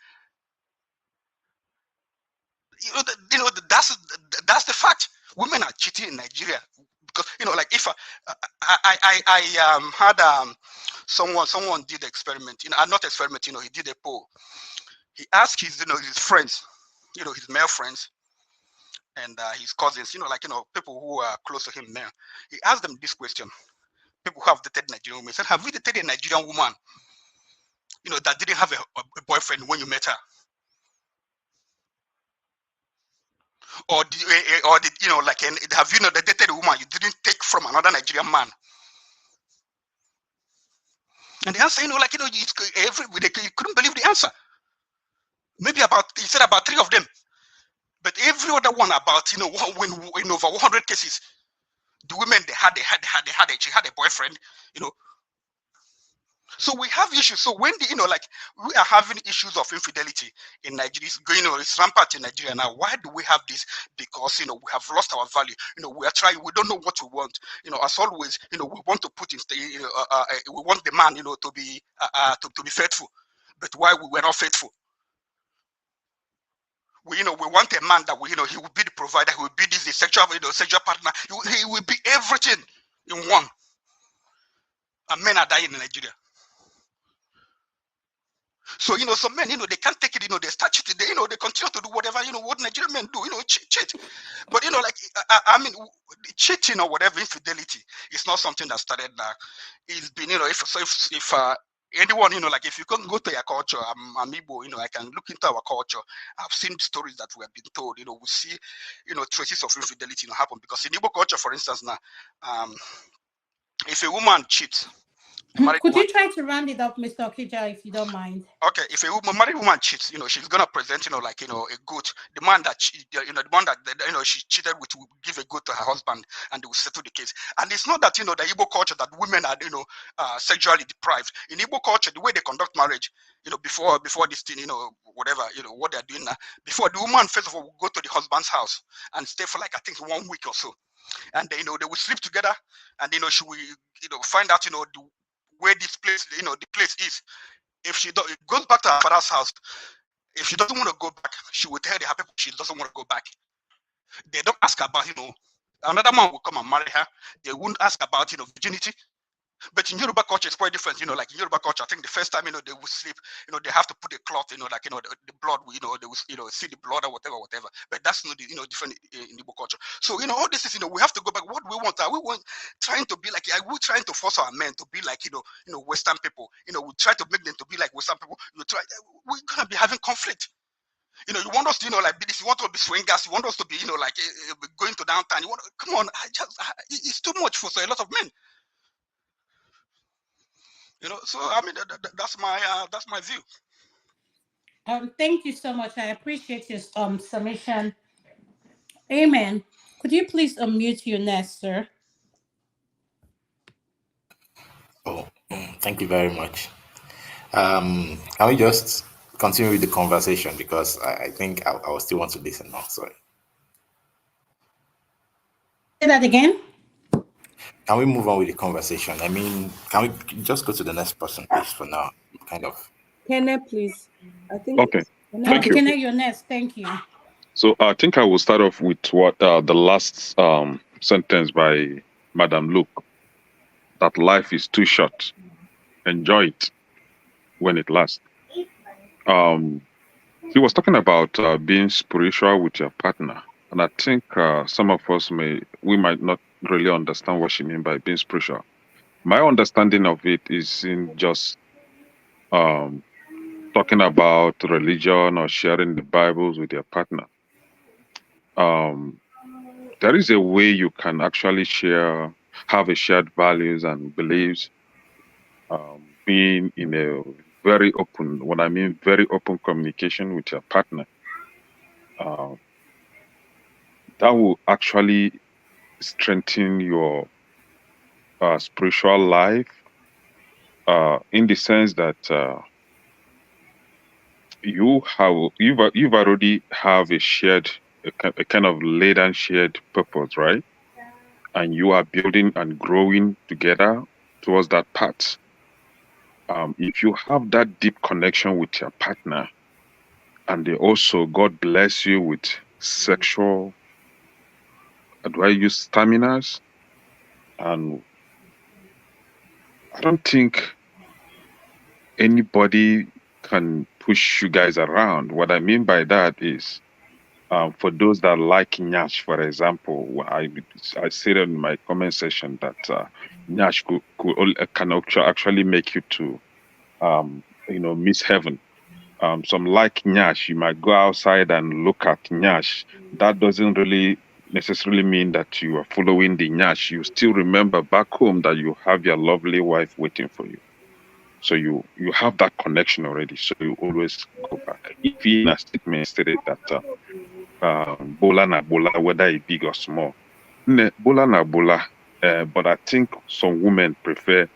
That's the fact. Women are cheating in Nigeria because if I had someone did the experiment. Not experiment. He did a poll. He asked his his friends, his male friends, and his cousins, people who are close to him now. He asked them this question. People who have dated Nigerian women said, have you dated a Nigerian woman, that didn't have a boyfriend when you met her? Or have you dated a woman you didn't take from another Nigerian man? And the answer, you couldn't believe the answer. Maybe he said about 3 of them. But every other one about, when in over 100 cases, the women, they had a boyfriend, So we have issues. So when we are having issues of infidelity in Nigeria, it's rampant in Nigeria now. Why do we have this? Because we have lost our value. We are trying. We don't know what we want. As always, we want to put in. We want the man, to be faithful. But why we were not faithful? We want a man that he will be the provider. He will be the sexual partner. He will be everything in one. And men are dying in Nigeria. So some men, they can't take it. They start cheating. They continue to do whatever what Nigerian men do. Cheat. But I mean, cheating or whatever, infidelity, it's not something that started now. It's been if anyone if you can go to your culture, I'm Igbo, I can look into our culture. I've seen stories that we have been told. We see traces of infidelity happen because in Igbo culture, for instance, now, if a woman cheats. Could you try to round it up, Mr. Okija, if you don't mind? Okay, if a married woman cheats, she's gonna present, a goat. The man that she cheated with will give a goat to her husband, and they will settle the case. And it's not that the Igbo culture that women are sexually deprived. In Igbo culture, the way they conduct marriage, before this thing, whatever, what they're doing now. Before the woman first of all will go to the husband's house and stay for I think 1 week or so, and they will sleep together, and she will find out where this place, the place is. If she goes back to her father's house, if she doesn't want to go back, she will tell the people she doesn't want to go back. They don't ask about, another man will come and marry her. They won't ask about, virginity. But in Yoruba culture, it's quite different. In Yoruba culture, I think the first time, they will sleep, they have to put a cloth, the blood, they will, see the blood or whatever. But that's not, different in Igbo culture. So, all this is, we have to go back. What we want, are we trying to be are we trying to force our men to be Western people? We try to make them to be like Western people. We're going to be having conflict. You want us to, be this, you want us to be swingers, you want us to be, going to downtown. Come on, it's too much for a lot of men. So I mean that's my view. Thank you so much. I appreciate your submission. Amen. Could you please unmute your nest, sir? Oh, thank you very much. Can we just continue with the conversation because I think I will still want to listen now. Sorry. Say that again. Can we move on with the conversation? I mean, can we just go to the next person, please, for now? Kind of. Kenneth, please. I think. Okay. Thank you. Kenneth, your next. Thank you. So I think I will start off with what the last sentence by Madam Luke, that life is too short. Enjoy it when it lasts. He was talking about being spiritual with your partner. And I think some of us might not really understand what she means by being spiritual. My understanding of it is in just talking about religion or sharing the Bibles with your partner. There is a way you can actually have a shared values and beliefs, being in a very open, when I mean very open communication with your partner. That will actually strengthen your spiritual life in the sense that you've already have a shared a kind of laid and shared purpose, right? And you are building and growing together towards that path. If you have that deep connection with your partner, and they also God bless you with sexual, do I use staminas? And I don't think anybody can push you guys around. What I mean by that is, for those that like Nyash, for example, I said in my comment section that Nyash can actually make you to, miss heaven. Some like Nyash, you might go outside and look at Nyash. That doesn't really necessarily mean that you are following the Nyash. You still remember back home that you have your lovely wife waiting for you. So you have that connection already. So you always go back. If in a statement stated that bola na bola, whether it big or small, bola na bola. But I think some women prefer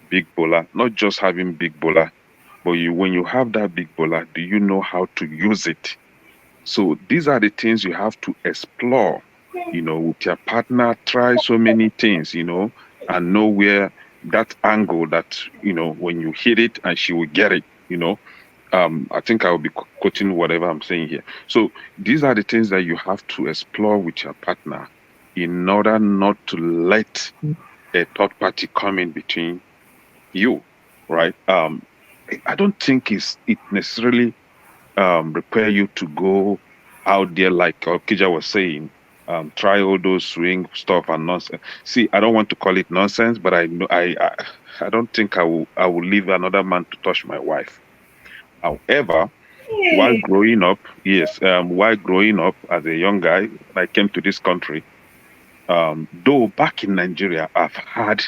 big bola, not just having big bola, but when you have that big bola, do you know how to use it? So these are the things you have to explore, with your partner, try so many things, and know where that angle that, when you hit it and she will get it. I think I will be quoting whatever I'm saying here. So these are the things that you have to explore with your partner in order not to let a third party come in between you, right? I don't think it necessarily require you to go out there like Okija was saying, try all those swing stuff and nonsense. See, I don't want to call it nonsense, but I know I don't think I will leave another man to touch my wife. However, while growing up, yes, while growing up as a young guy, when I came to this country, though back in Nigeria, I've had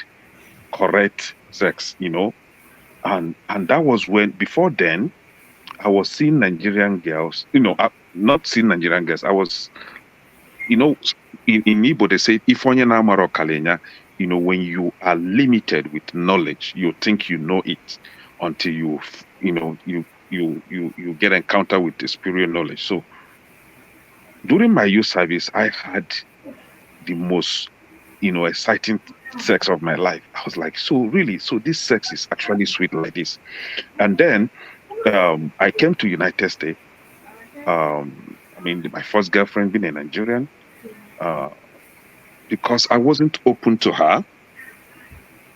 correct sex, and that was when before then I was seeing Nigerian girls, not seeing Nigerian girls. I was, you know, in Igbo they say if onye na amaro kalenya, when you are limited with knowledge, you think you know it until you get encounter with the superior knowledge. So during my youth service, I had the most, exciting sex of my life. I was like, so really, so this sex is actually sweet like this. And then I came to United States. I mean, my first girlfriend being a Nigerian, uh, because I wasn't open to her,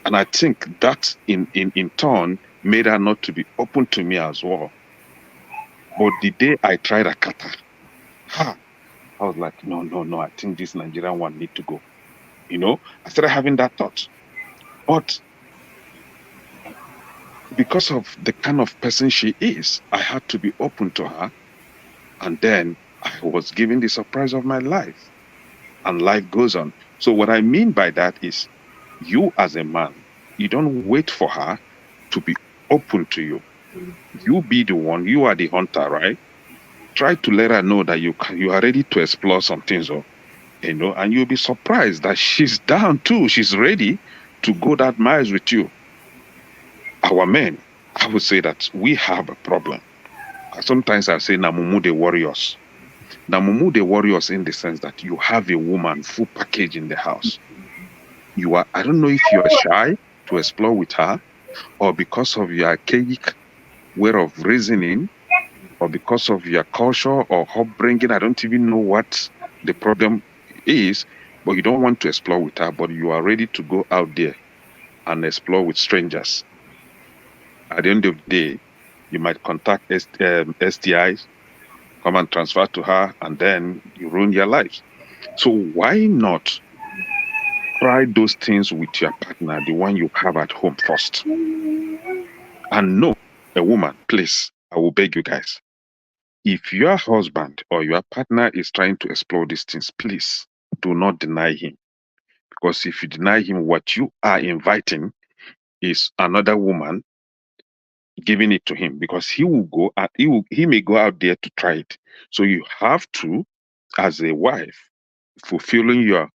and I think that in turn made her not to be open to me as well. But the day I tried Akata, ha, I was like, no, no, no, I think this Nigerian one need to go. I started having that thought. But because of the kind of person she is, I had to be open to her. And then I was given the surprise of my life. And life goes on. So what I mean by that is you as a man, you don't wait for her to be open to you. You be the one, you are the hunter, right? Try to let her know that you are ready to explore some things, and you'll be surprised that she's down too. She's ready to go that miles with you. Our men, I would say that we have a problem. Sometimes I say Namumu the warriors. Namumu the warriors in the sense that you have a woman full package in the house. I don't know if you are shy to explore with her, or because of your archaic way of reasoning, or because of your culture or upbringing. I don't even know what the problem is, but you don't want to explore with her, but you are ready to go out there and explore with strangers. At the end of the day, you might contact STIs, come and transfer to her, and then you ruin your lives. So why not try those things with your partner, the one you have at home first? And no, a woman, please, I will beg you guys. If your husband or your partner is trying to explore these things, please do not deny him. Because if you deny him, what you are inviting is another woman giving it to him, because he will go and he may go out there to try it. So you have to, as a wife, fulfilling your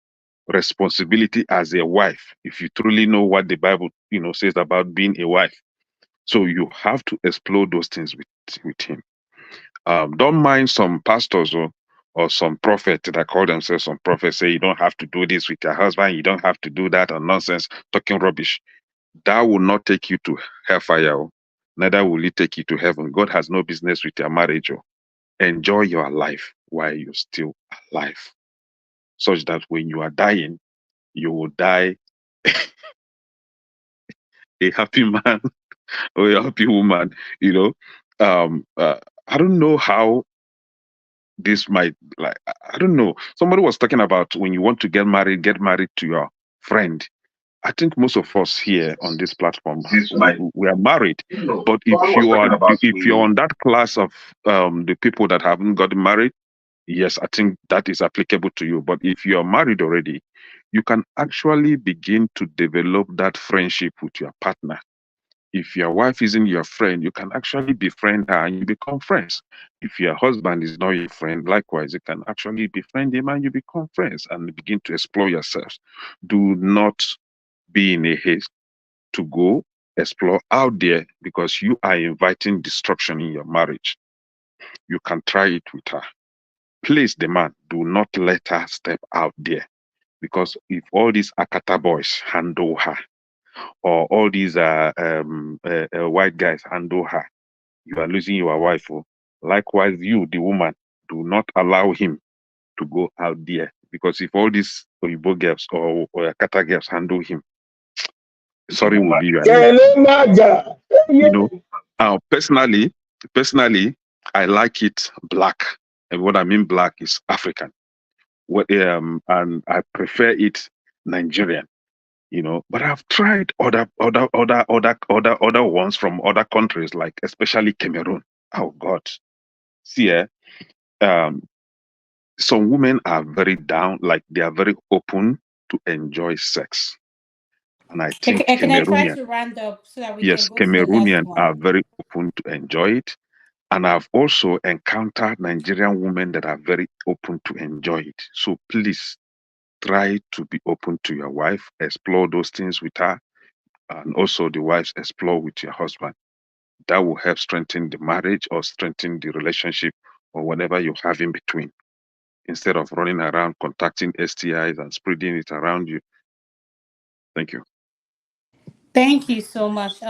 responsibility as a wife, if you truly know what the Bible, says about being a wife. So you have to explore those things with him. Don't mind some pastors or some prophet that call themselves some prophets say you don't have to do this with your husband, you don't have to do that, or nonsense, talking rubbish. That will not take you to hellfire. Neither will it take you to heaven. God has no business with your marriage. Enjoy your life while you're still alive, such that when you are dying, you will die a happy man or a happy woman. You know, I don't know how this might like. I don't know. Somebody was talking about when you want to get married to your friend. I think most of us here on this platform we are married, but if you're on that class of the people that haven't gotten married, yes, I think that is applicable to you. But if you are married already, you can actually begin to develop that friendship with your partner. If your wife isn't your friend, you can actually befriend her and you become friends. If your husband is not your friend, likewise, you can actually befriend him and you become friends and begin to explore yourselves. Do not be in a haste to go explore out there because you are inviting destruction in your marriage. You can try it with her. Please, the man, do not let her step out there because if all these Akata boys handle her or all these white guys handle her, you are losing your wife. Oh. Likewise, you, the woman, do not allow him to go out there because if all these Oyibo girls or Akata girls handle him, sorry will be your name. You know, personally, I like it black. And what I mean black is African. And I prefer it Nigerian, you know. But I've tried other ones from other countries, like especially Cameroon. Oh God. See, um, some women are very down, like they are very open to enjoy sex. And I think Can I try to round up so that we can Yes, go to the last Cameroonian one? are very open to enjoy it. And I've also encountered Nigerian women that are very open to enjoy it. So please try to be open to your wife, explore those things with her, and also the wives explore with your husband. That will help strengthen the marriage or strengthen the relationship or whatever you have in between. Instead of running around contacting STIs and spreading it around you. Thank you. Thank you so much.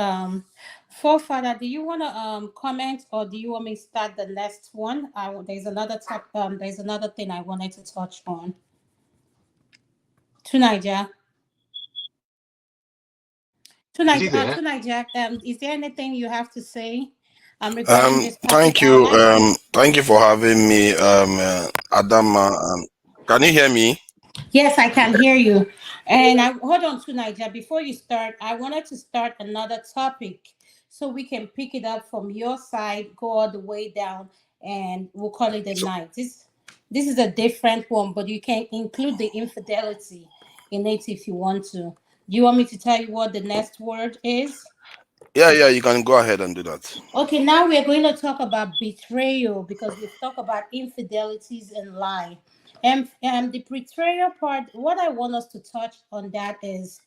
Forefather, do you want to comment or do you want me to start the next one? There's another there's another thing I wanted to touch on. To Niger. Is he there? To Niger, is there anything you have to say regarding this topic? Thank I would you. like to. Thank you for having me, Adama. Can you hear me? Yes, I can hear you. And I hold on to Niger. Before you start, I wanted to start another topic so we can pick it up from your side, go all the way down, and we'll call it a So, night. This is a different one, but you can include the infidelity in it if you want to. Do you want me to tell you what the next word is? yeah, you can go ahead and do that. Okay, now we are going to talk about betrayal because we've talked about infidelities and lie. And the betrayal part, what I want us to touch on that is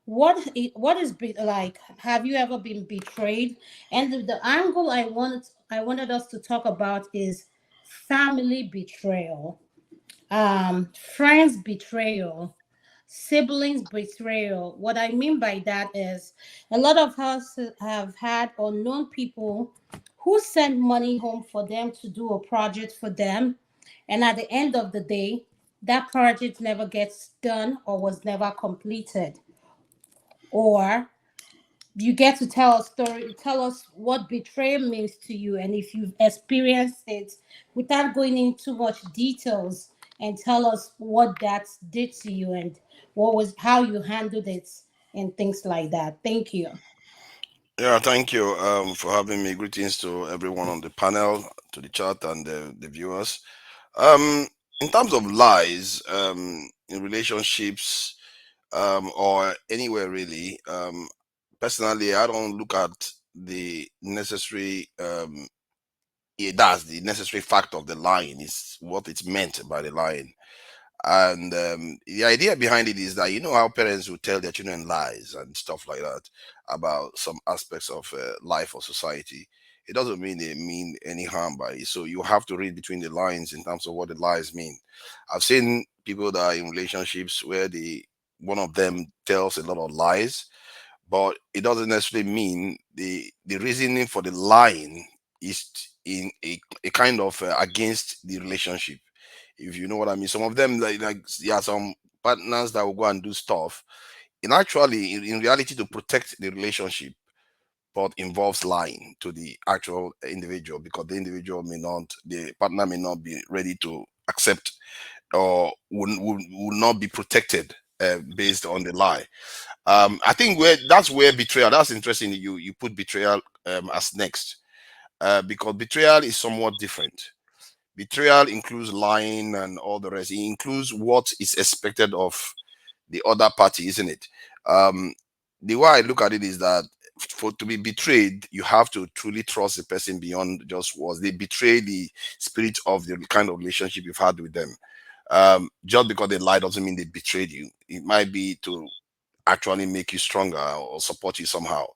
like. Have you ever been betrayed? And the angle I wanted us to talk about is family betrayal, friends betrayal, siblings betrayal. What I mean by that is a lot of us have had unknown people who send money home for them to do a project for them, and at the end of the day, that project never gets done or was never completed. Or you get to tell a story, tell us what betrayal means to you, and if you've experienced it, without going into much details, and tell us what that did to you and what was how you handled it and things like that. Thank you. Yeah, thank you for having me. Greetings to everyone on the panel, to the chat, and the viewers. Um, in terms of lies, in relationships, or anywhere really, personally, I don't look at the necessary that's the necessary fact of the lying is what it's meant by the lying. And the idea behind it is that you know how parents will tell their children lies and stuff like that about some aspects of life or society. it doesn't mean they mean any harm by it. So you have to read between the lines in terms of what the lies mean. I've seen people that are in relationships where the one of them tells a lot of lies, but it doesn't necessarily mean the reasoning for the lying is in a kind of against the relationship, if you know what I mean. Some of them, like yeah, some partners that will go and do stuff in actually in reality to protect the relationship, but involves lying to the actual individual, because the individual may not, the partner may not be ready to accept, or will not be protected based on the lie. I think where that's where betrayal. That's interesting. You put betrayal as next, because betrayal is somewhat different. Betrayal includes lying and all the rest. It includes what is expected of the other party, isn't it? Um, the way I look at it is that for to be betrayed, you have to truly trust the person beyond just words. They betray the spirit of the kind of relationship you've had with them. Just because they lie doesn't mean they betrayed you. It might be to actually make you stronger or support you somehow.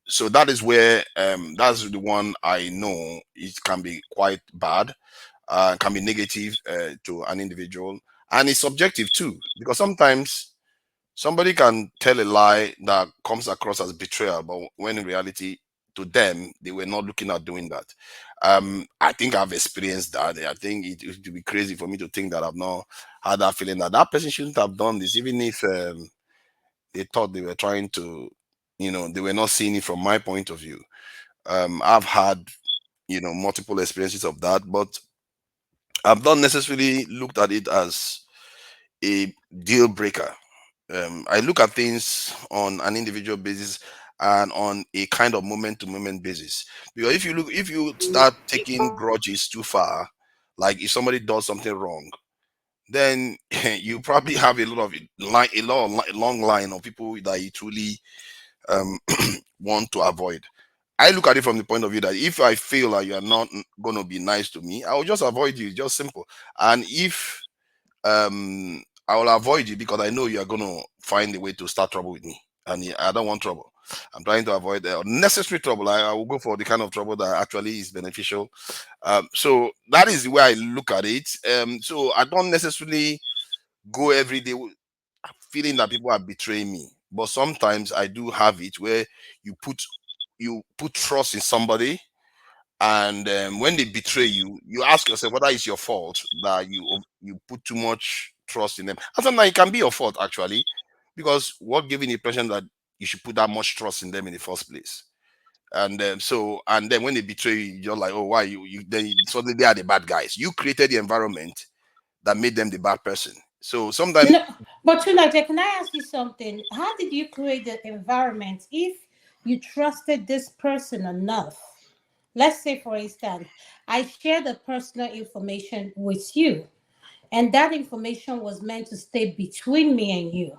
So that is where that's the one I know it can be quite bad, can be negative to an individual, and it's subjective too, because sometimes somebody can tell a lie that comes across as betrayal, but when in reality to them they were not looking at doing that. I think I've experienced that. I think it would be crazy for me to think that I've not had that feeling that that person shouldn't have done this, even if they thought they were trying to, they were not seeing it from my point of view. I've had, multiple experiences of that, but I've not necessarily looked at it as a deal breaker. I look at things on an individual basis and on a kind of moment to moment basis. Because if you start taking grudges too far, like if somebody does something wrong, then you probably have a long line of people that you truly um, want to avoid. I look at it from the point of view that if I feel like you are not going to be nice to me, I will just avoid you. Just simple. And if I will avoid you because I know you are going to find a way to start trouble with me, and I don't want trouble. I'm trying to avoid unnecessary trouble. I will go for the kind of trouble that actually is beneficial. So that is the way I look at it. So I don't necessarily go every day feeling that people are betraying me, but sometimes I do have it where you put you put trust in somebody, and when they betray you, you ask yourself whether it's your fault that you put too much trust in them. And sometimes it can be your fault actually, because what gave you the impression that you should put that much trust in them in the first place? And and then when they betray you, you're like, oh, why you then suddenly they are the bad guys. You created the environment that made them the bad person. So sometimes No, but Chulaje, can I ask you something? How did you create the environment if you trusted this person enough? Let's say, for instance, I share the personal information with you, and that information was meant to stay between me and you.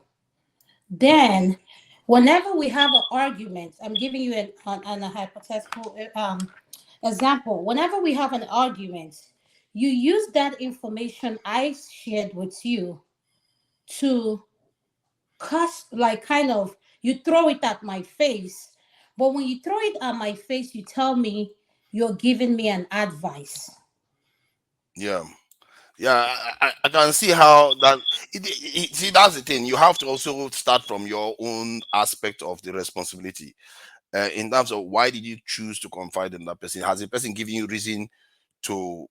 Then, whenever we have an argument, I'm giving you a hypothetical example. Whenever we have an argument, you use that information I shared with you to cuss, like kind of, you throw it at my face. But when you throw it at my face, you tell me you're giving me an advice. yeah. Yeah, I can see how that. See, that's the thing. You have to also start from your own aspect of the responsibility. In terms of why did you choose to confide in that person? Has the person given you reason to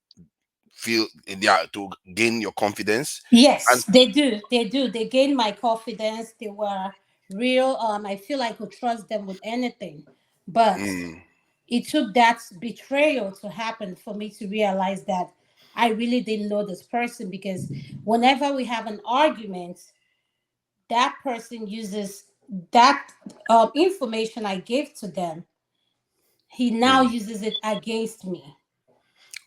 feel, yeah, to gain your confidence? And Yes, they do. They do. They gained my confidence. They were real. I feel I could trust them with anything. But mm, it took that betrayal to happen for me to realize that I really didn't know this person, because whenever we have an argument, that person uses that information I gave to them. He now mm. uses it against me.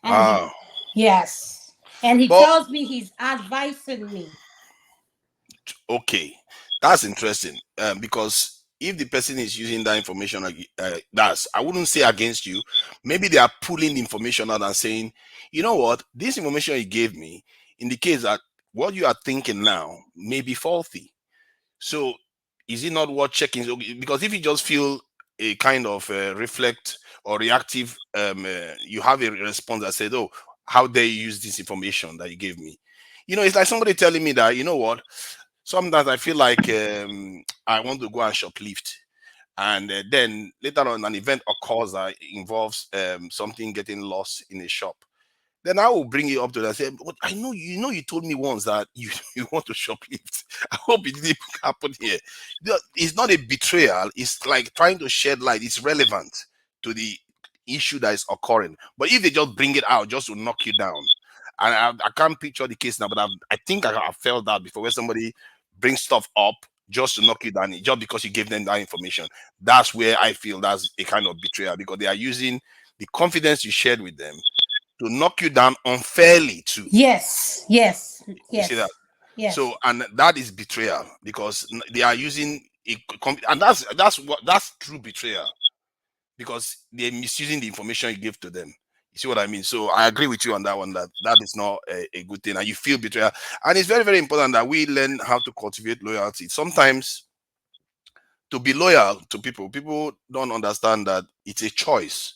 And Ah, yes. And he but tells me he's advising me. okay, that's interesting. Because if the person is using that information, that's, I wouldn't say against you. Maybe they are pulling the information out and saying, you know what, this information you gave me indicates that what you are thinking now may be faulty. So is it not worth checking? So, because if you just feel a kind of reflect or reactive. You have a response that said, "Oh, how dare you use this information that you gave me?" It's like somebody telling me that, you know what? Sometimes I feel like I want to go and shoplift, and then later on an event occurs that involves something getting lost in a shop. Then I will bring it up to them and say, "But I know you told me once that you, you want to shoplift. I hope it didn't happen here." It's not a betrayal, it's like trying to shed light. It's relevant to the issue that is occurring. But if they just bring it out just to knock you down, and I can't picture the case now, but I think I've felt that before, where somebody brings stuff up just to knock you down, just because you gave them that information. That's where I feel that's a kind of betrayal, because they are using the confidence you shared with them to knock you down unfairly too. Yes, yes, You see that? yes, yes. So, and that is betrayal, because they are using it, and that's true betrayal, because they're misusing the information you give to them. You see what I mean? So I agree with you on that one, that that is not a good thing, and you feel betrayal. And it's very, very important that we learn how to cultivate loyalty. Sometimes to be loyal to people, people don't understand that it's a choice.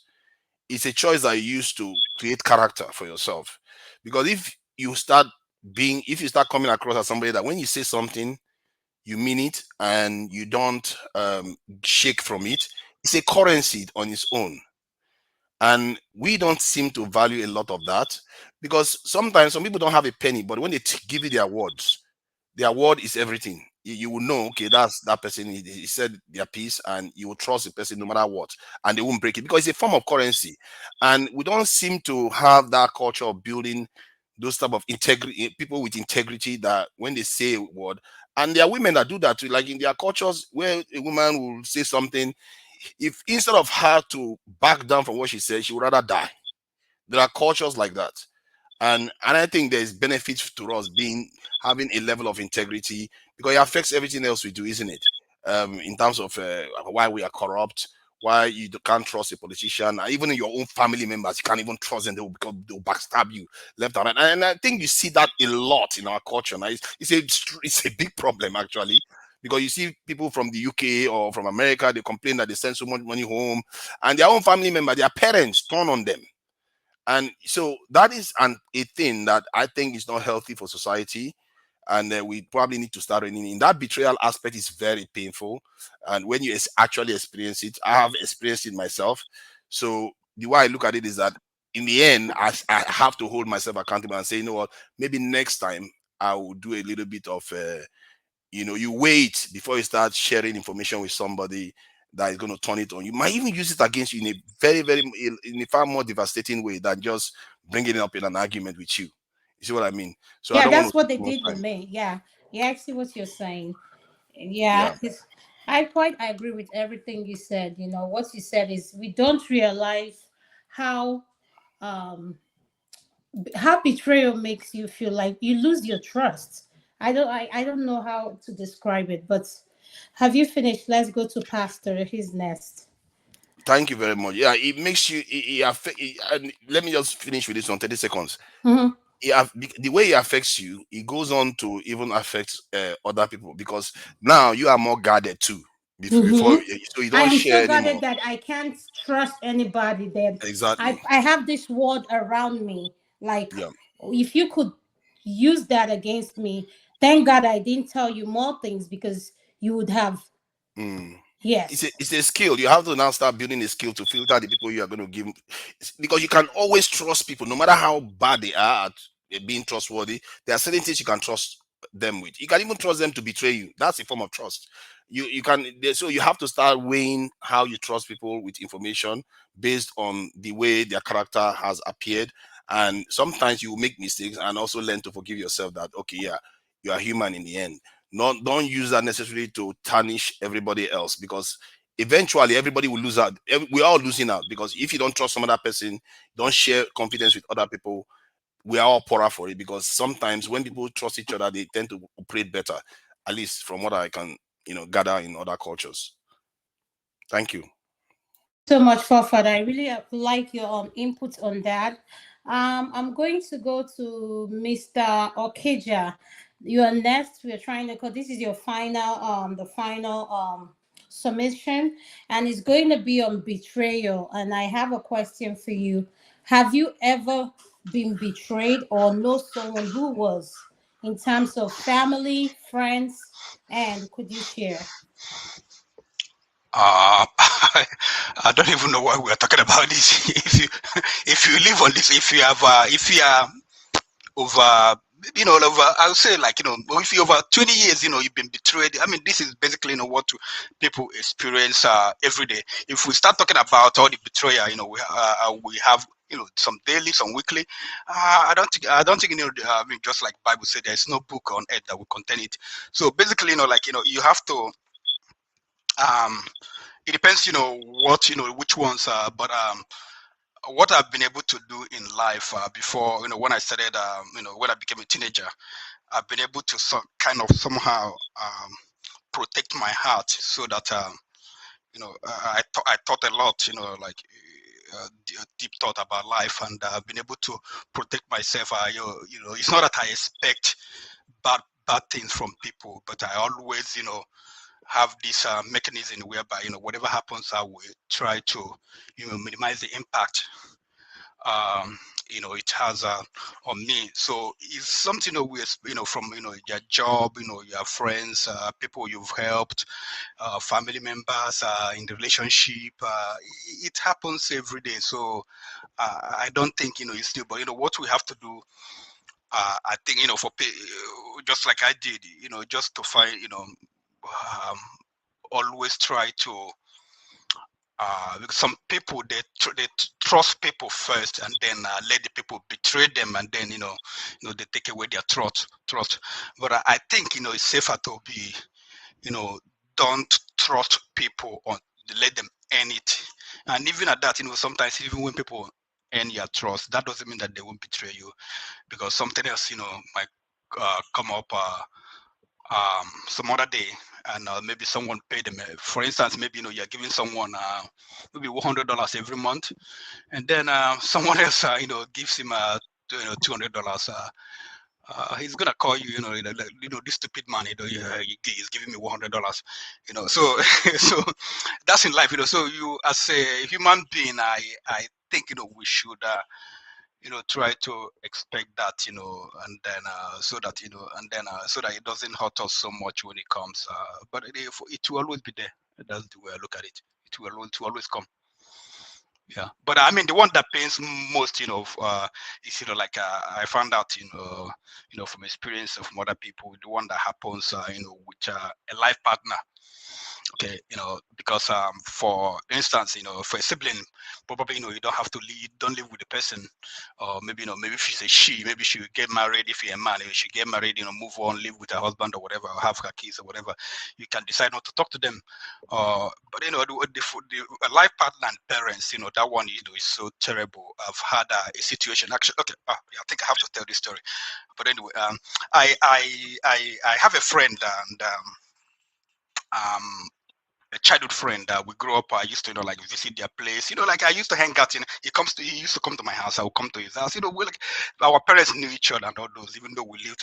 It's a choice that you use to create character for yourself. Because if you start coming across as somebody that when you say something, you mean it and you don't shake from it, it's a currency on its own. And we don't seem to value a lot of that, because sometimes some people don't have a penny, but when they give you their word is everything. You will know, okay, that's that person. He said their piece, and you will trust the person no matter what, and they won't break it, because it's a form of currency. And we don't seem to have that culture of building those type of integrity, people with integrity, that when they say a word, and there are women that do that too, like in their cultures, where a woman will say something, if instead of her to back down from what she said, she would rather die. There are cultures like that. And I think there's benefits to us being having a level of integrity, because it affects everything else we do, isn't it? In terms of why we are corrupt, why can't trust a politician, and even in your own family members, you can't even trust them. Because they'll backstab you left and right. And I think you see that a lot in our culture. Now, it's a big problem actually, because you see people from the UK or from America, they complain that they send so much money home, and their own family member, their parents, turn on them. And so that is a thing that I think is not healthy for society. And we probably need to start reading in that. Betrayal aspect is very painful, and when you actually experience it, I have experienced it myself. So the way I look at it is that in the end, I have to hold myself accountable and say, you know what, maybe next time I will do a little bit of you wait before you start sharing information with somebody that is going to turn it on. You might even use it against you in a very, very, in a far more devastating way than just bringing it up in an argument with you. You see what I mean? So I Yeah, don't want that's to what take they more did with time. me. Yeah, yeah, I see what you're saying. Yeah, Yeah. I agree with everything you said. You know, what you said is we don't realize how um how betrayal makes you feel, like you lose your trust. I don't know how to describe it, but have you finished? Let's go to Pastor. He's next. Thank you very much. Yeah, it makes you. And let me just finish with this on 30 seconds. Hmm. The way it affects you, it goes on to even affect other people, because now you are more guarded too. Hmm. So you I don't am share so guarded anymore. that I can't trust anybody. Then Exactly. I have this word around me. Like, Yeah. if you could use that against me, thank God I didn't tell you more things, because you would have. Mm. Yes. It's a skill. You have to now start building a skill to filter the people you are going to give, because you can always trust people, no matter how bad they are at being trustworthy. There are certain things you can trust them with. You can even trust them to betray you. That's a form of trust. So you have to start weighing how you trust people with information based on the way their character has appeared. And sometimes you will make mistakes, and also learn to forgive yourself that, okay, yeah, you are human in the end. Not Don't use that necessarily to tarnish everybody else, because eventually everybody will lose out. We're all losing out, because if you don't trust some other person, don't share confidence with other people, we are all poorer for it. Because sometimes when people trust each other, they tend to operate better, at least from what I can gather in other cultures. Thank you. Thank you so much, Father. I really like your input on that. I'm going to go to Mr. Okeja. You are next. We're trying to call. This is your final, the final submission, and it's going to be on betrayal. And I have a question for you. Have you ever been betrayed or know someone who was, in terms of family, friends, and could you share? I don't even know why we are talking about this. If you live on this, if you are over, over, I would say, like, if you over 20 years, you've been betrayed. I mean, this is basically, what people experience every day. If we start talking about all the betrayal, we have, some daily, some weekly. I don't think, I mean, just like Bible said, there's no book on earth that will contain it. So basically, you have to, um, it depends, what, which ones, but what I've been able to do in life before, when I started, when I became a teenager, I've been able to kind of somehow protect my heart so that, I thought a lot, like deep thought about life, and I've been able to protect myself. It's not that I expect bad things from people, but I always, have this mechanism whereby, whatever happens, I will try to, minimize the impact it has on me. So it's something, from, your job, your friends, people you've helped, family members, in the relationship. It happens every day. So I don't think, it's still, but, what we have to do, I think, just like I did, just to find, always try to, because some people, they trust people first, and then let the people betray them, and then, they take away their trust. But I think, it's safer to be, don't trust people, or let them earn it. And even at that, sometimes even when people earn your trust, that doesn't mean that they won't betray you, because something else, might come up some other day, and maybe someone paid them. For instance, maybe, you're giving someone maybe $100 every month, and then someone else gives him $200. He's gonna call you, this stupid man, he's giving me $100, So so that's in life, So you, as a human being, I think, we should. Try to expect that, and then so that, and then so that it doesn't hurt us so much when it comes. But it will always be there. That's the way I look at it. It will always come. Yeah. But I mean, the one that pains most, is, like I found out, from experience from other people, the one that happens, with a life partner. Okay, because for instance, for a sibling, probably, you don't have to leave, don't live with the person, or maybe, maybe if she's a she, maybe she will get married. If you're a man, if she get married, move on, live with her husband or whatever, or have her kids or whatever. You can decide not to talk to them. But the life partner and parents, that one, is so terrible. I've had a situation actually. Okay, yeah, I think I have to tell this story. But anyway, I have a friend, and a childhood friend that we grew up. I used to, like, visit their place. Like, I used to hang out. He used to come to my house. I would come to his house. We, like, our parents knew each other and all those, even though we lived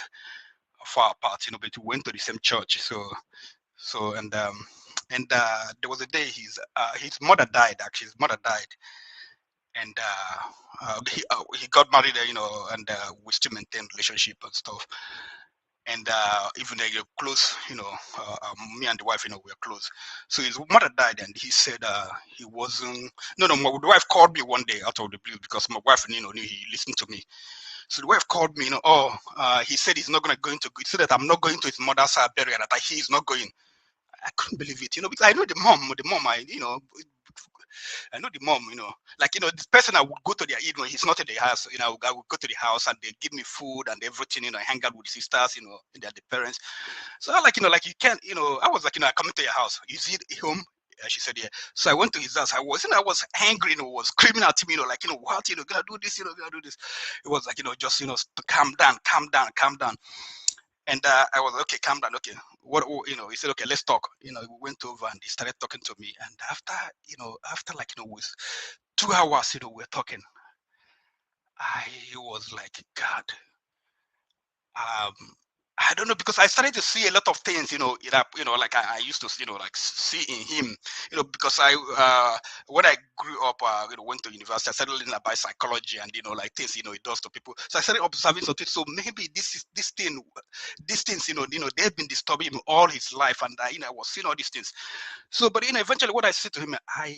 far apart. But we went to the same church. So there was a day his mother died. Actually, his mother died, and he got married. And we still maintain relationship and stuff. And even though you're close, me and the wife, we're close. So his mother died, and he said he wasn't. No, the wife called me one day out of the blue, because my wife, knew he listened to me. So the wife called me, he said he's not going to go into. He said that I'm not going to his mother's burial, that he is not going. I couldn't believe it, because I know the mom, I know the mom, like, this person I would go to their, he's not at the house, I would go to the house, and they give me food and everything, hang out with the sisters, and they're the parents. So I, like, like, you can't, I was like, I come to your house. Is he home? She said, yeah. So I went to his house. I was angry, was screaming at him, like, what, gonna do this, gonna do this. It was like, just, to calm down. And I was, okay, calm down. Okay. He said, okay, let's talk. We went over, and he started talking to me. And after like, with 2 hours, we're talking. I was like, God, I don't know, because I started to see a lot of things, that, like I used to, like see in him, because when I grew up, went to university, I started learning about psychology and, like things, it does to people. So I started observing something. So maybe these things, they've been disturbing him all his life. And, I was seeing all these things. So, but, eventually what I said to him, I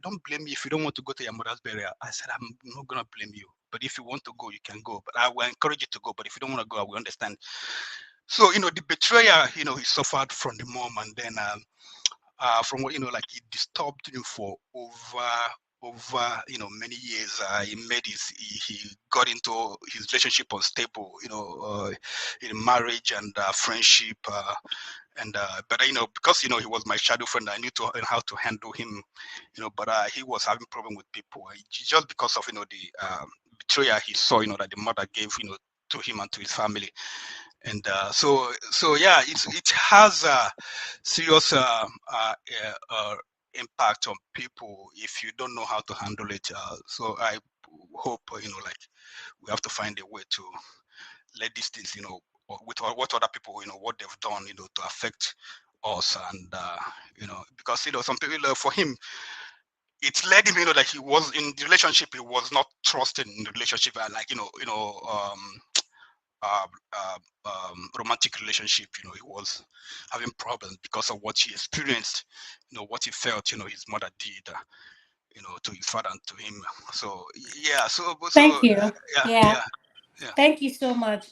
don't blame you if you don't want to go to your mother's burial. I said, I'm not going to blame you. But if you want to go, you can go. But I will encourage you to go. But if you don't want to go, I will understand. So, the betrayal, he suffered from the mom, and then from what, like it disturbed him for over many years. He made he got into his relationship unstable, in marriage and friendship. And but because he was my shadow friend, I knew how to handle him, but he was having problem with people, just because of the betrayal he saw, that the mother gave, to him and to his family. And so yeah, it has a serious impact on people if you don't know how to handle it. So I hope like we have to find a way to let these things, with what other people, what they've done, to affect us. And because some people, for him, it led him, that he was in the relationship, he was not trusted in the relationship, and like uh, romantic relationship, he was having problems because of what he experienced, what he felt, his mother did, to his father and to him. So yeah, Thank you. yeah, Yeah. yeah. Thank you so much.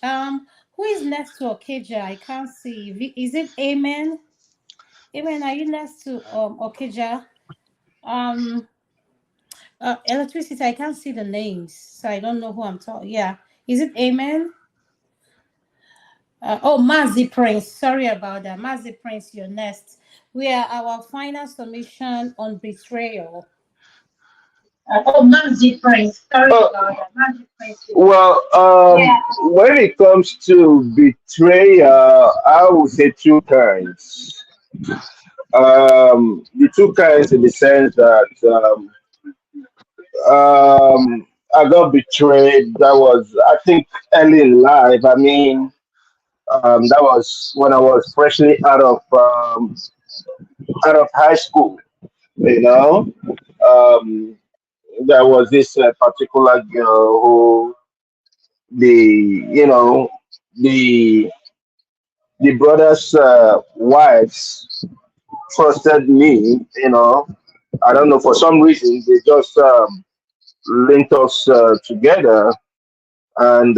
Who is next to Okija? I can't see. Is it Amen? Amen, are you next to Okija? Um, Electricity. I can't see the names, so I don't know who I'm talking. Yeah, is it Amen? Oh, Mazi Prince. Sorry about that, Mazi Prince. You're next. We are our final submission on betrayal. Oh, Mazi Prince. Sorry about that, Mazi Prince. Well, Yeah. when it comes to betrayal, I would say two kinds. The two kinds in the sense that I got betrayed. That was, I think, early in life. I mean, that was when I was freshly out of high school. You know, um, there was this particular girl who the the the brothers' wives trusted me. I don't know, for some reason they just linked us together, and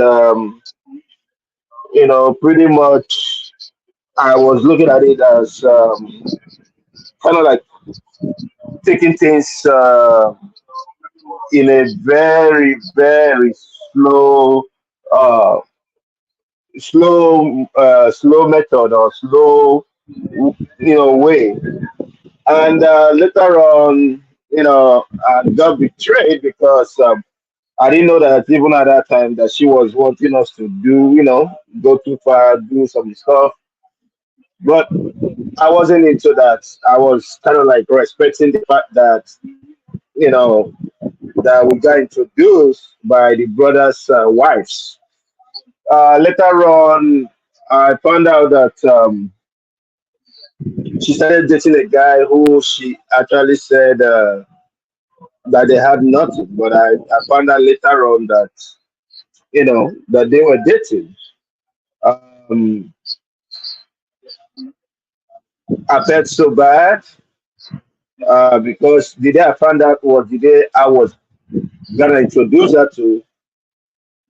pretty much I was looking at it as kind of like taking things in a very, very slow, uh, slow method, or slow, way. And later on, I got betrayed because I didn't know that even at that time that she was wanting us to do, go too far, do some stuff. But I wasn't into that. I was kind of like respecting the fact that, you know, that we got introduced by the brothers' wives. Later on, I found out that she started dating a guy who she actually said that they had nothing. But I found out later on that, that they were dating. Um, I felt so bad because the day I found out was the day I was gonna introduce her to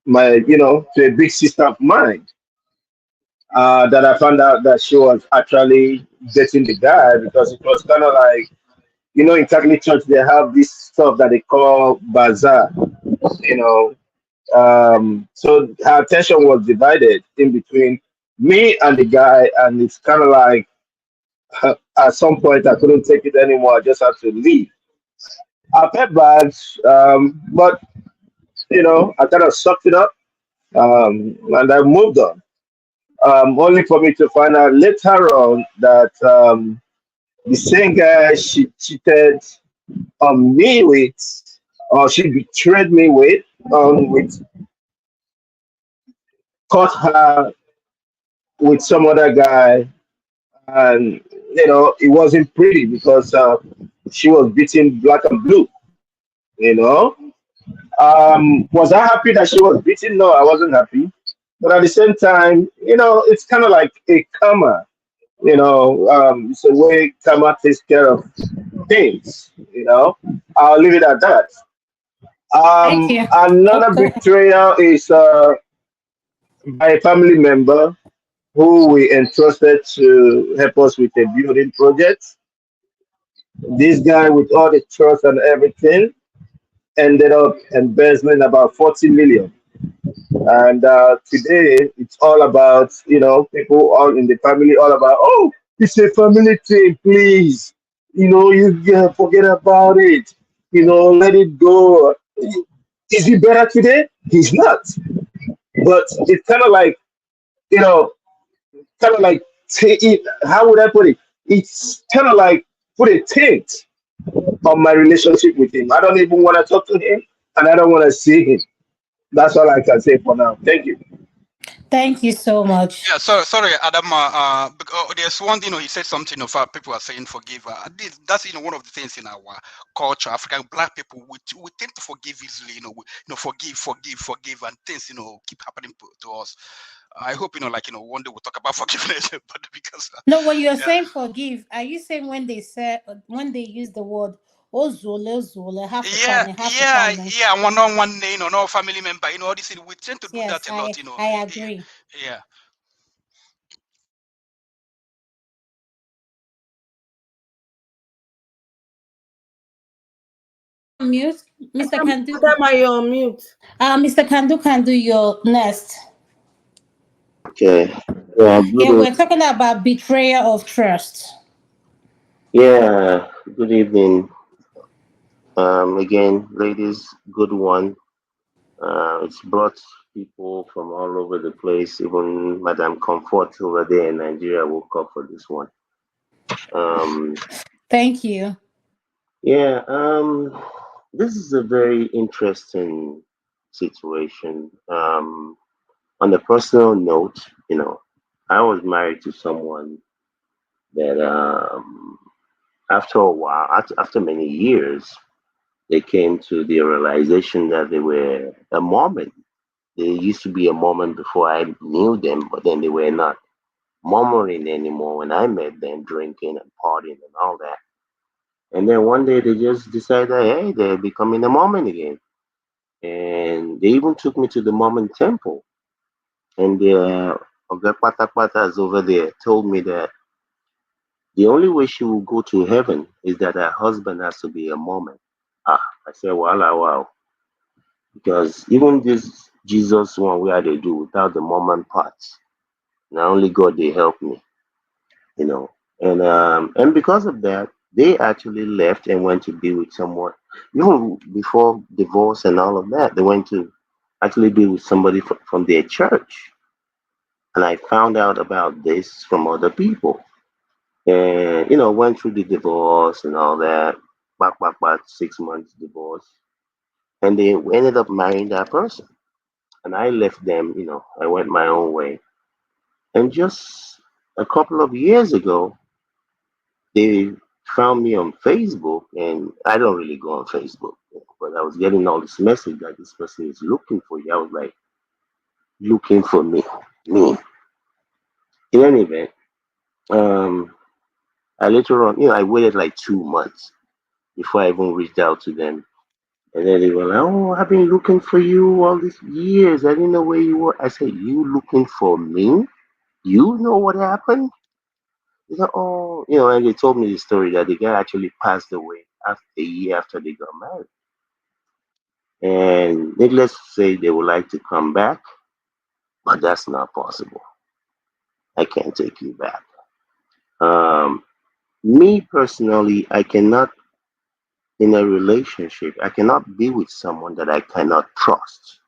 to a big sister of mine. That I found out that she was actually dating the guy, because it was kind of like, in Catholic Church they have this stuff that they call bazaar. You know, so her attention was divided in between me and the guy, and it's kind of like at some point I couldn't take it anymore. I just had to leave. I felt bad, but I kind of sucked it up, and I moved on. Only for me to find out later on that the same guy she cheated on me with, or she betrayed me with, caught her with some other guy, and it wasn't pretty because she was beaten black and blue. You know, was I happy that she was beaten? No, I wasn't happy. But at the same time, it's kind of like a karma. It's a way karma takes care of things. I'll leave it at that. Thank you. Another Okay. betrayal is by a family member who we entrusted to help us with a building project. This guy, with all the trust and everything, ended up embezzling about 40 million. And today, it's all about, people all in the family, all about, oh, it's a family thing, please. You forget about it. Let it go. Is he better today? He's not. But it's kind of like, you know, kind of like, how would I put it? It's kind of like put a tint on my relationship with him. I don't even want to talk to him, and I don't want to see him. That's all I can say for now. Thank you. Thank you so much. Yeah, sorry, Adama. There's one thing, he said something of people are saying forgive. That's one of the things in our culture, African black people, we tend to forgive easily. Forgive, and things keep happening to us. I hope one day we'll talk about forgiveness, but because No, when you're yeah, saying forgive, are you saying when they use the word ozole, half a yeah, kwane, half a yeah, kwane? yeah, one on one, no family member, all this. We tend to do Yes, that a lot, I agree. yeah. Mute, Mr. Kandu. Adama, you're on mute. Mr. Kandu, you're next. Okay. Yeah, Yeah, good. we're talking about betrayal of trust. Yeah, good evening. Again, ladies, good one. It's brought people from all over the place. Even Madam Comfort over there in Nigeria woke up for this one. Um, Thank you. yeah, this is a very interesting situation. On a personal note, I was married to someone that after a while, after many years, they came to the realization that they were a Mormon. They used to be a Mormon before I knew them, but then they were not Mormoning anymore when I met them, drinking and partying and all that. And then one day they just decided, hey, they're becoming a Mormon again. And they even took me to the Mormon temple. And the Oga Pata Patas over there told me that the only way she will go to heaven is that her husband has to be a Mormon. I said, wow. Because even this Jesus one where they do without the Mormon parts, now only God they help me, you know. And because of that, they actually left and went to be with someone. Even before divorce and all of that, they went to actually be with somebody from their church. And I found out about this from other people. And went through the divorce and all that. Back, 6 months divorce. And they ended up marrying that person. And I left them, I went my own way. And just a couple of years ago, they found me on Facebook, and I don't really go on Facebook, but I was getting all this message that this person is looking for you. I was like, looking for me. In any event, I later on, I waited like 2 months before I even reached out to them. And then they were like, oh, I've been looking for you all these years. I didn't know where you were. I said, you looking for me? You know what happened? They said, oh, and they told me the story that the guy actually passed away after a year after they got married. And needless to say, they would like to come back, but that's not possible. I can't take you back. Um, Me personally, I cannot, in a relationship, I cannot be with someone that I cannot trust.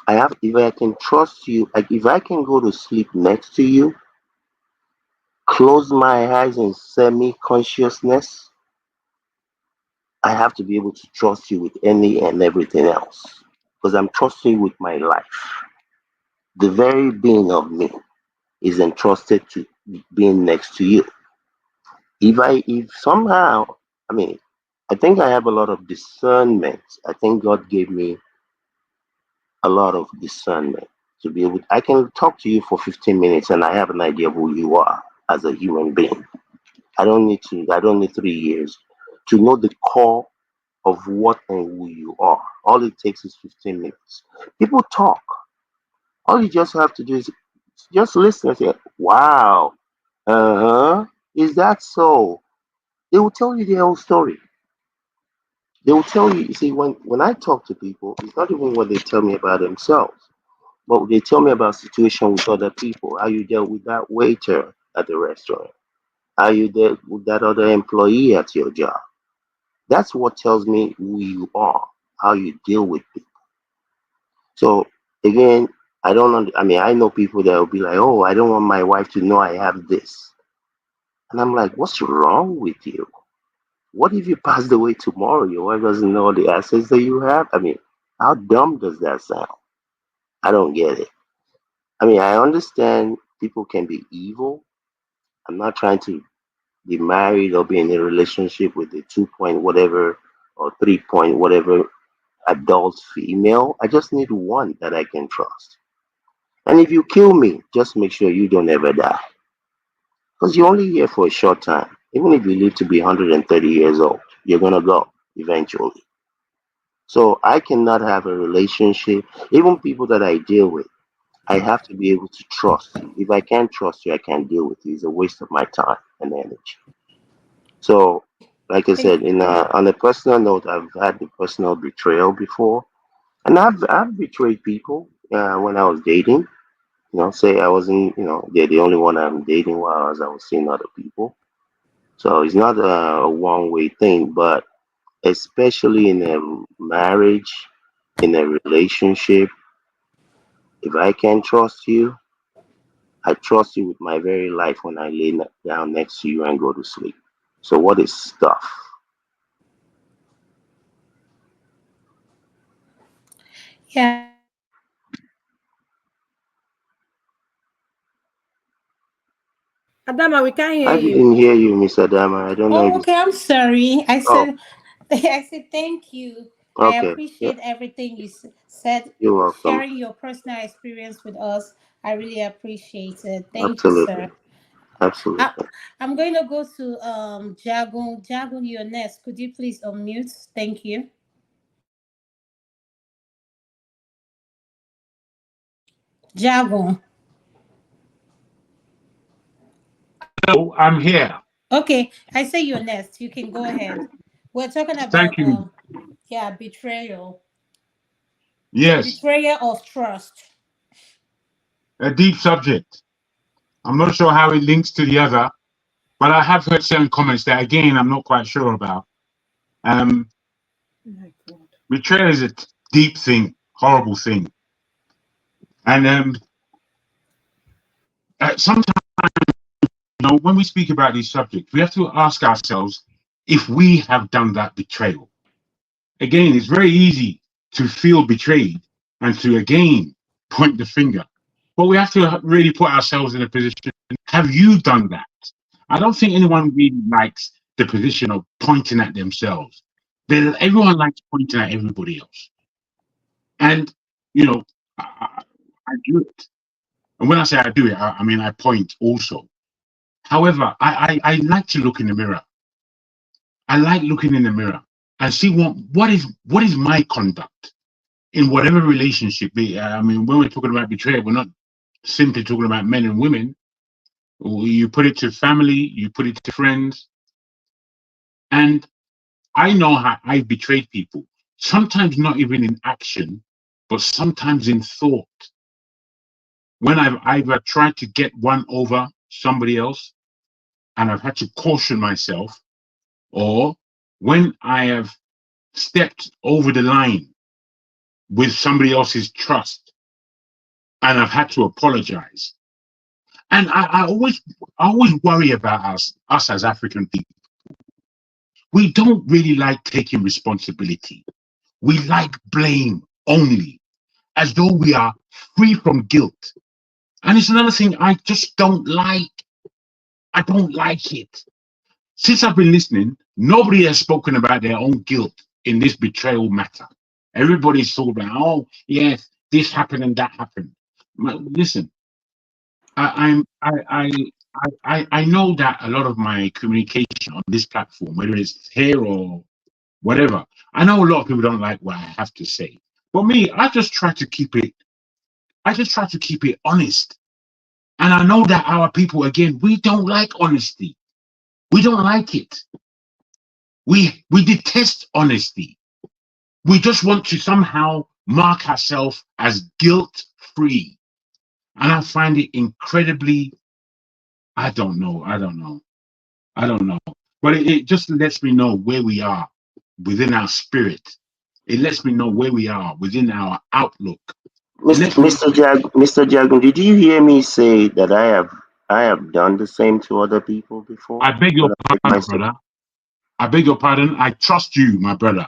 If I can trust you, like if I can go to sleep next to you, close my eyes in semi consciousness, I have to be able to trust you with any and everything else because I'm trusting you with my life, the very being of me. is entrusted to being next to you. If somehow, I mean, I think I have a lot of discernment. I think God gave me a lot of discernment to be able. I can talk to you for 15 minutes and I have an idea of who you are as a human being. I don't need to. I don't need 3 years to know the core of what and who you are. All it takes is 15 minutes. People talk. All you just have to do is just listen and say, "Wow, uh huh, is that so?" They will tell you their whole story. They will tell you. You see, when I talk to people, it's not even what they tell me about themselves, but they tell me about situation with other people. How you dealt with that waiter at the restaurant. How you dealt with that other employee at your job. That's what tells me who you are, how you deal with people. So again, I don't know. I mean, I know people that will be like, "Oh, I don't want my wife to know I have this," and I'm like, "What's wrong with you? What if you passed away tomorrow? Your wife doesn't know the assets that you have? I mean, how dumb does that sound? I don't get it. I mean, I understand people can be evil. I'm not trying to be married or be in a relationship with a 2 point whatever or 3 point whatever adult female. I just need one that I can trust. And if you kill me, just make sure you don't ever die. Because you're only here for a short time. Even if you live to be 130 years old, you're going to go eventually. So I cannot have a relationship, even people that I deal with, I have to be able to trust you. If I can't trust you, I can't deal with you. It's a waste of my time and energy. So, like I said, on a personal note, I've had the personal betrayal before, and I've betrayed people when I was dating. Say I wasn't, they're the only one I'm dating while I was seeing other people. So it's not a one-way thing, but especially in a marriage, in a relationship, if I can't trust you, I trust you with my very life when I lay down next to you and go to sleep. So what is stuff? Yeah. Adama, we can't hear I you. didn't hear you, Miss Adama. I don't know if Oh, it's. okay. I'm sorry. I Oh, said, I said thank you. I okay. Yeah, appreciate everything you said, you're welcome. sharing your personal experience with us. I really appreciate it. Thank you, Absolutely. sir. I, Absolutely. I'm going to go to Jagun. Jagun, you're next. Could you please unmute? Thank you. Jagun. Hello, I'm here. Okay, I say you're next. You can go ahead. We're talking Thank about you. yeah, betrayal. Yes, Betrayal of trust. a deep subject. I'm not sure how it links to the other, but I have heard certain comments that, again, I'm not quite sure about. Um, My God. Betrayal is a deep thing, horrible thing, and sometimes, when we speak about these subjects, we have to ask ourselves if we have done that betrayal. Again, it's very easy to feel betrayed and to again point the finger, but we have to really put ourselves in a position. Have you done that? I don't think anyone really likes the position of pointing at themselves. Everyone likes pointing at everybody else. And, you know, I do it. And when I say I do it, I mean I point also. However, I like to look in the mirror. I like looking in the mirror and see what is my conduct in whatever relationship. I mean, when we're talking about betrayal, we're not simply talking about men and women. You put it to family, you put it to friends, and I know how I've betrayed people. Sometimes not even in action, but sometimes in thought. When I've either tried to get one over somebody else and I've had to caution myself, or when I have stepped over the line with somebody else's trust and I've had to apologize. And I always worry about us as African people. We don't really like taking responsibility. We like blame only, as though we are free from guilt. And it's another thing I just don't like. I don't like it. Since I've been listening, nobody has spoken about their own guilt in this betrayal matter. Everybody's talking about, oh, yes, this happened and that happened. Listen, I know that a lot of my communication on this platform, whether it's here or whatever, I know a lot of people don't like what I have to say. But me, I just try to keep it honest. And I know that our people, again, we don't like honesty. We don't like it. We detest honesty. We just want to somehow mark ourselves as guilt free. And I find it incredibly, I don't know. But it just lets me know where we are within our spirit. It lets me know where we are within our outlook. It lets me Mr. Jagun, did you hear me say that I have done the same to other people before? I beg your When I take pardon, myself, brother. I beg your pardon. I trust you, my brother.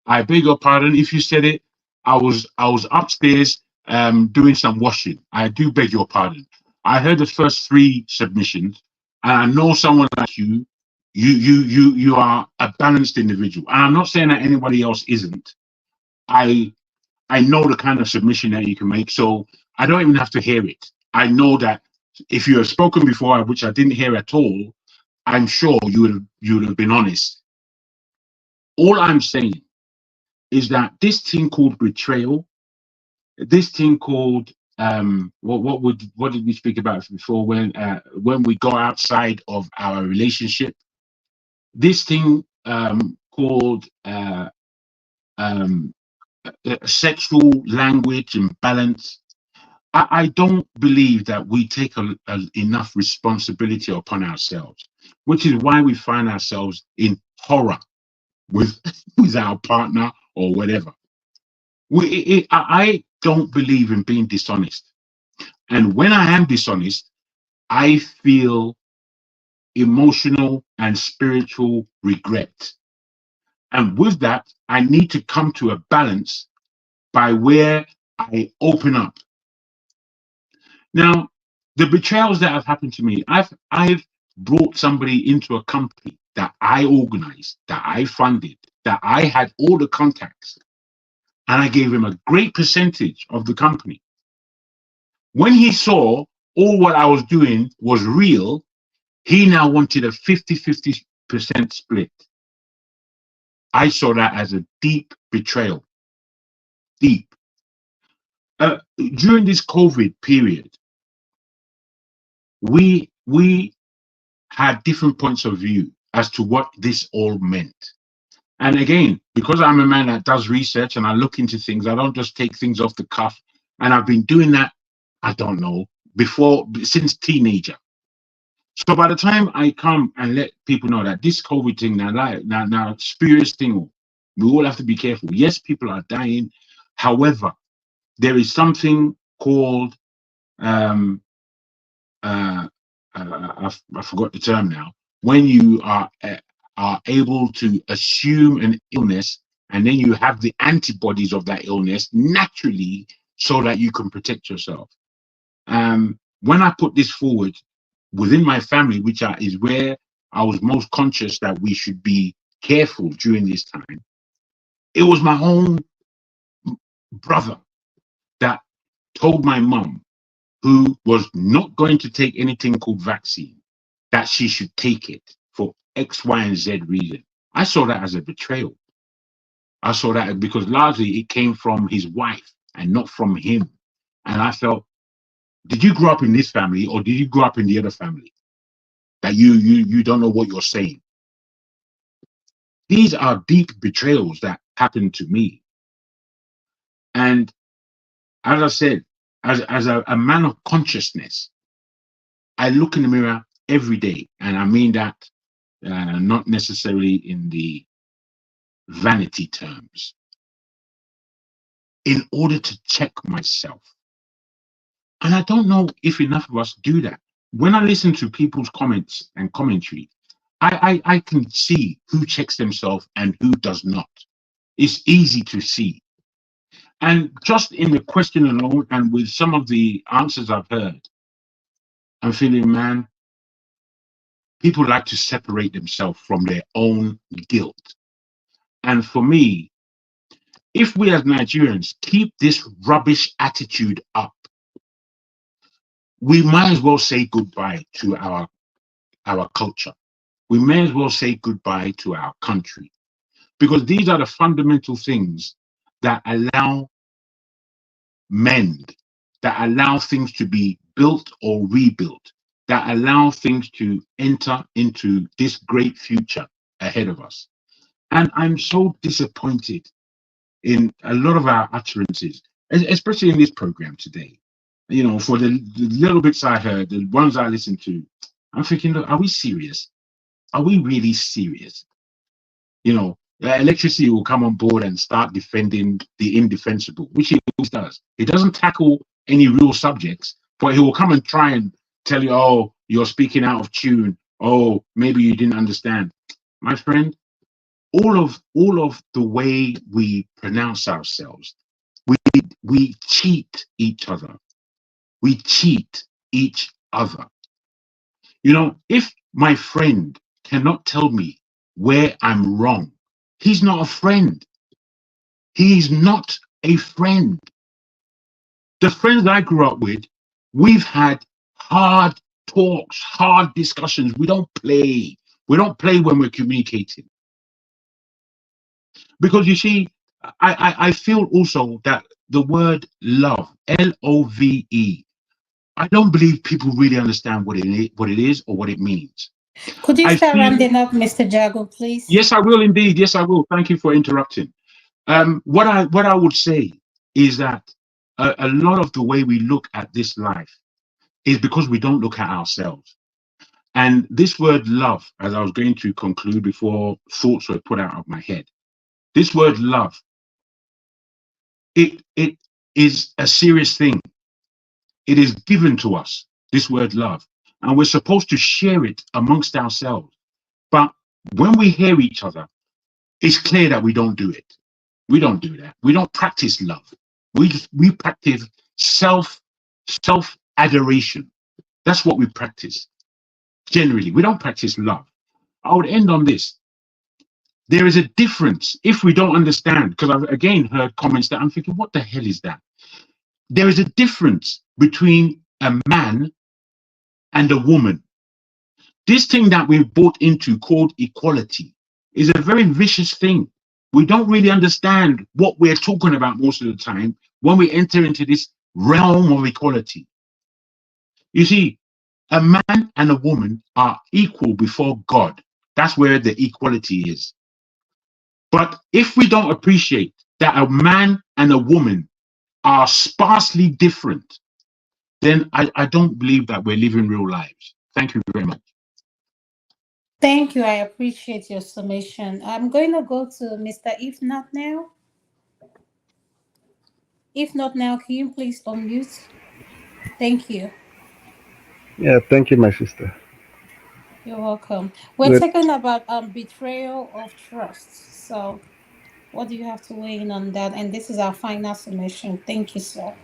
I beg your pardon if you said it. I was upstairs doing some washing. I do beg your pardon. I heard the first three submissions, and I know someone like you. You are a balanced individual, and I'm not saying that anybody else isn't. I I know the kind of submission that you can make, so I don't even have to hear it. I know that if you have spoken before, which I didn't hear at all, I'm sure you would have been honest. All I'm saying is that this thing called betrayal, this thing called what did we speak about before when we go outside of our relationship, this thing called sexual language imbalance. I don't believe that we take enough responsibility upon ourselves, which is why we find ourselves in horror with with our partner or whatever. I don't believe in being dishonest. And when I am dishonest, I feel emotional and spiritual regret. And with that, I need to come to a balance by where I open up. Now, the betrayals that have happened to me, I've brought somebody into a company that I organized, that I funded, that I had all the contacts, and I gave him a great percentage of the company. When he saw all what I was doing was real, he now wanted a 50-50% split. I saw that as a deep betrayal. Deep. During this COVID period, we had different points of view as to what this all meant. And again, because I'm a man that does research and I look into things, I don't just take things off the cuff. And I've been doing that, I don't know, since teenager. So by the time I come and let people know that this COVID thing now spurious thing, we all have to be careful. Yes, people are dying. However, there is something called I forgot the term now. When you are able to assume an illness and then you have the antibodies of that illness naturally so that you can protect yourself. When I put this forward within my family, which is where I was most conscious that we should be careful during this time, it was my own brother that told my mum, who was not going to take anything called vaccine, that she should take it for X, Y, and Z reason. I saw that as a betrayal. I saw that because largely it came from his wife and not from him. And I felt, did you grow up in this family or did you grow up in the other family? That you don't know what you're saying. These are deep betrayals that happened to me. And as I said, as a man of consciousness, I look in the mirror every day, and I mean that not necessarily in the vanity terms, in order to check myself. And I don't know if enough of us do that. When I listen to people's comments and commentary, I can see who checks themselves and who does not. It's easy to see. And just in the question alone, and with some of the answers I've heard, I'm feeling, man, people like to separate themselves from their own guilt. And for me, if we as Nigerians keep this rubbish attitude up, we might as well say goodbye to our culture. We may as well say goodbye to our country, because these are the fundamental things that allow mend, that allow things to be built or rebuilt, that allow things to enter into this great future ahead of us. And I'm so disappointed in a lot of our utterances, especially in this program today. You know, for the little bits I heard, the ones I listened to, I'm thinking, look, are we serious? Are we really serious? You know, electricity will come on board and start defending the indefensible, which he always does. He doesn't tackle any real subjects, but he will come and try and tell you, oh, you're speaking out of tune. Oh, maybe you didn't understand. My friend, all of the way we pronounce ourselves, we cheat each other. We cheat each other. You know, if my friend cannot tell me where I'm wrong, he's not a friend. He's not a friend. The friends I grew up with, we've had hard talks, hard discussions. We don't play. We don't play when we're communicating. Because you see, I feel also that the word love, Love, I don't believe people really understand what it is or what it means. Could you I start feel, rounding up, Mr. Jago, please? yes, I will indeed. Yes, I will. Thank you for interrupting. What I would say is that a lot of the way we look at this life is because we don't look at ourselves. And this word love, as I was going to conclude before thoughts were put out of my head, this word love, it is a serious thing. It is given to us, this word love, and we're supposed to share it amongst ourselves. But when we hear each other, it's clear that we don't do it. We don't do that. We don't practice love. We practice self adoration. That's what we practice. Generally, we don't practice love. I would end on this. There is a difference if we don't understand, because I've again heard comments that I'm thinking, what the hell is that? There is a difference between a man and a woman. This thing that we've bought into called equality is a very vicious thing. We don't really understand what we're talking about most of the time when we enter into this realm of equality. You see, a man and a woman are equal before God. That's where the equality is. But if we don't appreciate that a man and a woman are sparsely different, then I don't believe that we're living real lives. Thank you very much. Thank you. I appreciate your summation. I'm going to go to Mr. If Not Now. If not now, can you please unmute? Thank you. Yeah, thank you, my sister. You're welcome. We're Good. talking about betrayal of trust. So, what do you have to weigh in on that? And this is our final summation. Thank you, sir.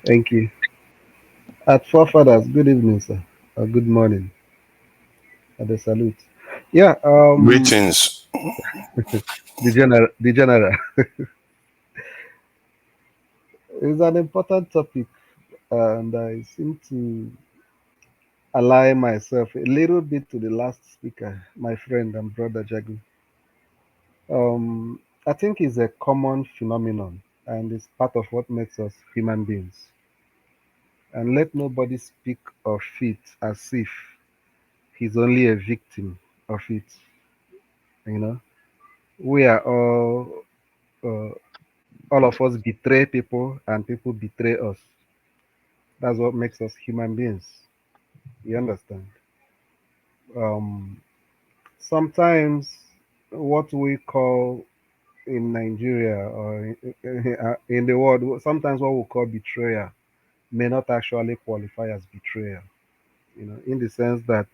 Thank you. At forefathers, good evening, sir. Or good morning. At the salute. Yeah, Greetings. the general is an important topic, and I seem to align myself a little bit to the last speaker, my friend and brother Jagu. I think it's a common phenomenon, and it's part of what makes us human beings. And let nobody speak of it as if he's only a victim of it. You know, we are uh, all of us betray people, and people betray us. That's what makes us human beings. You understand? Um, Sometimes what we call in Nigeria or in the world, sometimes what we call betrayal may not actually qualify as betrayal. You know, in the sense that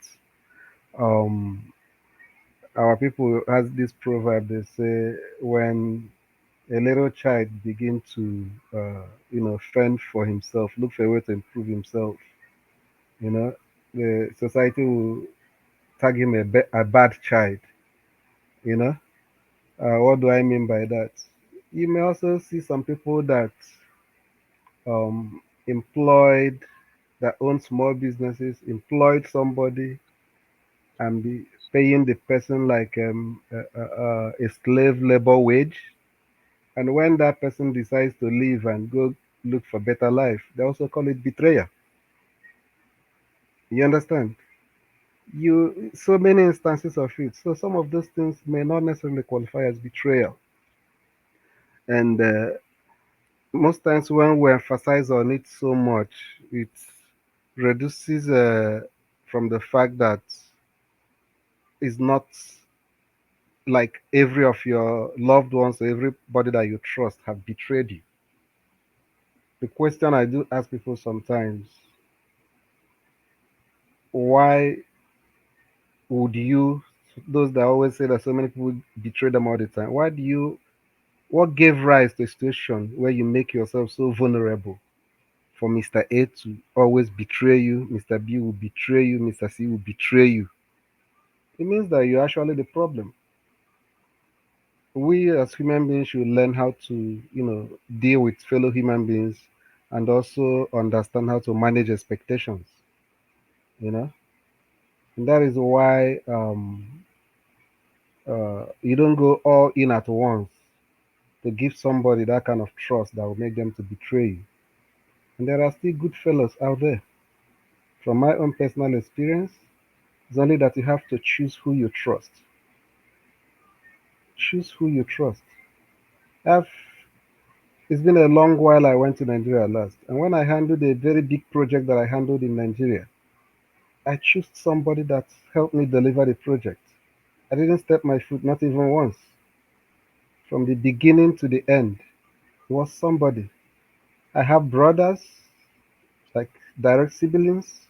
um, our people has this proverb. They say when a little child begin to fend for himself, look for a way to improve himself, You know, the society will tag him a bad child. You know, what do I mean by that? You may also see some people that employed that own small businesses, employed somebody and be paying the person like a slave labor wage. And when that person decides to leave and go look for better life, they also call it betrayal. You understand? You so many instances of it. So some of those things may not necessarily qualify as betrayal. And most times when we emphasize on it so much, it reduces from the fact that it's not like every of your loved ones or everybody that you trust have betrayed you. The question I do ask people sometimes, why would you, those that always say that so many people betray them all the time, what gave rise to a situation where you make yourself so vulnerable for Mr. A to always betray you, Mr. B will betray you, Mr. C will betray you? It means that you're actually the problem. We as human beings should learn how to, deal with fellow human beings and also understand how to manage expectations, you know. And that is why you don't go all in at once to give somebody that kind of trust that will make them to betray you. And there are still good fellows out there. From my own personal experience, it's only that you have to choose who you trust. Choose who you trust. I've, it's been a long while I went to Nigeria last. And when I handled a very big project that I handled in Nigeria, I chose somebody that helped me deliver the project. I didn't step my foot, not even once. From the beginning to the end, it was somebody. I have brothers, like direct siblings.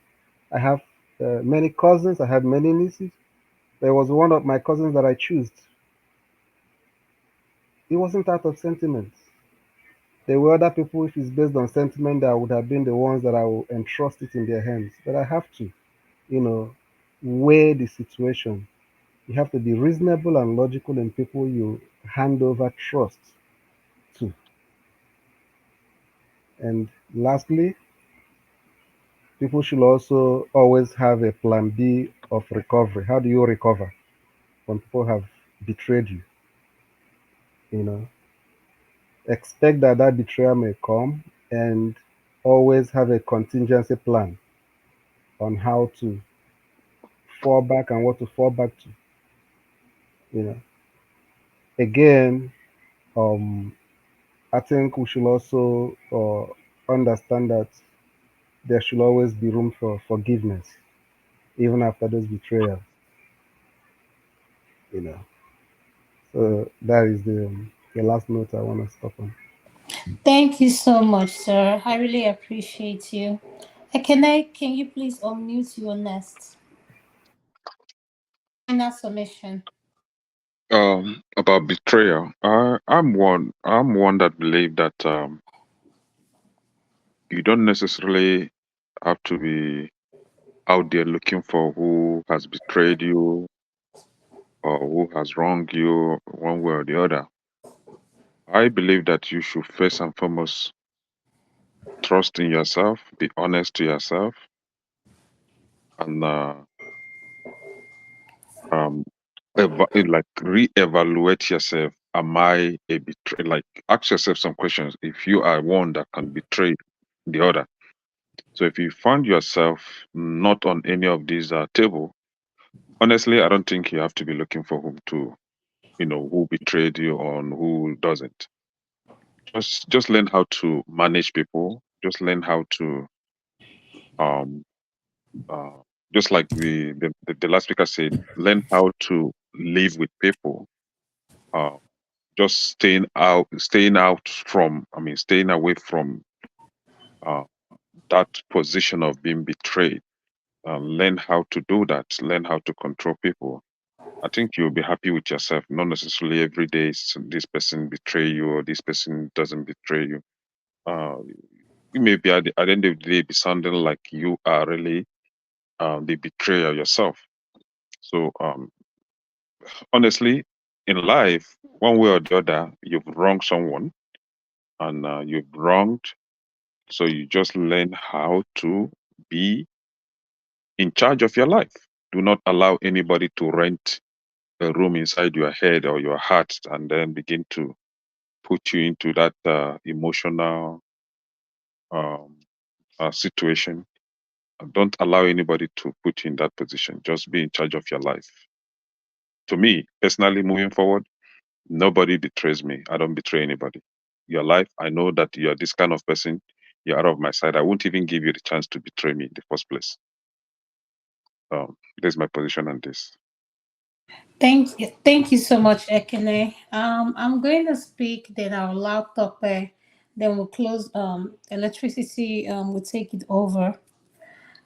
I have many cousins. I have many nieces. There was one of my cousins that I chose. It wasn't out of sentiment. There were other people, if it's based on sentiment, that would have been the ones that I will entrust it in their hands. But I have to, you know, weigh the situation. You have to be reasonable and logical in people you hand over trust to. And lastly, people should also always have a plan B of recovery. How do you recover when people have betrayed you? You know, expect that that betrayal may come and always have a contingency plan on how to fall back and what to fall back to. You know, again, um, I think we should also understand that there should always be room for forgiveness, even after those betrayals. You know, so that is the last note I want to stop on. Thank you so much, sir. I really appreciate you. Can you please unmute your nest? Final submission. About betrayal, I'm one that believe that you don't necessarily have to be out there looking for who has betrayed you or who has wronged you one way or the other. I believe that you should first and foremost trust in yourself, be honest to yourself, and um, like reevaluate yourself. Am I a betray? Like ask yourself some questions. If you are one that can betray the other, so if you find yourself not on any of these table, honestly, I don't think you have to be looking for whom to, who betrayed you or who doesn't. Just learn how to manage people. Just learn how to um uh, just like the last speaker said, learn how to live with people. Uh, just staying out from, staying away from uh, that position of being betrayed. Learn how to do that. Learn how to control people. I think you'll be happy with yourself. Not necessarily every day this person betray you or this person doesn't betray you. Uh, you may be at the end of the day be sounding like you are really the betrayal yourself. So honestly, in life, one way or the other, you've wronged someone, and you've wronged. So you just learn how to be in charge of your life. Do not allow anybody to rent a room inside your head or your heart and then begin to put you into that emotional um, situation. Don't allow anybody to put you in that position. Just be in charge of your life. To me, personally, moving forward, nobody betrays me. I don't betray anybody. Your life, I know that you're this kind of person. You're out of my sight. I won't even give you the chance to betray me in the first place. This is my position on this. Thank you so much, Ekene. I'm going to speak, then I'll allow Tope, then we'll close. Electricity will take it over.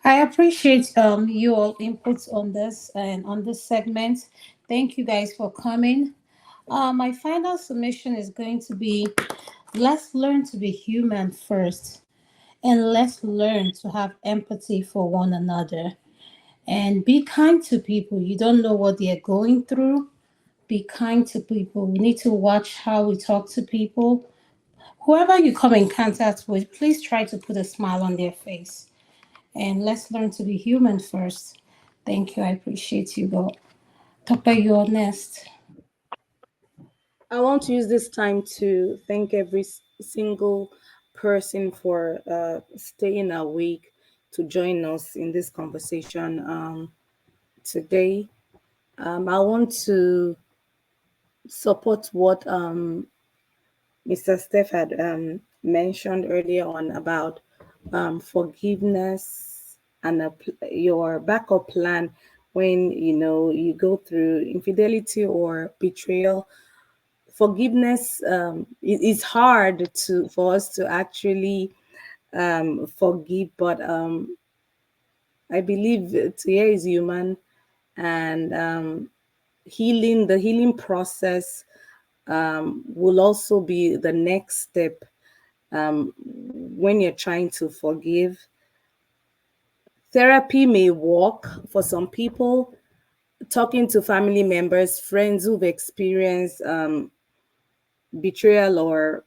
I appreciate you all inputs on this and on this segment. Thank you guys for coming. My final submission is going to be: let's learn to be human first, and let's learn to have empathy for one another, and be kind to people. You don't know what they're going through. Be kind to people. We need to watch how we talk to people. Whoever you come in contact with, please try to put a smile on their face. And let's learn to be human first. Thank you. I appreciate you, girl. Tope, you're next. I want to use this time to thank every single person for staying awake to join us in this conversation today. I want to support what Mr. Steph had mentioned earlier on about forgiveness and your backup plan when you go through infidelity or betrayal. Forgiveness is hard for us to actually forgive, but I believe Tia is human, and the healing process will also be the next step when you're trying to forgive. Therapy may work for some people. Talking to family members, friends who've experienced betrayal or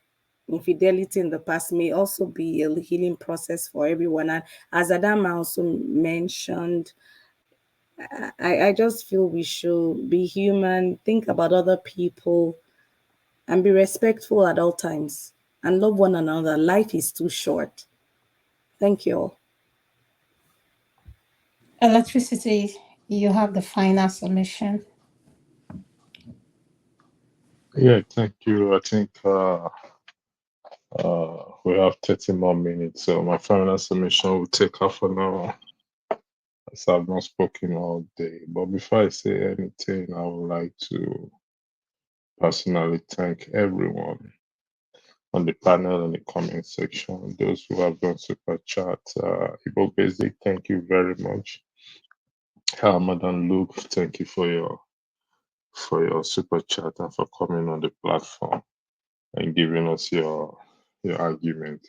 infidelity in the past may also be a healing process for everyone. And as Adanma also mentioned, I just feel we should be human, think about other people, and be respectful at all times and love one another. Life is too short. Thank you all. Electricity, you have the final submission. Yeah, thank you. I think we have 30 more minutes, so my final submission will take half an hour, as I've not spoken all day. But before I say anything, I would like to personally thank everyone on the panel and the comment section, those who have done super chat. Igbo Basic, thank you very much. Madam Luke, thank you for your super chat and for coming on the platform and giving us your argument.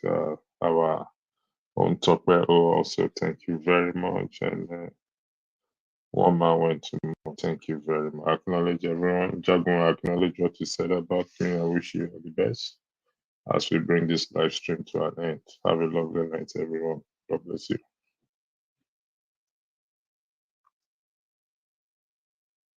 Our own Tope O also, thank you very much. And one man went to more. Thank you very much. I acknowledge everyone. Jagun, I acknowledge what you said about me. I wish you all the best as we bring this live stream to an end. Have a lovely night, everyone. God bless you.